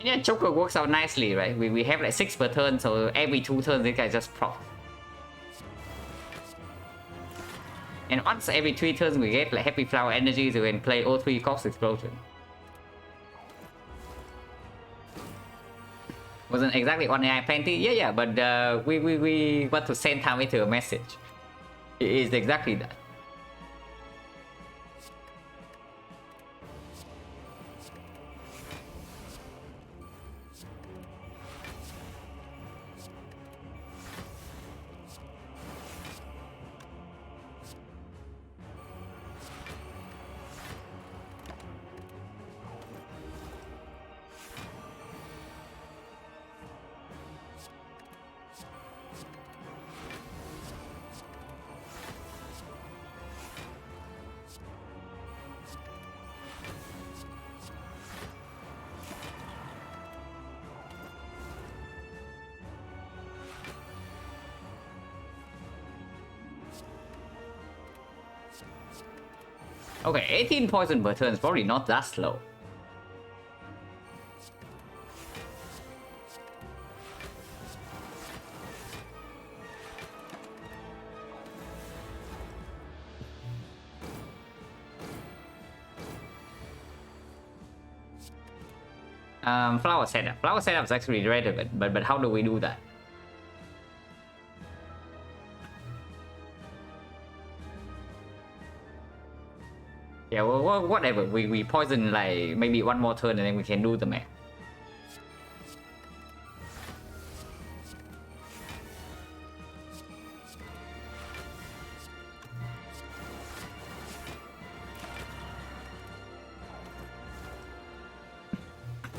Yeah, Joker works out nicely, right? We have like 6 per turn, so every 2 turns this guy just prop. And once every 3 turns we get like Happy Flower energy, so we can play all 3 Cost Explosion. Wasn't exactly on AI plenty, yeah, but we want to send time with a message. It is exactly that. Okay, 18 poison per turn is probably not that slow. Flower setup. Flower setup is actually relevant, but how do we do that? Yeah, well, whatever. We poison like maybe 1 more turn and then we can do the math.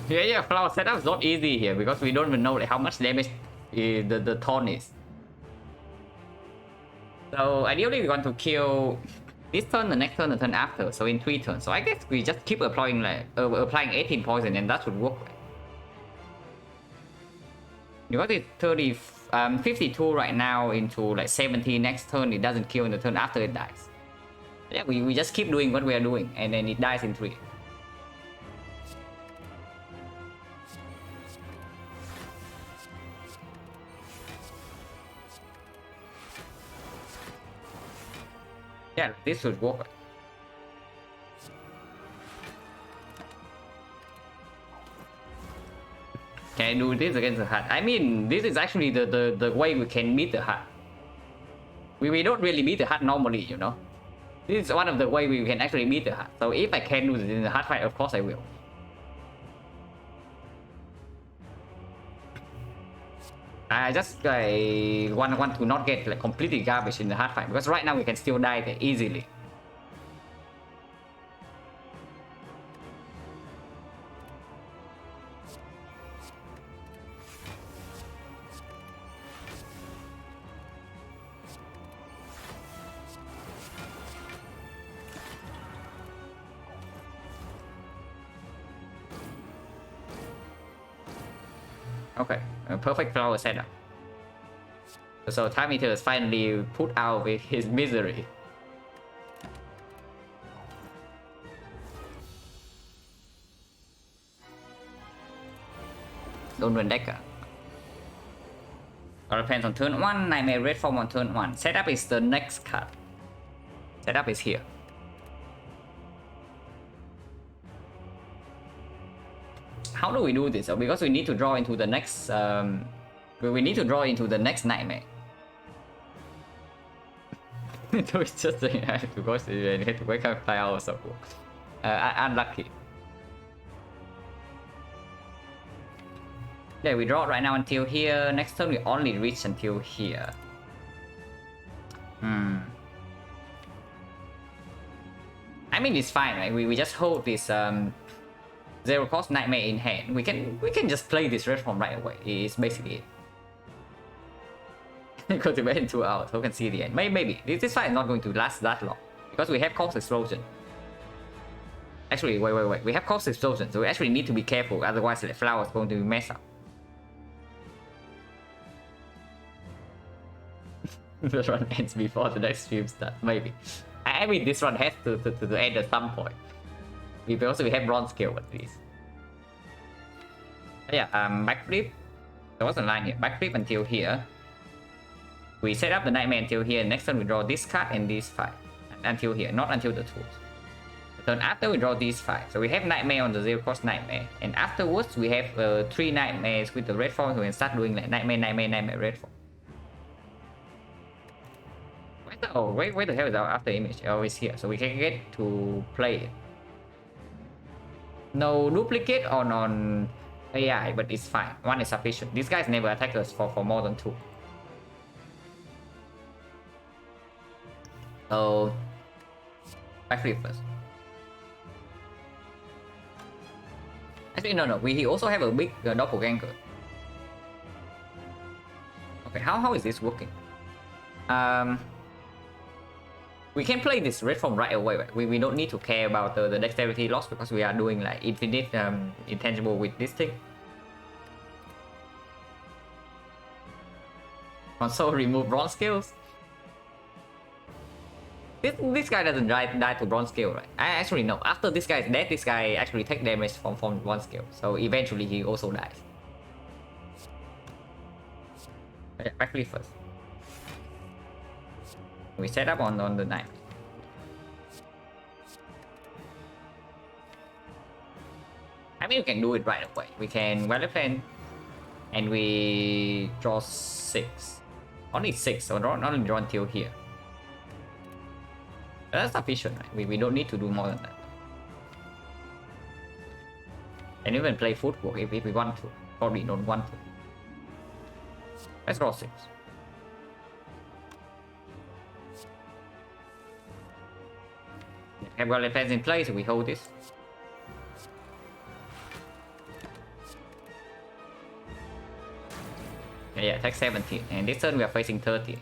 Yeah, flower setup is not easy here because we don't even know like, how much damage the taunt is. So ideally we want to kill this turn, the next turn, the turn after, so in 3 turns. So I guess we just keep applying like applying 18 poison and that should work. Because it's 52 right now into like 70 next turn, it doesn't kill in the turn after it dies. Yeah, we just keep doing what we are doing and then it dies in 3. Yeah, this should work. Can I do this against the hut? I mean, this is actually the way we can beat the hut. We don't really beat the hut normally, you know. This is one of the way we can actually beat the hut. So if I can do this in the hut fight, of course I will. I just want to not get like completely garbage in the hard fight because right now we can still die there easily. Okay, a perfect flower setup. So Time Eater is finally put out with his misery. Don't run Decker. Or depends on turn 1, Nightmare Red Form on turn 1. Setup is the next card. Setup is here. How do we do this? Because we need to draw into the next we need to draw into the next nightmare. So it's just because you have to wake up 5 hours of work. Unlucky. Yeah, we draw right now until here. Next turn we only reach until here. I mean it's fine, right? We just hold this 0 cost nightmare in hand. We can just play this red form right away. It's basically it. Go to bed in 2 hours. Who can see the end? Maybe this fight is not going to last that long because we have cost explosion. Actually, wait. We have cost explosion, so we actually need to be careful. Otherwise, the flower is going to mess up. The run ends before the next stream starts. Maybe. I mean, this run has to end at some point. We have bronze scale at least. Yeah, backflip. There was a line here. Backflip until here. We set up the nightmare until here. Next turn we draw this card and this 5. Until here, not until the tools. The turn after we draw these 5. So we have nightmare on the 0 cost nightmare. And afterwards we have 3 nightmares with the red form. So we can start doing like nightmare, red form. Where the hell is our after image? Oh, it's here. So we can get to play it. No duplicate on AI, but it's fine. 1 is sufficient. These guys never attack us for more than 2. So backflip first. Actually, no. We also have a big doppelganger. Okay, how is this working? We can play this red form right away. Right? We don't need to care about the dexterity loss because we are doing like infinite intangible with this thing. Also remove bronze skills. This guy doesn't die to bronze skill, right? I actually know. After this guy is dead, this guy actually takes damage from one skill. So eventually he also dies. Okay, backflip first. We set up on the knife. I mean, we can do it right away. We can value plan, and we draw 6. Only 6, so only draw until here. That's sufficient, right? We don't need to do more than that. And even play footwork if we want to. Probably don't want to. Let's draw 6. Have value plans in place, so we hold this. Yeah, attack 17, and this turn we are facing 30.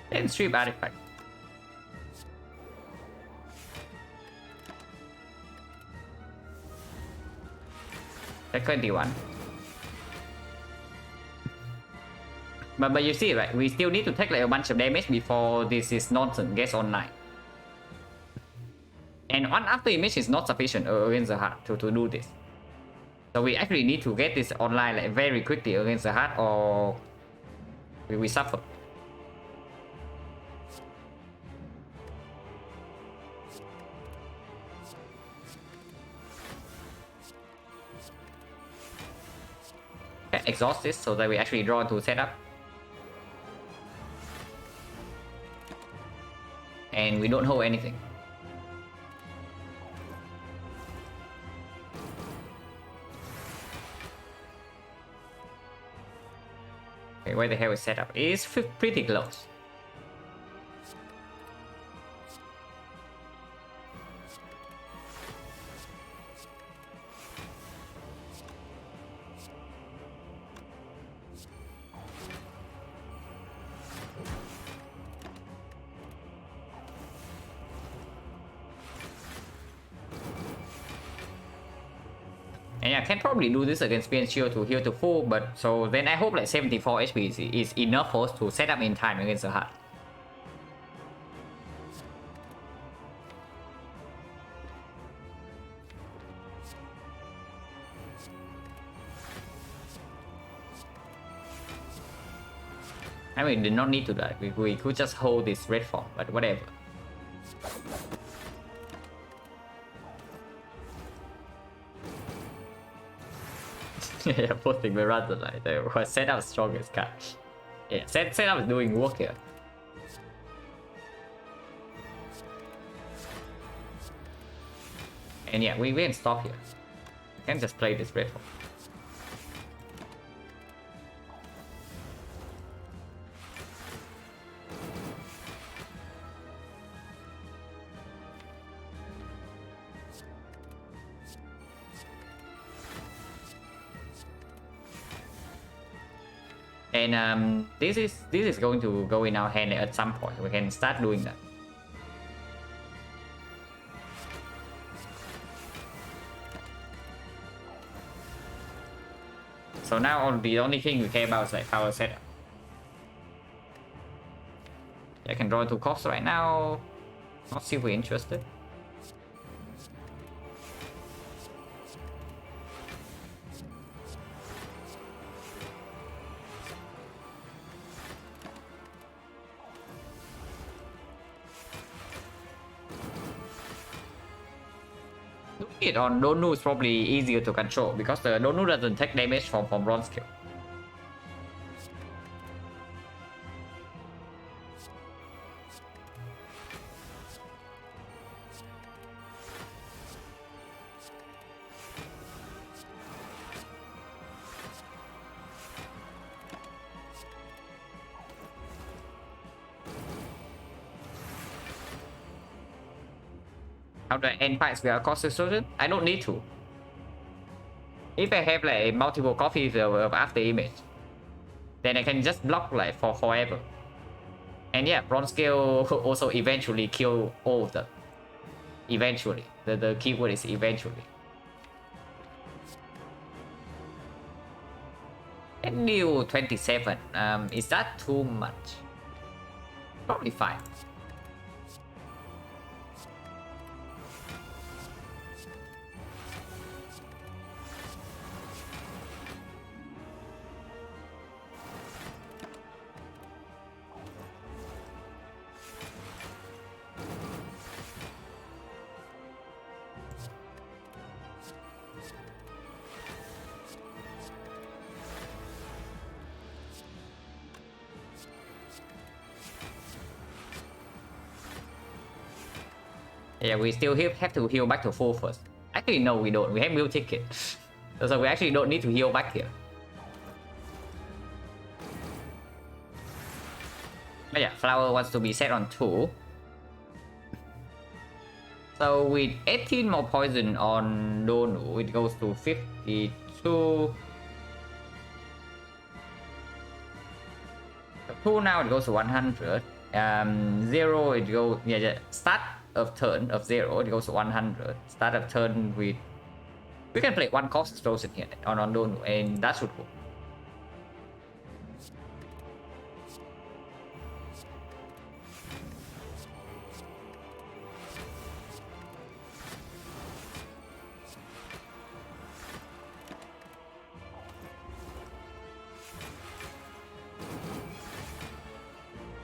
Then strip artifact. Attack 21. But you see, right? We still need to take like a bunch of damage before this is nonsense gets online. And one after image is not sufficient against the heart to do this. So we actually need to get this online like very quickly against the heart, or we suffer. Okay, exhaust this so that we actually draw to setup. And we don't hold anything. Okay, where the hell is setup? It's pretty close. And yeah, I can probably do this against Spear and Shield to heal to full, but so then I hope like 74 HP is enough for us to set up in time against the heart. I mean, we did not need to die. We could just hold this red form, but whatever. Yeah, posting the rather like the setup strongest card. Yeah, setup is doing work here. And yeah, we can stop here. We can just play this red form. And this is going to go in our hand at some point. We can start doing that. So now the only thing we care about is like power setup. I can draw 2 costs right now. Not super interested. Doing it on Donu is probably easier to control because the Donu doesn't take damage from bronze skill. How do I end fights without cost explosion? I don't need to. If I have like multiple copies of after image, then I can just block like for forever. And yeah, bronze scale also eventually kill all of them. Eventually. The keyword is eventually. And new 27. Is that too much? Probably fine. Yeah, we still have to heal back to full first. Actually, no, we don't. We have meal ticket. So we actually don't need to heal back here. But yeah, flower wants to be set on 2. So with 18 more poison on Donu, it goes to 52. 2 now it goes to 100. 0 it goes, yeah, start of turn of 0 it goes to 100. Start of turn with, we can play 1 cost explosion here on Donu, and that should go.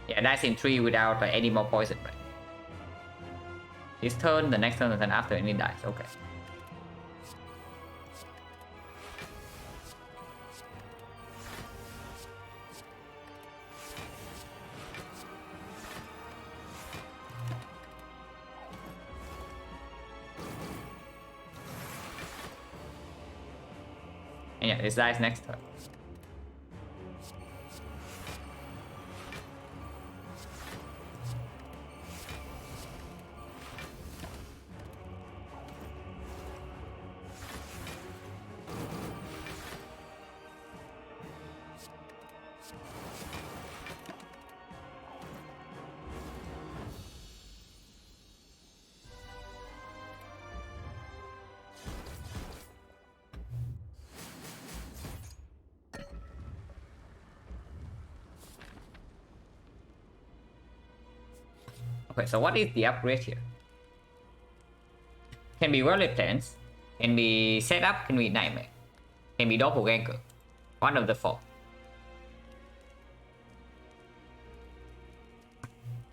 Yeah, that's in 3 without like, any more poison, right? This turn, the next turn, and then after, and it dies. Okay. And yeah, this dies next turn. Okay, so what is the upgrade here? Can be Worldly Plans, can be Setup, can be Nightmare, can be Doppelganger. One of the 4.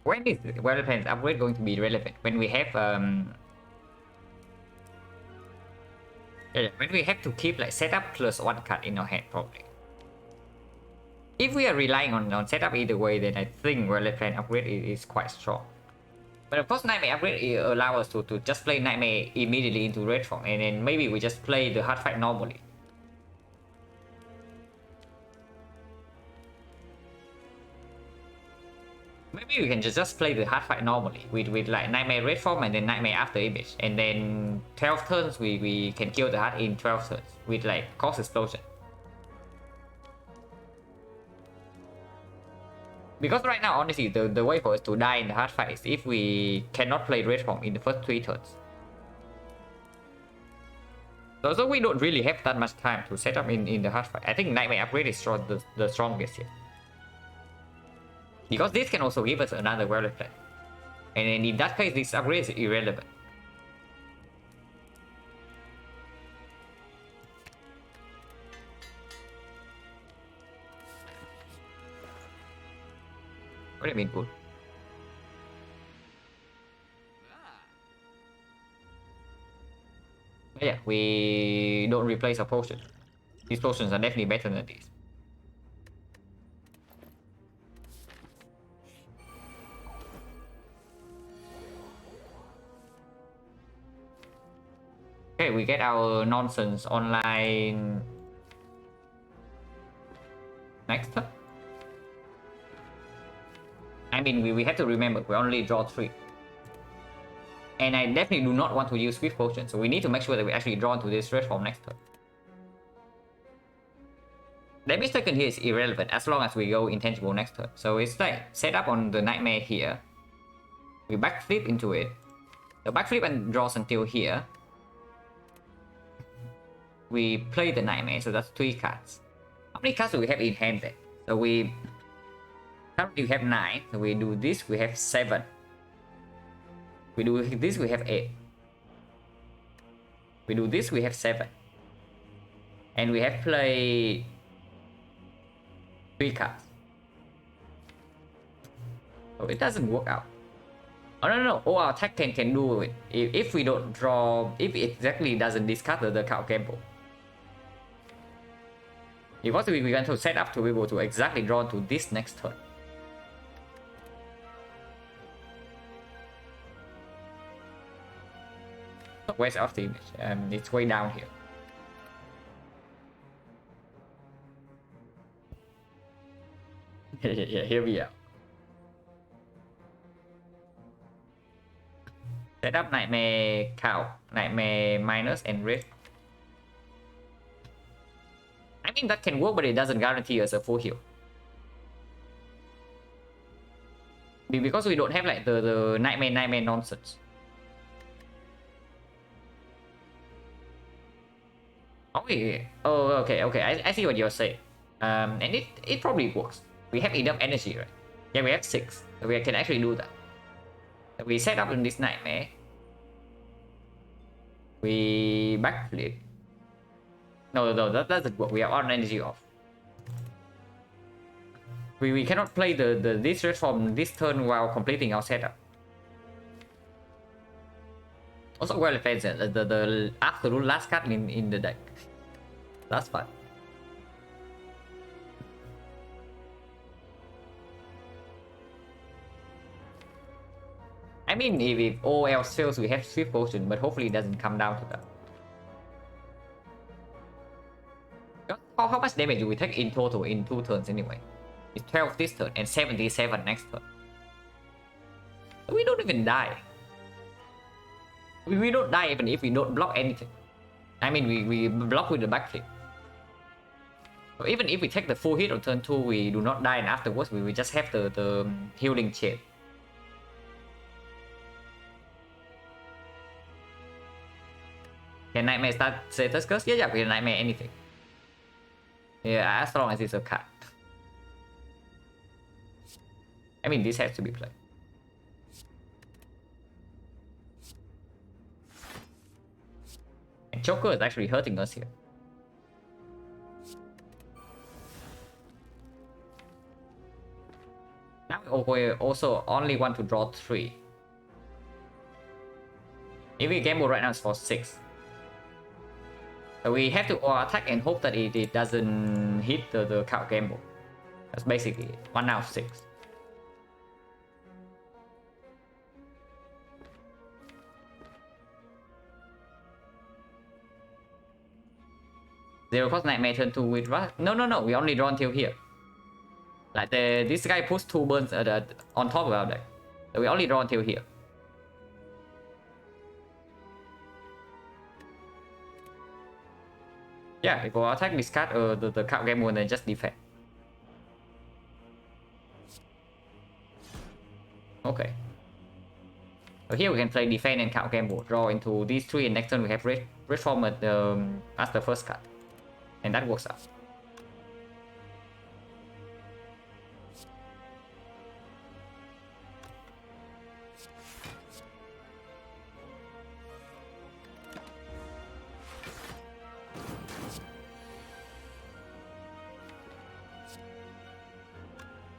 When is the Worldly Plans upgrade going to be relevant? When we have when we have to keep like Setup plus 1 card in our hand, probably. If we are relying on Setup either way, then I think Worldly Plan upgrade is quite strong. But of course, Nightmare upgrade allows us to just play Nightmare immediately into Red form, and then maybe we just play the hard fight normally. Maybe we can just play the hard fight normally with like Nightmare Red form and then Nightmare after image, and then 12 turns we can kill the hard in 12 turns with like cost explosion. Because right now, honestly, the way for us to die in the hard fight is if we cannot play Red form in the first 3 turns. So we don't really have that much time to set up in the hard fight. I think Nightmare upgrade is the strongest here. Because this can also give us another Violet Flame. And in that case, this upgrade is irrelevant. What do you mean good? Yeah, we don't replace a potion. These potions are definitely better than these. Okay, we get our nonsense online next turn. I mean, we have to remember, we only draw 3. And I definitely do not want to use Swift Potion, so we need to make sure that we actually draw into this red form next turn. Damage taken here is irrelevant as long as we go intangible next turn. So it's like set up on the Nightmare here. We backflip into it. The backflip and draws until here. We play the Nightmare, so that's 3 cards. How many cards do we have in hand then? So we currently have 9. So we do this, we have 7. We do this, we have 8. We do this, we have 7. And we have played 3 cards. So it doesn't work out. Oh no, all our attack can do it. If we don't draw, if it exactly doesn't discard the card gamble. Because we're going to set up to be able to exactly draw to this next turn. Where's off the image? It's way down here. Yeah, here we are. Set up Nightmare Cow, Nightmare Minus, and Red. I mean, that can work, but it doesn't guarantee us a full heal. Because we don't have like the Nightmare nonsense. Okay. Oh, okay. I see what you're saying. And it probably works. We have enough energy, right? Yeah, we have 6. So we can actually do that. We set up in this Nightmare. We backflip. No, that doesn't work. We are on energy off. We cannot play this red form this turn while completing our setup. Also, well defense, the absolute last card in the deck. That's fun. I mean, if all else fails, we have Swift Potion, but hopefully it doesn't come down to that. How much damage do we take in total in 2 turns anyway? It's 12 this turn and 77 next turn. We don't even die. We don't die even if we don't block anything. I mean, we block with the backflip. So even if we take the full hit on turn 2, we do not die, and afterwards we just have the healing chain. Can Nightmare start status curse? Yeah, we can Nightmare anything. Yeah, as long as it's a card. I mean, this has to be played. And Joker is actually hurting us here. Now we also only want to draw 3. If we gamble right now, it's for 6. So we have to attack and hope that it doesn't hit the card gamble. That's basically it. 1 out of 6. Zero cost Nightmare turn 2 with Rush. No, we only draw until here. Like this guy puts 2 burns on top of our deck. So we only draw until here. Yeah, if we attack this card, the card game will then just defend. Okay. So here we can play defense and counter gamble, draw into these three, and next turn we have red format as the first card, and that works out.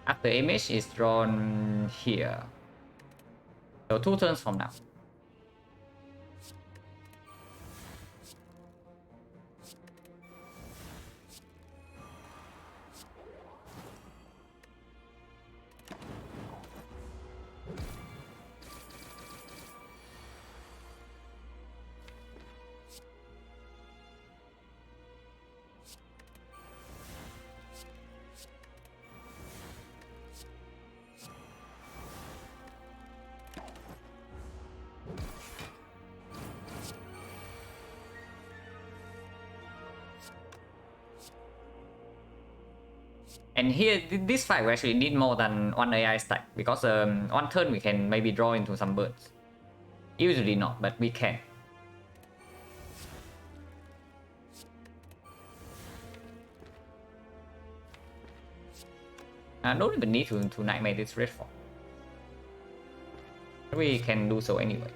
After image is drawn here. So 2 turns from now. And here, this fight we actually need more than one AI stack, because one turn we can maybe draw into some birds. Usually not, but we can. I don't even need to nightmare this red form. We can do so anyway.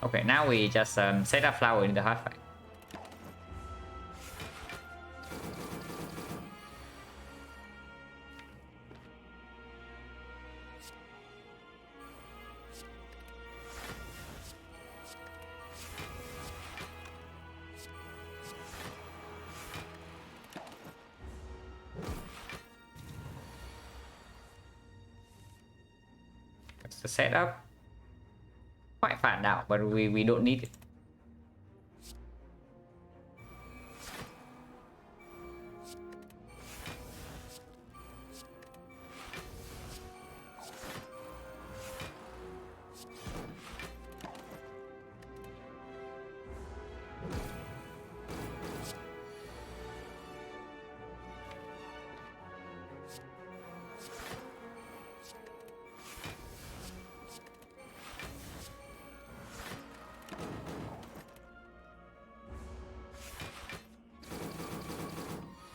Okay, now we just set up flower in the hard fight. That's the setup. Quite far now, but we don't need it.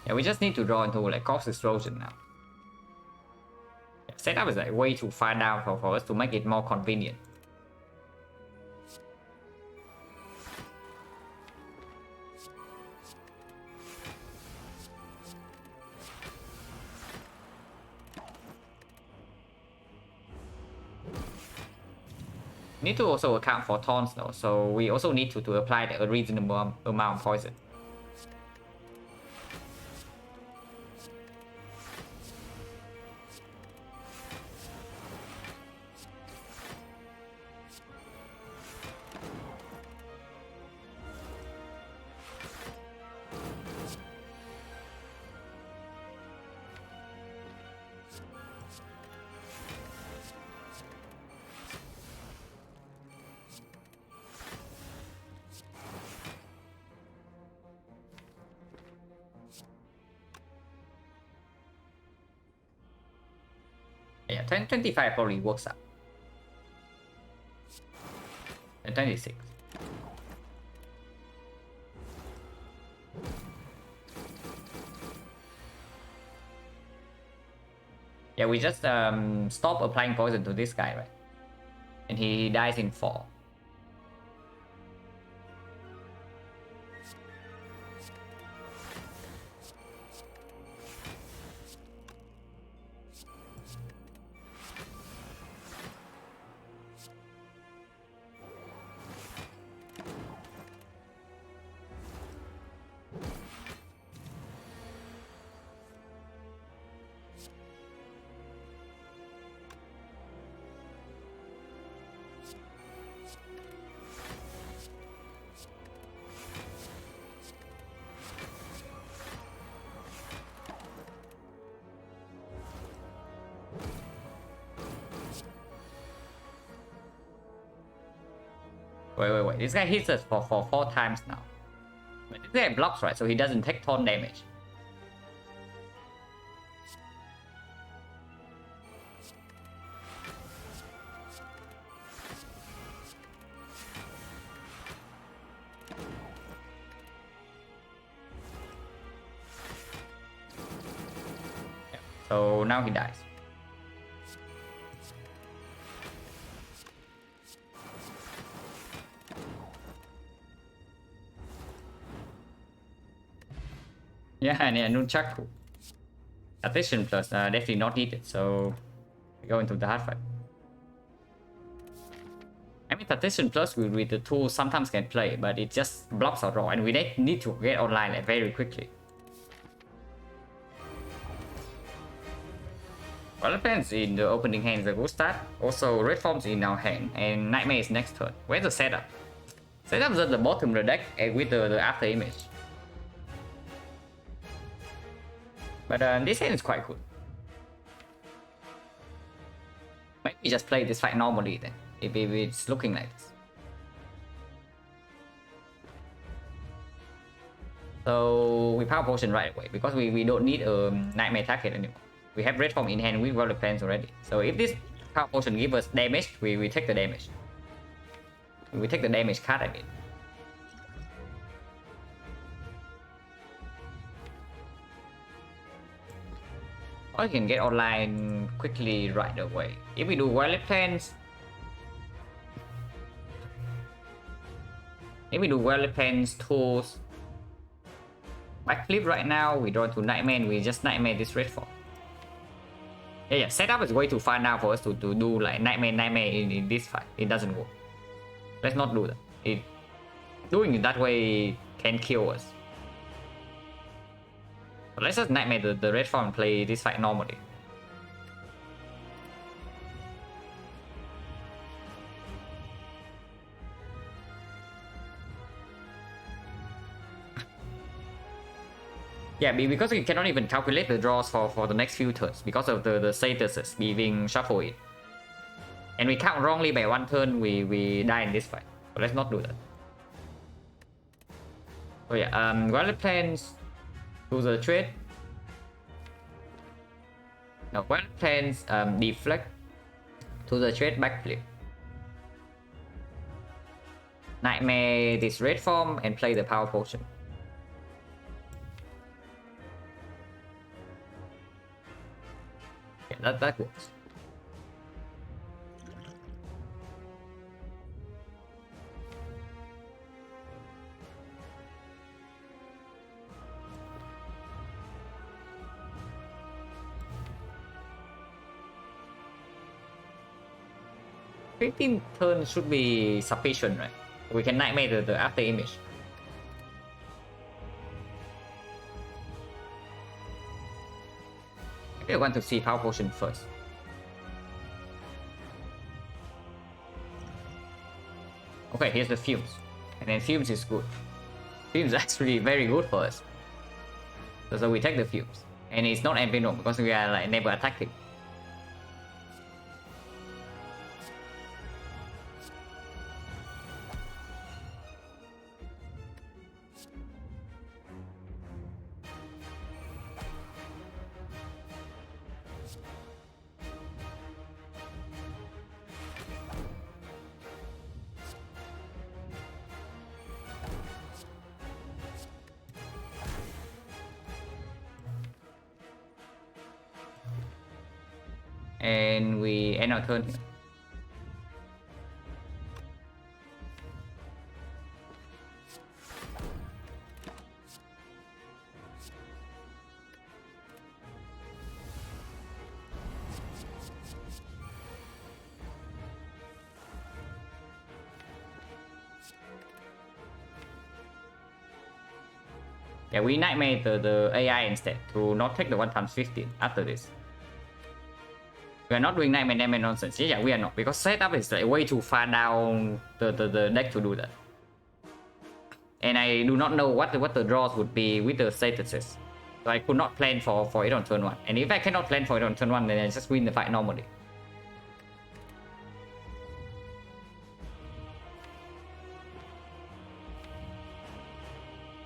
Yeah, we just need to draw into like Corpse Explosion now. Yeah, setup is like way too far down for us to make it more convenient. Need to also account for taunts though, so we also need to apply a reasonable amount of poison. Yeah, 25 probably works out. And 26. Yeah, we just stop applying poison to this guy, right? And he dies in 4. Wait. This guy hits us for 4 times now. But this guy blocks, right? So he doesn't take taunt damage. So now he dies. Yeah, and Nunchaku. Attrition plus definitely not needed, so we go into the hard fight. I mean, Attrition plus with the tool sometimes can play, but it just blocks our draw, and we need to get online like, very quickly. Well, depends in the opening hand is a good start. Also, red form's in our hand, and Nightmare is next turn. Where's the setup? Setup is at the bottom of the deck with the after image. But this hand is quite good. Maybe just play this fight normally then, if it's looking like this. So we power potion right away, because we don't need a Nightmare target anymore. We have red form in hand with Roller Plans already. So if this power potion gives us damage, we take the damage. We take the damage card, I mean. Or you can get online quickly right away. If we do Violet Plans, tools, backflip right now, we draw to Nightmare and we just Nightmare this red form. Yeah, setup is way too far now for us to do like Nightmare in this fight. It doesn't work. Let's not do that. Doing it that way can kill us. But let's just Nightmare the red form and play this fight normally. Yeah, because we cannot even calculate the draws for the next few turns because of the statuses being shuffled. And we count wrongly by 1 turn, we die in this fight. So let's not do that. So yeah, Violet Plans to the trade. Now Violet Plans deflect to the trade backflip. Nightmare this red form and play the power potion. Yeah, that works. $15 turns should be sufficient, right? We can Nightmare the after image. I want to see power potion first. Okay, here's the fumes, and then fumes is good. Fumes is actually very good for us. So we take the fumes, and it's not Empino because we are like never attacking. And we end our turn here. Yeah, we Nightmare the AI instead to not take the 1x15 after this. We are not doing Nightmare nonsense. Yeah, we are not, because setup is like way too far down the deck to do that. And I do not know what the draws would be with the statuses. So I could not plan for it on turn 1. And if I cannot plan for it on turn 1, then I just win the fight normally.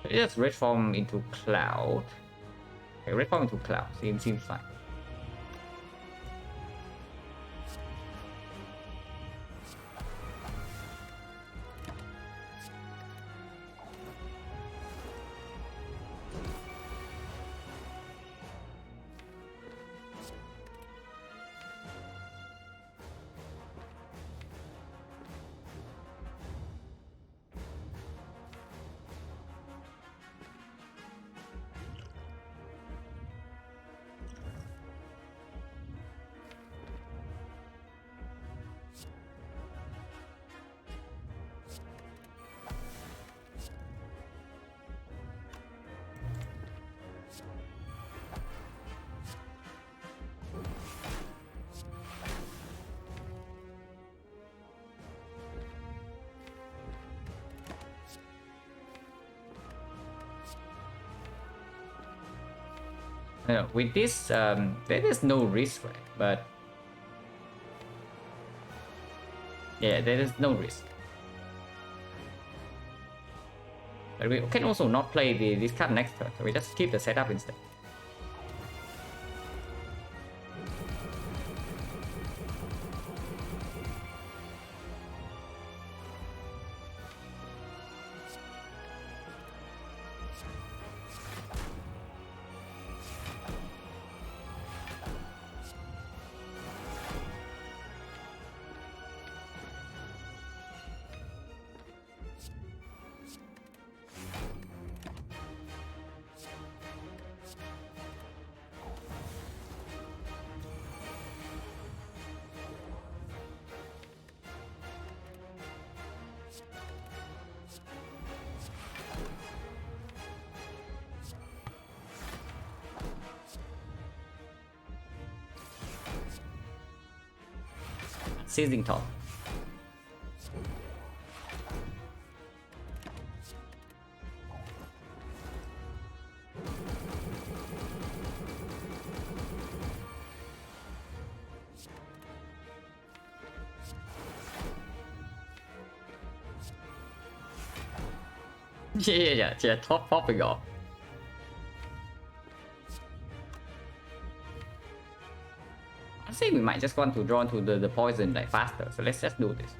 Just red form into cloud. Okay, red form into cloud seems fine. With this, there is no risk, right? But yeah, there is no risk. But we can also not play this card next turn, so we just keep the setup instead. Seizing top. Yeah, top popping off. I think we might just want to draw into the poison like faster, so let's just do this.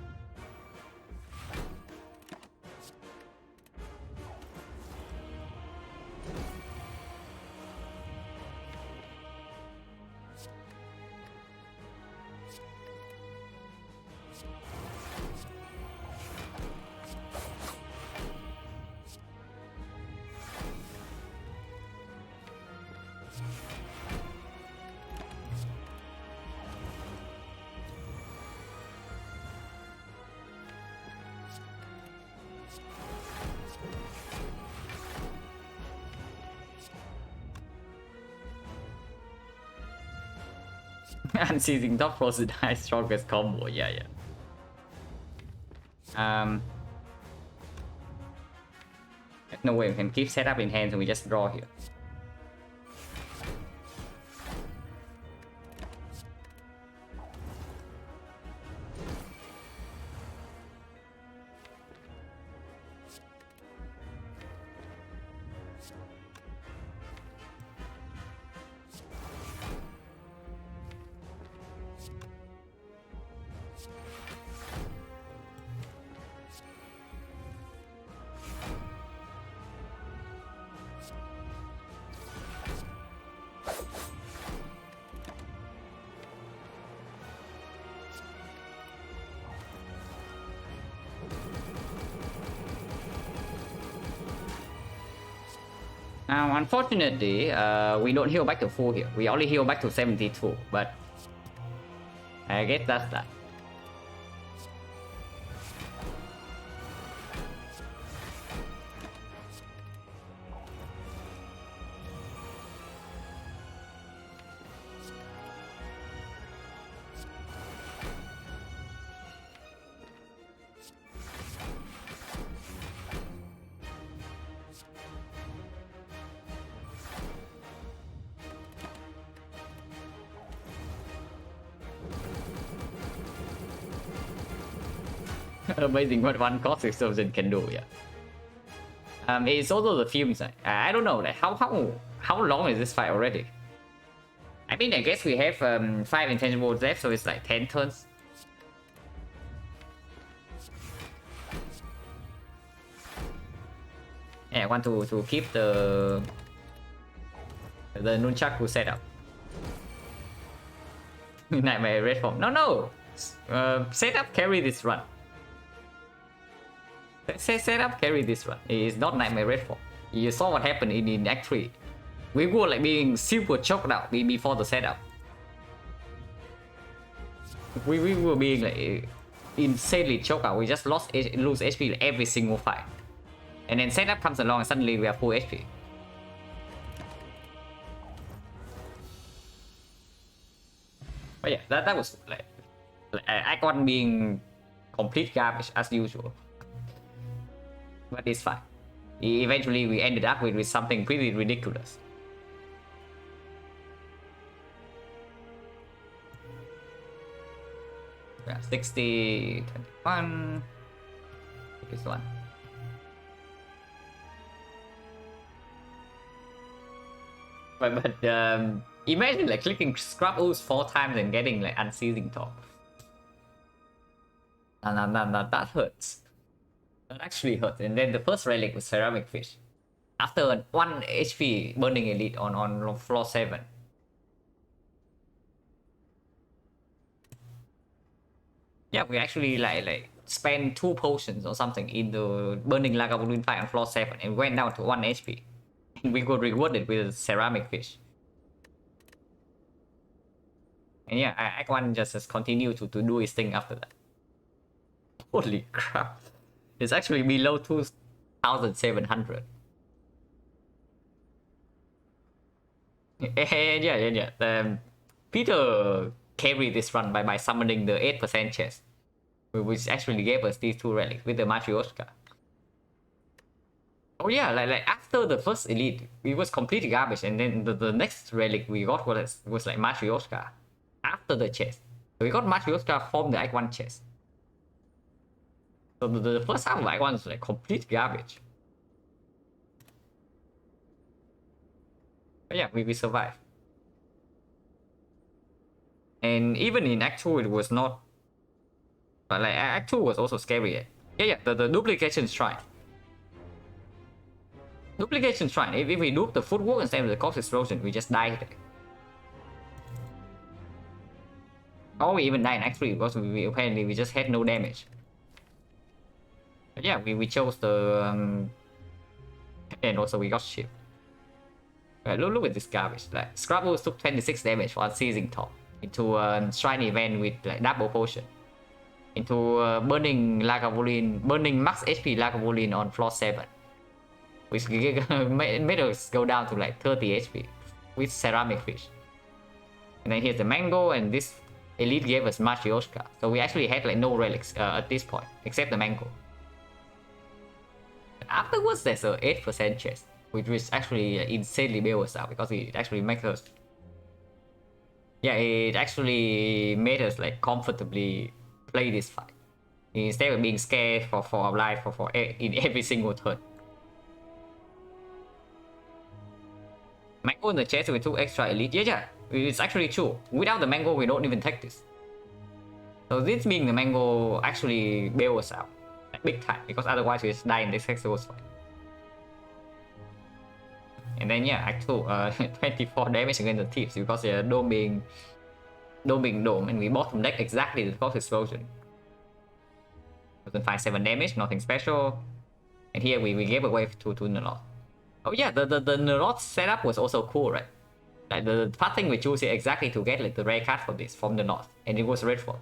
Unseizing top was the strongest combo, yeah. No way we can keep setup in hand, so we just draw here. Now, unfortunately, we don't heal back to full here. We only heal back to 72, but I guess that's that. Amazing what one cost explosion can do, yeah. It's also the fumes. I don't know, like how long is this fight already? I mean, I guess we have 5 intangibles left, so it's like 10 turns. Yeah, I want to keep the nunchaku setup. Nightmare red form. No. Setup carry this run. Setup carry this run. It's not Nightmare red form. You saw what happened in Act 3. We were like being super choked out before the setup. We were being like insanely choked out. We just lose HP every single fight. And then setup comes along and suddenly we are full HP. But yeah, that was like Icon being complete garbage as usual. But it's fine. Eventually we ended up with something pretty ridiculous. Yeah, 60, 21. This one. But imagine like clicking Scrub Ooze 4 times and getting like Unceasing Top. That hurts. That actually hurts. And then the first relic was Ceramic Fish. After 1 HP Burning Elite on floor 7. Yeah, we actually like spent 2 potions or something in the Burning Lagavulin fight on floor 7 and went down to 1 HP. And we got rewarded with a Ceramic Fish. And yeah, Act 1 just continued to do his thing after that. Holy crap. It's actually below 2,700. And yeah. Peter carried this run by summoning the 8% chest, which actually gave us these 2 relics with the Matryoshka. Oh yeah, like after the first elite, it was completely garbage, and then the next relic we got was like Matryoshka after the chest. So we got Matryoshka from the Act 1 chest. So the first half of Act 1 was like complete garbage. But yeah, we survived. And even in Act 2 it was not, but like Act 2 was also scary. Yeah, the duplication shrine. Duplication shrine, if we dupe the footwork instead of the corpse explosion, we just die. Or we even die in Act 3 because apparently we just had no damage. But yeah, we chose the and also we got ship. Look at this garbage. Like Scrabbles took 26 damage for Unceasing Top into a shrine event with like double potion. Into burning Lagavulin, burning max HP Lagavulin on floor 7. Which made us go down to like 30 HP with Ceramic Fish. And then here's the Mango, and this elite gave us Matryoshka. So we actually had like no relics at this point, except the Mango. Afterwards there's a 8% chest, which is actually insanely bail us out because it actually makes us, yeah, it actually made us like comfortably play this fight instead of being scared for our life in every single turn. Mango in the chest with 2 extra elite. Yeah, it's actually true. Without the Mango we don't even take this. So this being the Mango actually bail us out like, big time, because otherwise we just die in this Hexagos fight. And then yeah, Act 2, 24 damage against the Thieves because they're dome being dome, and we bottom deck exactly the corpse explosion. 7 damage, nothing special. And here we gave away to Nerloth. Oh yeah, the Nerloth setup was also cool, right? Like the first thing we choose here exactly to get like the rare card for this from the Nerloth, and it was Redfall.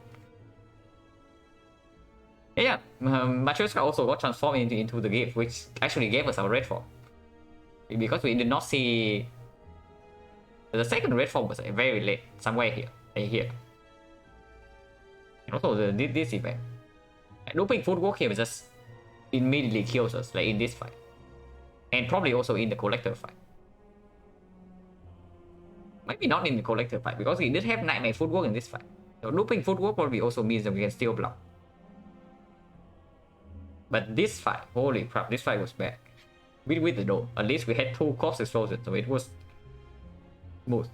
Yeah, Matryoshka also got transformed into the gift, which actually gave us our Redfall. Because we did not see the second Redfall was like, very late, somewhere here, here. And also this event, like, looping footwork here just immediately kills us, like in this fight, and probably also in the collector fight. Maybe not in the collector fight because we did have nightmare footwork in this fight. So looping footwork probably also means that we can still block. But this fight, holy crap, this fight was bad. with the door. At least we had 2 corpse explosions, so it was smooth.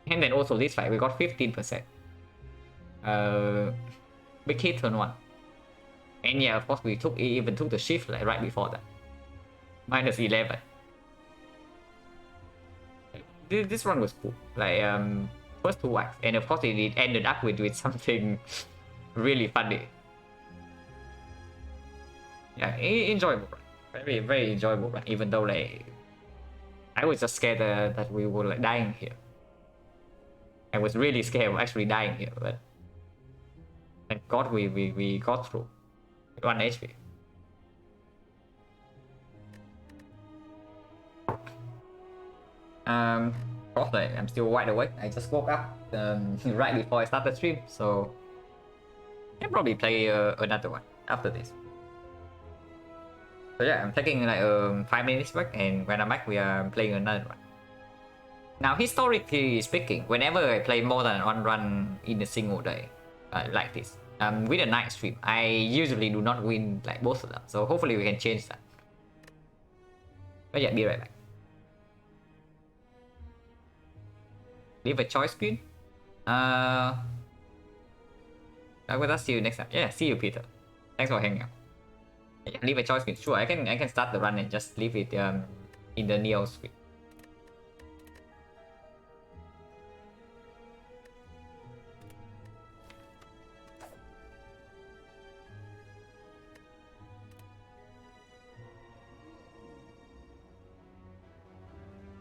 And then also this fight we got 15%. Big hit turn 1. And yeah, of course we even took the shift like right before that. Minus 11. This one was cool. Like first 2 whacks, and of course it ended up with something really funny. Yeah, enjoyable. Very very enjoyable. Even though like I was just scared that we were like dying here. I was really scared of actually dying here, but thank God we got through. 1 HP. Of course, like, I'm still wide awake. I just woke up right before I start the stream, so I'll probably play another one after this. So yeah, I'm taking like 5 minutes break, and when I'm back, we are playing another one. Now, historically speaking, whenever I play more than 1 run in a single day, like this, with a night stream, I usually do not win like both of them. So hopefully we can change that. But yeah, be right back. Leave a choice screen. I will see you next time. Yeah, see you, Peter. Thanks for hanging out. Yeah, leave a choice screen. Sure, I can start the run and just leave it in the Neo screen.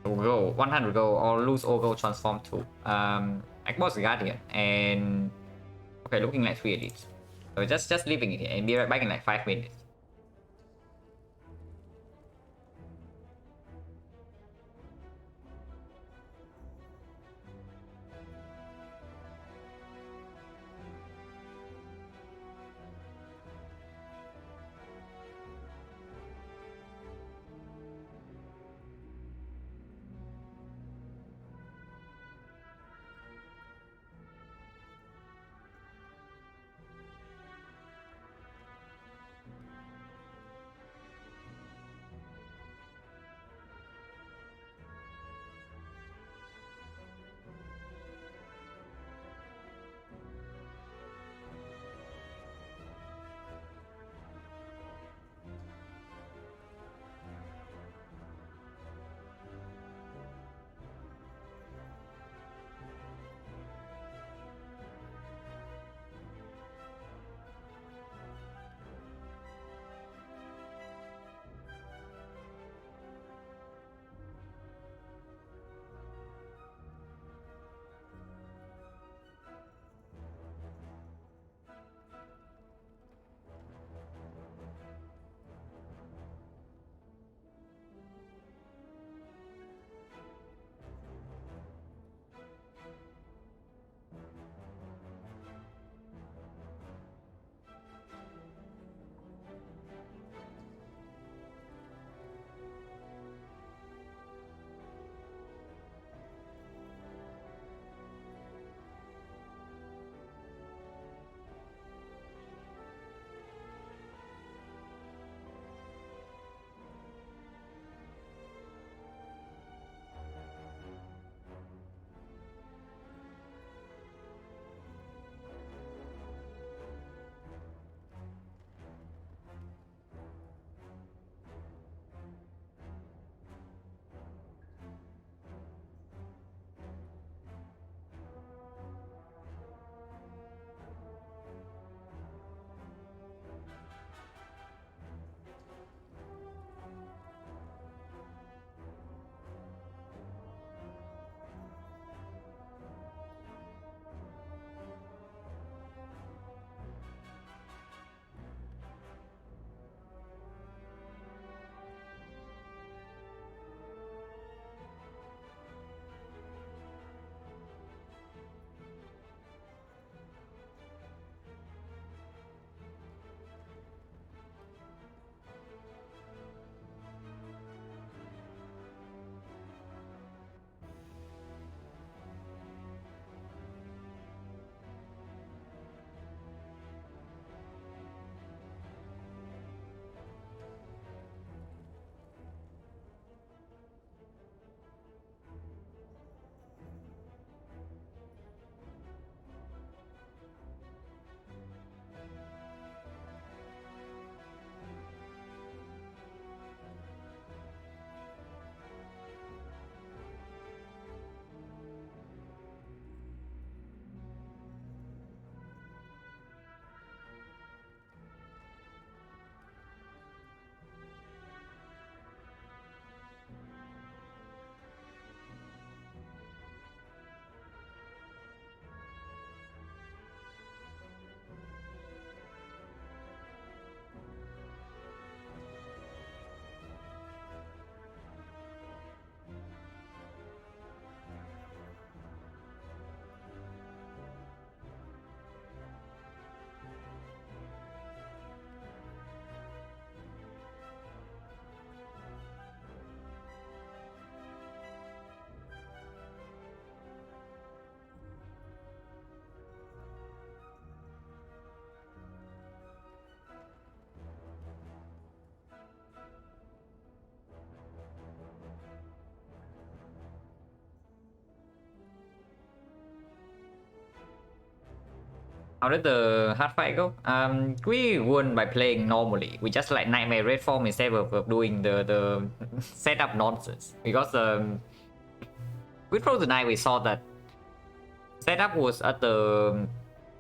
Go 100 go or lose all go transform to Xbox Guardian and okay, looking like 3 elites. So just leaving it here and be right back in like 5 minutes. How did the hard fight go? We won by playing normally. We just like Nightmare Red Form instead of doing the setup nonsense. Because with Frozen Knight we saw that setup was at the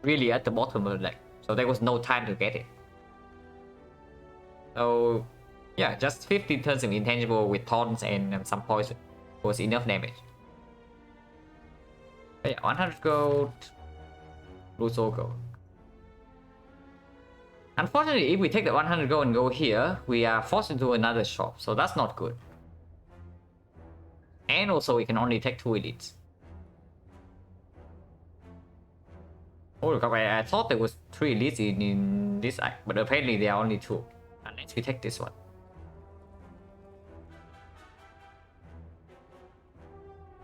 really at the bottom of the deck, so there was no time to get it. So yeah, just 15 turns of intangible with taunts and some poison was enough damage. But yeah, 100 gold, lose all gold. Unfortunately, if we take the 100 gold and go here, we are forced into another shop, so that's not good. And also we can only take 2 elites. Oh look, I thought there was 3 elites in this act, but apparently there are only 2. Unless we take this one.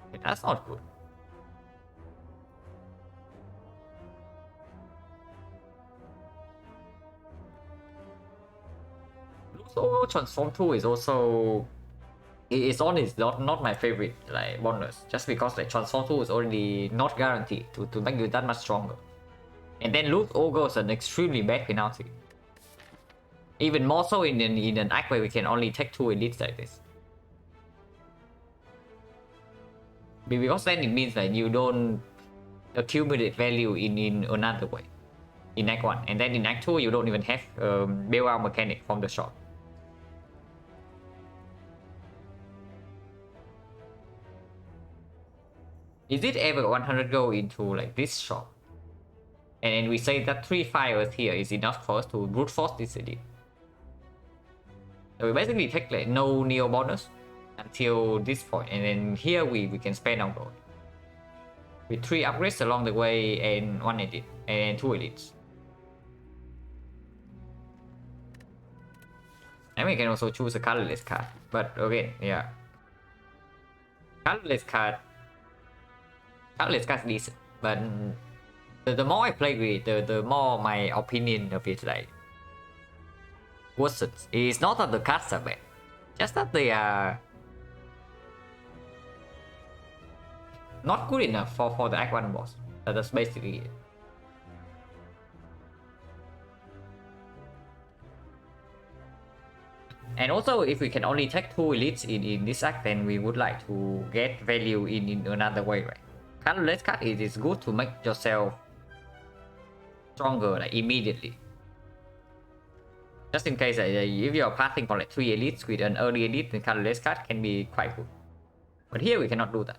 Okay, that's not good. So transform 2 is also it's not my favorite like bonus, just because like transform 2 is already not guaranteed to make you that much stronger. And then lose Ogre is an extremely bad penalty. Even more so in an act where we can only take 2 elites like this. Because then it means that you don't accumulate value in another way. In Act 1. And then in Act 2 you don't even have bailout mechanic from the shop. Is it ever 100 go into like this shop? And we say that 3 fires here is enough for us to brute force this elite. So we basically take like no Neo bonus until this point, and then here we can spend our gold. With 3 upgrades along the way and 1 elite and 2 elites. And we can also choose a colorless card. But again, yeah. Colorless card is decent. But the more I play with it, the more my opinion of it like worsens. It's not that the cards are bad. Just that they are not good enough for the Act 1 boss. That's basically it. And also, if we can only take 2 elites in this act, then we would like to get value in another way, right? Colorless card is good to make yourself stronger like immediately. Just in case if you're passing for like 3 elites with an early elite, the colorless card can be quite good. But here we cannot do that.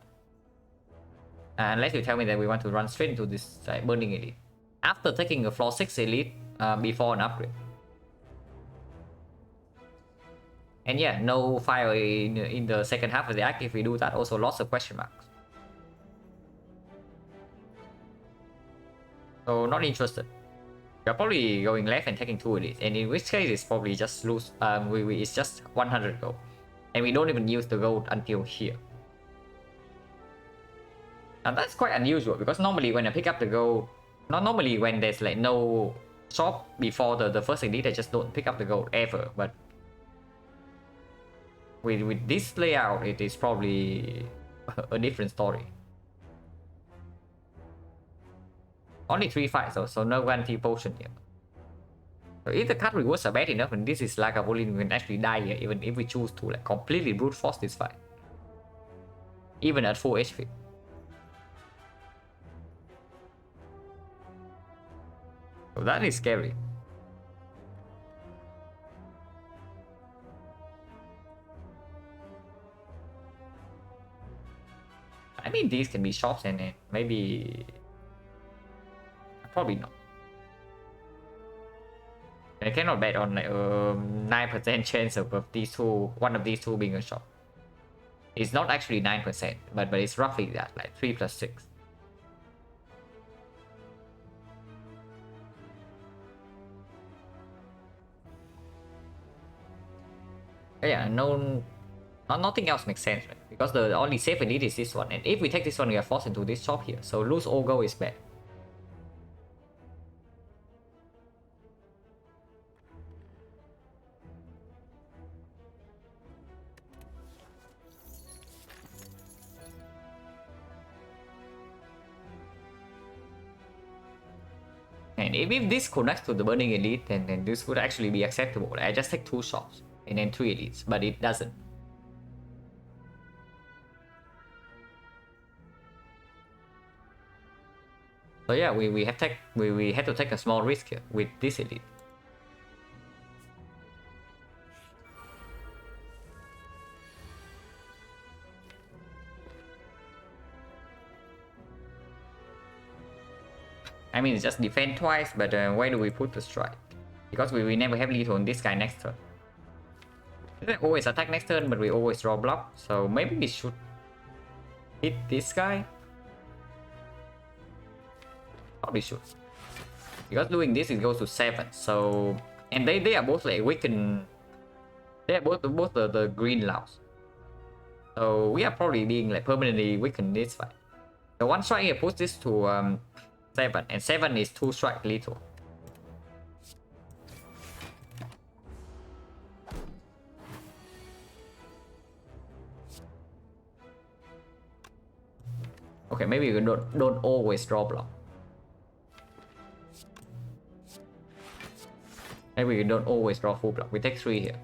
Unless you tell me that we want to run straight into this burning elite. After taking a floor 6 elite before an upgrade. And yeah, no fire in the second half of the act. If we do that, also lots of question marks. So not interested. We're probably going left and taking 2 elites, and in which case it's probably just lose. It's just 100 gold, and we don't even use the gold until here. And that's quite unusual because normally when I pick up the gold, not normally when there's like no shop before the first elite, I just don't pick up the gold ever. But with this layout, it is probably a different story. Only 3 fights, so no guarantee potion here. So if the card rewards are bad enough, and this is like a bully, we can actually die here, even if we choose to like completely brute force this fight. Even at full HP. So that is scary. I mean, these can be shops and maybe... Probably not. I cannot bet on like 9% chance of these two, one of these two being a shop. It's not actually 9%, but it's roughly that, like 3 plus 6. Yeah, nothing else makes sense, right? Because the only safe elite is this one, and if we take this one, we are forced into this shop here. So lose all go is bad. And if this connects to the Burning Elite, then this would actually be acceptable. I just take 2 shots and then 3 elites, but it doesn't. So yeah, we had to take a small risk here with this elite. I mean, it's just defend twice, but where do we put the strike? Because we never have lethal on this guy next turn. We always attack next turn, but we always draw block. So maybe we should hit this guy. Probably should. Because doing this, it goes to 7. So, and they are both like weakened. They are both the green Laos. So we are probably being like permanently weakened this fight. The one strike here puts this to 7, and 7 is 2 strike lethal. Okay, maybe you don't always draw block. Maybe we don't always draw full block. We take 3 here.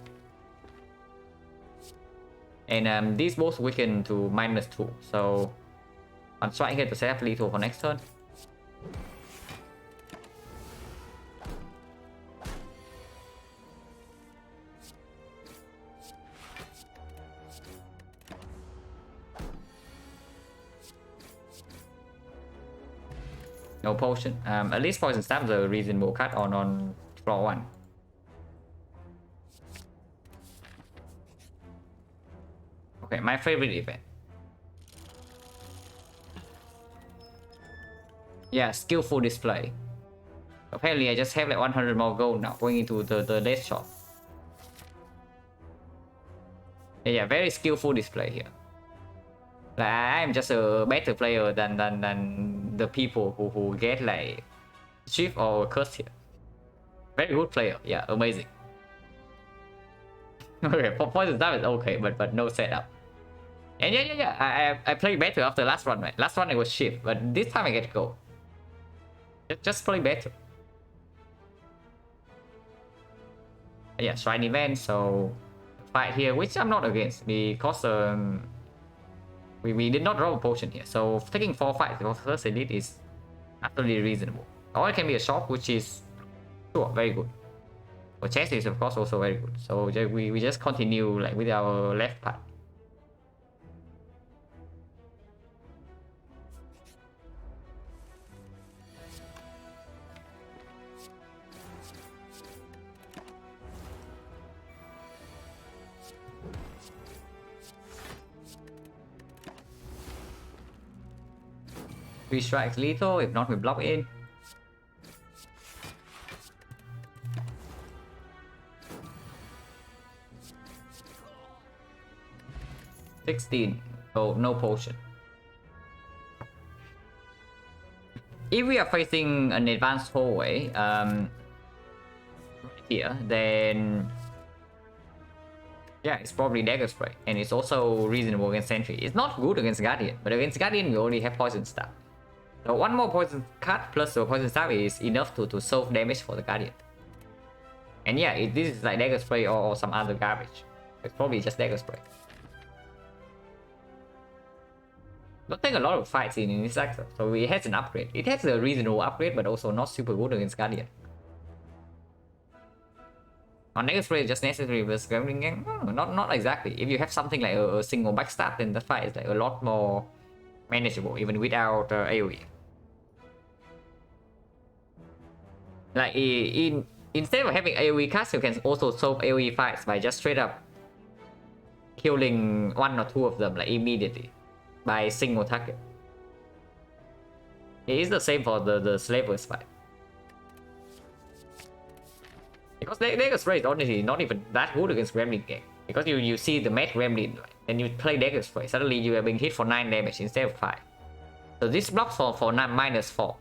And these both weaken to -2. So I'm trying here to set up lethal for next turn. No potion. At least poison stab is a reasonable cut on floor 1. Okay, my favorite event. Yeah, skillful display. Apparently I just have like 100 more gold now going into the death shot. Yeah, very skillful display here. Like, I'm just a better player than the people who get like shift or curse here. Very good player, yeah, amazing. Okay, for poison stab is okay, but no setup. And yeah, I played better after last run, right? Last run it was shift, but this time I get gold. Just play better. Yeah, shrine event, so fight here, which I'm not against because we did not draw a potion here, so taking 4 fights for first elite is absolutely reasonable. Or it can be a shock, which is sure very good. For chest is of course also very good. So we just continue like with our left part. Three strikes lethal, if not we block in. $16. Oh, no potion. If we are facing an advanced hallway here, then yeah, it's probably dagger spray, and it's also reasonable against sentry. It's not good against guardian, but against guardian we only have poison stab. So one more poison cut plus the poison stab is enough to solve damage for the guardian. And yeah, if this is like dagger spray or some other garbage, it's probably just dagger spray. Don't take a lot of fights in this sector, so it has an upgrade. It has a reasonable upgrade, but also not super good against guardian. On dagger spray is just necessary versus Gremlin Gang? Not exactly. If you have something like a single backstab, then the fight is like a lot more manageable, even without AoE. Like instead of having AoE cuts, you can also solve AoE fights by just straight up killing 1 or 2 of them like immediately by single target. It is the same for the slavers fight. Because dagger spray is honestly not even that good against Gremlin Gang. Because you see the mad Gremlin, right? And you play dagger spray, suddenly you are being hit for 9 damage instead of 5. So this blocks for -4.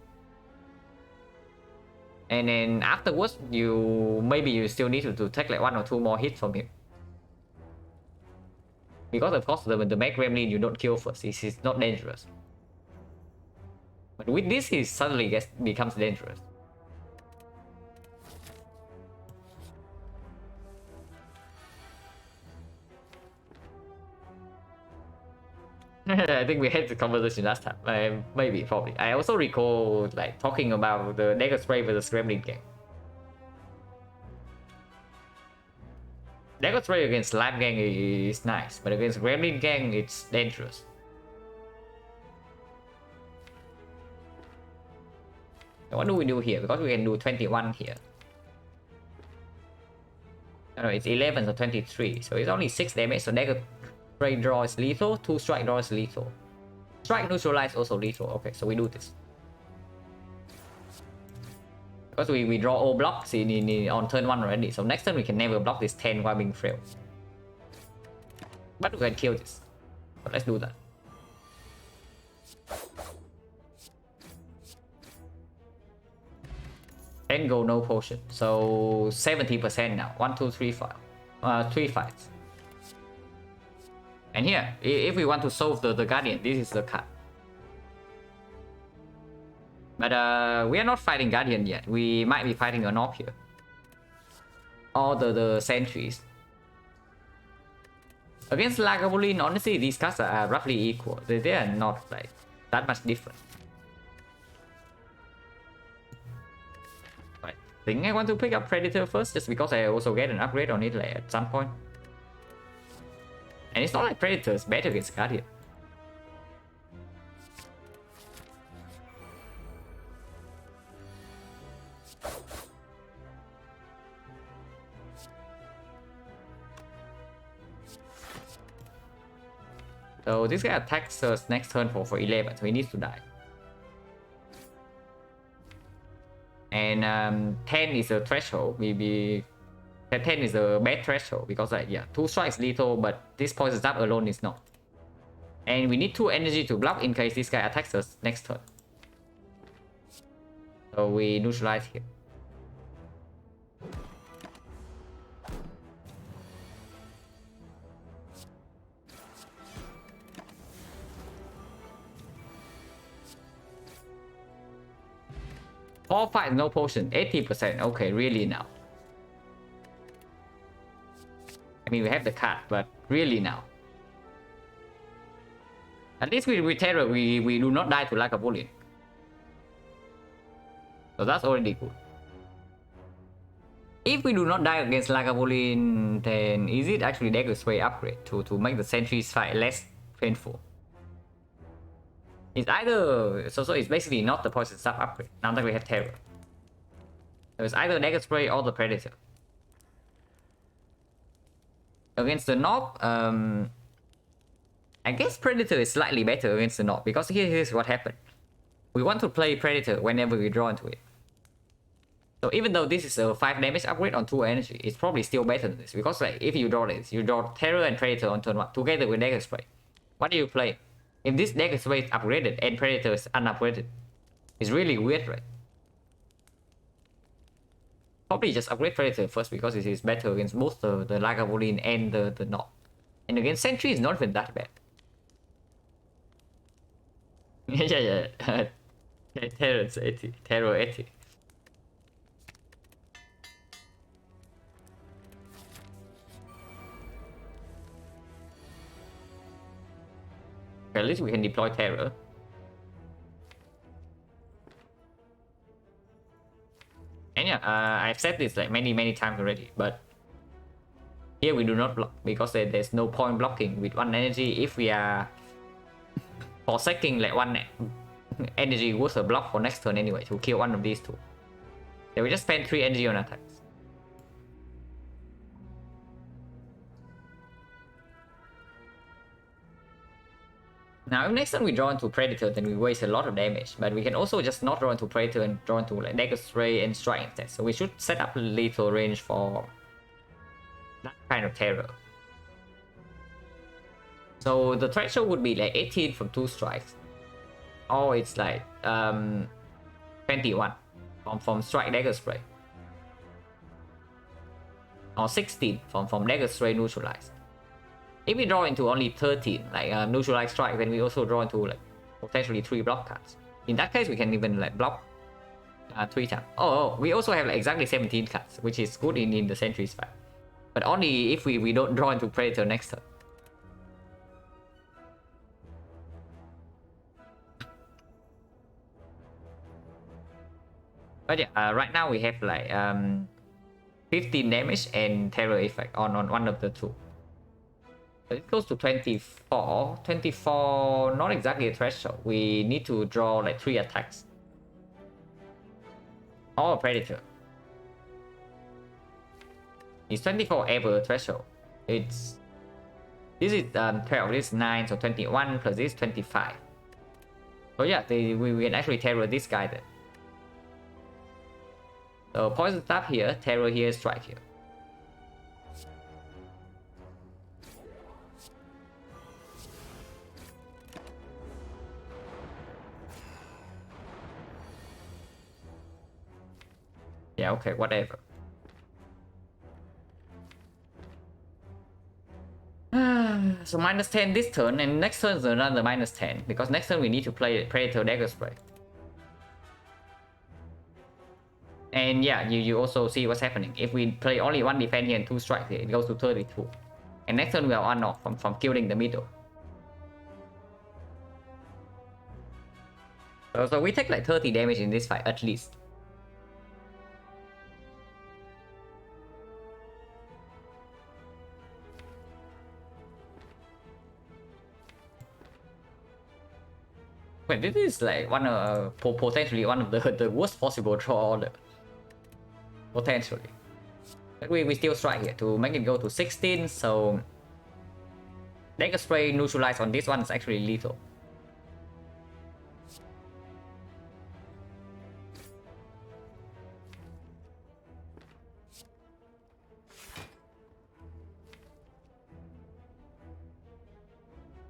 And then afterwards, maybe you still need to take like 1 or 2 more hits from him. Because of course the mad Gremlin you don't kill first, he's not dangerous. But with this he suddenly becomes dangerous. I think we had the conversation last time. Maybe, probably. I also recall like talking about the Dagger Spray versus Gremlin Gang. Dagger Spray against Slime Gang is nice, but against Gremlin Gang it's dangerous. What do we do here? Because we can do 21 here. No, it's 11 or 23, so it's only 6 damage. So Dagger Spray draw is lethal, 2 strike draw is lethal. Strike neutralize also lethal. Okay, so we do this. Because we draw all blocks on turn 1 already, so next turn we can never block this 10 while being frail. But we can kill this. But let's do that. And go no potion. So 70% now. 1, 2, 3, 5. 3 fights. And here, if we want to solve the Guardian, this is the card. But we are not fighting Guardian yet. We might be fighting an Orb here. Or the Sentries. Against Lagavulin, honestly, these cards are roughly equal. They are not like that much different. Right. I think I want to pick up Predator first, just because I also get an upgrade on it like, at some point. And it's not like Predator is better against Guardian. So this guy attacks us next turn for 11, so he needs to die. And 10 is a threshold. Maybe 10 is a bad threshold because like, yeah, 2 strikes lethal, but this poison zap alone is not. And we need 2 energy to block in case this guy attacks us next turn. So we neutralize here. All fight, no potion, 80%. Okay, really now. I mean, we have the card, but really now. At least with Terror, we do not die to Lagavulin. So that's already good. If we do not die against Lagavulin, then is it actually Dagger Spray upgrade to make the Sentries fight less painful? It's either so it's basically not the poison sub upgrade now that we have Terror. So it's either Dagger Spray or the Predator. Against the Knob, I guess Predator is slightly better against the Knob because here's what happened. We want to play Predator whenever we draw into it. So even though this is a 5 damage upgrade on 2 energy, it's probably still better than this because like if you draw this, you draw Terror and Predator on turn 1 together with Dagger Spray. What do you play? If this Dagger Spray is upgraded and Predator is unupgraded, it's really weird, right? Probably just upgrade Predator first because it is better against both the Lagavulin and the Knob. And against Sentry is not even that bad. yeah. Terror 80. Terror 80. At least we can deploy Terror. And yeah, I've said this like many times already, but here we do not block because there's no point blocking with 1 energy if we are forsaking like 1 energy worth a block for next turn anyway to kill one of these 2. Then we just spend 3 energy on attacks. Now, if next time we draw into Predator, then we waste a lot of damage. But we can also just not draw into Predator and draw into like Dagger Spray and Strike instead. So we should set up lethal range for that kind of Terror. So the threshold would be like 18 from 2 strikes. Or it's like 21 from Strike Dagger Spray. Or 16 from Dagger Spray Neutralize. If we draw into only 13, like neutralize strike, then we also draw into like potentially 3 block cards. In that case, we can even like block 3 times. Oh, we also have like exactly 17 cards, which is good in the Sentries fight. But only if we don't draw into Predator next turn. But yeah, right now we have like 15 damage and terror effect on one of the two. So it goes to 24. 24, not exactly a threshold. We need to draw like 3 attacks. Or a predator. Is 24 ever a threshold? It's... This is 12, this is 9, so 21 plus this 25. So yeah, we can actually terror this guy then. So poison stab here, terror here, strike here. Yeah, okay, whatever. So minus 10 this turn, and next turn is another minus 10, because next turn we need to play Predator Dagger Spray. And yeah, you also see what's happening. If we play only 1 defense here and 2 strikes here, it goes to 32. And next turn we are on off from killing the middle. So we take like 30 damage in this fight at least. Wait, this is like potentially one of the worst possible draw order. Potentially. But we still strike here to make it go to 16, so Dagger Spray neutralize on this one is actually lethal.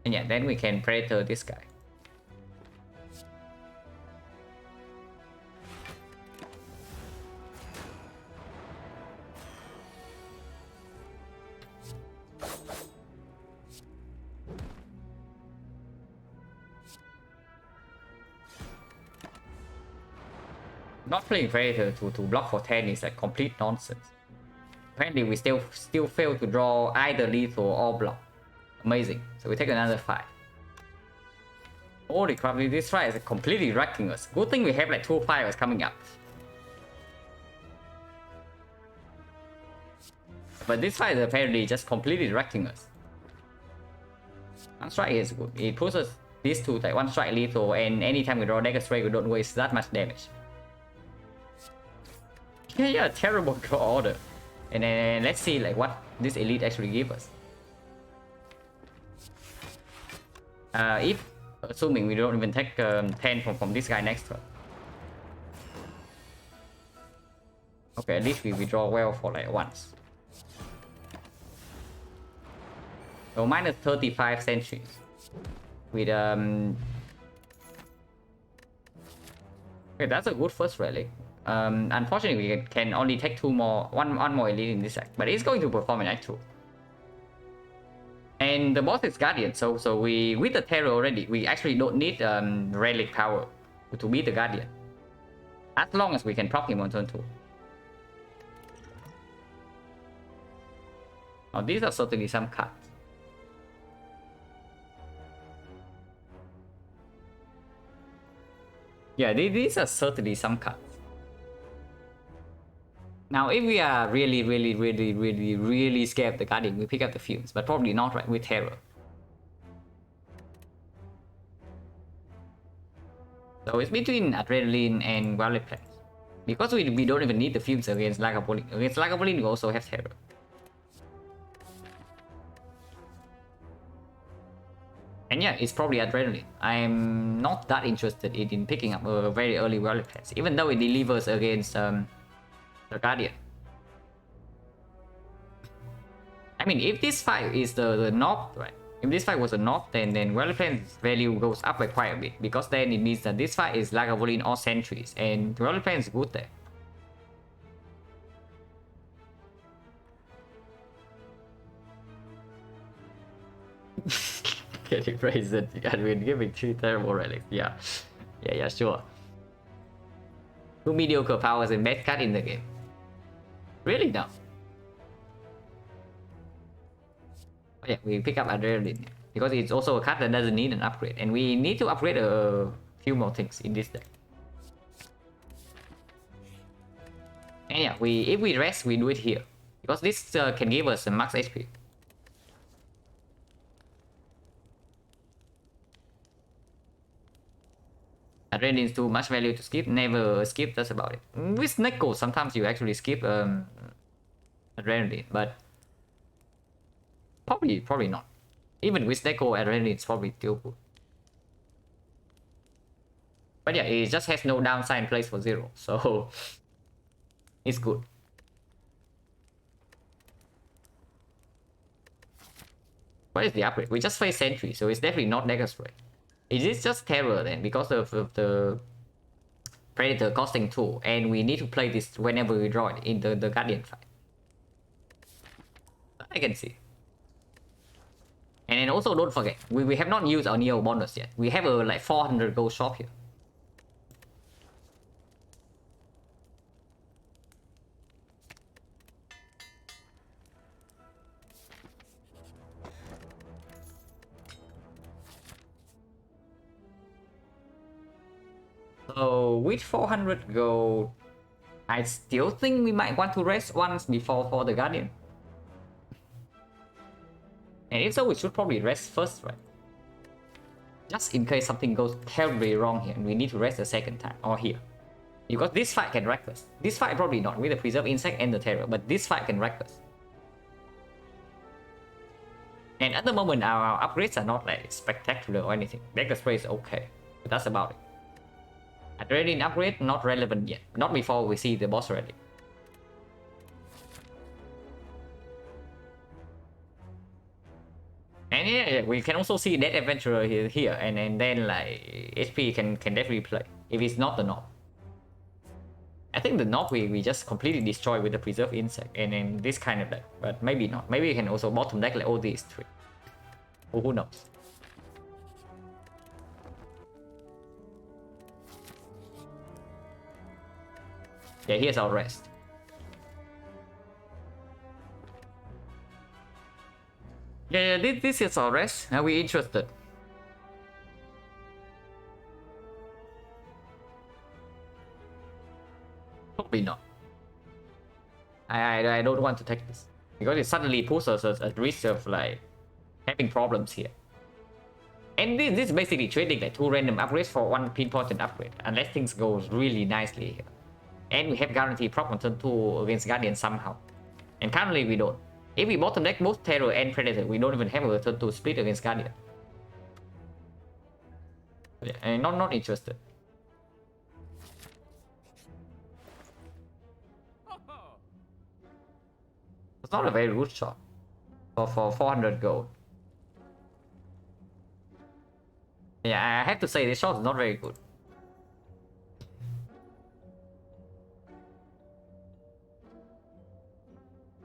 And yeah, then we can Predator this guy. Not playing Predator to block for 10 is like complete nonsense. Apparently we still fail to draw either lethal or block. Amazing. So we take another 5. Holy crap, this fight is completely wrecking us. Good thing we have like 2 fires coming up. But this fight is apparently just completely wrecking us. One strike is good. It puts us these two like 1 strike lethal, and anytime we draw Dagger Spray we don't waste that much damage. Yeah, terrible draw order. And then let's see like what this elite actually gives us. If assuming we don't even take 10 from this guy next turn. Okay, at least we draw well for like once. So minus 35 centuries with okay, that's a good first relic. Unfortunately we can only take one more elite in this act, but it's going to perform in act 2. And the boss is Guardian, so we with the terror already, we actually don't need relic power to beat the Guardian. As long as we can proc him on turn 2. Now these are certainly some cards. Yeah, these are certainly some cards. Now, if we are really scared of the Guardian, we pick up the Fumes, but probably not, right, with Terror. So it's between Adrenaline and Violet Plans. Because we don't even need the Fumes against Lagavulin. Against Lagavulin, we also have Terror. And yeah, it's probably Adrenaline. I'm not that interested in picking up a very early Violet Plans, even though it delivers against the Guardian. I mean, if this fight is the North, right? If this fight was a North, then Violet Plans value goes up by quite a bit, because then it means that this fight is Lagavulin or Sentries, and Violet Plans is good there. Getting praised that I've been giving 3 terrible relics. Yeah, sure. 2 mediocre powers and best card in the game. Really? No. Oh yeah, we pick up Adrenaline because it's also a card that doesn't need an upgrade, and we need to upgrade a few more things in this deck. And yeah, if we rest, we do it here. Because this can give us a max HP. Adrenaline is too much value to skip. Never skip, that's about it. With Neko, sometimes you actually skip Adrenaline, but probably not. Even with Neko, Adrenaline is probably still good. But yeah, it just has no downside and plays for 0, so it's good. What is the upgrade? We just face Sentry, so it's definitely not Dagger Spray. It is just Terror then, because of the Predator costing 2, and we need to play this whenever we draw it in the Guardian fight. I can see. And then also don't forget, we have not used our Neo bonus yet. We have a like 400 gold shop here. So with 400 gold, I still think we might want to rest once before for the Guardian. And if so, we should probably rest first, right? Just in case something goes terribly wrong here and we need to rest a second time, or here. Because this fight can wreck us. This fight probably not with the Preserve Insect and the Terror, but this fight can wreck us. And at the moment, our upgrades are not like spectacular or anything. Dagger Spray is okay, but that's about it. Adrenaline upgrade, not relevant yet. Not before we see the boss relic. And yeah, we can also see Dead Adventurer here, and then like HP can definitely play if it's not the knob. I think the knob we just completely destroy with the Preserve Insect and then this kind of deck, but maybe not. Maybe we can also bottom deck like all these three. Oh, who knows? Yeah, here's our rest. Yeah, this is our rest. Are we interested? Probably not. I don't want to take this because it suddenly puts us at risk of like having problems here. And this is basically trading like 2 random upgrades for 1 pinpointed upgrade, unless things go really nicely here. And we have guaranteed proc on turn 2 against Guardian somehow. And currently we don't. If we bottom deck both Terror and Predator, we don't even have a turn 2 split against Guardian. Yeah, and not interested. It's not a very good shot for 400 gold. Yeah, I have to say this shot is not very good.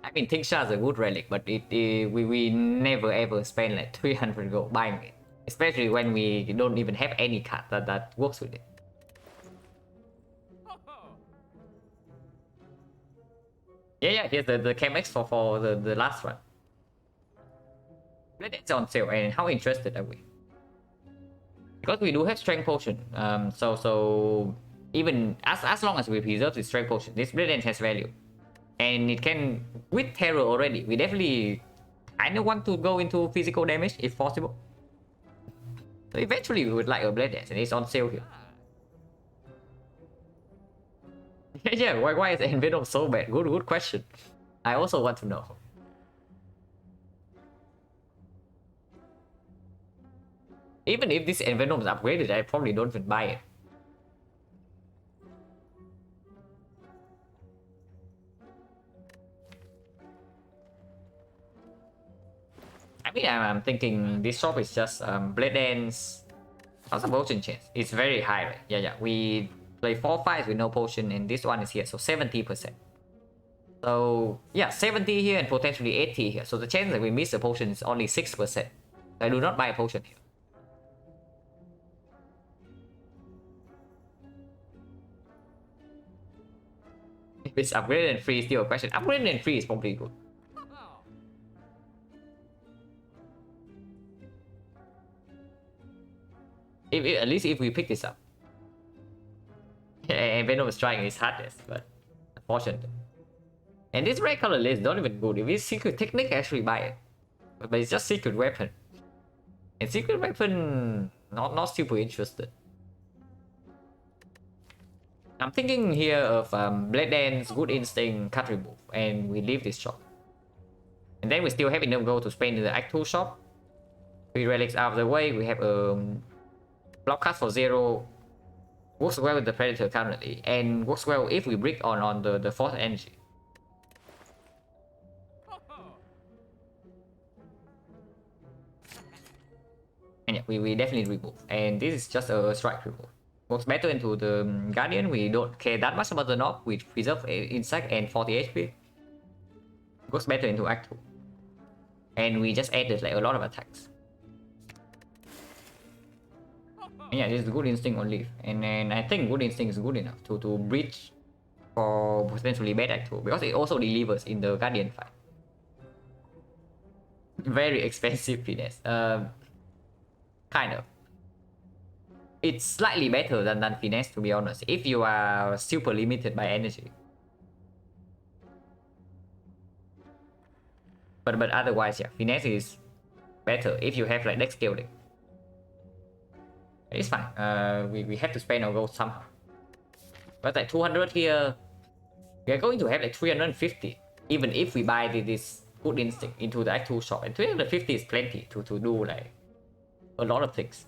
I mean, Tingsha is a good relic, but we never ever spend like 300 gold buying it. Especially when we don't even have any card that works with it. Yeah, here's the ChemX for the last one. It's on sale, and how interested are we? Because we do have Strength Potion, so even as long as we preserve the Strength Potion, this Blade Dance has value. And it can, with Terror already, we definitely kind of want to go into physical damage if possible. So eventually we would like a Blade Dance, and it's on sale here. Yeah, why is Envenom so bad? Good question. I also want to know. Even if this Envenom is upgraded, I probably don't even buy it. I mean, I'm thinking this shop is just Blade Dance. How's the potion chance? It's very high, right? Yeah. We play 4 fights with no potion, and this one is here, so 70%. So yeah, 70 here and potentially 80 here. So the chance that we miss a potion is only 6%. I do not buy a potion here. If it's upgraded and free, still a question. Upgraded and free is probably good. At least if we pick this up. And Venom Strike is hardest, but Fortunately. And this red color list not even good. If it's secret technique, actually buy it. But it's just secret weapon. And secret weapon, not super interested. I'm thinking here of Blade Dance, Good Instinct, Cut Remove, and we leave this shop. And then we still have enough gold to spend in the Act 2 shop. 3 relics out of the way, we have block cast for 0. Works well with the Predator currently, and works well if we brick on the Force Energy. And yeah, we definitely remove. And this is just a strike remove. Works better into the Guardian. We don't care that much about the knob. We preserve Insect and 40 HP. Works better into Act 2. And we just added like a lot of attacks. And yeah, this is Good Instinct on Leaf. And then I think Good Instinct is good enough to bridge for potentially bad Act 2. Because it also delivers in the Guardian fight. Very expensive finesse. Kind of. It's slightly better than finesse, to be honest, if you are super limited by energy. But otherwise, yeah, finesse is better if you have like deck scaling. It's fine. We have to spend our gold somehow. But like 200 here, we are going to have like 350, even if we buy this Good Instinct into the Act 2 shop. And 350 is plenty to do like a lot of things.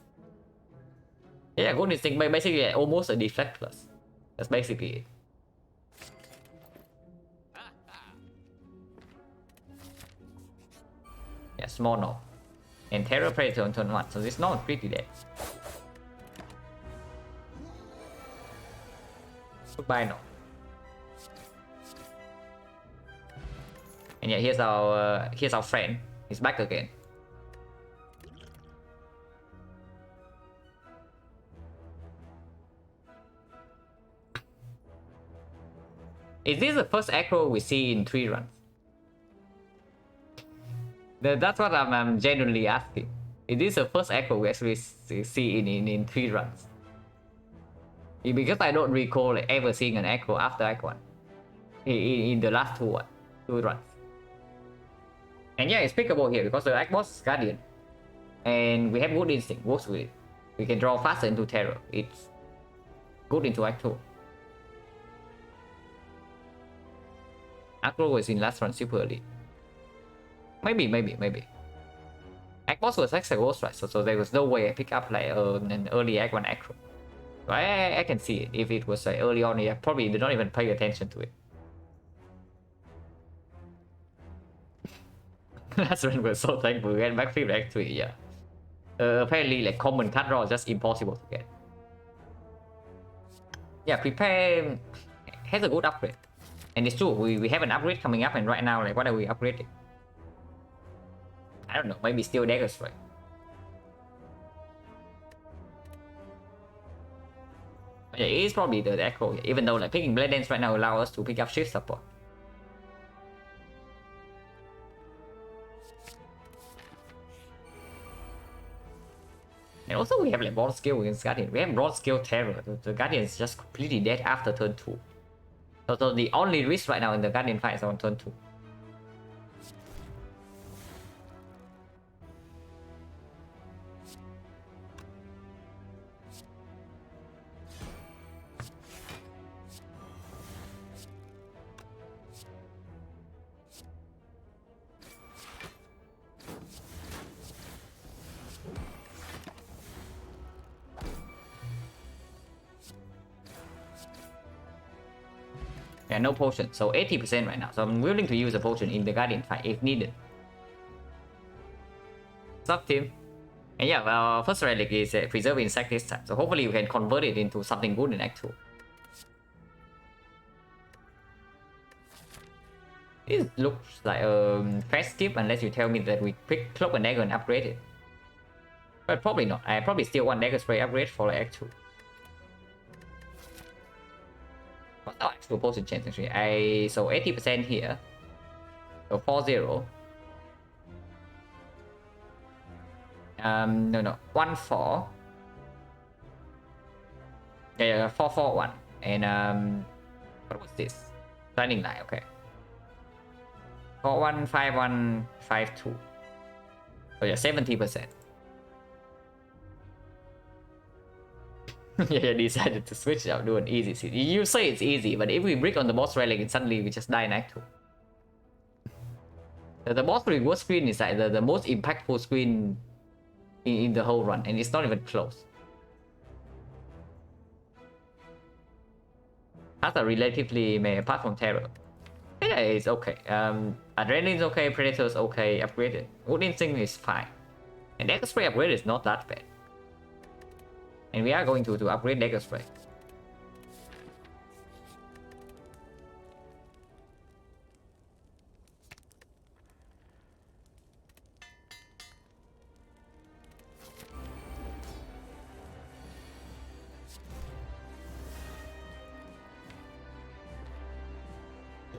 Yeah, Good Instinct basically like almost a deflect plus. That's basically it. Yeah, small knob. And Terror Predator on turn 1, so this knob is pretty dead. Goodbye knob. And yeah, here's our friend. He's back again. Is this the first aggro we see in 3 runs? That's what I'm genuinely asking. Is this the first aggro we actually see in 3 runs? Because I don't recall like, ever seeing an aggro after Act 1 in the last 2 runs. And yeah, it's pickable here because the Act boss is Guardian. And we have Good Instinct, works with it. We can draw faster into Terror. It's good into Act 2. Aggro was in last run super early. Maybe. Act boss was Act Ghost, right? So there was no way I pick up like an early Act 1 aggro. So I can see it. If it was like early on, I probably did not even pay attention to it. Last run was so thankful. We get backflip Act 3, yeah. Apparently like common cut draw is just impossible to get. Yeah, Prepare has a good upgrade. And it's true, we have an upgrade coming up, and right now, like, what are we upgrading? I don't know, maybe still Dagger Strike. Yeah, it is probably the Echo, even though like picking Blade Dance right now allows us to pick up Shift Support. And also we have like broad skill against Guardian. We have broad skill Terror. The Guardian is just completely dead after turn 2. So the only risk right now in the Guardian fight is on turn 2. Yeah, no potion, so 80% right now. So I'm willing to use a potion in the Guardian fight if needed. Sup team? And yeah, well, first relic is Preserve Insect this time. So hopefully we can convert it into something good in Act 2. This looks like a fast skip unless you tell me that we pick Cloak and Dagger and upgrade it. But probably not. I probably still want Dagger Spray upgrade for like Act 2. What's our actual potion chance actually? So 80% here. So 4-0. No. 1-4. Yeah, 4-4-1. And what was this? Signing line, okay. 41, 51, 52. So yeah, 70%. Yeah, decided to switch out, do an easy seed. You say it's easy, but if we brick on the boss railing, and suddenly we just die in Act 2. The boss reward screen is like the most impactful screen in the whole run, and it's not even close. That's a relatively, apart from terror. Yeah, it's okay. Adrenaline's okay, Predator's okay, upgraded. Wood Instinct is fine. And Dagger Spray upgrade is not that bad. And we are going to upgrade Dagger Spray.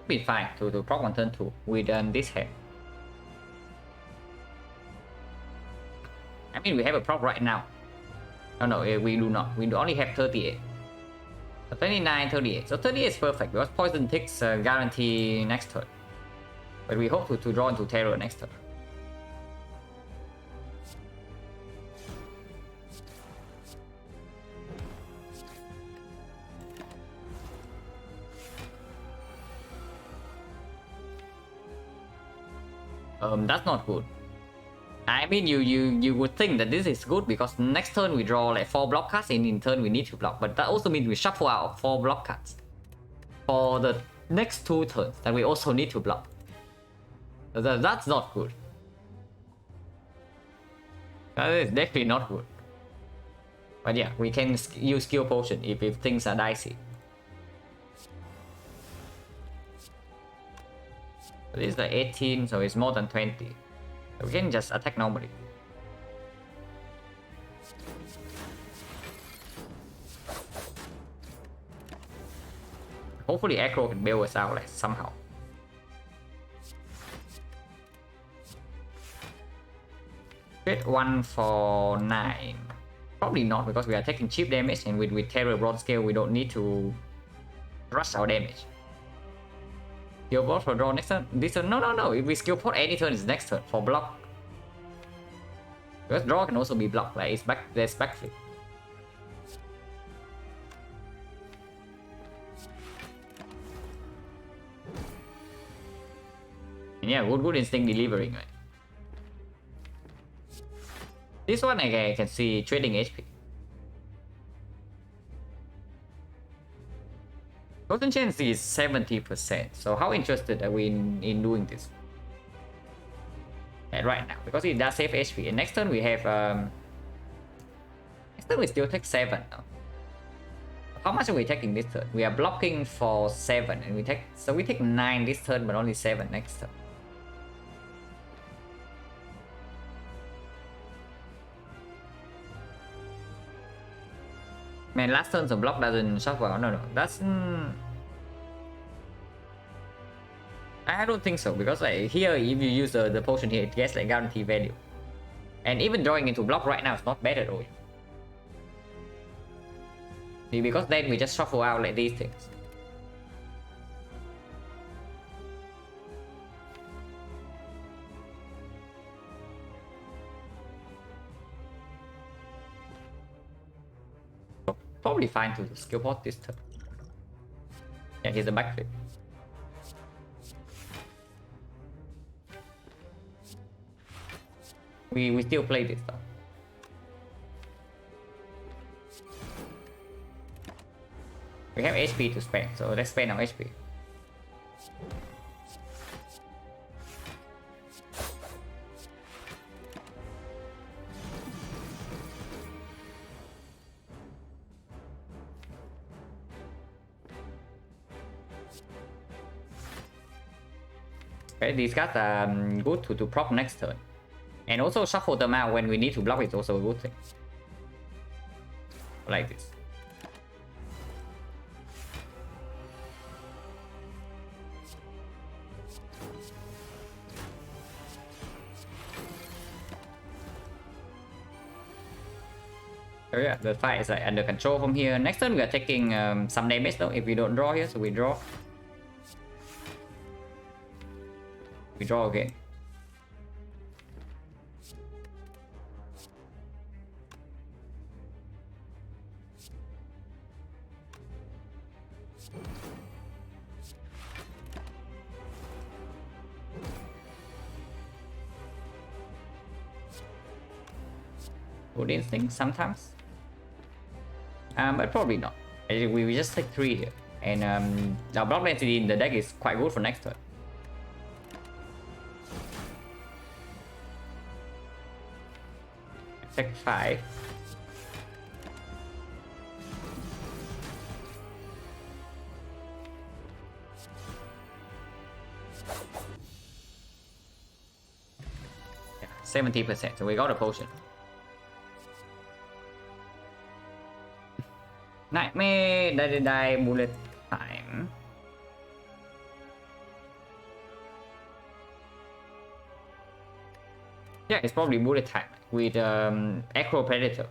Be fine to proc on turn 2 with this hand. I mean, we have a proc right now. Oh no, we do not. We only have 38. So 29, 38. So 38 is perfect because poison ticks guarantee next turn. But we hope to draw into terror next turn. That's not good. I mean, you would think that this is good because next turn we draw like 4 block cards, and in turn we need to block. But that also means we shuffle out 4 block cards for the next 2 turns that we also need to block. That's not good. That is definitely not good. But yeah, we can use skill potion if things are dicey. So this is the 18, so it's more than 20. So we can just attack normally. Hopefully aggro can bail us out like somehow. Crit 1 for 9. Probably not because we are taking cheap damage, and with Terror Bronze Scale we don't need to rush our damage. Skill pot for draw next turn. This turn, no. If we skill pot any turn, it's next turn for block. Because draw can also be blocked. Like it's back. There's backflip. And yeah, good instinct delivering. Right? This one I can see trading HP. Golden chance is 70%. So how interested are we in doing this? And right now, because it does save HP. And next turn we have next turn we still take 7 now. How much are we taking this turn? We are blocking for 7, and we take 9 this turn, but only 7 next turn. Man, last turn the block doesn't shuffle. No, that's I don't think so, because like here if you use the potion here, it gets like guarantee value, and even drawing into block right now is not bad at all. Because then we just shuffle out like these things. Probably fine to skill pot this turn. Yeah, here's the backflip. We still play this though. We have HP to spend, so let's spend our HP. Okay, these cards are good to proc next turn. And also shuffle them out when we need to block is also a good thing. Like this. So yeah, the fight is like under control from here. Next turn we are taking some damage though if we don't draw here, so we draw. We draw again. Good instinct sometimes. But probably not. We just take 3 here. And our block density in the deck is quite good for next turn. Take 5. Yeah, 70%. So we got a potion. Nightmare, die, bullet time. Yeah, it's probably bullet time with Acro Predator.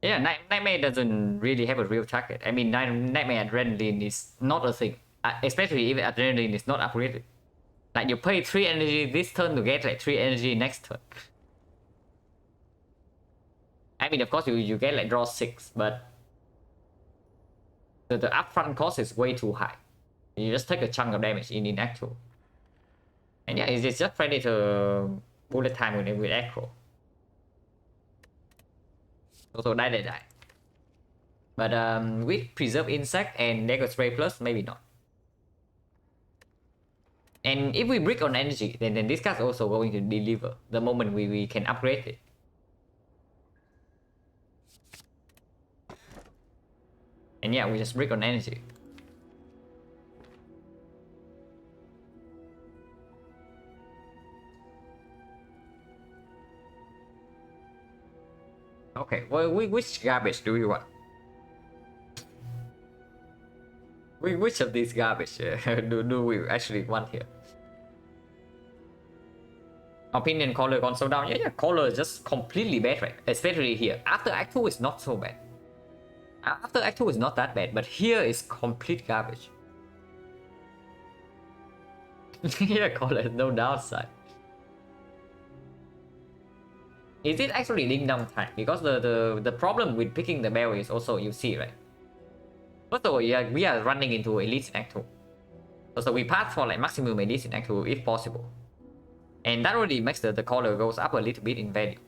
Yeah, Nightmare doesn't really have a real target. I mean, Nightmare Adrenaline is not a thing. Especially if Adrenaline is not upgraded. Like, you pay 3 energy this turn to get like 3 energy next turn. I mean, of course, you get like draw 6, but the upfront cost is way too high. You just take a chunk of damage in actual. And yeah, it's just Predator bullet time with Acro. Also die. But with Preserve Insect and Dagger Spray Plus, maybe not. And if we brick on energy, then this card's also going to deliver the moment we can upgrade it. And yeah, we just brick on energy. Okay, well, which garbage do we want? Which of these garbage do we actually want here? Opinion Caller console down. Yeah, Caller is just completely bad, right? Especially here. After Act 2 is not so bad. After Act 2 is not that bad, but here is complete garbage. Yeah, Caller has no downside. Is it actually Ding Dong time? Because the problem with picking the bell is also, you see, right? First of all, yeah, we are running into Elites in Act 2. So we pass for like maximum Elites in Act 2 if possible. And that already makes the Caller goes up a little bit in value.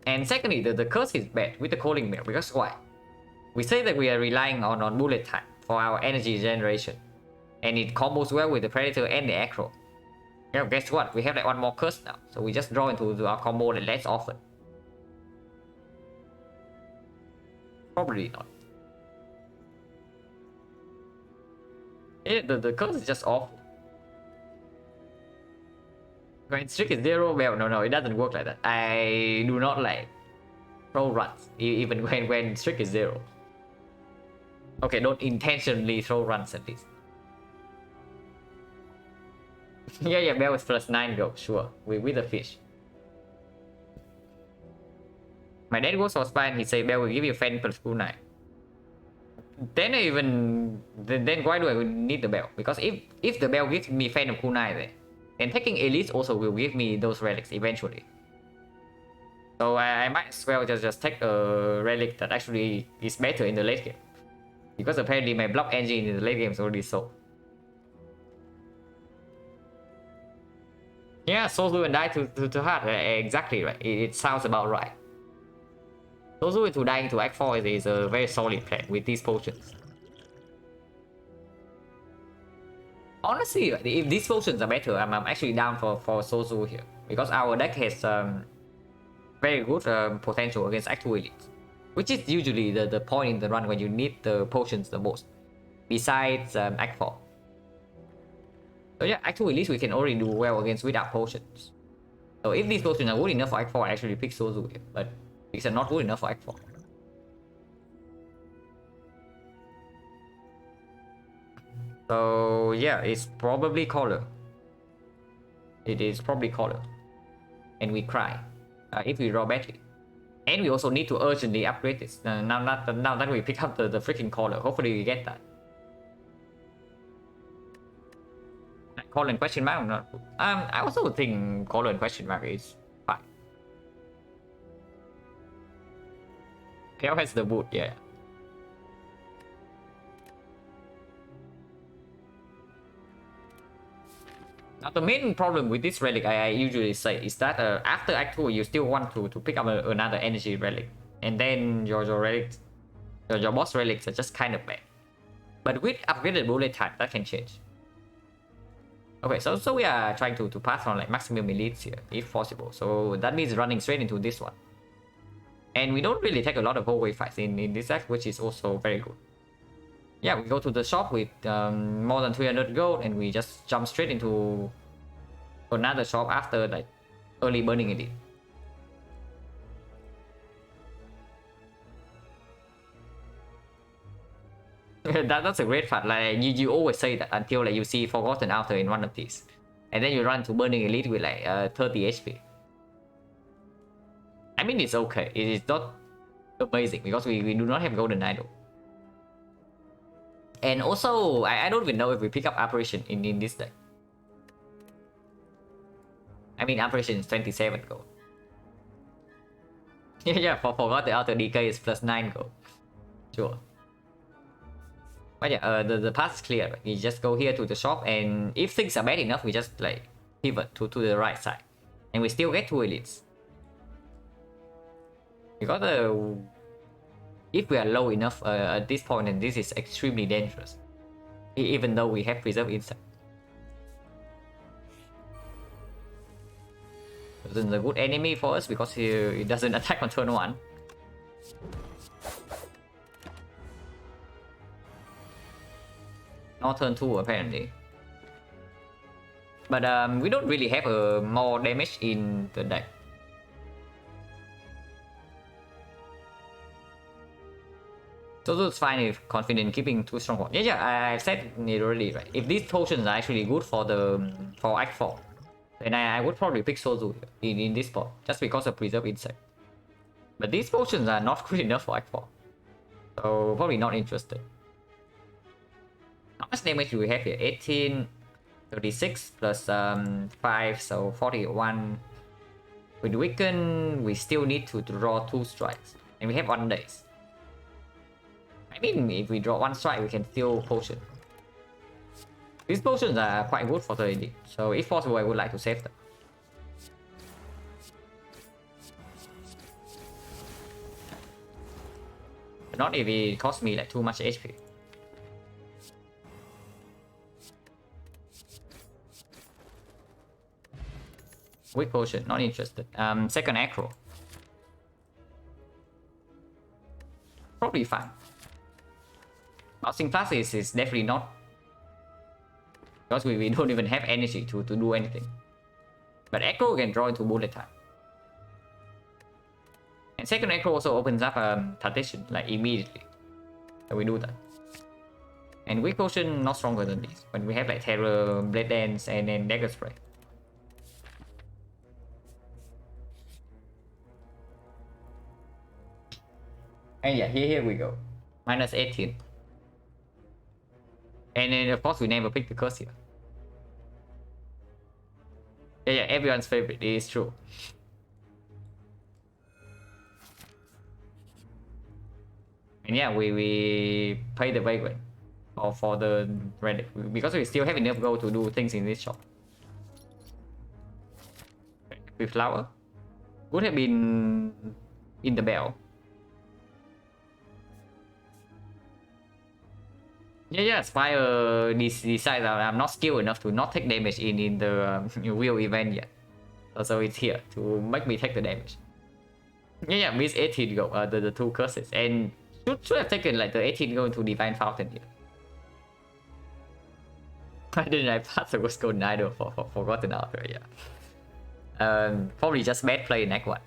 And secondly, the curse is bad with the Calling Bell, because why? We say that we are relying on bullet time for our energy generation. And it combos well with the Predator and the Acro. Yeah, guess what? We have like one more curse now. So we just draw into our combo less often. Probably not. Yeah, the curse is just awful. When Strict is 0, well, no, it doesn't work like that. I do not like throw runs, even when Strict is 0. Okay, don't intentionally throw runs at least. Yeah, Bell is +9 go, sure, with the fish. My dad goes for spine, he say Bell will give you Fen plus +9. Then why do I need the Bell? Because if the Bell gives me Fen of +9 then taking Elite also will give me those relics eventually. So I might as well just take a relic that actually is better in the late game. Because apparently my block engine in the late game is already sold. Yeah, Sozu and die to heart. Exactly right. It sounds about right. Sozu to dying to Act 4 is a very solid plan with these potions. Honestly, if these potions are better, I'm actually down for Sozu here. Because our deck has very good potential against Act 2 Elite. Which is usually the point in the run when you need the potions the most. Besides Act 4. So yeah, Act 2 Elite we can already do well against without potions. So if these potions are good enough for Act 4, I actually pick Sozu here. But these are not good enough for Act 4. So yeah, it's probably Caller. It is probably Caller. And we cry if we draw badly. And we also need to urgently upgrade this. Now that we pick up the freaking Caller, hopefully we get that. colon question mark not good. I also think colon question mark is fine. Hell has the wood, yeah. Now the main problem with this relic, I usually say, is that after Act 2 you still want to pick up another energy relic, and then your relics, your boss relics are just kind of bad. But with upgraded bullet time, that can change. Okay, so we are trying to pass on like maximum elites here, if possible. So that means running straight into this one. And we don't really take a lot of hallway fights in this act, which is also very good. Yeah, we go to the shop with more than 300 gold, and we just jump straight into another shop after like early burning elite. That's a great part. Like you always say that until like you see Forgotten Altar in one of these, and then you run to burning elite with like 30 HP. I mean, it's okay. It is not amazing because we do not have golden idol. And also, I don't even know if we pick up apparition in this deck. I mean, apparition is 27 gold. Yeah, forgot the Altar DK is plus 9 gold. Sure. But yeah, the path is clear. Right? You just go here to the shop, and if things are bad enough, we just like pivot to the right side, and we still get 2 elites. Because if we are low enough at this point, then this is extremely dangerous. Even though we have preserve insight. This is a good enemy for us because it doesn't attack on turn 1. Not turn 2 apparently. But we don't really have more damage in the deck. So it's fine if confident keeping 2 stronghold. Yeah, I said it already, right? If these potions are actually good for Act 4, then I would probably pick Sozu in this spot, just because of Preserve Insight. But these potions are not good enough for Act 4. So probably not interested. How much damage do we have here? 18, 36 plus 5, so 41. With Weaken, we still need to draw 2 strikes. And we have 1 days. I mean, if we draw 1 strike, we can steal potion. These potions are quite good for the elite, so if possible, I would like to save them. But not if it costs me like too much HP. Weak potion, not interested. Second acro. Probably fine. Bouncing plus is definitely not, because we don't even have energy to do anything. But Echo can draw into bullet time. And second Echo also opens up Tradition, like immediately. So we do that. And Weak Potion not stronger than this. When we have like Terror, Blade Dance, and then Dagger Spray. And yeah, here we go. Minus 18. And then of course we never pick the curse here. Yeah, everyone's favorite, it is true. And yeah, we pay the vagrant for the relic because we still have enough gold to do things in this shop. With flower would have been in the bell. Yeah, Spire decides that I'm not skilled enough to not take damage in the real event yet. So it's here to make me take the damage. Yeah, miss 18 go, the 2 curses. And should have taken like the 18 go into Divine Fountain here. Why didn't I pass the Ghost Golden Idol for Forgotten Altar? Yeah. Probably just bad play in Act 1.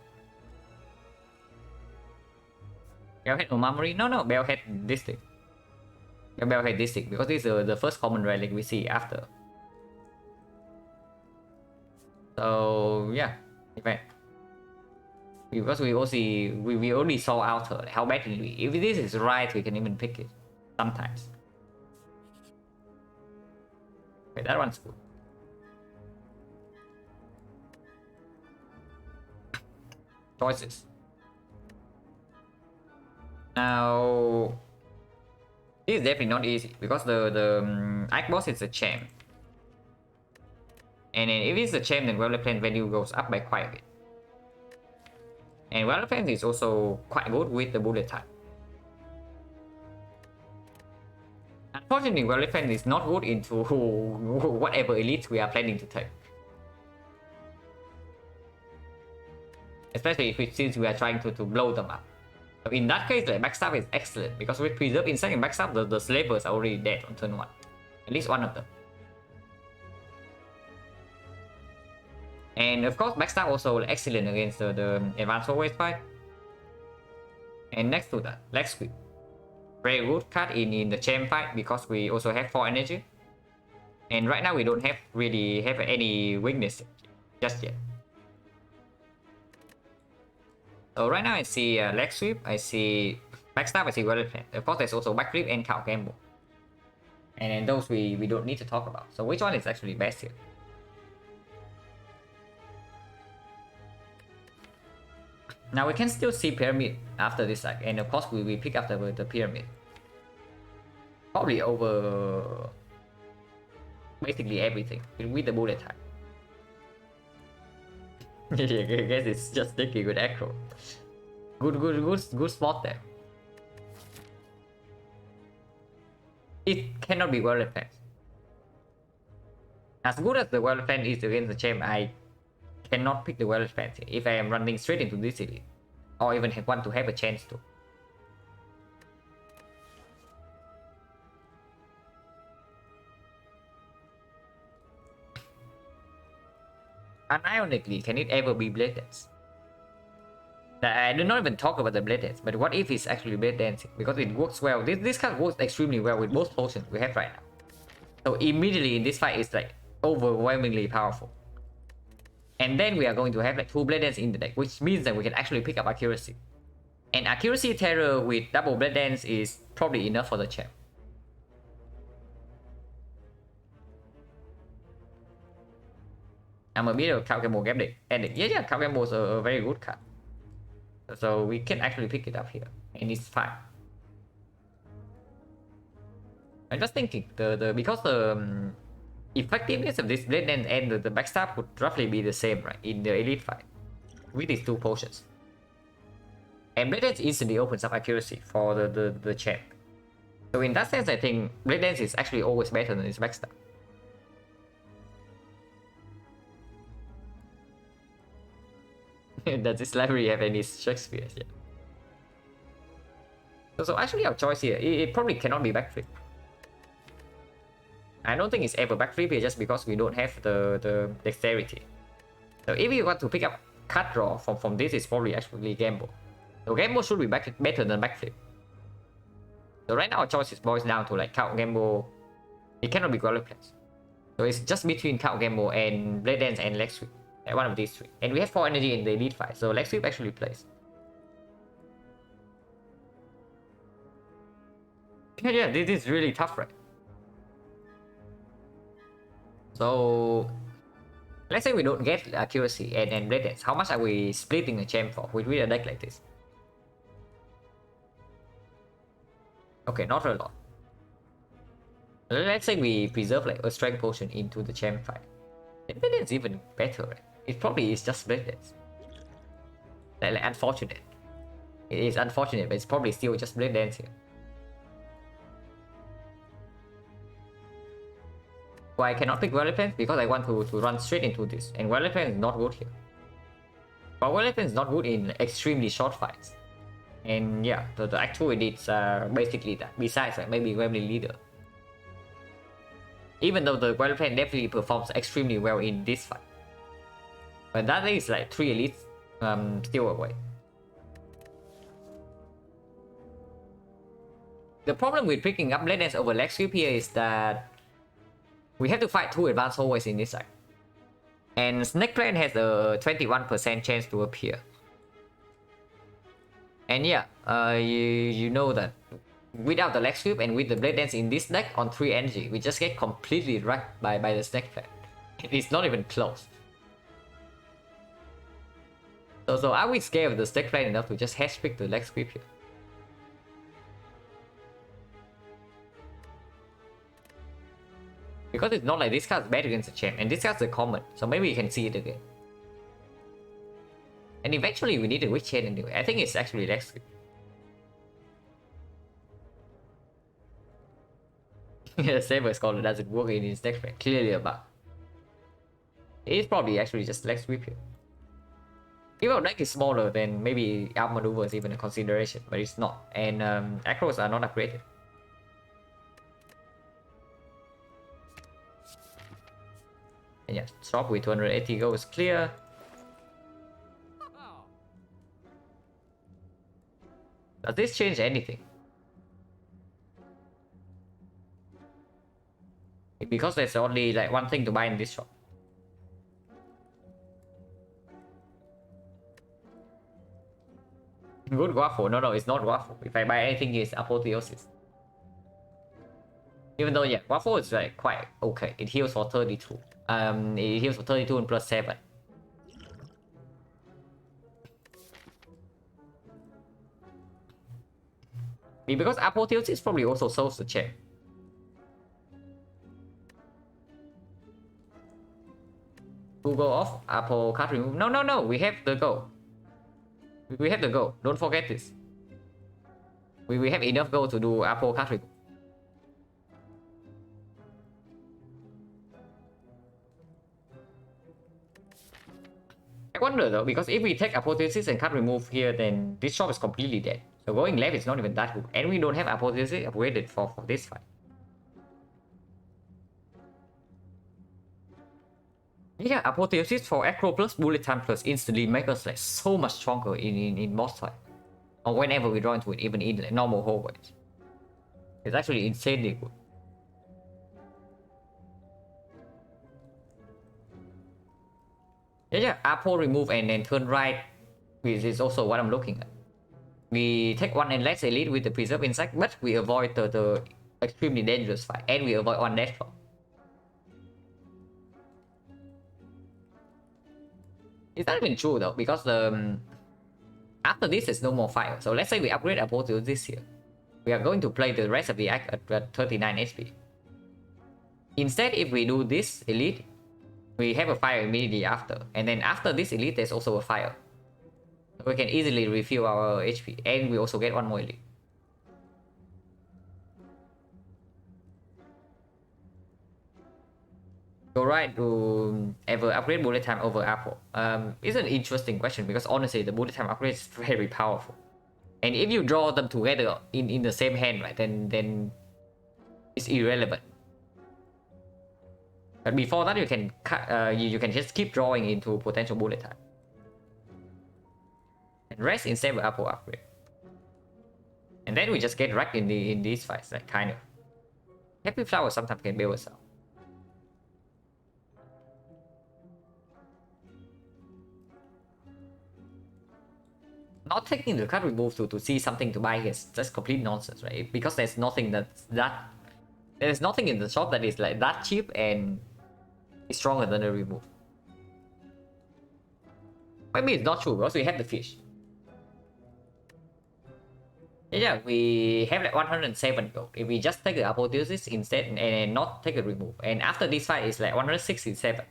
Bellhead Omamori? No, Bellhead this thing. Bellhead this thing, because this is the first common relic we see after. So yeah, event. Because we only saw Altar, like how bad can it be? If this is right, we can even pick it sometimes. Okay, that one's good. choices. Now, this is definitely not easy because the Ike boss is a champ. And then if it's a champ, then Well-Defense value goes up by quite a bit. And Well-Defense is also quite good with the bullet time. Unfortunately, Well-Defense is not good into whatever elites we are planning to take. Especially since we are trying to blow them up. So in that case, like, backstab is excellent because with Preserve Insect and backstab, the slavers are already dead on turn 1. At least one of them. And of course, backstab also excellent against the advanced always fight. And next to that, leg sweep. Very good card in the champ fight because we also have 4 energy. And right now we don't really have any weakness just yet. So right now I see leg sweep, I see backstab, I see Well-Defense. Of course there's also backflip and cow gamble. And then those we don't need to talk about. So which one is actually best here? Now we can still see pyramid after this sack, and of course we pick up the pyramid. Probably over basically everything with the bullet time. I guess it's just sticky with acro. Good spot there. It cannot be Well-Defense. As good as the Well-Defense is against the champ, I cannot pick the Well-Defense if I am running straight into this elite, or even want to have a chance to. Unironically, can it ever be Blade Dance? I do not even talk about the Blade Dance, but what if it's actually Blade Dancing? Because it works well. This card works extremely well with most potions we have right now. So immediately in this fight, it's like overwhelmingly powerful. And then we are going to have like 2 Blade Dance in the deck, which means that we can actually pick up Accuracy. And Accuracy Terror with double Blade Dance is probably enough for the champ. I'm a bit of Cow Gamble Gap deck. And yeah, Cow Gamble is a very good card. So we can actually pick it up here. And it's fine. I'm just thinking, because the effectiveness of this Blade Dance and the backstab would roughly be the same, right? In the elite fight. With these 2 potions. And Blade Dance instantly opens up accuracy for the champ. So in that sense, I think Blade Dance is actually always better than its backstab. Does this library have any Shakespeare? Yeah. So actually our choice here, it probably cannot be backflip. I don't think it's ever backflip here just because we don't have the dexterity. So if you want to pick up cut draw from this, it's probably actually gamble. So gamble should be better than backflip. So right now our choice boils down to like count gamble. It cannot be Well-Defense. So it's just between count gamble and Blade Dance and leg sweep. One of these 3. And we have 4 energy in the elite fight, so leg sweep actually plays. Yeah, this is really tough, right? So let's say we don't get accuracy and Blade Dance. How much are we splitting the champ for with a deck like this? Okay, not a lot. Let's say we preserve like a strength potion into the champ fight. Then Blade Dance is even better, right? It probably is just Blade Dance. Like unfortunate. It is unfortunate, but it's probably still just Blade Dance here. Why I cannot pick Well-Defense? Because I want to run straight into this. And Well-Defense is not good here. But Well-Defense is not good in extremely short fights. And yeah, the actual elites are basically that. Besides like maybe Gremlin Leader. Even though the Well-Defense definitely performs extremely well in this fight. But that is like 3 elites still away. The problem with picking up Blade Dance over leg sweep here is that we have to fight 2 advanced hallways in this side. And Snake Plant has a 21% chance to appear. And yeah, you know that without the leg sweep and with the Blade Dance in this deck on 3 energy, we just get completely wrecked by the Snake Plant. It's not even close. So are we scared of the stack plan enough to just hash pick the leg sweep here? Because it's not like this card's bad against the champ, and this card's a common, so maybe we can see it again. And eventually we need a witch chain anyway. I think it's actually leg sweep. Yeah, Saber Scholar doesn't work in his deck plan. Clearly a bug. It is probably actually just leg sweep here. If our deck is smaller, then maybe outmaneuver is even a consideration, but it's not. And acros are not upgraded. And yeah, swap with 280 goes clear. Does this change anything? Because there's only like one thing to buy in this shop. Good waffle. No, it's not waffle. If I buy anything, it's apotheosis. Even though, yeah, waffle is like quite okay. It heals for 32. It heals for 32 and plus 7. Because apotheosis probably also solves the champ. Who go off? Apo card remove. No. We have the go. We have the go. Don't forget this. We have enough go to do Apo card remove. I wonder though, because if we take apotheosis and card remove here, then this shop is completely dead. So going left is not even that good. And we don't have apotheosis upgraded for this fight. Yeah, apotheosis for acro plus bullet time plus instantly make us like so much stronger in boss fight. Or whenever we draw into it, even in like normal hallways. It's actually insanely good. Yeah, Apo remove and then turn right, which is also what I'm looking at. We take one and less elite with the preserve insect, but we avoid the extremely dangerous fight, and we avoid one death fall. It's not even true though, because after this there's no more fire. So let's say we upgrade Apo to this here. We are going to play the rest of the act at 39 HP. Instead, if we do this elite, we have a fire immediately after. And then after this elite, there's also a fire. So we can easily refill our HP. And we also get one more elite. Go right to ever upgrade bullet time over Apple? It's an interesting question because honestly, the bullet time upgrade is very powerful. And if you draw them together in the same hand, right, then it's irrelevant. But before that, you can cut, you can just keep drawing into potential bullet time. And rest instead of Apple upgrade. And then we just get wrecked in these fights, like kind of. Happy Flower sometimes can build itself. Not taking the card remove to see something to buy is just complete nonsense, right? Because there's nothing there's nothing in the shop that is like that cheap and is stronger than the remove. Maybe it's not true because we have the fish. Yeah, we have like 107 gold. If we just take the apotheosis instead and not take a remove, and after this fight it's like 167.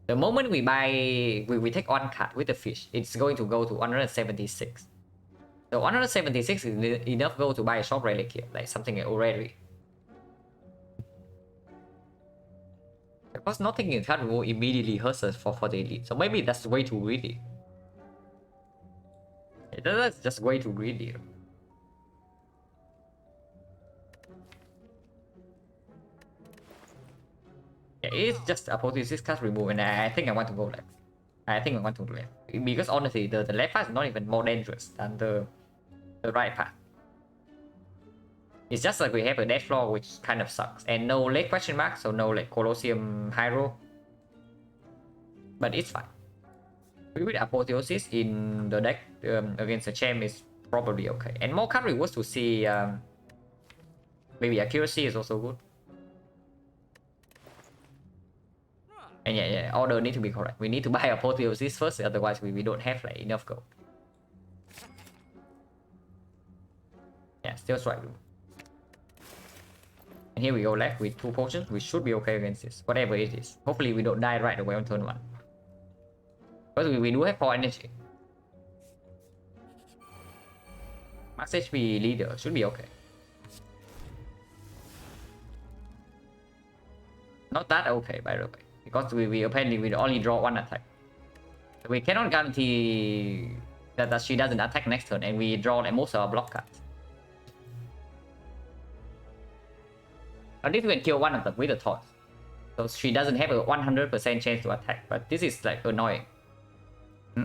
The moment we buy, we take one card with the fish, it's going to go to 176. So 176 is enough gold to buy a shop relic here, like something already. Because nothing in card remove immediately hurts us for the elite, so maybe that's way too greedy. That's just way too greedy. Yeah, it's just apotheosis card remove, and I think I want to go left. I think I want to go left because honestly, the left path is not even more dangerous than the right path. It's just like we have a death floor, which kind of sucks, and no leg question mark, so no like Colosseum Hydro. But it's fine. With apotheosis in the deck against the champ is probably okay, and more card rewards to see. Maybe accuracy is also good. And yeah, order need to be correct. We need to buy apotheosis first, otherwise we don't have like enough gold. Yeah, still strike. And here we go left with 2 potions. We should be okay against this, whatever it is. Hopefully we don't die right away on turn 1. But we do have 4 energy. Max HP leader should be okay. Not that okay, by the way, because we apparently we only draw 1 attack. We cannot guarantee that she doesn't attack next turn, and we draw like most of our block cards. At least we can kill one of them with the torch, so she doesn't have a 100% chance to attack. But this is like annoying.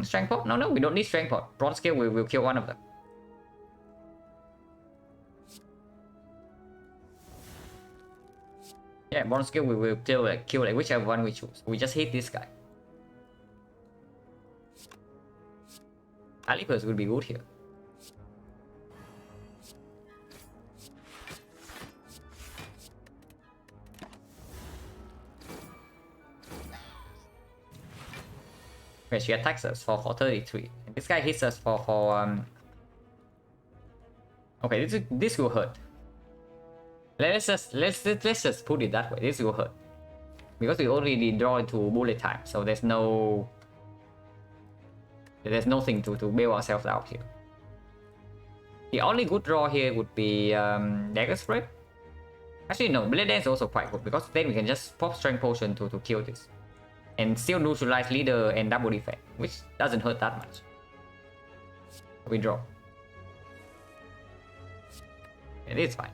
Strength pot? No, we don't need strength pot. Bronze scale will kill one of them. Yeah, bronze scale we will kill like whichever one we choose. We just hit this guy. Alipers will be good here. Okay, she attacks us for 33. And this guy hits us for okay, this will hurt. Let's just put it that way. This will hurt because we already draw into bullet time, so there's nothing to bail ourselves out here. The only good draw here would be dagger spread. Actually no, blade dance is also quite good because then we can just pop strength potion to kill this and still neutralize leader and double defense, which doesn't hurt that much. We draw. It is fine.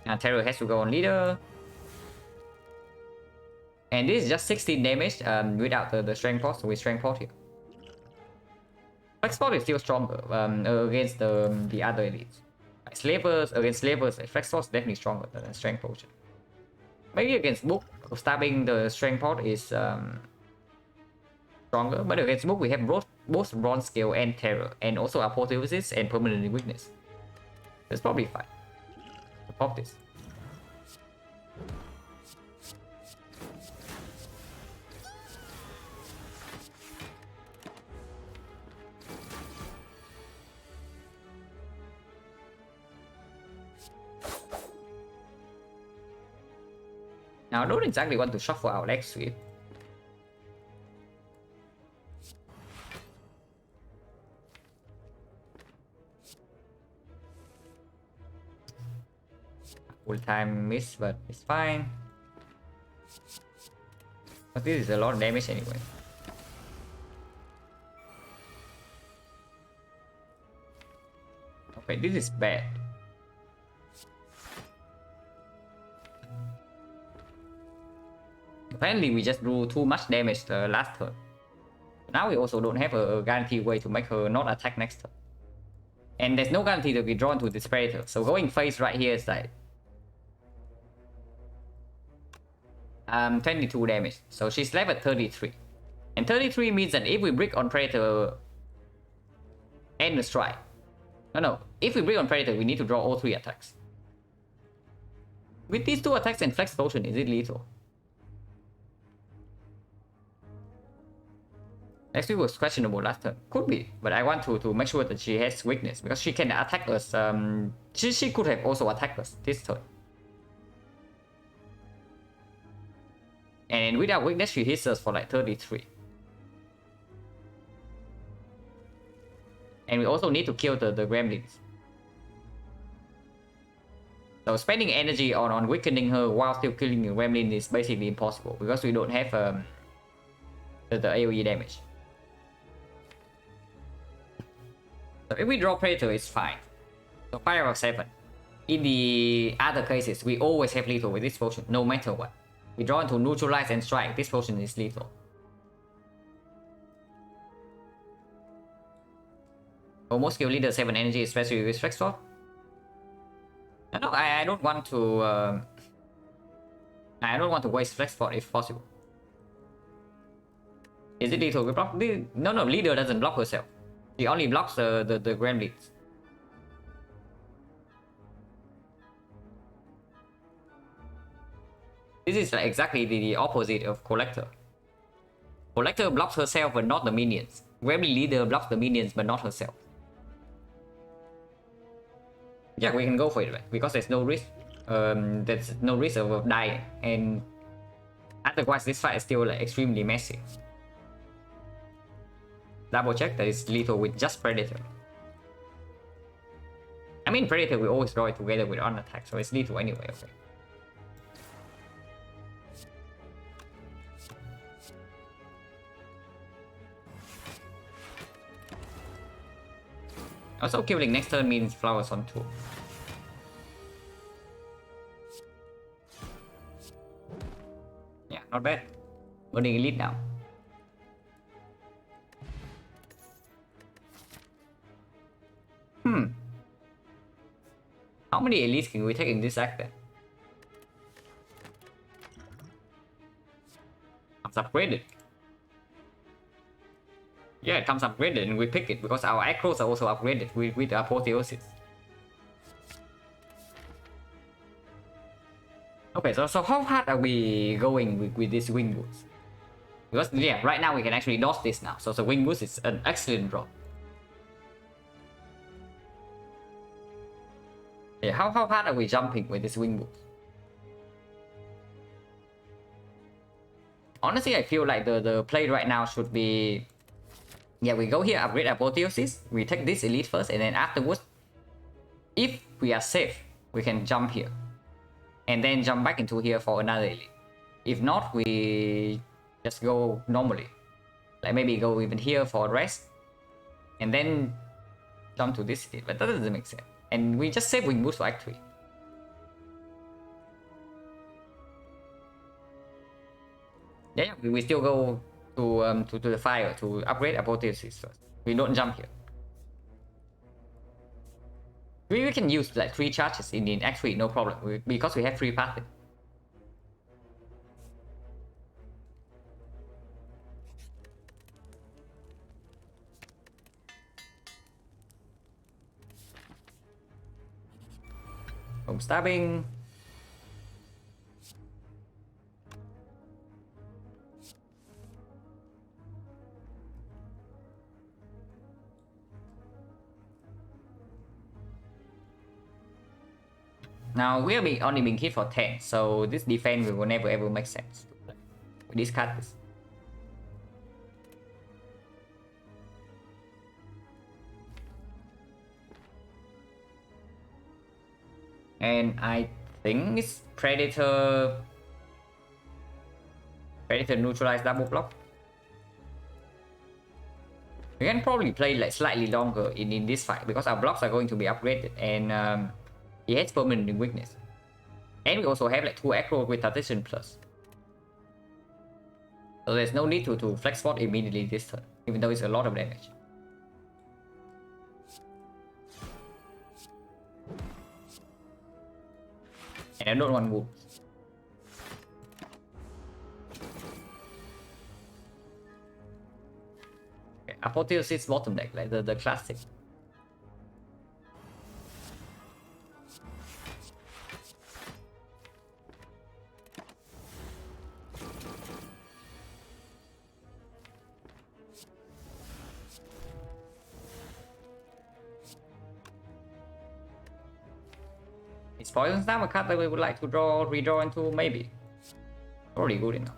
Now Terror has to go on leader. And this is just 16 damage without the strength pot, so we strength pot here. Flex pot is still stronger against the other elites. Like slavers, against slavers, like Flex pot is definitely stronger than a strength potion. Maybe against book, stabbing the strength pot is stronger, but against book we have both bronze scale and terror, and also apotheosis and permanent weakness. That's probably fine. Pop this. Now I don't exactly want to shuffle our leg sweep. Full time miss, but it's fine. But this is a lot of damage anyway. Okay, this is bad. Apparently we just drew too much damage the last turn. Now we also don't have a guaranteed way to make her not attack next turn. And there's no guarantee to be drawn to this predator. So going face right here is like 22 damage. So she's left at 33. And 33 means that if we brick on predator and the strike. No. If we brick on predator, we need to draw all 3 attacks. With these 2 attacks and flex potion, is it lethal? Actually was questionable last turn. Could be, but I want to make sure that she has weakness because she can attack us. She could have also attacked us this turn. And without weakness, she hits us for like 33. And we also need to kill the gremlins. So spending energy on weakening her while still killing the gremlin is basically impossible because we don't have the AoE damage. So if we draw Predator, it's fine. So 5 out of 7. In the other cases, we always have lethal with this potion, no matter what. We draw into neutralize and strike, this potion is lethal. Almost skill leader 7 energy, especially with Flex Sword. No, I don't want to. I don't want to waste Flex Sword if possible. Is it lethal? We block? No, leader doesn't block herself. She only blocks the gremlins. This is like exactly the opposite of Collector. Collector blocks herself but not the minions. Rebel Leader blocks the minions but not herself. Yeah, we can go for it, right? Because there's no risk. There's no risk of dying, and otherwise this fight is still like extremely messy. Double check that it's lethal with just Predator. I mean, Predator we always draw it together with on attack, so it's lethal anyway. Okay. Also, killing next turn means flowers on 2. Yeah, not bad. Burning elite now. How many elites can we take in this act then? Comes upgraded. Yeah, it comes upgraded and we pick it because our acros are also upgraded with apotheosis. Okay, so how hard are we going with this wing boots? Because yeah, right now we can actually dodge this now. So the wing boots is an excellent draw. Yeah, how hard are we jumping with this wing boots? Honestly, I feel like the play right now should be, yeah, we go here, upgrade apotheosis, we take this elite first, and then afterwards, if we are safe, we can jump here. And then jump back into here for another elite. If not, we just go normally. Like maybe go even here for a rest. And then jump to this elite, but that doesn't make sense. And we just save wing boots for Act 3. Yeah, we still go to the fire to upgrade apotheosis first. We don't jump here. We can use like 3 charges in Act 3, no problem, because we have free pathing. Home stabbing. Now we are only being hit for 10, so this defense will never ever make sense. We discard this. And I think it's Predator neutralize double block. We can probably play like slightly longer in this fight because our blocks are going to be upgraded, and he has permanent weakness. And we also have like 2 aggro with Tartessian plus. So there's no need to flex spot immediately this turn, even though it's a lot of damage. And I don't want wounds. Okay, apotheosis bottom deck, like the classic. It's Poison Stab, a card that we would like to redraw into, maybe. Probably good enough.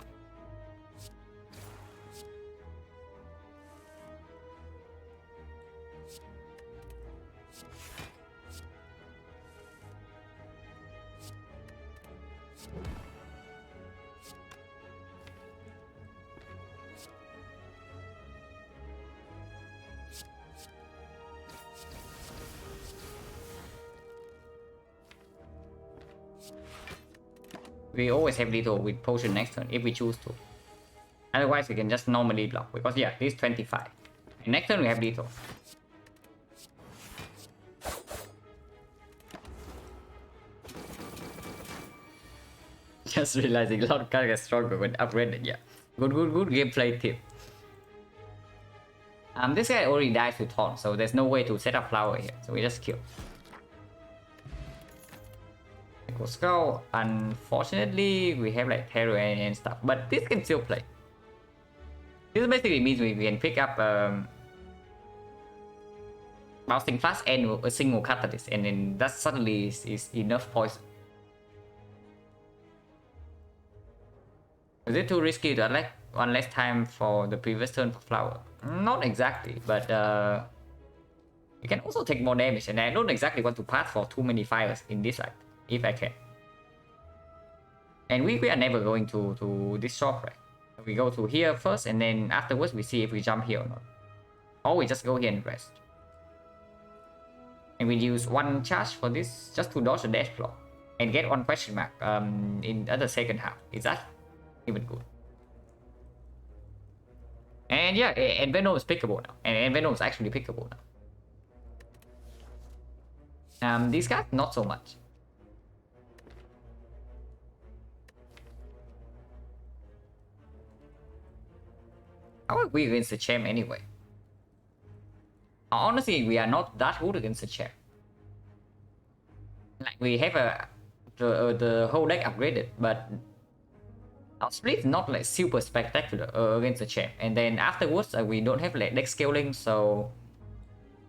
We always have lethal with potion next turn if we choose to. Otherwise we can just normally block, because yeah, this is 25. And next turn we have lethal. Just realizing a lot of cards get stronger when upgraded, yeah. Good gameplay tip. This guy already dies with taunt, so there's no way to set up flower here, so we just kill. Skull. Unfortunately, we have like terror and stuff, but this can still play. This basically means we can pick up bouncing fast and a single catalyst, and then that suddenly is enough poison. Is it too risky to unlock one less time for the previous turn for flower? Not exactly, but you can also take more damage, and I don't exactly want to pass for too many fires in this act, if I can. And we are never going to this shop, right? We go to here first, and then afterwards we see if we jump here or not. Or we just go here and rest. And we use one charge for this just to dodge the dash block and get one question mark in the second half. Is that even good? And yeah, and Venom is pickable now. And Venom is actually pickable now. These guys, not so much. How are we against the champ anyway? Honestly, we are not that good against the champ. Like, we have the whole deck upgraded, but our split is not like super spectacular against the champ. And then afterwards, we don't have like deck scaling, so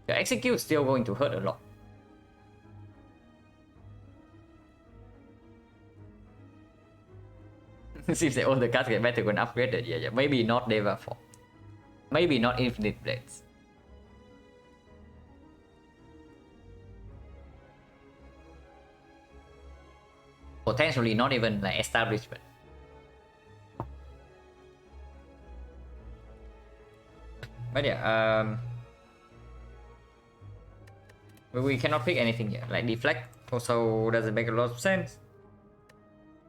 the execute is still going to hurt a lot. Seems like all the cards get better when upgraded. Yeah, maybe not Deva 4. Maybe not Infinite Blades. Potentially not even like establishment. But yeah, we cannot pick anything here. Like deflect also doesn't make a lot of sense.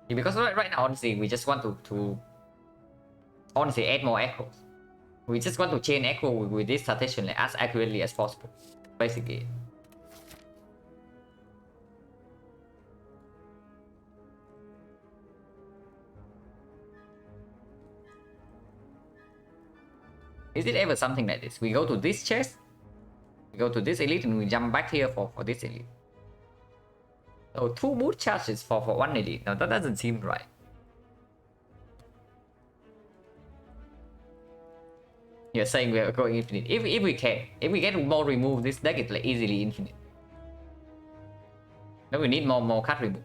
Yeah, because right now, honestly, we just want to honestly add more echoes. We just want to chain echo with this citation like, as accurately as possible, basically. Is it ever something like this? We go to this chest, we go to this elite, and we jump back here for this elite. So 2 boot charges for one elite. Now that doesn't seem right. You're saying we are going infinite. If we can, if we get more remove, this deck is like easily infinite. Then we need more card remove.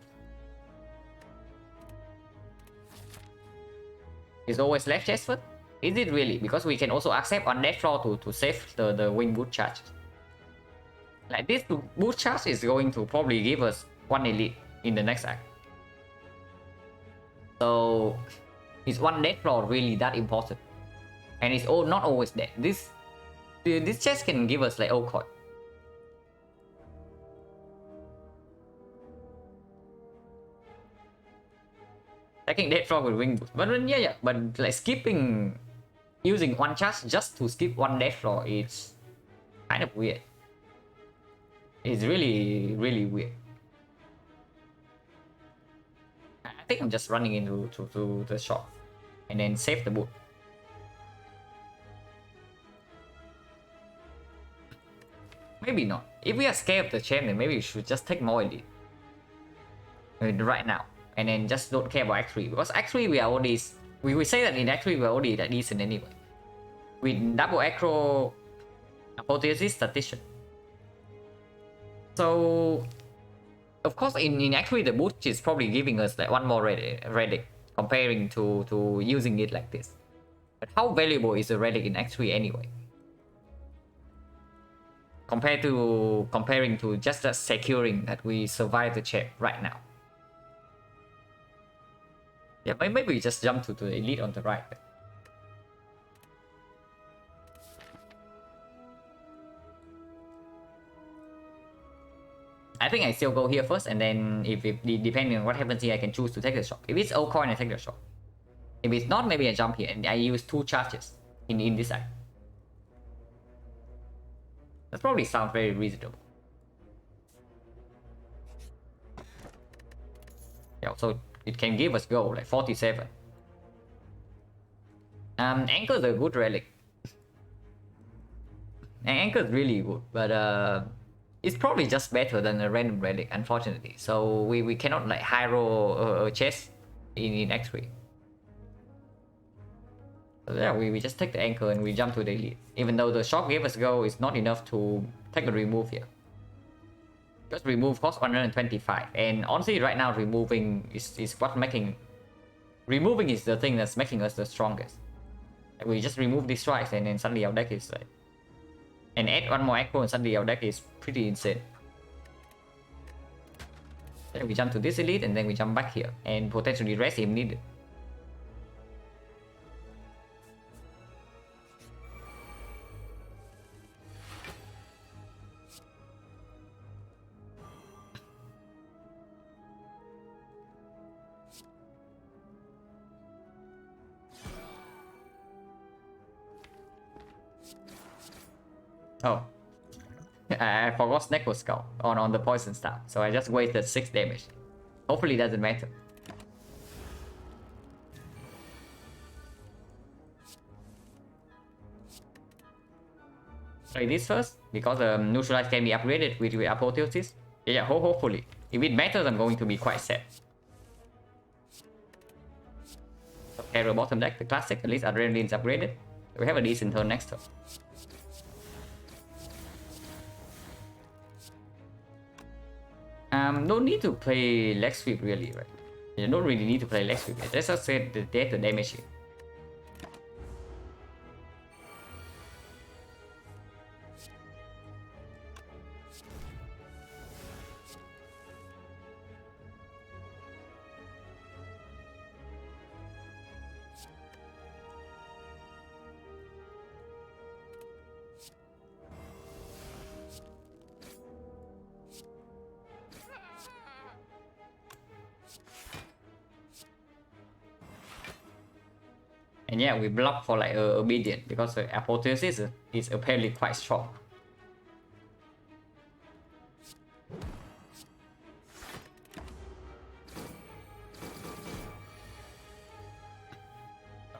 Is always left chest first? Is it really? Because we can also accept on that floor to save the wing boot charge. Like this boot charge is going to probably give us 1 elite in the next act. So is one dead floor really that important? And it's not always dead. This chest can give us like old coin. Taking dead floor with wing boost. But yeah, but like skipping, using one charge just to skip one dead floor is kind of weird. It's really weird. I think I'm just running into the shop and then save the boot. Maybe not. If we are scared of the champ, then maybe we should just take more elite. Right now. And then just don't care about Act 3. Because Act 3 we are already... We say that in Act 3 we are already that decent anyway. With double acro apotheosis statistician. So... Of course in Act 3 the boot is probably giving us like one more relic comparing to using it like this. But how valuable is a relic in Act 3 anyway? Comparing to just securing that we survive the champ right now. Yeah, maybe we just jump to the elite on the right. I think I still go here first, and then if depending on what happens here, I can choose to take the shot. If it's old coin, I take the shot. If it's not, maybe I jump here and I use 2 charges in this act. That probably sounds very reasonable. Yeah, so it can give us gold, like 47. Anchor is a good relic. Anchor is really good, but It's probably just better than a random relic, unfortunately. So we cannot like high roll a chest in X3. So yeah, we just take the anchor and we jump to the elite. Even though the shop gave us go is not enough to take the remove here. Because remove costs 125. And honestly right now removing is what making... Removing is the thing that's making us the strongest. Like we just remove these strikes and then suddenly our deck is like... And add one more aggro and suddenly our deck is pretty insane. Then we jump to this elite and then we jump back here. And potentially rest if needed. Oh. I forgot Snake was Skull on the poison staff. So I just wasted 6 damage. Hopefully it doesn't matter. Try this first, because neutralize can be upgraded with apotheosis. Yeah, hopefully. If it matters, I'm going to be quite sad. Hero bottom deck, the classic, at least adrenaline's upgraded. We have a decent turn next turn. No need to play leg sweep really, right? You don't really need to play leg sweep. Let's just say the damage here. And yeah, we block for like obedient because the apotheosis is apparently quite strong.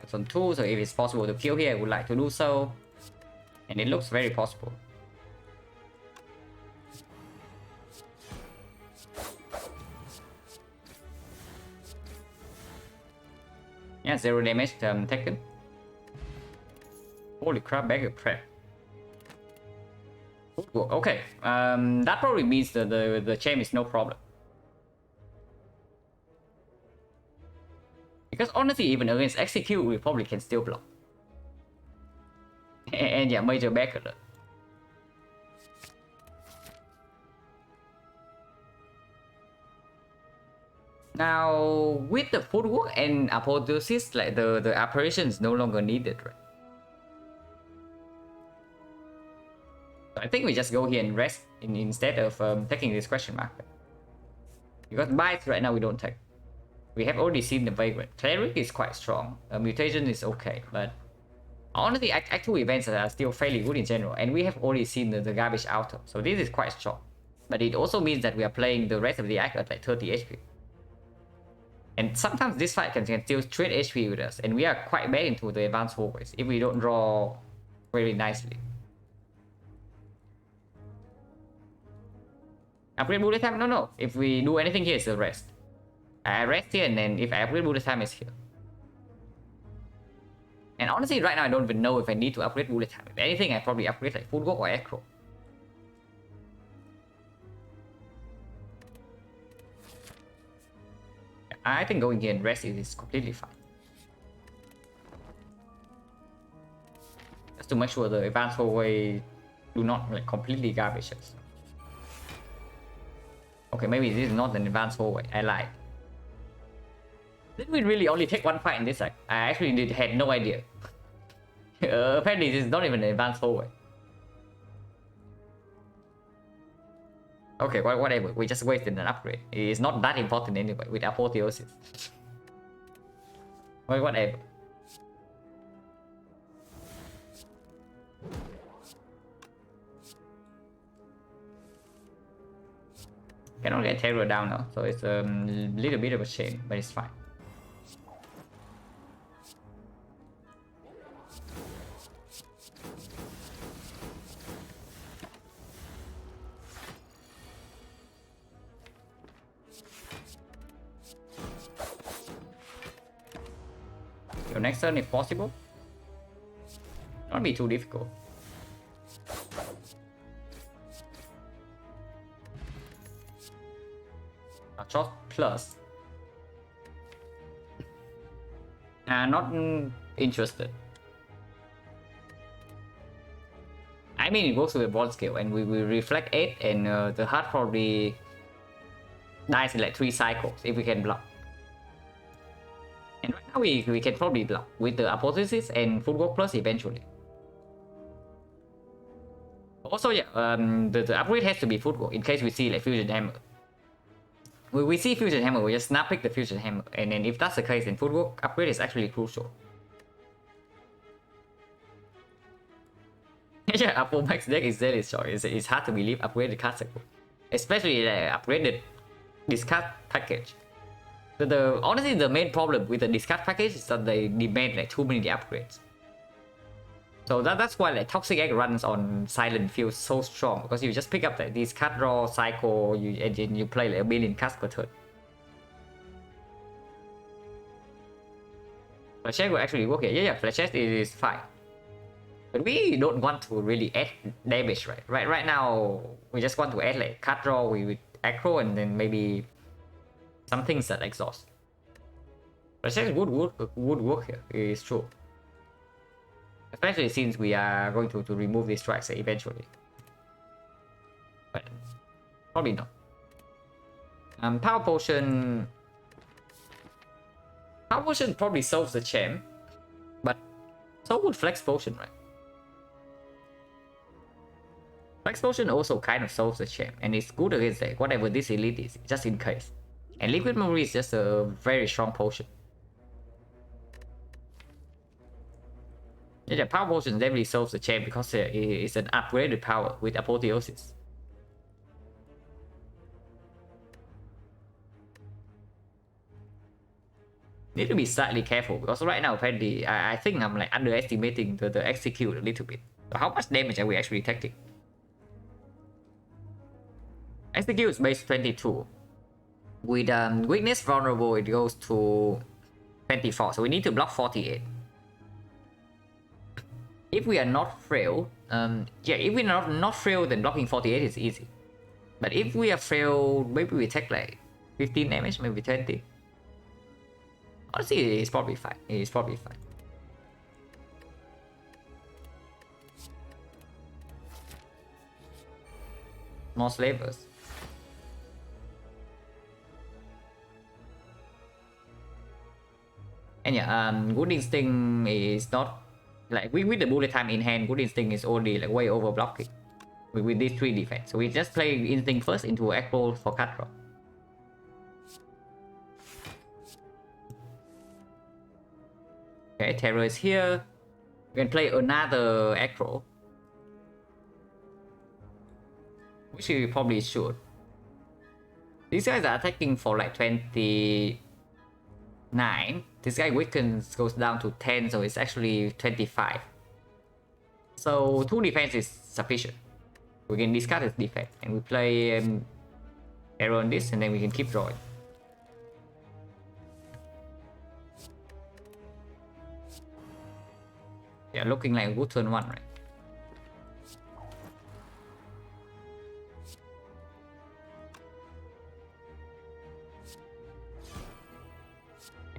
It's on 2, so if it's possible to kill here, I would like to do so. And it looks very possible. Yeah, 0 damage taken. Holy crap, bag prep. Okay, that probably means the chain is no problem. Because honestly, even against execute, we probably can still block. And yeah, major back alert. Now, with the footwork and apotheosis, like the apparition is no longer needed, right? So I think we just go here and rest instead of taking this question mark. Because bites right now we don't take. We have already seen the Vagrant. Cleric is quite strong. Mutation is okay, but honestly, Act 2 events are still fairly good in general, and we have already seen the garbage auto, so this is quite strong. But it also means that we are playing the rest of the act at like 30 HP. And sometimes this fight can still trade HP with us, and we are quite bad into the advanced hallways if we don't draw very nicely. Upgrade bullet time? No. If we do anything here, it's a rest. I rest here, and then if I upgrade bullet time, it's here. And honestly, right now I don't even know if I need to upgrade bullet time. If anything, I probably upgrade like full go or acro. I think going here and rest is completely fine. Just to make sure the advanced hallway do not like completely garbage us. Okay, maybe this is not an advanced hallway. I lied. Did we really only take one fight in this side? I actually had no idea. Apparently this is not even an advanced hallway. Okay, whatever. We just wasted an upgrade. It is not that important anyway with apotheosis. Well, whatever. Cannot get terror down now, so it's a little bit of a shame, but it's fine. So next turn if possible. Not be too difficult. Shot plus. Not interested. I mean, it goes to the ball scale, and we will reflect 8, and the heart probably dies in like 3 cycles if we can block. And right now we can probably block with the apotheosis and footwork plus eventually. Also, yeah, the upgrade has to be footwork in case we see like fusion hammer. We see fusion hammer, we just snap pick the fusion hammer, and then if that's the case, then footwork upgrade is actually crucial. Yeah, Apo Max deck is really short. It's hard to believe upgraded card cycle, especially the upgraded discard package. Honestly, the main problem with the discard package is that they demand like too many upgrades. So that's why like Toxic Egg runs on Silent feels so strong, because you just pick up like these card draw cycle, and then you play like a million cards per turn. Flashback will actually work here. Yeah, Flashback is fine. But we don't want to really add damage, right? Right now, we just want to add like card draw with aggro, and then maybe some things that exhaust. Flashback would work here, it's true. Especially since we are going to remove these tracks eventually. But probably not. Power Potion... Power Potion probably solves the champ, but so would Flex Potion, right? Flex Potion also kind of solves the champ, and it's good against like whatever this elite is, just in case. And Liquid Memory is just a very strong potion. Yeah, Power Potion definitely solves the champ because it's an upgraded power with Apotheosis. Need to be slightly careful because right now apparently I think I'm like underestimating the execute a little bit. So how much damage are we actually taking? Execute is base 22. With weakness vulnerable it goes to 24, so we need to block 48. If we are not frail, yeah, if we're not frail, then blocking 48 is easy. But if we are frail, maybe we take like 15 damage, maybe 20. Honestly, it's probably fine. It's probably fine. More slavers. And yeah, Good Instinct is not like with the bullet time in hand. Good Instinct is already like way over blocking with these 3 defense. So we just play Instinct first into Echo for card draw. Okay, Terror is here. We can play another Echo, which we probably should. These guys are attacking for like 29. This guy weakens goes down to 10, so it's actually 25. So 2 defense is sufficient. We can discard his defense and we play arrow on this, and then we can keep drawing. Yeah, looking like a good turn 1, right?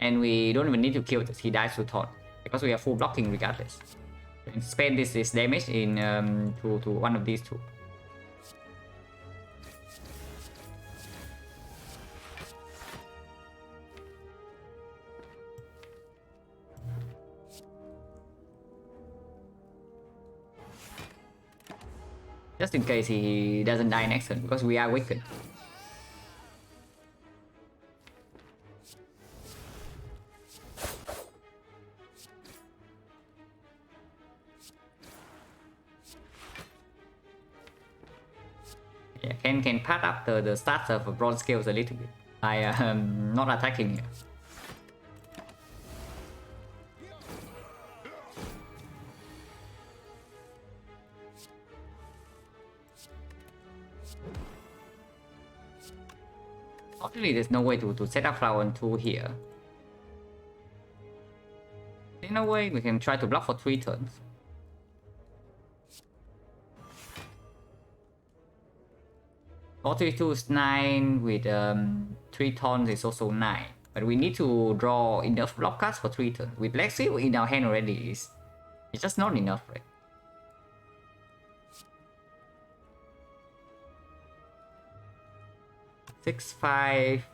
And we don't even need to kill this, he dies to taunt, because we are full blocking regardless. We can spend this damage in to one of these 2. Just in case he doesn't die next turn, because we are weakened. Yeah, can pad up the stats of bronze scales a little bit by not attacking here. Obviously, there's no way to set up flower on 2 here. In a way, we can try to block for 3 turns. Two is 9 with 3 turns is also 9. But we need to draw enough block cards for 3 turns. With Lexi in our hand already, it's just not enough, right? Six, 5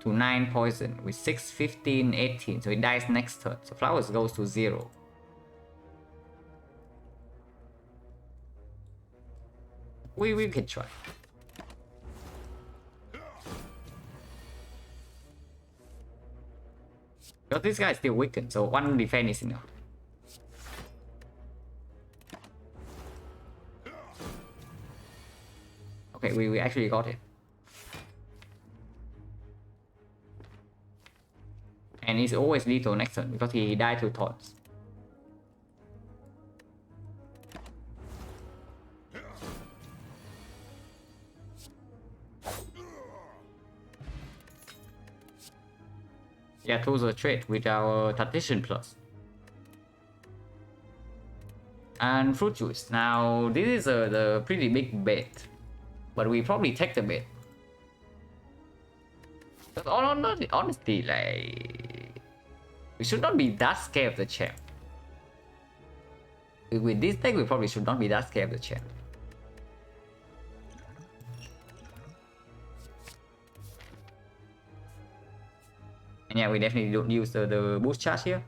to 9 poison with 6, 15, 18. So it dies next turn. So flowers goes to 0. We can try. Because this guy is still weakened, so 1 defense is enough. Okay, we actually got it. And he's always lethal next turn because he died 2 turns. Yeah, choose a trade with our Tactician Plus. And Fruit Juice. Now, this is the pretty big bet. But we probably take the bet. But honestly, like... we should not be that scared of the champ. With this deck, we probably should not be that scared of the champ. And yeah, we definitely don't use the boost charge here.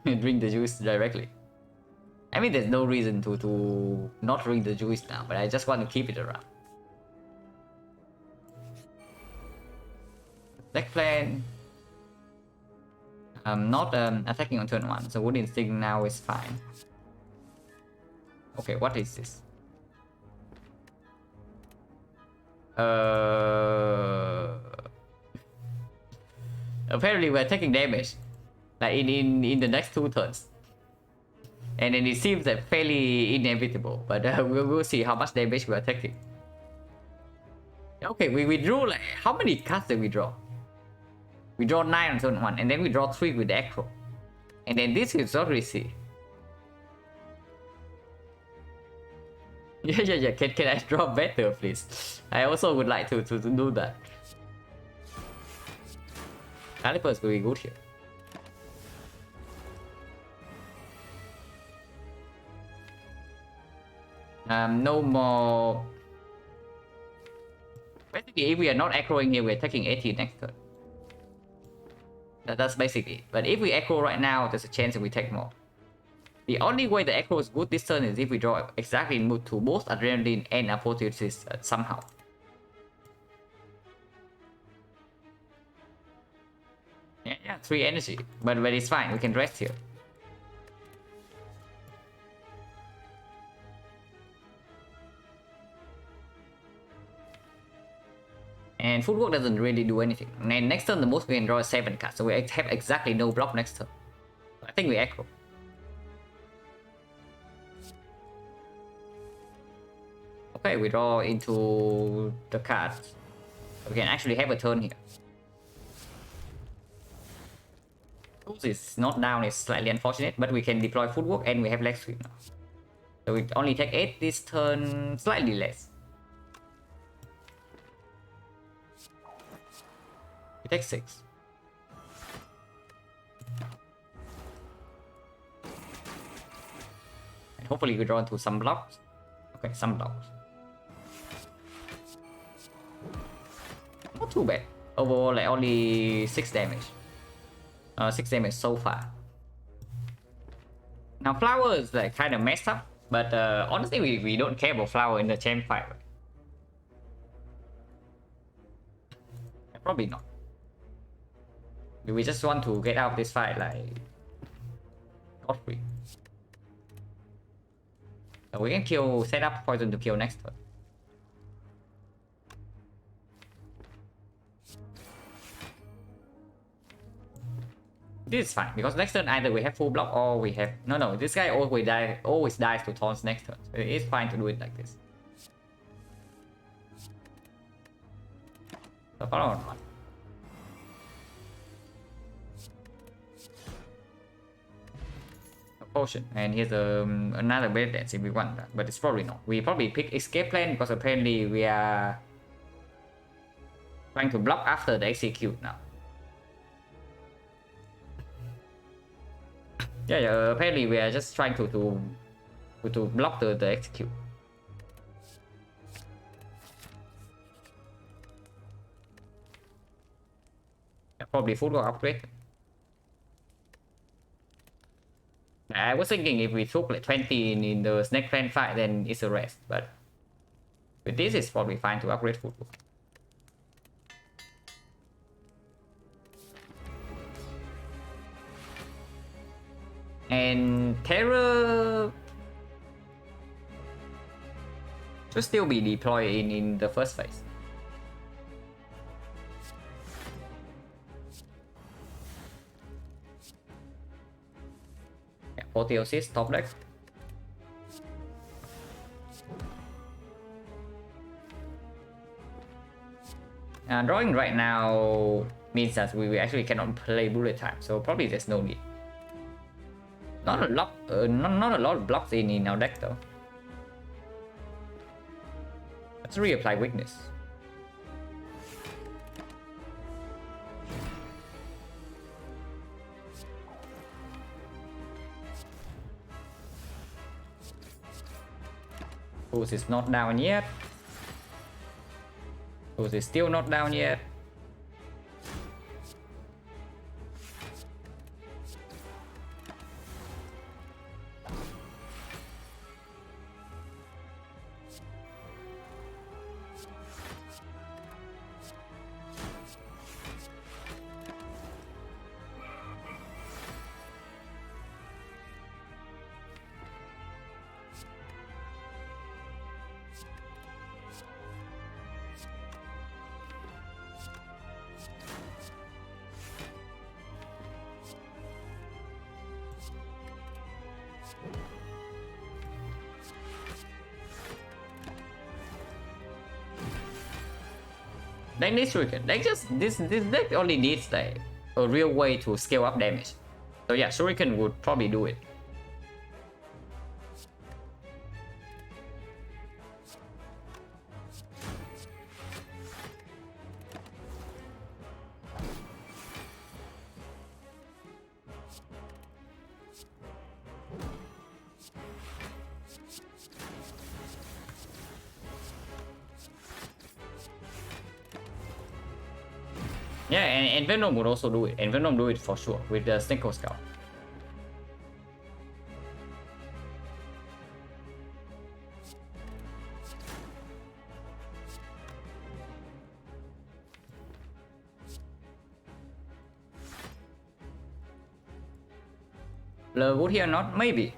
Drink the juice directly. I mean, there's no reason to not drink the juice now, but I just want to keep it around. Deck plan. I'm not attacking on turn 1, so Wood Instinct now is fine. Okay, what is this? Apparently we're taking damage, like in the next 2 turns, and then it seems like fairly inevitable. But we'll see how much damage we're taking. Okay, we drew like how many cards did we draw? We draw 9 on turn 1, and then we draw 3 with Acro, and then this is what we see. Yeah. Can I draw better, please? I also would like to do that. Caliper is very good here. No more. Basically, if we are not acroing here, we're taking 18 next turn. That's basically it. But if we acro right now, there's a chance that we take more. The only way the acro is good this turn is if we draw exactly in mood to both Adrenaline and Apotheosis somehow. Yeah, 3 energy. But it's fine, we can rest here. And footwork doesn't really do anything. And next turn the most we can draw is 7 cards, so we have exactly no block next turn. I think we acro. Okay, we draw into the cards. We can actually have a turn here. Tools is not down, is slightly unfortunate, but we can deploy footwork and we have leg sweep now. So we only take 8 this turn, slightly less. We take 6. And hopefully we draw into some blocks. Okay, some blocks. Not too bad. Overall, like only 6 damage. 6 damage so far. Now Flower is like kind of messed up, but honestly we don't care about Flower in the champ fight. Right? Probably not. We just want to get out of this fight like Godfrey. So we can kill, set up poison to kill next turn. This is fine because next turn either we have full block or we have no. This guy always dies to taunts next turn. So it's fine to do it like this. So follow on. potion, and here's another bed dance if we want that, but it's probably not. We probably pick escape plan because apparently we are trying to block after the execute now. Yeah, apparently we are just trying to block the execute. Probably full upgrade. I was thinking if we took like 20 in the snake clan fight, then it's a rest, but with this it's probably fine to upgrade food. And terror should still be deployed in the first phase. Apotheosis top deck. Drawing right now means that we actually cannot play bullet time, so probably there's no need. Not a lot, not a lot of blocks in our deck though. Let's reapply weakness. Who's is not down yet. Who's is still not down yet. Deck needs shuriken. Deck just this deck only needs like a real way to scale up damage. So yeah, shuriken would probably do it. Yeah, and Venom would also do it, and Venom do it for sure with the Snake Scout. Blur would here or not? Maybe.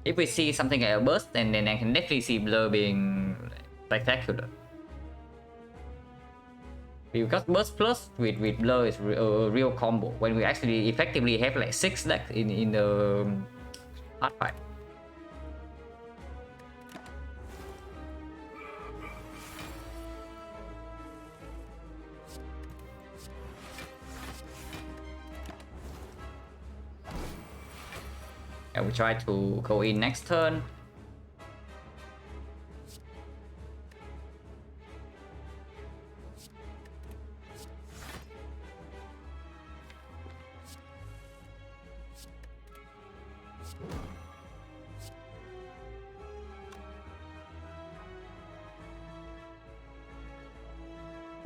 If we see something like a burst, then I can definitely see Blur being spectacular. Because burst plus with blur is a real combo when we actually effectively have like 6 decks in the hard fight. And we try to go in next turn.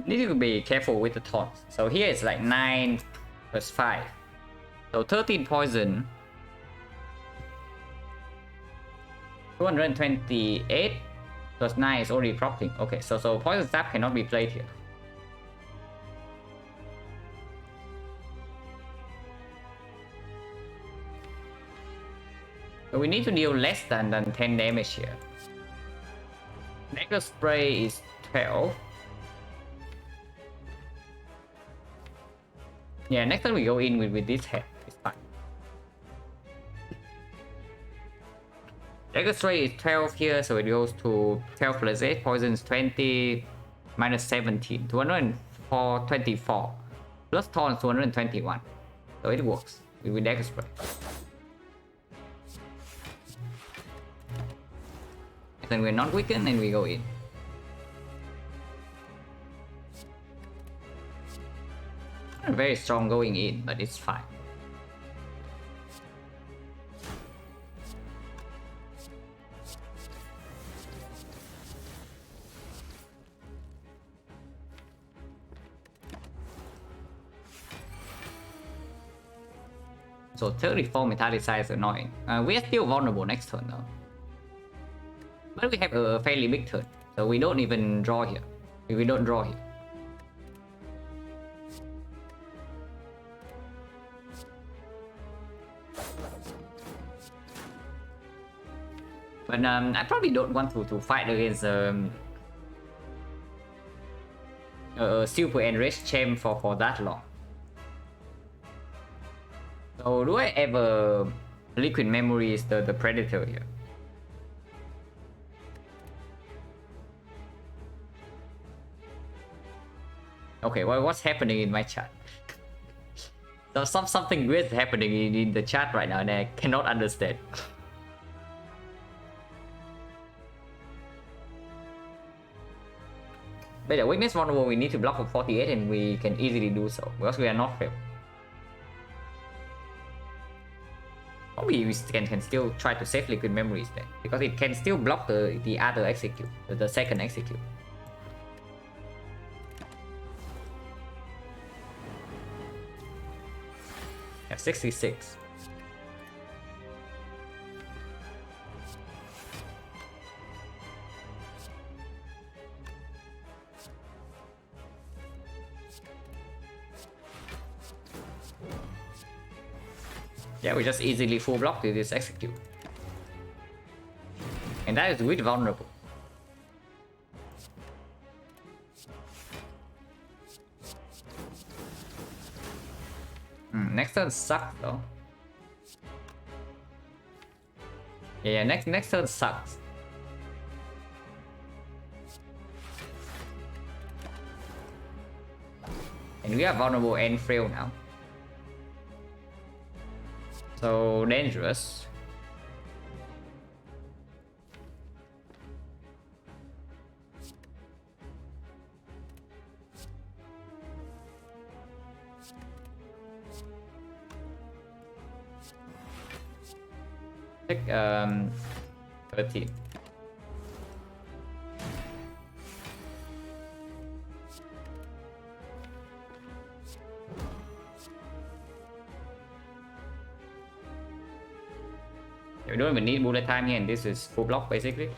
Need to be careful with the taunts. So here it's like 9 plus 5. So 13 poison. 228 plus 9 is already propping. Okay, so poison staff cannot be played here. So we need to deal less than 10 damage here. Dagger spray is 12. Yeah, next time we go in with this head, it's fine. Dagger spray is 12 here, so it goes to 12 plus 8, poison is 20, minus 17, 224, plus taunt 221. So it works with dagger spray. Then we're not weakened and we go in. Not very strong going in, but it's fine. So 34 Metallicize is annoying. We are still vulnerable next turn though. But we have a fairly big turn. So we don't even draw here. We don't draw here. But I probably don't want to fight against super enriched champ for that long. So do I ever liquid memory is the predator here? Okay, well, what's happening in my chat? So something weird is happening in the chat right now and I cannot understand. But the weakness vulnerable, we need to block for 48 and we can easily do so because we are not failed. Probably we can still try to save liquid memories there because it can still block the other execute, the second execute. Yeah, 66. Yeah, we just easily full block to this execute. And that is with vulnerable. Next turn sucks though. Yeah, next turn sucks. And we are vulnerable and frail now. So dangerous. Take 13. We don't even need bullet time here, and this is full block basically.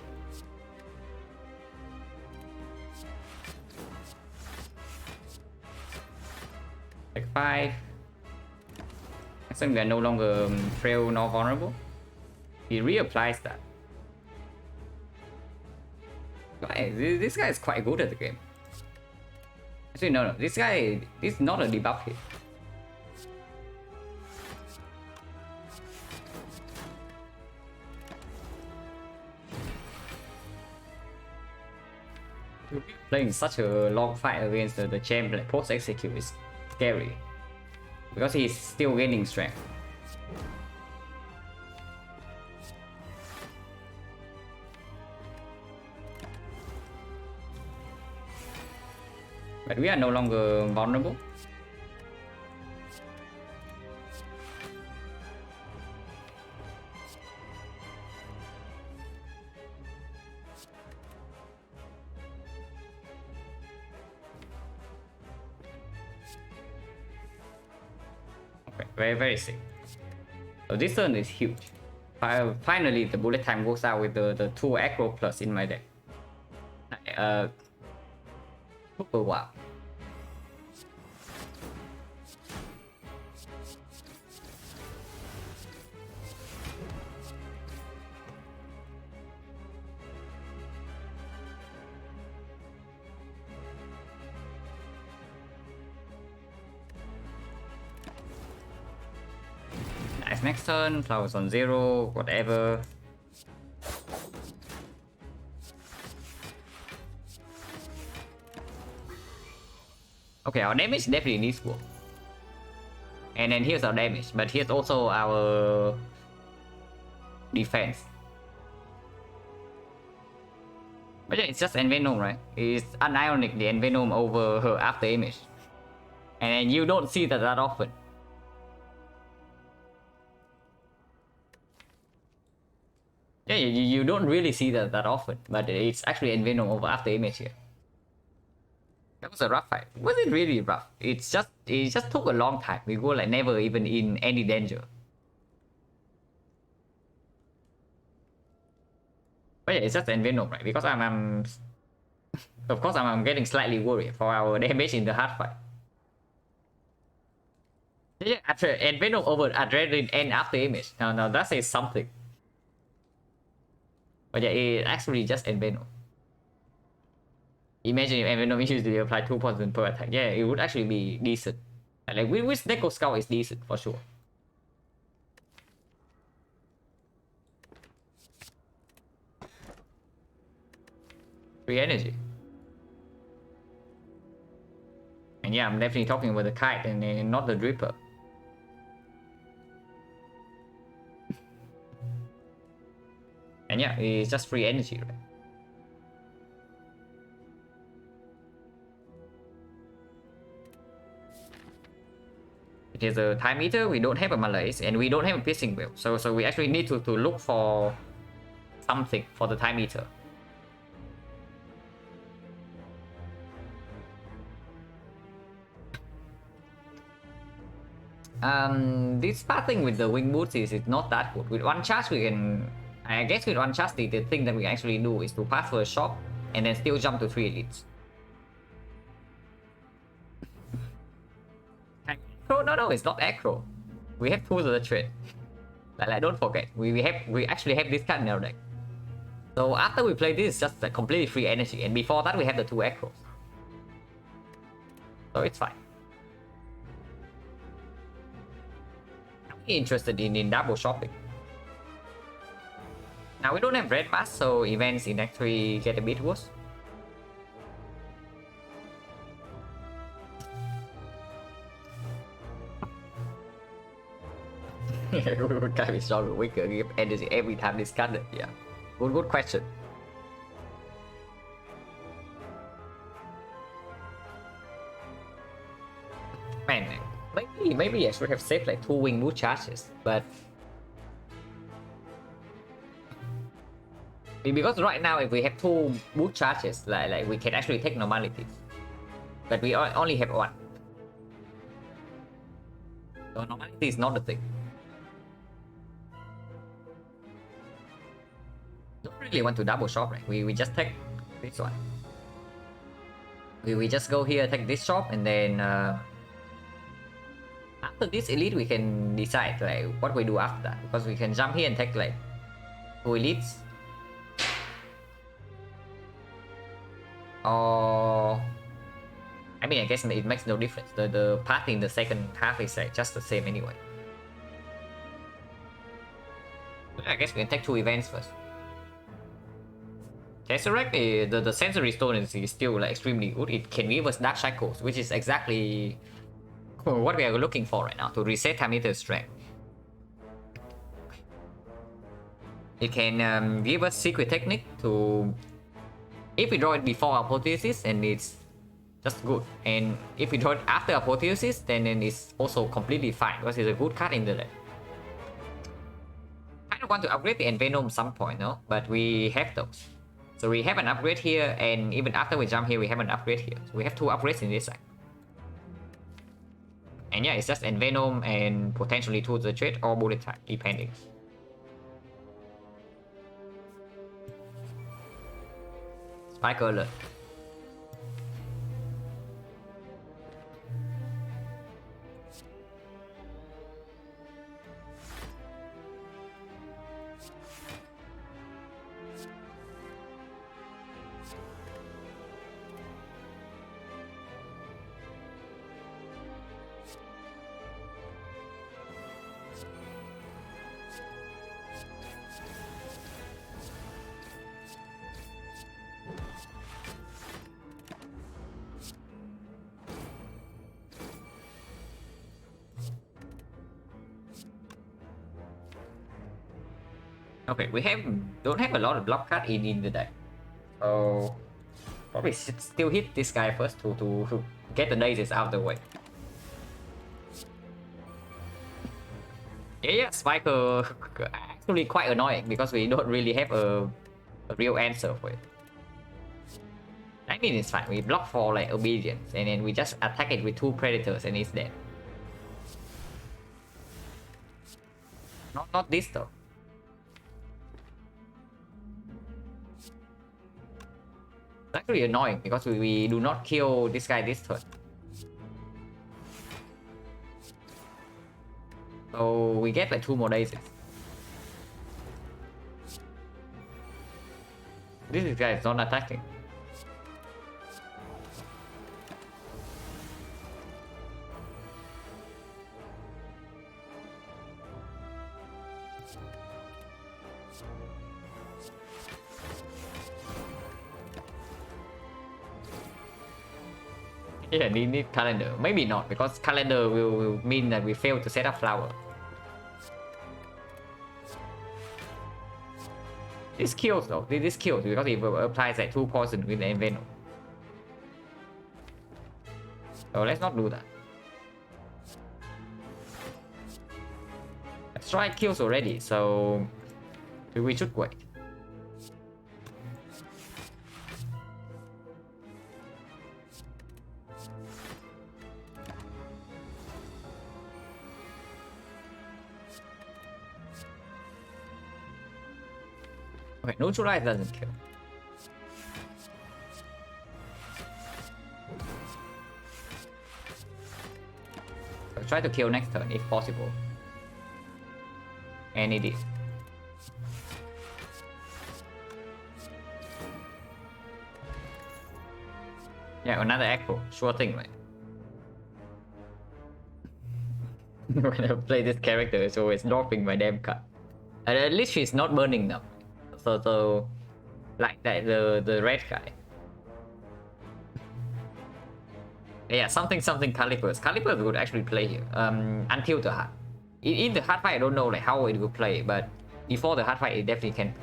Like 5. I think we are no longer frail nor vulnerable. He reapplies that. This guy is quite good at the game. Actually, no, this guy is not a debuff hit. Playing such a long fight against the champ like post execute is scary because he's still gaining strength. But we are no longer vulnerable. Very sick. So this turn is huge. Finally, the bullet time goes out with the 2 aggro plus in my deck. Super wow. Next turn, flowers on 0, whatever. Okay, our damage definitely needs work. And then here's our damage, but here's also our defense. But yeah, it's just Envenom, right? It's unironically Envenom over her after image. And you don't see that often. Yeah, you don't really see that often, but it's actually Envenom over after image here. That was a rough fight. Was it really rough? It just took a long time. We were like never even in any danger. But yeah, it's just Envenom, right? Because I'm of course I'm getting slightly worried for our damage in the hard fight. Yeah, after Envenom over Adrenaline and after image. Now that says something. But yeah, it actually just Envenom. Imagine if Envenom usually apply 2 poison per attack. Yeah, it would actually be decent. Like with Neko Skull is decent for sure. Free energy. And yeah, I'm definitely talking about the kite and not the dripper. And yeah, it's just free energy, right? It is a time meter, we don't have a malaise, and we don't have a piercing wheel. So we actually need to look for something for the time meter. This pathing with the wing boots is not that good. With one charge we can, I guess with one charge the thing that we actually do is to pass for a shot and then still jump to 3 elites. No, it's not aggro. We have tools of the trade. Like don't forget, we actually have this card in our deck. So after we play this, it's just a completely free energy, and before that we have the 2 aggros. So it's fine. I'm interested in double shopping. Now we don't have red mask, so events in Act 3 get a bit worse. Would kind of stronger, weaker, give energy every time discarded. Yeah, good question. Man, maybe I should have saved like 2 wing boot charges, but because right now if we have 2 boot charges, like we can actually take normalities, but we only have 1. So normality is not the thing. Don't really want to double shop, right? We just take this one. We just go here, take this shop, and then after this elite we can decide like what we do after that, because we can jump here and take like 2 elites, or I mean I guess it makes no difference. The path in the second half is like just the same anyway. I guess we can take 2 events first. Tesseract, the sensory stone is still like extremely good. It can give us dark cycles, which is exactly what we are looking for right now to reset time meter strength. It can give us secret technique to, if we draw it before apotheosis, and it's just good, and if we draw it after apotheosis, then it's also completely fine because it's a good card in the deck. I kind of want to upgrade the Envenom some point, no? But we have those. So we have an upgrade here, and even after we jump here, we have an upgrade here. So we have 2 upgrades in this side. And yeah, it's just Envenom and potentially Tools of the Trade or Bullet Time, depending. Spike alert. Okay, we don't have a lot of block card in the deck. So probably should still hit this guy first to get the daisies out of the way. Yeah, Spiker actually quite annoying because we don't really have a real answer for it. I mean, it's fine. We block for like obedience and then we just attack it with 2 predators and it's dead. Not this though. It's actually annoying because we do not kill this guy this turn. So we get like 2 more daisies. This guy is not attacking. Yeah, need calendar. Maybe not, because calendar will mean that we fail to set up flower. This kills though. This kills because it applies like 2 poison with the envenom. So let's not do that. Strike kills already, so we should wait. Okay, neutralize doesn't kill. So try to kill next turn if possible. And it is. Yeah, another echo. Sure thing, right? When I play this character, it's always dropping my damn card. At least she's not burning them. So like that, the red guy. Yeah, something calipers. Calipers would actually play here. Until the hard. In the hard fight, I don't know like how it will play, but before the hard fight, it definitely can.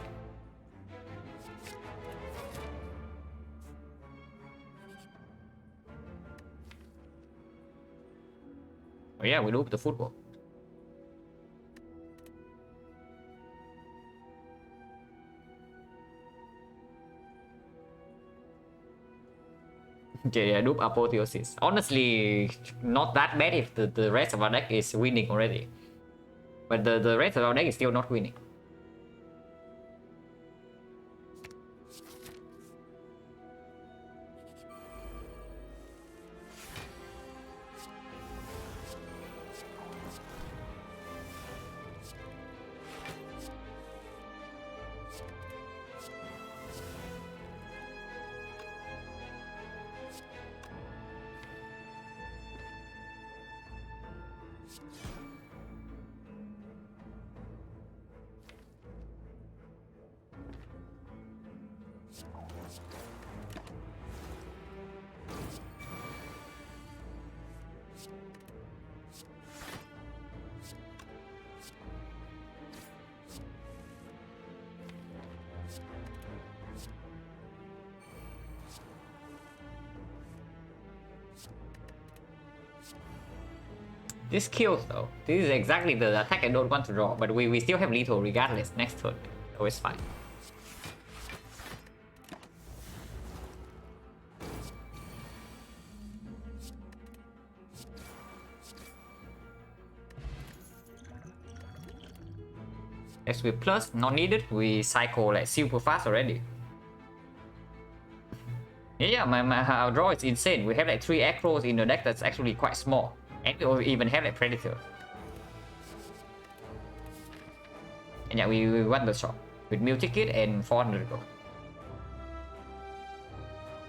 Oh yeah, we loop the football. Okay, yeah, loop apotheosis. Honestly, not that bad if the rest of our deck is winning already. But the rest of our deck is still not winning. This kills though. This is exactly the attack I don't want to draw, but we still have lethal regardless next turn. So it's fine. SP plus, not needed. We cycle like super fast already. Yeah, our draw is insane. We have like 3 acros in the deck that's actually quite small. And we even have like Predator. And yeah, we won the shot with meal ticket and 400 gold.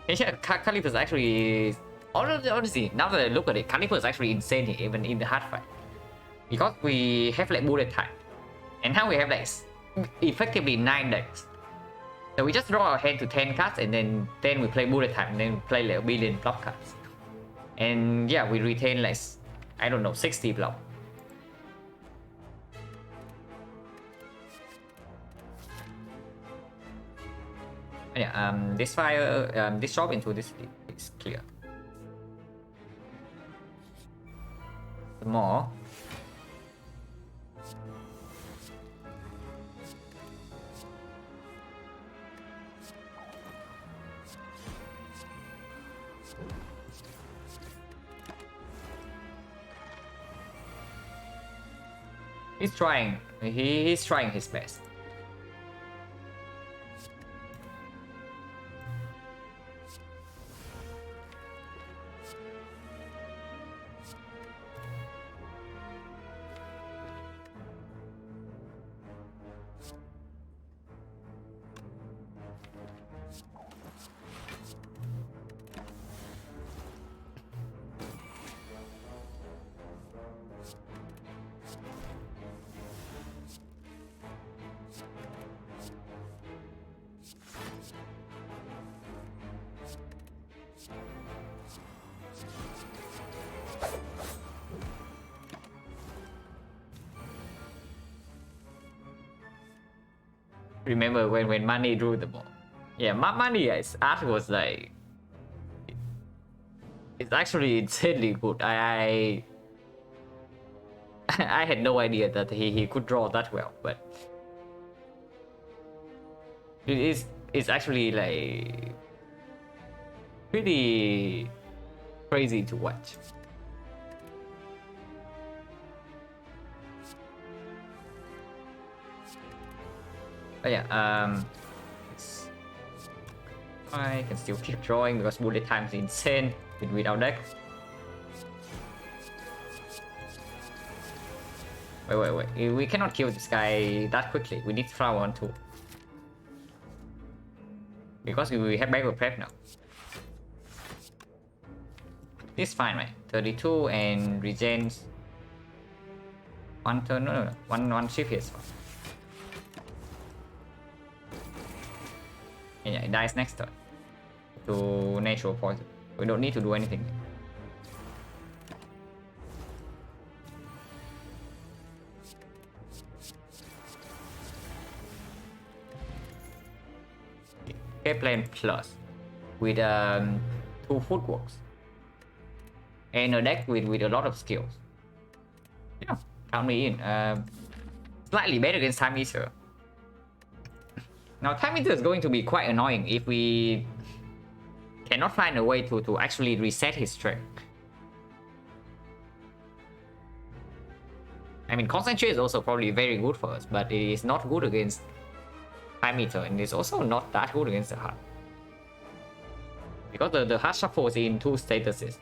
Yeah, Caliper is actually... Honestly, now that I look at it, Caliper is actually insane here, even in the hard fight. Because we have like bullet time. And now we have like effectively 9 decks. So we just draw our hand to 10 cards and then we play bullet time and then we play like a billion block cards. And yeah, we retain like, I don't know, 60 block. Yeah, this fire, this shop into this is clear. More. He's trying. He's trying his best. Remember when Money drew the ball? Yeah, Money's art was like, it's actually insanely good. I I had no idea that he could draw that well, but it's actually like pretty crazy to watch. But yeah, I can still keep drawing because bullet time is insane with our deck. Wait. We cannot kill this guy that quickly. We need flower on too. Because we have backward prep now. This is fine, right? 32 and regens. One turn, no. One shift is fine. And yeah, it dies next turn. To natural poison. We don't need to do anything. Plan plus with 2 footworks and a deck with a lot of skills. Yeah, count me in. Slightly better against Time Eater. Now Time Eater is going to be quite annoying if we cannot find a way to actually reset his strength. I mean, Concentrate is also probably very good for us, but it is not good against Time Eater, and it's also not that good against the Heart. Because the Heart Shuffle is in 2 statuses.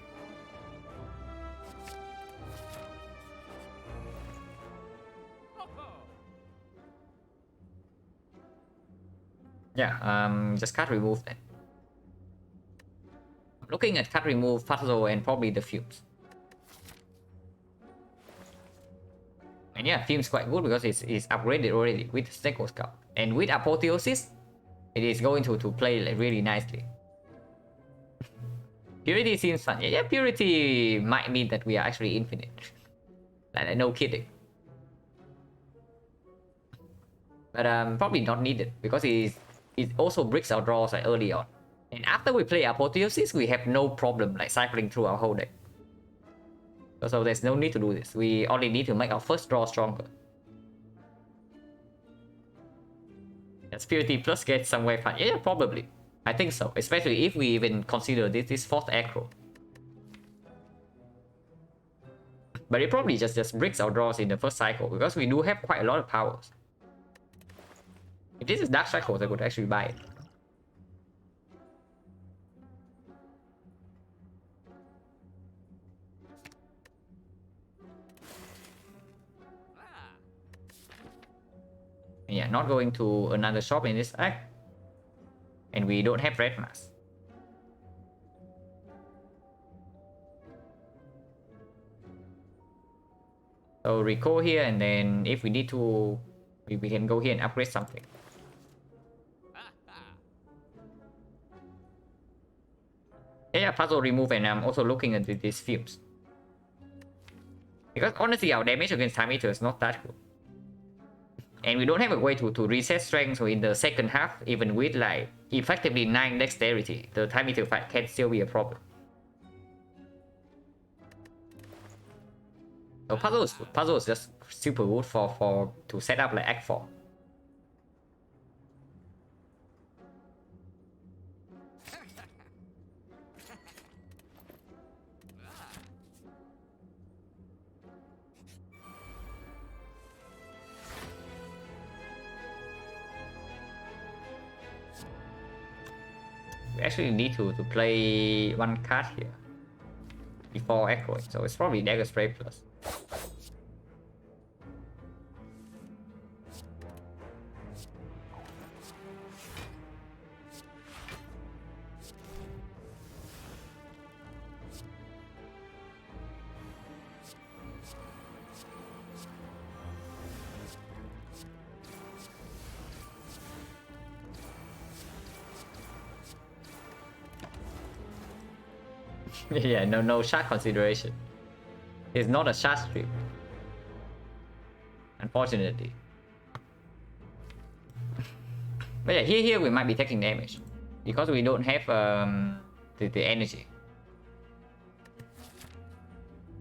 Yeah, just card remove then. I'm looking at card remove, Puzzle, and probably the Fumes. And yeah, Fumes quite good because it's upgraded already with Snake Scout. And with Apotheosis, it is going to play like really nicely. Purity seems fun. Yeah, Purity might mean that we are actually infinite. Like, no kidding. But probably not needed because it also breaks our draws like early on. And after we play Apotheosis, we have no problem like cycling through our whole deck. So there's no need to do this. We only need to make our first draw stronger. Does Purity plus get somewhere fun? Yeah, probably. I think so. Especially if we even consider this 4th aggro. But it probably just breaks our draws in the first cycle because we do have quite a lot of powers. If this is Dark Cycles, I could actually buy it. Yeah, not going to another shop in this act. And we don't have red mask. So recall here, and then if we need to, we can go here and upgrade something. Yeah, puzzle remove, and I'm also looking at these Fumes. Because honestly, our damage against Time Eater is not that good. And we don't have a way to reset strength, so in the second half, even with like effectively 9 dexterity, the time meter fight can still be a problem. So puzzle is just super good for to set up like Act 4. We actually need to play one card here before echoing, so it's probably dagger spray plus. Yeah, no shard consideration. It's not a shard strip, unfortunately. But yeah, here we might be taking damage because we don't have the energy.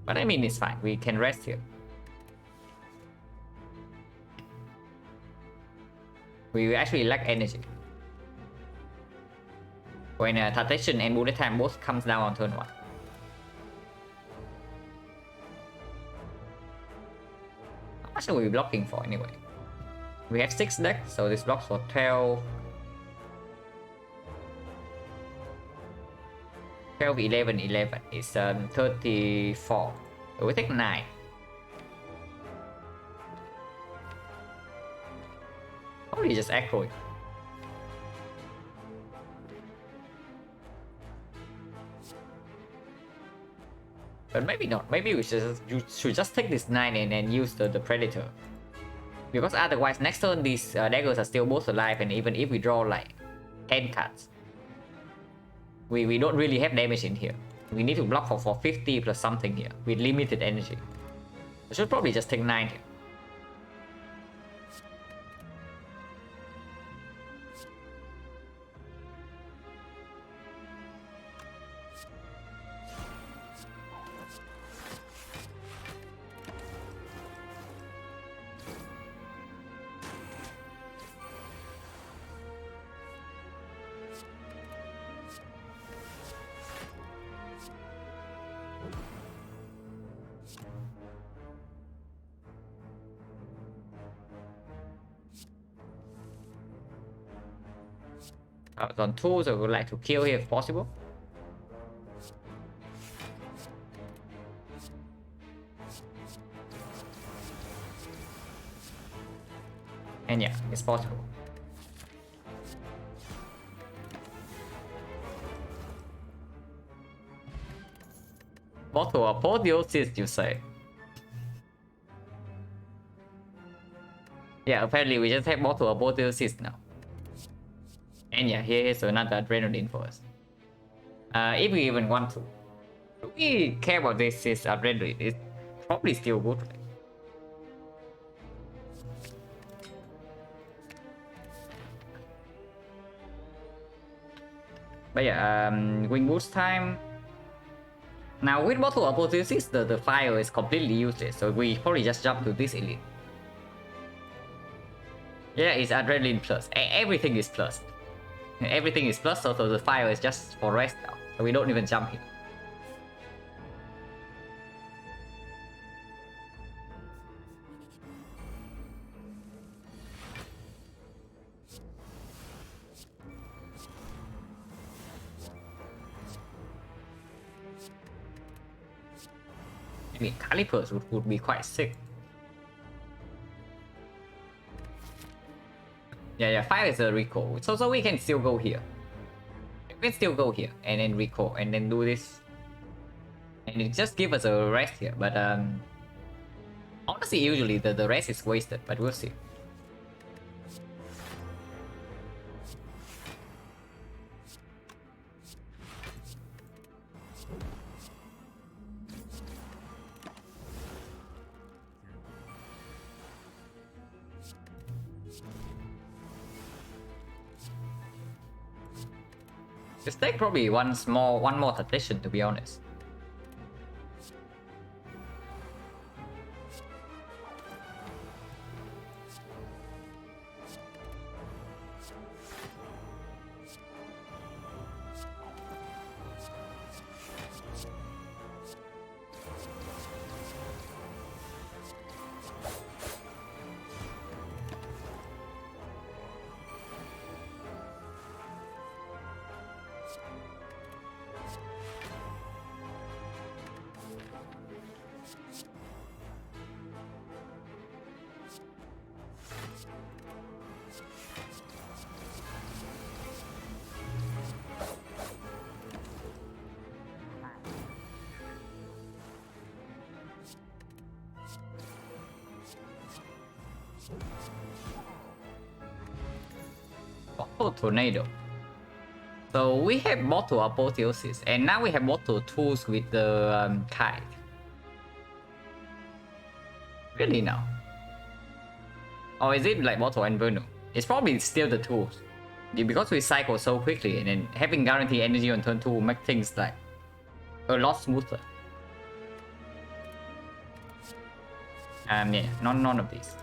But I mean, it's fine. We can rest here. We actually lack energy. When Tartation and bullet time both comes down on turn 1. How much are we blocking for anyway? We have 6 decks, so this blocks for 12, 11, 11. It's 34. So we take 9. Probably just echoing. But maybe not. Maybe you should just take this 9 and then use the Predator. Because otherwise, next turn these daggers are still both alive, and even if we draw like 10 cards, we don't really have damage in here. We need to block for 50 plus something here with limited energy. I should probably just take 9 here. On 2, so I would like to kill here if possible. And yeah, it's possible. Bottle apotheosis, you say? Yeah, apparently we just have bottle apotheosis now. And yeah, here's another adrenaline for us. If we even want to. Do we care about this adrenaline? It's probably still good. But yeah, wing boost time. Now with bottle apotheosis, the fire is completely useless, so we probably just jump to this elite. Yeah, it's adrenaline plus. Everything is plus. Everything is plus, so the fire is just for rest now. So we don't even jump here. I mean, calipers would be quite sick. Yeah, fire is a recall. So we can still go here. We can still go here and then recall and then do this. And it just gives us a rest here. But honestly, usually the rest is wasted, but we'll see. Just take probably one more tradition, to be honest. Tornado. So we have Mortal Apotheosis, and now we have Mortal Tools with the Kite. Really now? Or is it like Mortal Inferno? It's probably still the tools. Because we cycle so quickly, and then having guaranteed energy on turn 2 will make things like a lot smoother. Yeah, none of these.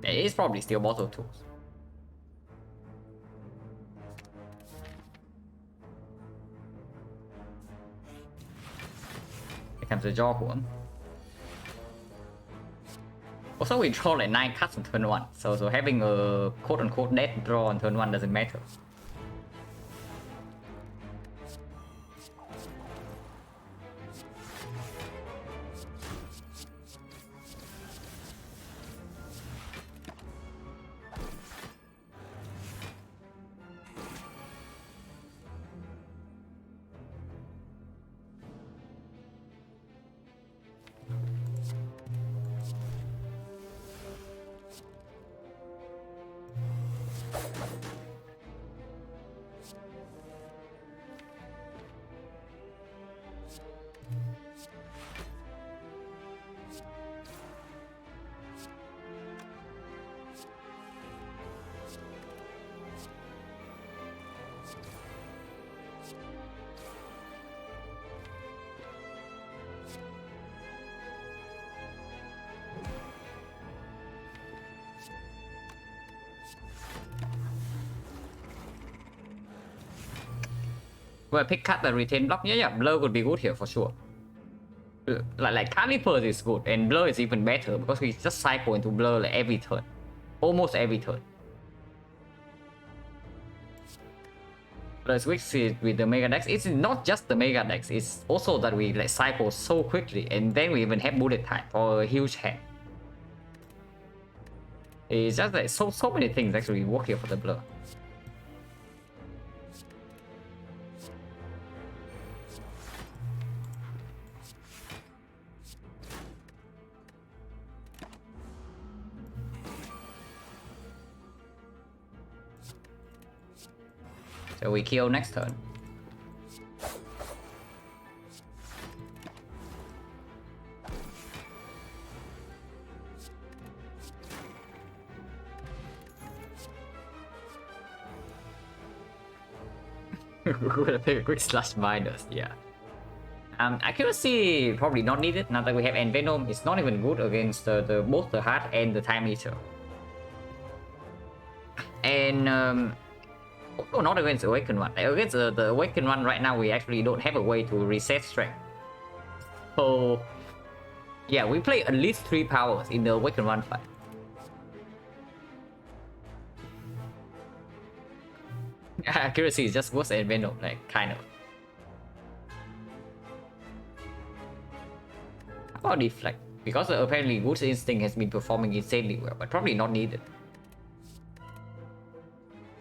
It is probably still Mortal Tools. Comes the jaw one. Also, we draw like 9 cards on turn 1, so having a quote-unquote dead draw on turn 1 doesn't matter. Well, pick card that retain block. Yeah, blur would be good here for sure. Like Caliper is good, and blur is even better because we just cycle into blur like every turn, almost every turn. Plus, with the Mega Dex, it's not just the Mega Dex, it's also that we like cycle so quickly, and then we even have bullet time for a huge hand. It's just like so many things actually work here for the blur. So we kill next turn. We're gonna take a quick slash minus, yeah. Accuracy probably not needed now that we have Envenom. It's not even good against both the Heart and the Time Eater. And oh, not against the Awakened one. Against the Awakened one right now, we actually don't have a way to reset strength. So yeah, we play at least 3 powers in the Awakened one fight. Accuracy is just worse than Venom, like kind of. How about Deflect? Because apparently Wood's Instinct has been performing insanely well, but probably not needed.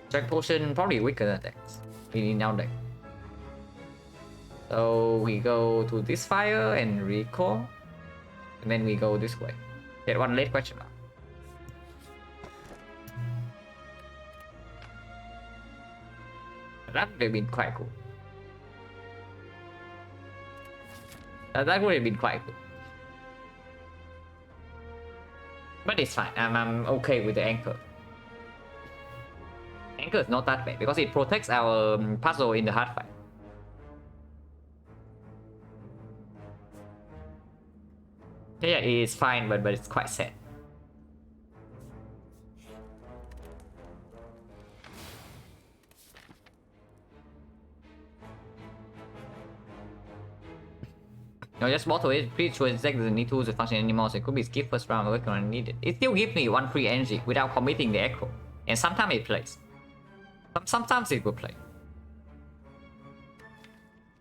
Jack Potion probably weaker than Dex in our deck. So we go to this fire and recall, and then we go this way. Get one late question mark. That would have been quite cool. That would have been quite cool. But it's fine. I'm okay with the anchor. Anchor is not that bad because it protects our puzzle in the hard fight. Yeah, it's fine, but it's quite sad. No, just bottle it. Pretty sure Zek doesn't need tools to function anymore, so it could be skip first round working on needed. It still gives me 1 free energy without committing the echo. And sometimes it plays. Sometimes it will play.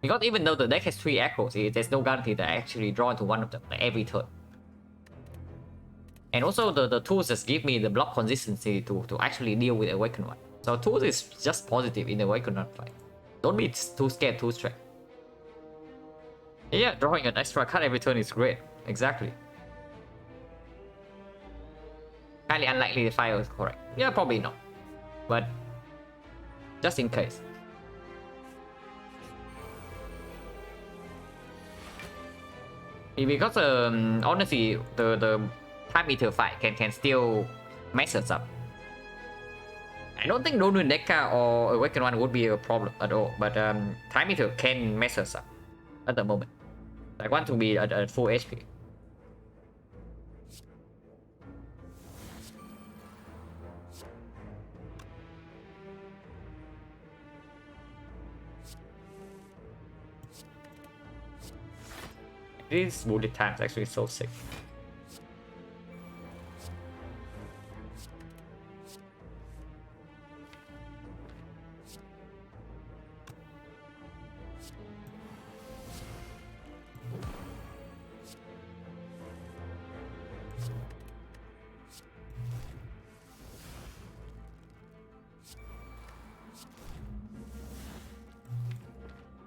Because even though the deck has 3 echoes, there's no guarantee that I actually draw into one of them like every turn. And also the tools just give me the block consistency to actually deal with Awakened One. So tools is just positive in the Awakened One fight. Don't be too scared, too stressed. Yeah, drawing an extra card every turn is great. Exactly. Highly unlikely the file is correct. Yeah, probably not. But just in case. Because honestly, the time meter fight can still mess us up. I don't think Donut Deca or Awakened One would be a problem at all, but time meter can mess us up at the moment. I want to be at full HP. This bullet time is actually so sick.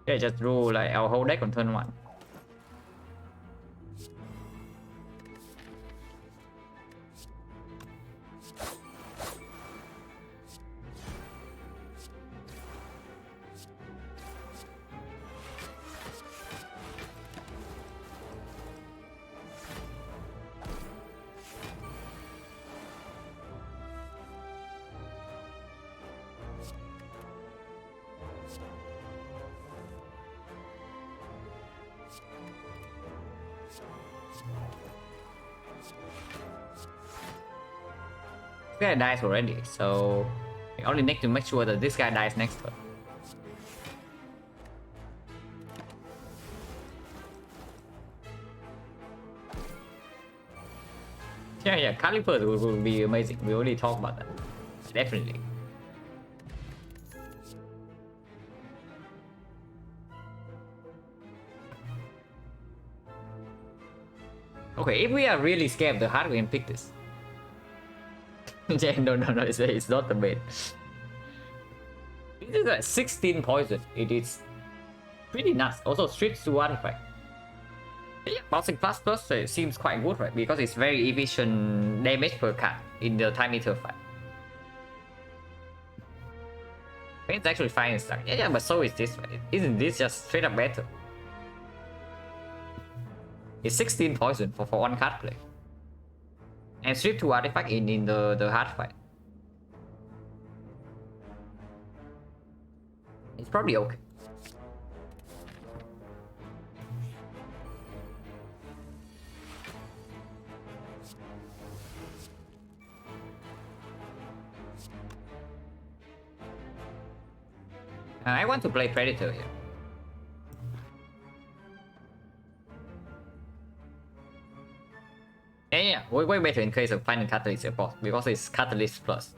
Yeah, just drew like our whole deck on turn 1. This guy dies already, so we only need to make sure that this guy dies next turn. Yeah, Caliper will be amazing. We already talked about that. Definitely. Okay, if we are really scared of the heart, we can pick this. Yeah, no, it's not the main. This is like 16 poison. It is pretty nuts. Also strips to artifact. Yeah, bouncing plus seems quite good, right? Because it's very efficient damage per card in the time meter fight. It's actually fine and stuff. Yeah, but so is this, right? Isn't this just straight up better? It's 16 poison for 1 card play. And strip 2 artifact in the hard fight. It's probably okay. I want to play Predator here. Yeah, way better in case of finding Catalyst boss because it's Catalyst plus.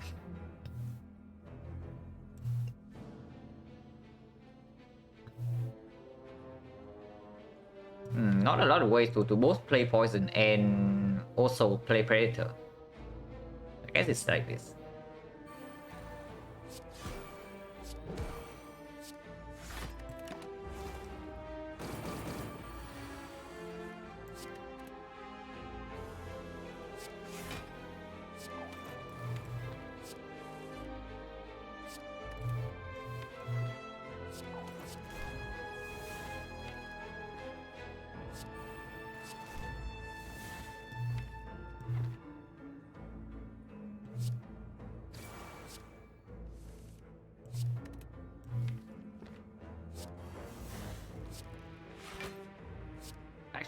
Not a lot of ways to both play Poison and also play Predator. I guess it's like this.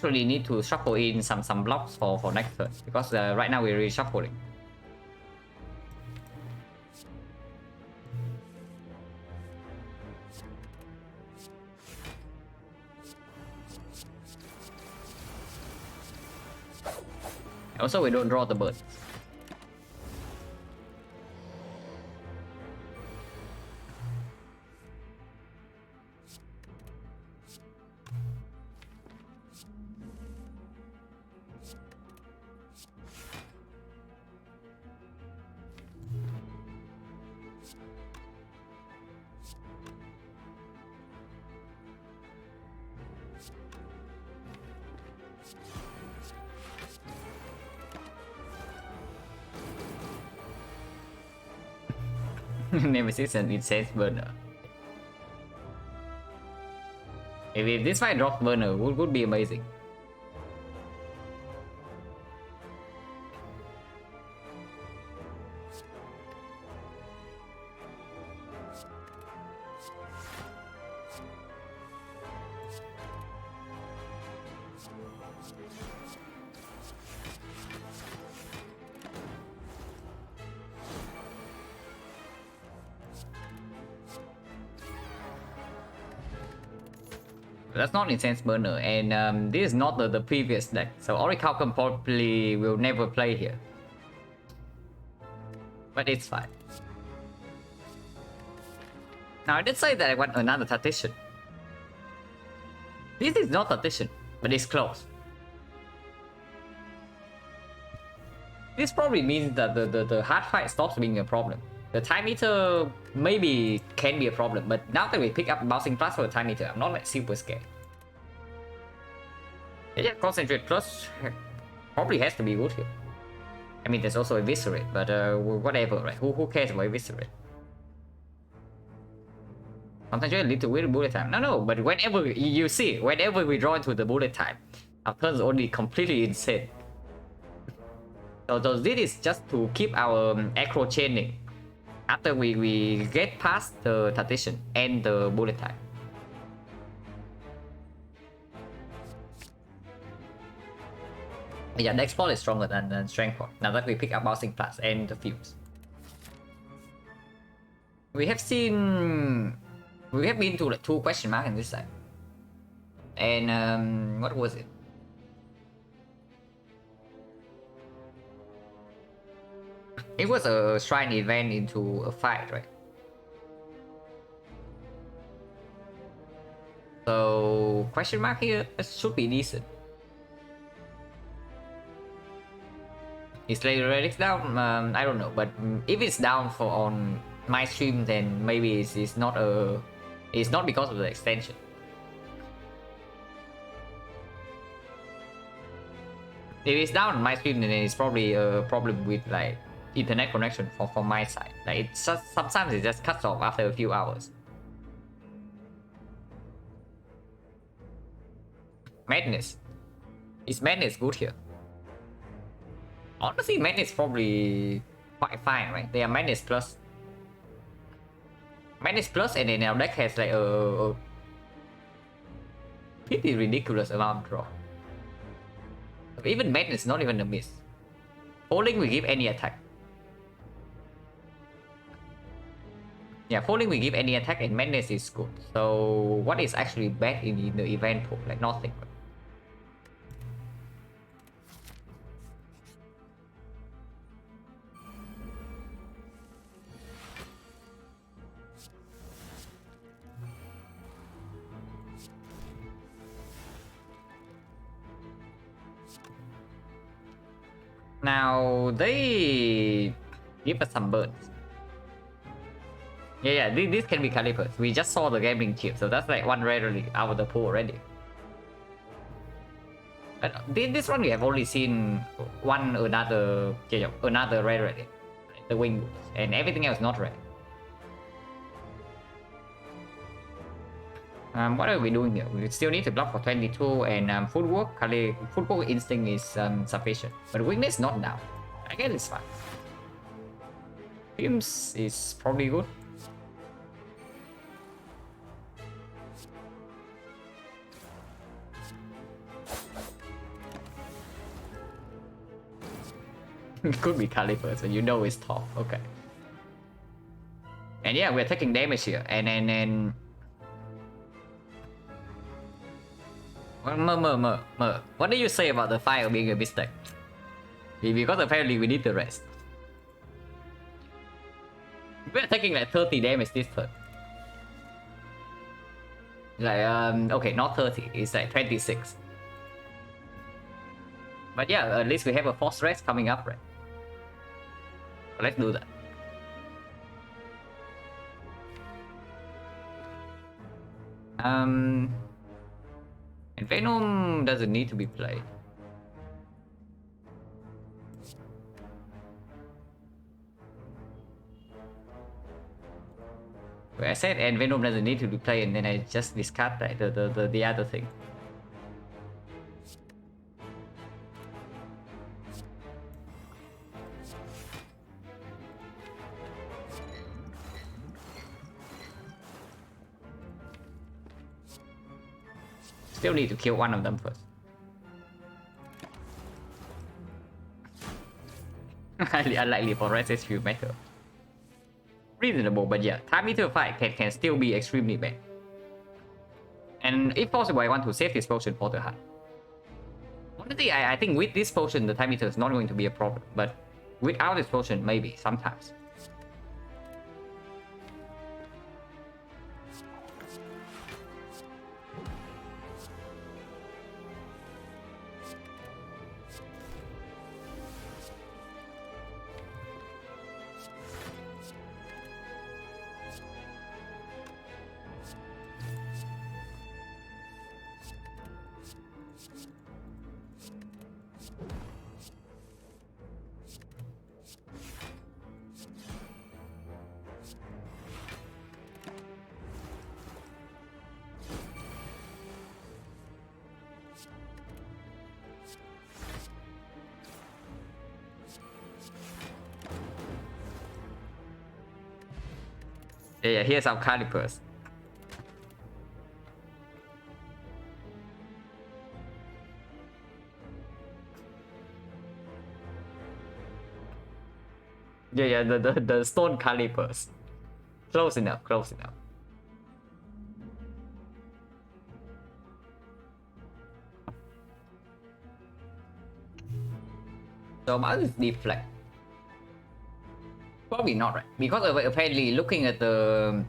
actually need to shuffle in some blocks for next turn because right now we're reshuffling. Also, we don't draw the birds. Nemesis and Incense Burner. If this fight drops Burner, would be amazing. That's not Incense Burner, and this is not the previous deck, so Orichalcum probably will never play here. But it's fine. Now I did say that I want another Tactician. This is not Tactician, but it's close. This probably means that the hard fight stops being a problem. The time meter maybe can be a problem, but now that we pick up bouncing plus for the time meter, I'm not like super scared. Yeah, concentrate plus probably has to be good here. I mean, there's also eviscerate, but whatever, right? Who cares about eviscerate? Concentrate lead to with bullet time. No, but whenever you see, whenever we draw into the bullet time, our turn is only completely insane. So this is just to keep our acro chaining after we get past the Tactician and the bullet time. Yeah, the export is stronger than strength port now that we pick up bouncing plus and the fuse. We have been to like 2 question marks in this side. And what was it? It was a shrine event into a fight, right? So question mark here should be decent. Is Lady Relics down? I don't know, but if it's down for on my stream, then maybe it's not because of the extension. If it's down on my stream, then it's probably a problem with like internet connection from my side. Like it's just, sometimes it just cuts off after a few hours. Madness. Is Madness good here? Honestly, Madness probably quite fine, right? They are Madness plus. Madness plus, and then our deck has like a pretty ridiculous amount of draw. Even Madness is not even a miss. Falling will give any attack. Yeah, falling will give any attack, and Madness is good. So what is actually bad in the event pool? Like nothing. Now they give us some burns. Yeah, this can be calipers. We just saw the gambling chip, so that's like one rarely out of the pool already. But this one we have only seen another rarity, the wing boots, and everything else not rare. What are we doing here? We still need to block for 22, and footwork instinct is sufficient, but weakness not down. I guess it's fine. Fumes is probably good. It could be calipers, but you know it's top. Okay. And yeah, we're taking damage here. And well, what do you say about the fire being a mistake? Because apparently we need the rest. We're taking like 30 damage this turn. Like, okay, not 30, it's like 26. But yeah, at least we have a force rest coming up, right? Let's do that. And Venom doesn't need to be played. Wait, I said and Venom doesn't need to be played, and then I just discard the other thing. Still need to kill one of them first. Highly unlikely for Red Says Field Maker. Reasonable, but yeah, Time Eater fight can still be extremely bad. And if possible, I want to save this potion for the hunt. Honestly, I think with this potion, the Time Eater is not going to be a problem, but without this potion, maybe, sometimes. Yeah, here's our calipers. Yeah, the stone calipers. Close enough, close enough. So mine is deflect. Probably not, right? Because apparently looking at the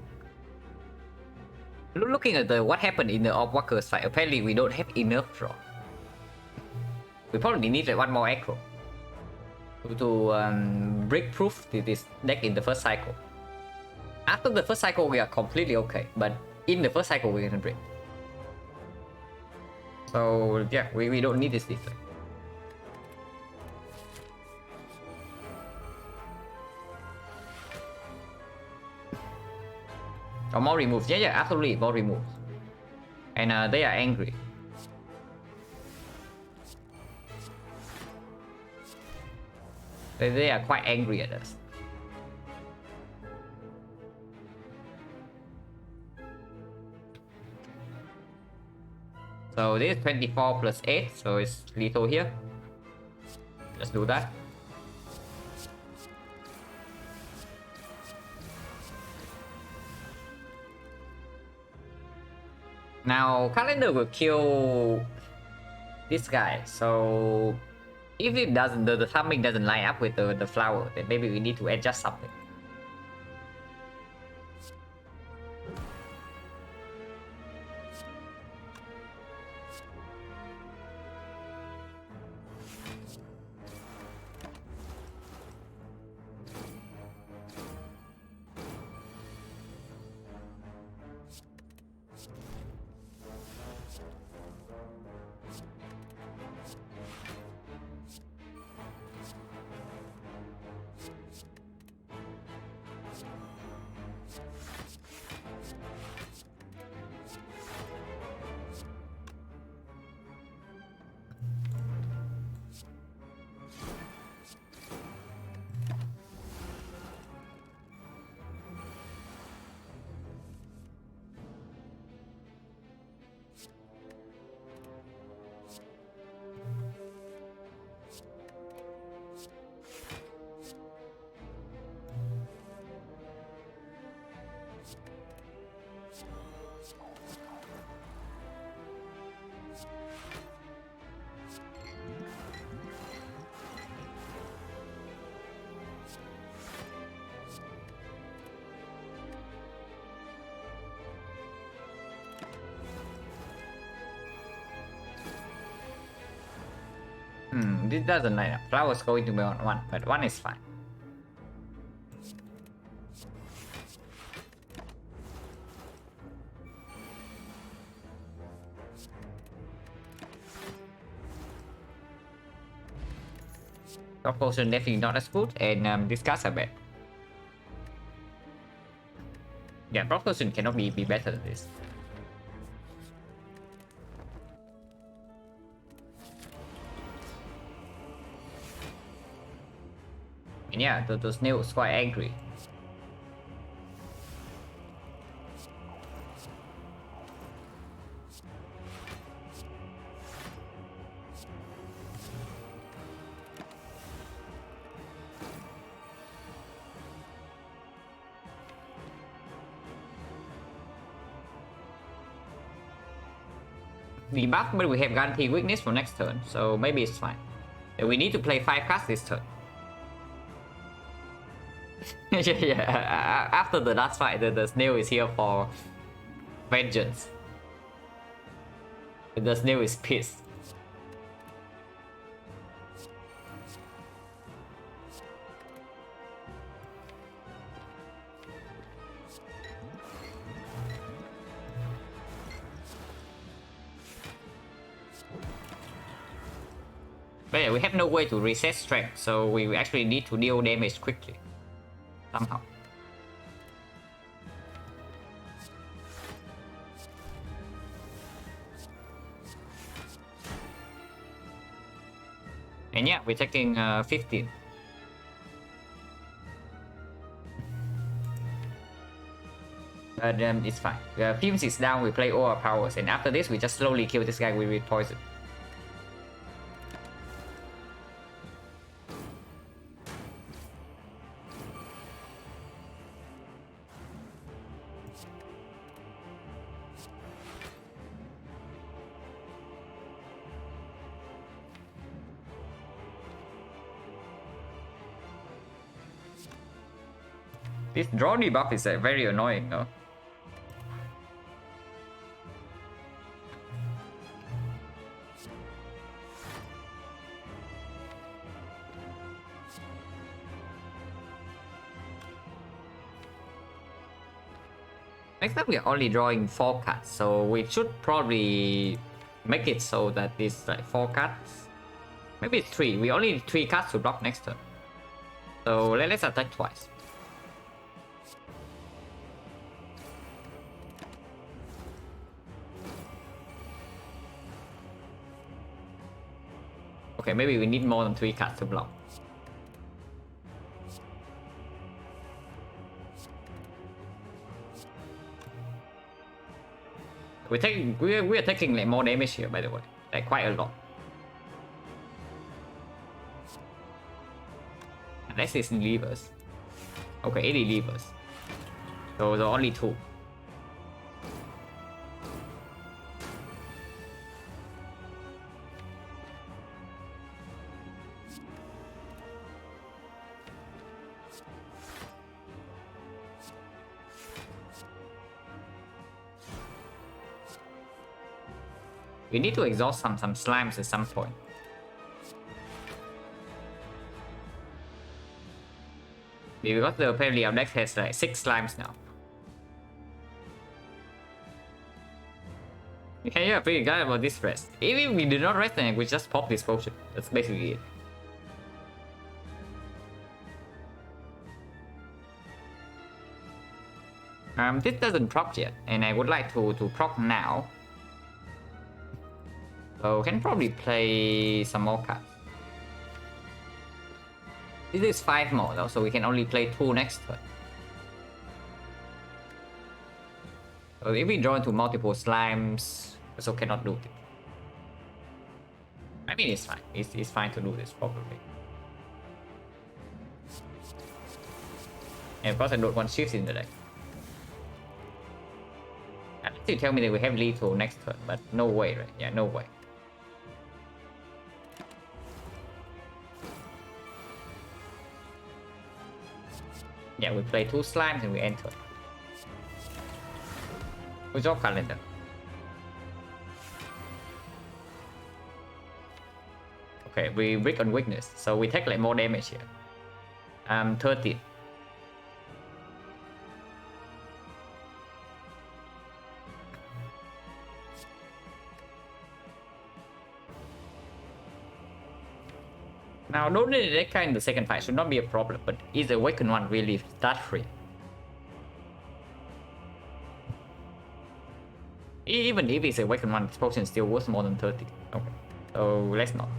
what happened in the Walker's fight, apparently we don't have enough draw. We probably need like one more aggro to break proof this deck in the first cycle. After the first cycle we are completely okay, but in the first cycle we're gonna break. So yeah, we don't need this deflect. Or more removes. Yeah, absolutely, more removes. And they are angry. They are quite angry at us. So this is 24 plus 8, so it's lethal here. Let's do that. Now, Calendar will kill this guy, so if it doesn't, the timing doesn't line up with the flower, then maybe we need to adjust something. This doesn't line up. Flowers going to be on 1, but 1 is fine. Top potion definitely not as good, and these cards are bad. Yeah, Proc potion cannot be better than this. And yeah, the snail was quite angry. We buff, but we have guaranteed weakness for next turn, so maybe it's fine. We need to play 5 cards this turn. Yeah, after the last fight, the snail is here for vengeance. The snail is pissed. But yeah, we have no way to reset strength, so we actually need to deal damage quickly. Somehow. And yeah, we're taking 15. But it's fine. Fumes is down, we play all our powers, and after this we just slowly kill this guy with poison. This draw debuff is very annoying, though. Next up, we are only drawing 4 cards, so we should probably make it so that it's like 4 cards. Maybe it's 3. We only need 3 cards to block next turn. So let's attack twice. Okay, maybe we need more than 3 cards to block. We are taking like more damage here, by the way, like quite a lot. Unless it's levers. Okay, 80 levers. So there are only 2. We need to exhaust some slimes at some point. Because apparently our deck has like 6 slimes now. Okay, yeah, pretty glad about this rest. Even if we do not rest, then we just pop this potion. That's basically it. This doesn't proc yet, and I would like to proc now. So can probably play some more cards. This is 5 more though, so we can only play 2 next turn. So if we draw into multiple slimes, also cannot do it. I mean, it's fine. It's fine to do this probably. And of course I don't want shifts in the deck. Unless you tell me that we have lethal next turn, but no way, right? Yeah, no way. Yeah, we play 2 slimes and we enter. We draw calendar. Okay, we weak on weakness, so we take like more damage here. 30. Now, don't need that kind in the second fight should not be a problem, but is the awakened one really that free? Even if it's a awakened one, this potion is still worth more than 30. Okay, so let's not.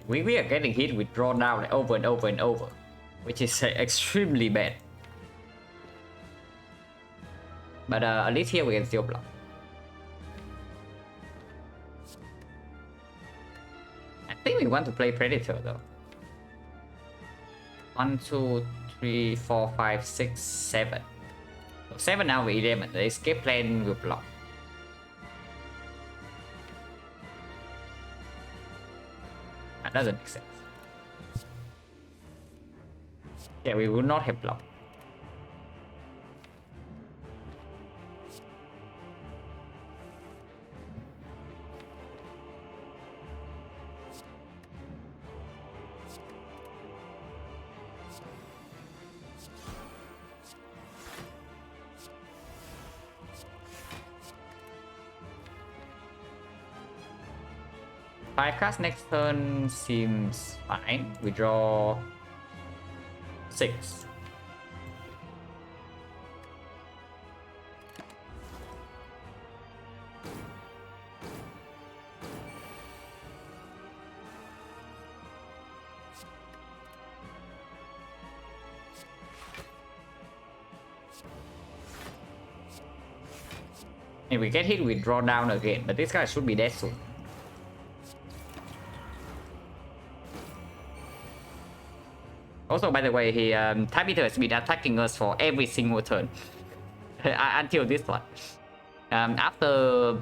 We are getting hit with draw down like over and over and over, which is extremely bad. But at least here we can still block. I think we want to play Predator though. 1, 2, 3, 4, 5, 6, 7. So 7 now with 11. The escape plan will block. That doesn't make sense. Yeah, we would not have blocked. Five cards next turn seems fine. We draw 6. And we get hit, we draw down again, but this guy should be dead soon. Also, by the way, he Time Eater has been attacking us for every single turn until this one. After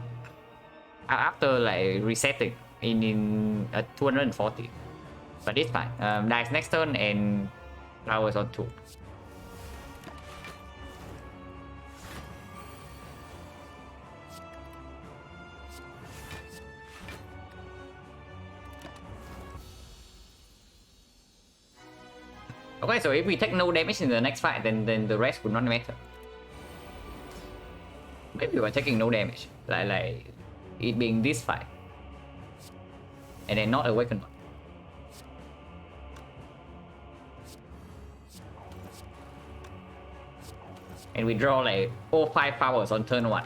like resetting in 240, but it's fine. Dies next turn and flowers on 2. Okay, so if we take no damage in the next fight, then the rest would not matter. Maybe we're taking no damage, like it being this fight, and then not awakened one. And we draw like 5 powers on turn 1.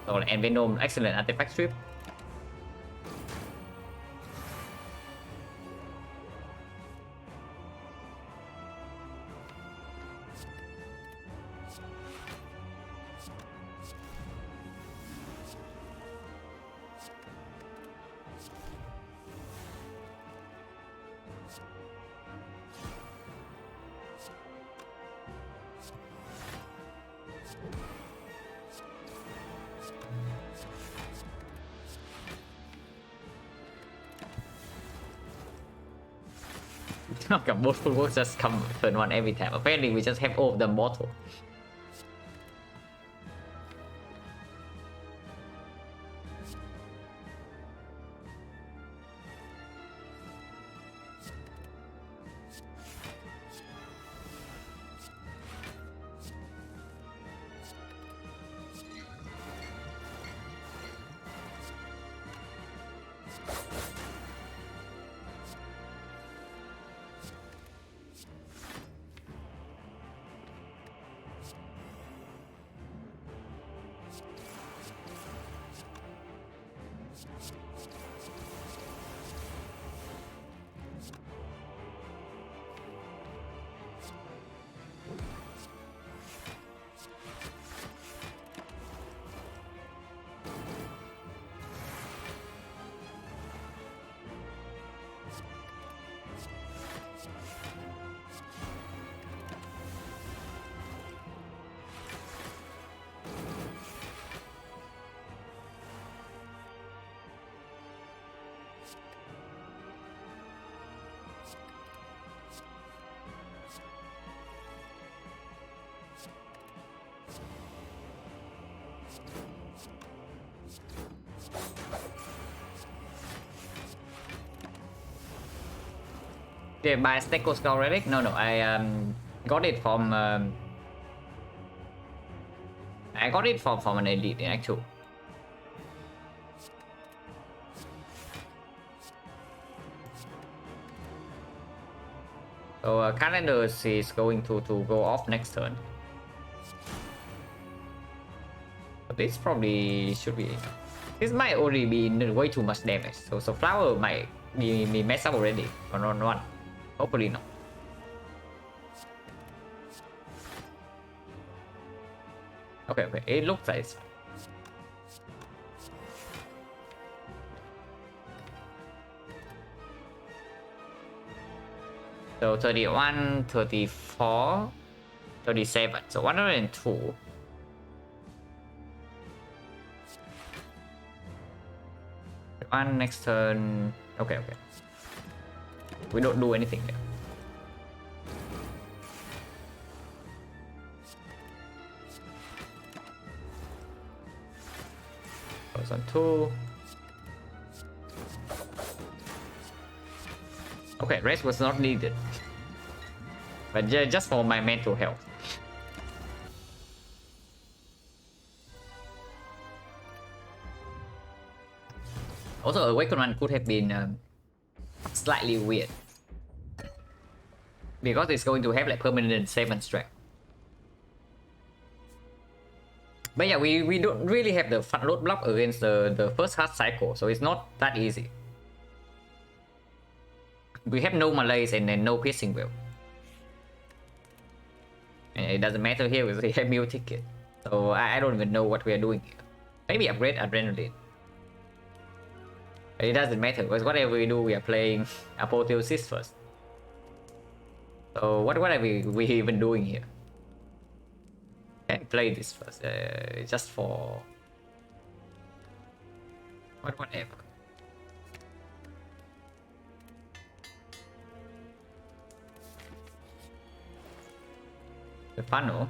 So and Venom, excellent artifact strip. Okay, both full works just come turn 1 every time. Apparently we just have all of them mortal. Did buy Stechoscope relic? No, I got it from I got it from an elite in actual. So calendar is going to go off next turn. But this probably should be. This might already be way too much damage. So flower might be messed up already on round 1. Hopefully not. Okay, it looks like it's fine. So 31, 34, 37. So 102. One next turn. Okay. We don't do anything there. Goes on 2. Okay, rest was not needed. But just for my mental health. Also, Awaken One could have been slightly weird. Because it's going to have like permanent 7 strength. But yeah, we don't really have the front load block against the first hard cycle, so it's not that easy. We have no malaise and then no piercing will. And it doesn't matter here because we have meal ticket. So I don't even know what we are doing here. Maybe upgrade adrenaline. But it doesn't matter because whatever we do, we are playing apotheosis first. So what are we even doing here? Can play this first, just for whatever. The funnel.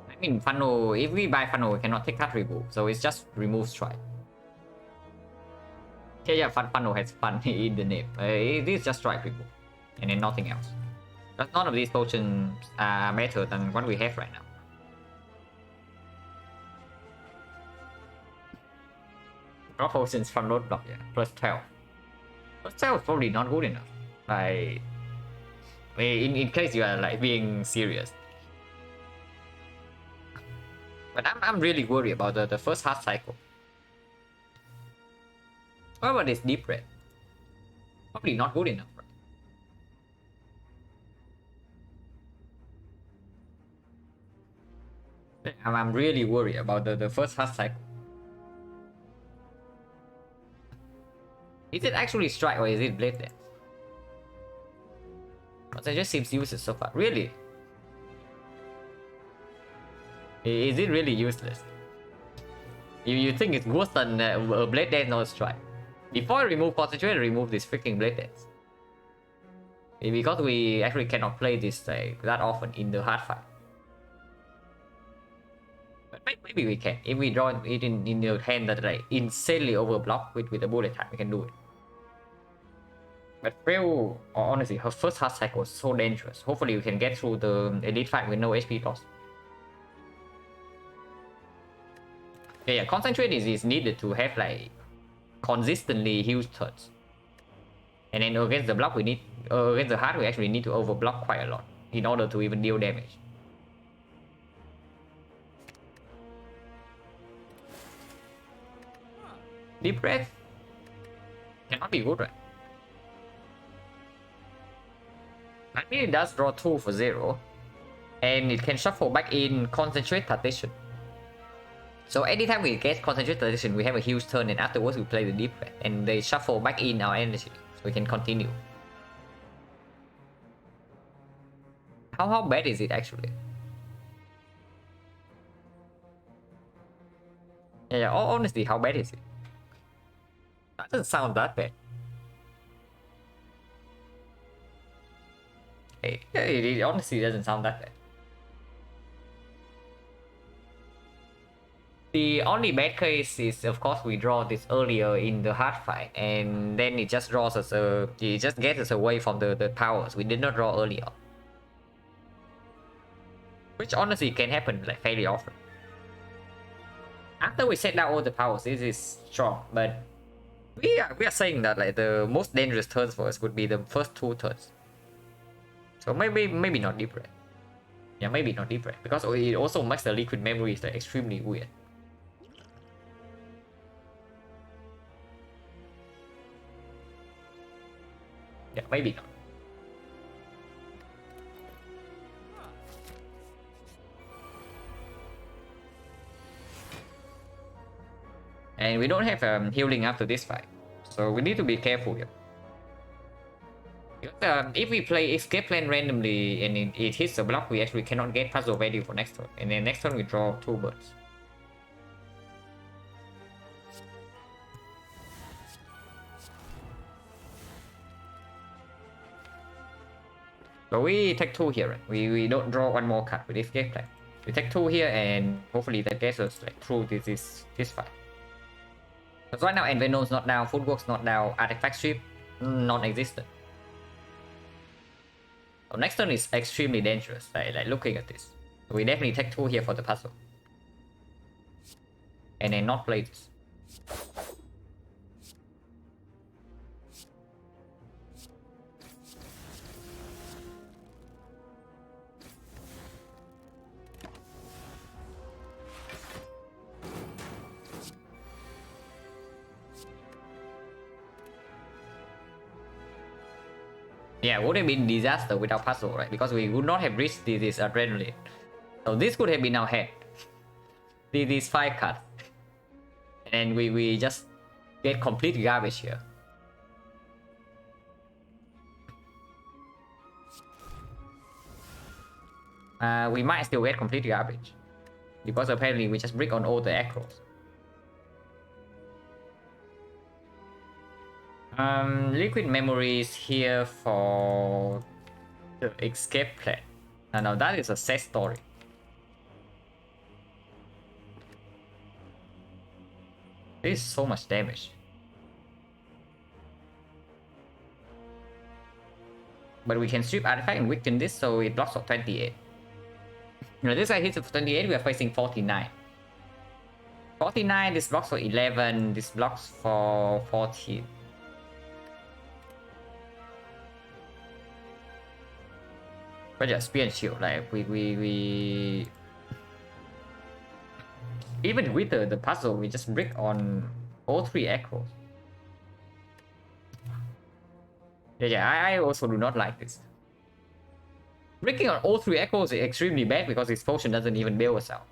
I mean, funnel. If we buy funnel, we cannot take card remove, so it's just remove strike. Yeah, funnel has fun in the name. It is just strike remove, and then nothing else. But none of these potions are better than what we have right now. Draw potions from roadblock, yeah. Plus 12. Plus 12 is probably not good enough. Like, in case you are like being serious. But I'm really worried about the first hard cycle. What about this deep red? Probably not good enough, right? I'm really worried about the first hard cycle. Is it actually strike or is it blade dance? But it just seems useless so far. Really? Is it really useless? You think it's worse than a blade dance or a strike? Before I remove concentrate, remove this freaking blade dance. Because we actually cannot play this that often in the hard fight. But maybe we can. If we draw it in your hand that like insanely overblock with a bullet time, we can do it. But real, honestly, her first hard cycle is so dangerous. Hopefully we can get through the elite fight with no HP loss. Yeah, concentrate is needed to have like consistently huge turns. And then against the block we need, against the hard we actually need to overblock quite a lot in order to even deal damage. Deep breath cannot be good, right? I mean, it does draw 2 for 0, and it can shuffle back in concentrate partition. So anytime we get concentrate partition, we have a huge turn, and afterwards we play the deep breath, and they shuffle back in our energy, so we can continue. How bad is it actually? Yeah, honestly, how bad is it? That doesn't sound that bad. It honestly doesn't sound that bad. The only bad case is, of course, we draw this earlier in the hard fight, and then it just draws us it just gets us away from the powers we did not draw earlier. Which honestly can happen like fairly often. After we set down all the powers, this is strong, but we are saying that like the most dangerous turns for us would be the first 2 turns. So maybe not deep red. Yeah, maybe not deep red, because it also makes the liquid memories like extremely weird. Yeah, maybe not. And we don't have healing after this fight, so we need to be careful here. Because if we play escape plan randomly and it hits a block, we actually cannot get puzzle value for next turn, and then next turn we draw 2 birds. So we take 2 here, right? We don't draw 1 more card with escape plan. We take 2 here, and hopefully that gets us like through this fight. Because right now Envenom's not down, Footwork's not down, Artifact Strip non-existent. So next turn is extremely dangerous, like looking at this. So we definitely take 2 here for the puzzle. And then not play this. Yeah, would have been disaster without puzzle, right? Because we would not have reached this adrenaline. So this could have been our head. These 5 cards. And we just get complete garbage here. We might still get complete garbage. Because apparently we just brick on all the acros. Liquid memories here for the escape plan. No, that is a sad story. This is so much damage. But we can strip artifact and weaken this, so it blocks for 28. You know, this guy hits for 28, we are facing 49. 49, this blocks for 11, this blocks for 14. But yeah, spear and shield, like we even with the puzzle, we just brick on all 3 acros. Yeah, I also do not like this. Bricking on all 3 echoes is extremely bad because his potion doesn't even bail us out.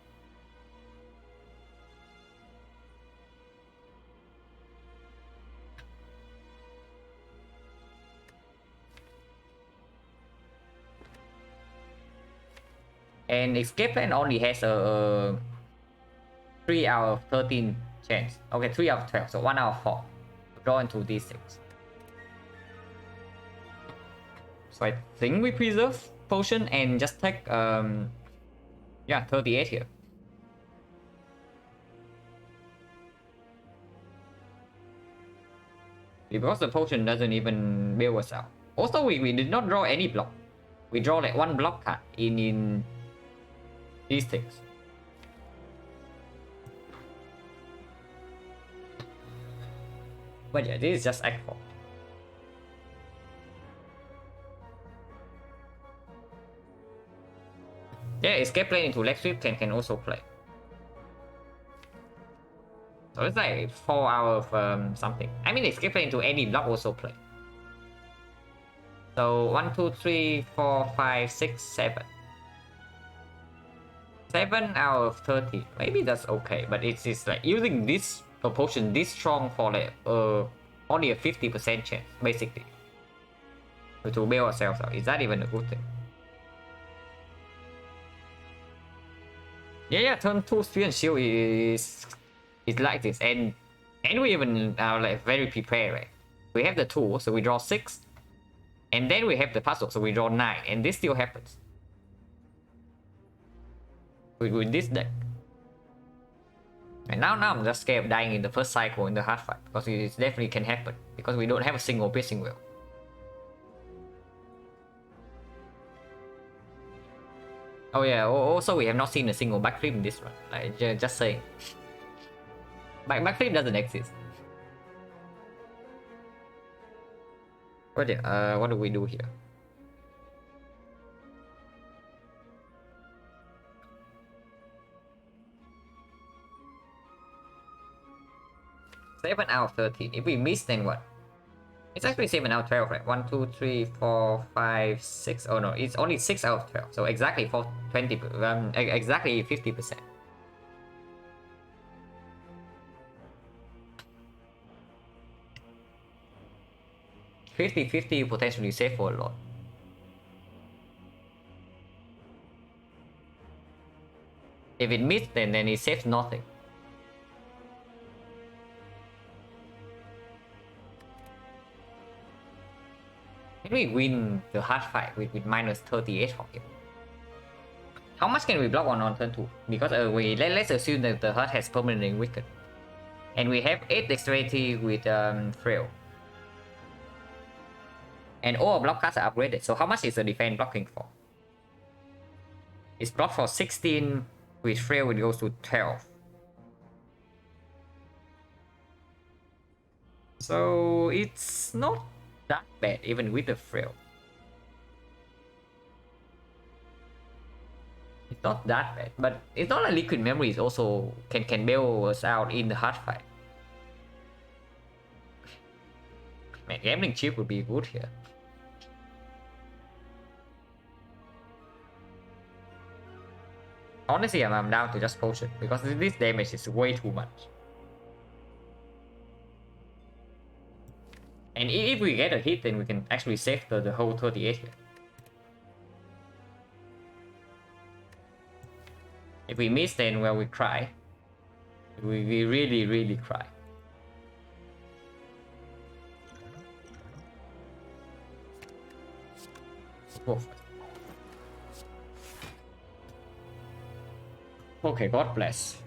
And escape plan only has a 3 out of 13 chance. Okay, 3 out of 12, so 1 out of 4. Draw into d6. So I think we preserve potion and just take yeah, 38 here. Because the potion doesn't even bail us out. Also, we did not draw any block. We draw like 1 block card in these things. But yeah, this is just Act 4. Yeah, escape plane into leg sweep can also play. So it's like 4 out of something. I mean, escape plane into any block also play. So 1, 2, 3, 4, 5, 6, 7. 7 out of 30. Maybe that's okay, but it's like using this proportion this strong for like only a 50% chance, basically. To bail ourselves out. Is that even a good thing? Yeah, turn 2 spear and shield is It's like this, and we even are like very prepared, right? We have the 2, so we draw 6, and then we have the puzzle, so we draw 9, and this still happens with this deck. And now I'm just scared of dying in the first cycle in the hard fight, because it definitely can happen, because we don't have a single piercing wheel. Oh yeah, also we have not seen a single backflip in this run, like just saying. Backflip doesn't exist. What do we do here? Seven out of 13. If we miss, then what? It's actually 7 out of 12, right? 1, 2, 3, 4, 5, 6. Oh no, it's only 6 out of 12. So exactly for 20, exactly 50%. $50-50 potentially safe for a lot. If it missed, then it saves nothing. Can we win the hard fight with minus 38 for him? How much can we block on turn 2? Because let's assume that the hard has permanently weakened. And we have 8 dexterity with frail. And all our block cards are upgraded. So how much is the defense blocking for? It's blocked for 16, with frail it goes to 12. So it's not that bad even with the frail. It's not that bad, but it's not like liquid memory is also can bail us out in the hard fight. Man, gambling chip would be good here. Honestly, I'm down to just potion because this damage is way too much. And if we get a hit, then we can actually save the whole 38 here. If we miss, then well, we cry. We really cry. Oof. Okay, God bless.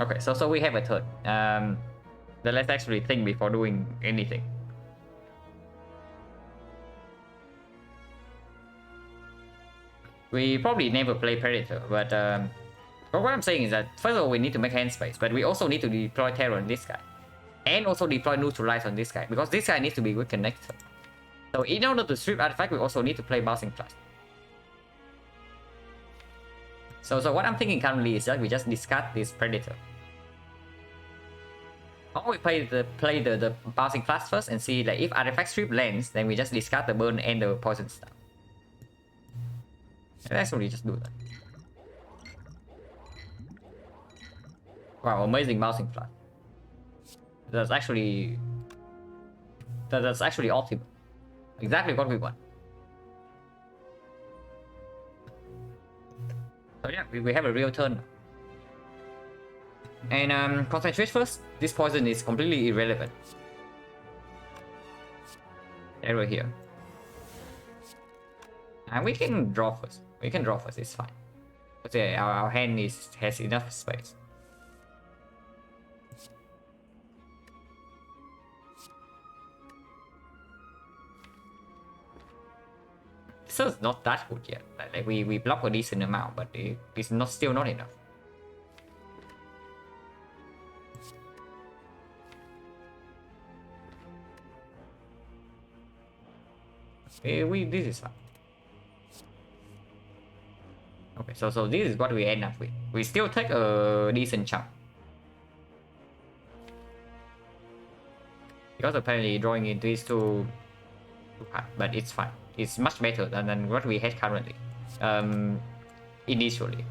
Okay, so we have a turn. Then let's actually think before doing anything. We probably never play Predator, but what I'm saying is that first of all we need to make hand space, but we also need to deploy Terror on this guy. And also deploy Neutralize on this guy, because this guy needs to be good connector. So in order to strip artifact, we also need to play Bouncing Blast. So what I'm thinking currently is that we just discard this Predator. Or we play the Bouncing Blast first and see like if artifact strip lands, then we just discard the burn and the poison stuff. Let's actually just do that. Wow, amazing Bouncing Blast. That's actually optimal. Exactly what we want. So yeah, we have a real turn. And concentrate first. This poison is completely irrelevant. Error here. And we can draw first. It's fine. But yeah, our hand has enough space. So it's not that good yet. Like we block a decent amount, but it's still not enough. This is fine. Okay, so this is what we end up with. We still take a decent chunk. Because apparently drawing into is too hard, but it's fine. It's much better than what we had currently. Initially.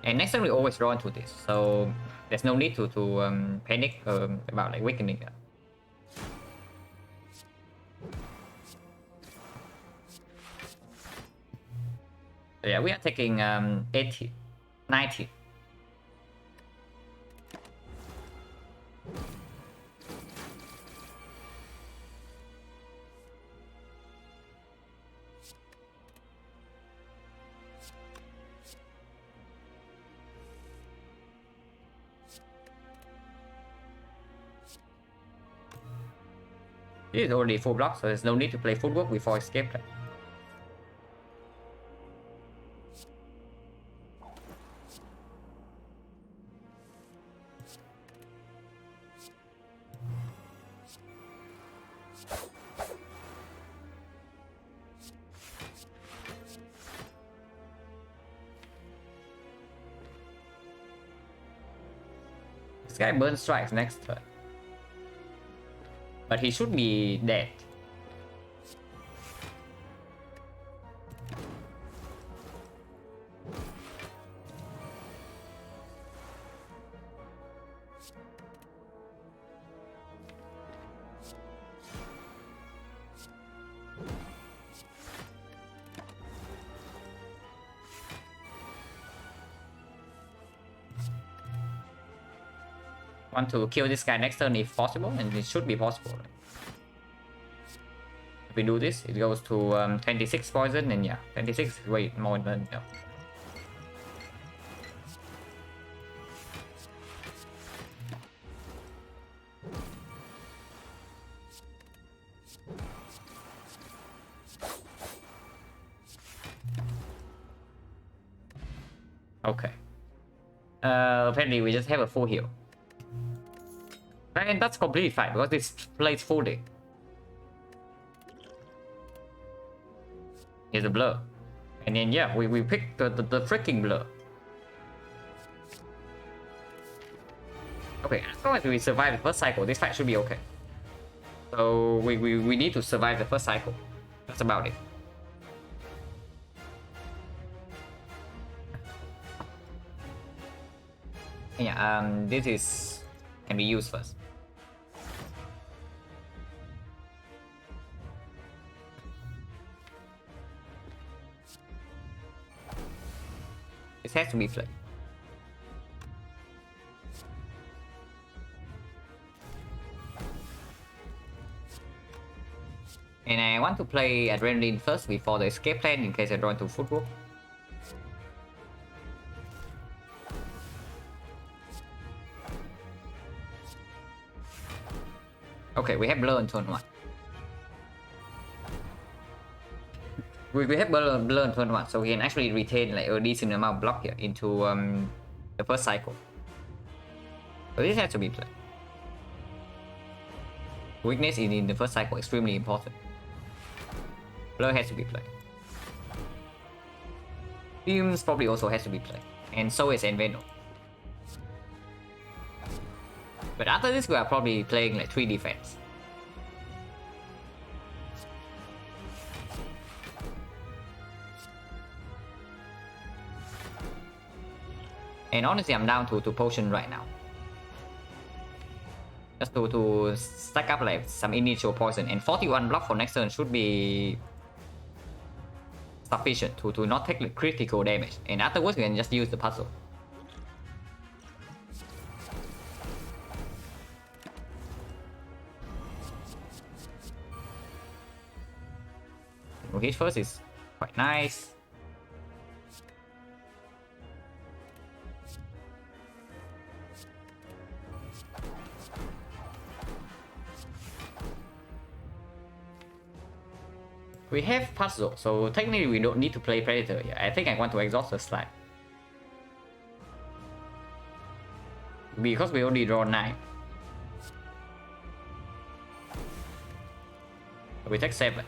And next time we always draw into this, so There's no need to panic about like weakening it. So yeah, we are taking 80, 90. This is already full block, so there's no need to play footwork before escape plan. This guy burns strikes next turn. But he should be dead. Want to kill this guy next turn if possible, and it should be possible. If we do this, it goes to 26 poison, and yeah, 26 is way more than enough. Okay. Apparently we just have a full heal. And that's completely fine because this plays full day. Here's a blur. And then yeah, we pick the freaking blur. Okay, as long as we survive the first cycle, this fight should be okay. So we need to survive the first cycle. That's about it. Yeah, this is can be used first. This has to be flipped. And I want to play Adrenaline first before the escape plan in case I draw into football. Okay, we have blur on turn 1. We have blur on turn 1, so we can actually retain like a decent amount of block here into the first cycle. So this has to be played. Weakness in the first cycle extremely important. Blur has to be played. Fumes probably also has to be played, and so is Enveno. But after this, we are probably playing like 3 defense. And honestly, I'm down to potion right now. Just to stack up like some initial poison, and 41 block for next turn should be sufficient to not take the critical damage. And afterwards, we can just use the puzzle. Hit first is quite nice. We have puzzle, so technically we don't need to play Predator here. I think I want to exhaust the slide. Because we only draw 9. We take 7.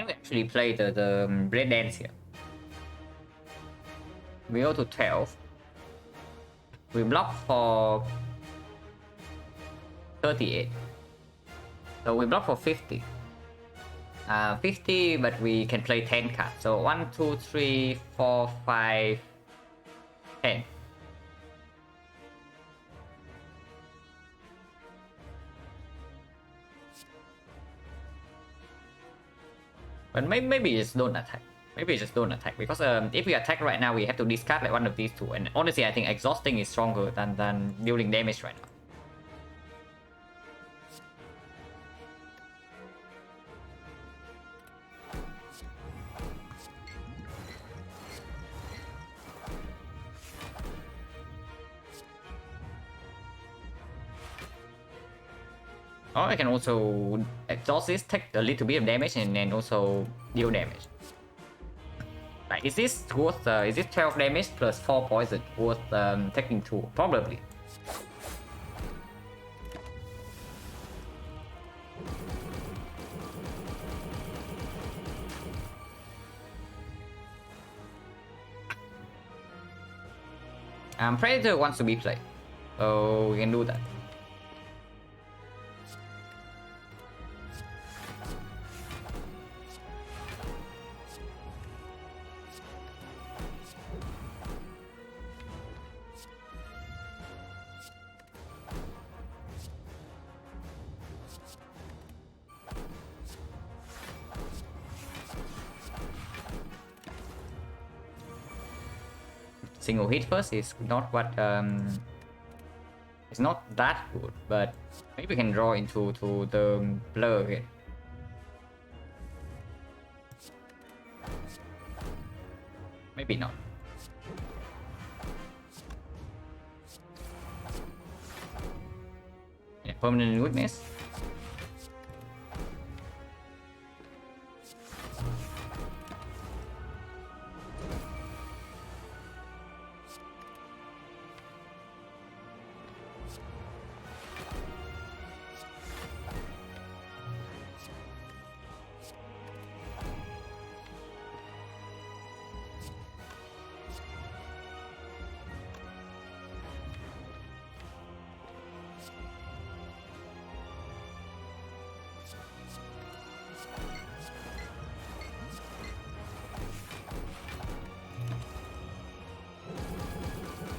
want to actually play the red dance here. We go to 12. We block for 38. So we block for 50. 50, but we can play 10 cards. So 1, 2, 3, 4, 5, 10. But maybe just don't attack. Maybe just don't attack, because if we attack right now, we have to discard like one of these two. And honestly, I think exhausting is stronger than dealing damage right now. Or I can also exhaust this, take a little bit of damage, and then also deal damage. Like, is this worth? Is this 12 damage plus 4 poison worth taking 2? Probably. Predator wants to be played, so we can do that. Single hit first is not what it's not that good, but maybe we can draw into the blur again. Maybe not. Yeah, permanent weakness.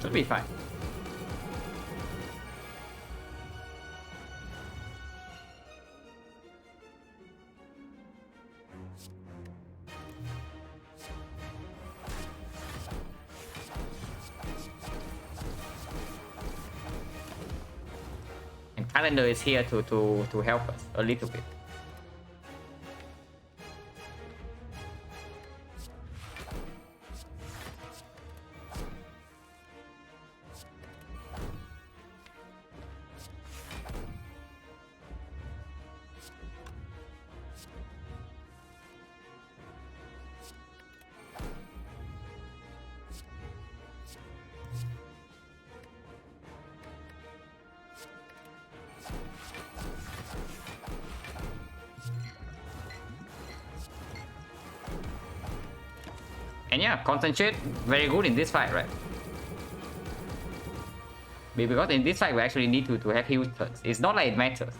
Should be fine. And calendar is here to help us a little bit. And yeah, concentrate very good in this fight, right? Because in this fight we actually need to have huge turns. It's not like it matters,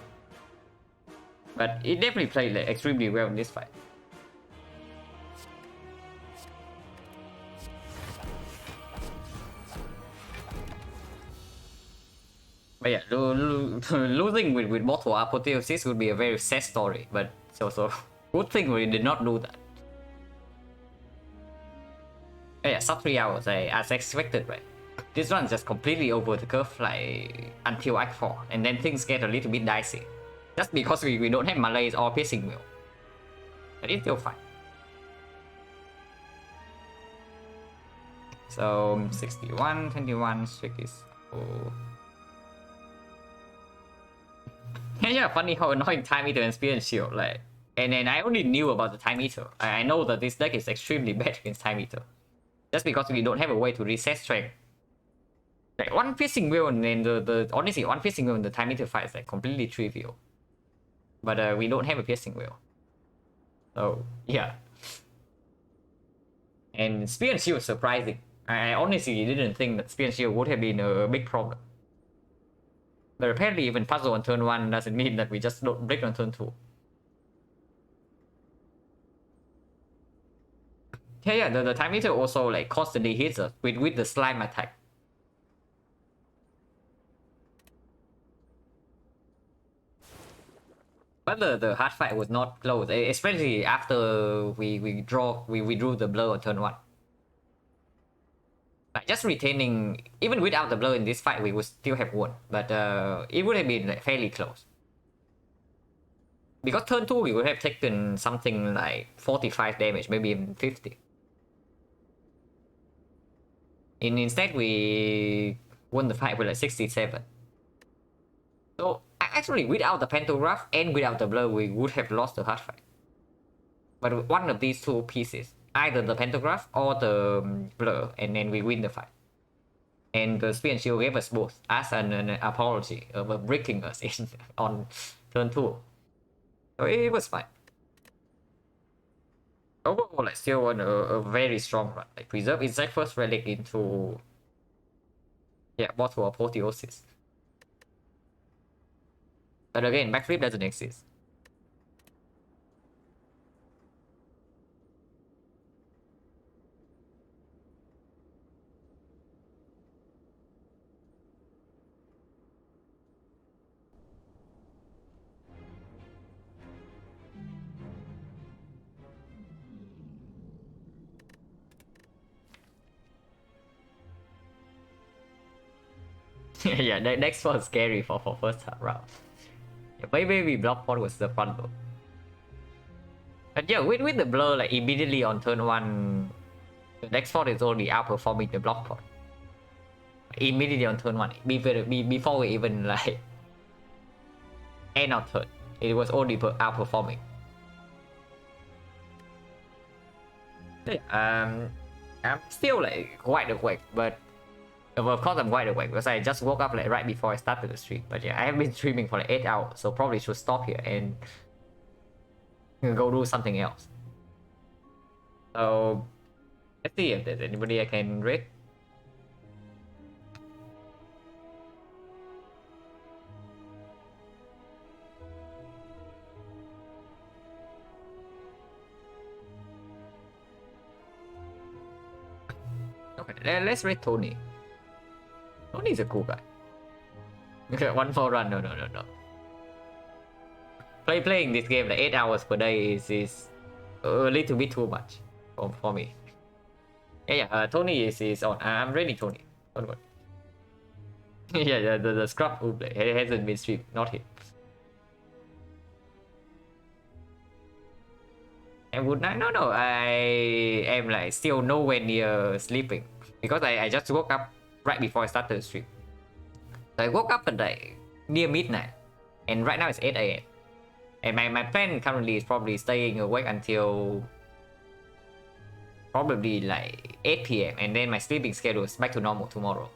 but it definitely played like extremely well in this fight. But yeah, losing with multiple apotheosis would be a very sad story, but so good thing we did not do that. Yeah, sub 3 hours, as expected, right? This one's just completely over the curve, like, until Act 4, and then things get a little bit dicey. Just because we don't have Malaise or Piercing Wheel. But it's still fine. So, 61, 21, Strict is... Oh. Yeah, funny how annoying Time Eater and Spear and Shield, like... And then I only knew about the Time Eater. I know that this deck is extremely bad against Time Eater. Just because we don't have a way to reset strength. Like, one Piercing Wheel and then honestly, one Piercing Wheel in the Time Eater fight is like completely trivial. But we don't have a Piercing Wheel. So yeah. And Spear and Shield was surprising. I honestly didn't think that Spear and Shield would have been a big problem. But apparently even puzzle on turn 1 doesn't mean that we just don't break on turn 2. Yeah, the time meter also like constantly hits us with the slime attack. But the hard fight was not close, especially after we drew the blur on turn 1. Like just retaining, even without the blur in this fight, we would still have won. But it would have been like fairly close. Because turn 2 we would have taken something like 45 damage, maybe even 50. Instead we won the fight with like 67. So actually without the pantograph and without the blur we would have lost the hard fight. But one of these two pieces, either the pantograph or the blur, and then we win the fight. And the Spear and Shield gave us both as an apology of breaking us in on turn 2. So it was fine. Overall, like still on a very strong run. Like preserve insect first relic into bottle apotheosis. But again, backflip doesn't exist. Yeah, next one was scary for first round. Yeah, maybe we block pot was the fun though. But yeah, with the blur, like immediately on turn 1, the next pot is already outperforming the block pot. Immediately on turn 1, before we even like end of turn, it was already outperforming. I'm still like wide awake, but of course I'm wide awake because I just woke up like right before I started the stream. But yeah, I have been streaming for like 8 hours, so probably should stop here and go do something else. So let's see if there's anybody I can raid. Okay, let's raid Tony. Tony's a cool guy. Okay, one more run. No. Playing this game like 8 hours per day is a little bit too much for me. Yeah. Tony is on. I'm ready, Tony. Don't worry. Yeah, the scrub hasn't been streamed, not him. And good night. No. I am like still nowhere near sleeping because I just woke up right before I started the stream. So I woke up at like near midnight, and right now it's 8 a.m. And my plan currently is probably staying awake until probably like 8 p.m. and then my sleeping schedule is back to normal tomorrow.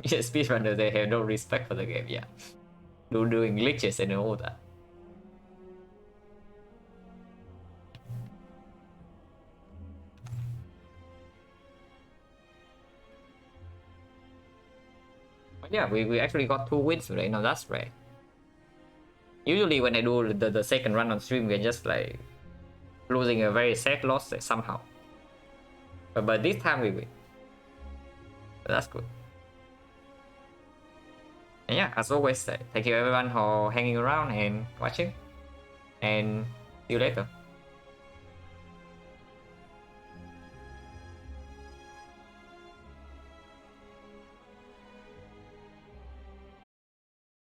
Yeah, speedrunners, they have no respect for the game, yeah. Doing glitches and all that. But yeah, we actually got 2 wins today, now that's rare. Usually when I do the second run on stream, we're just like losing a very sad loss somehow. But this time we win. So that's good. And yeah, as always, thank you everyone for hanging around and watching. And see you later.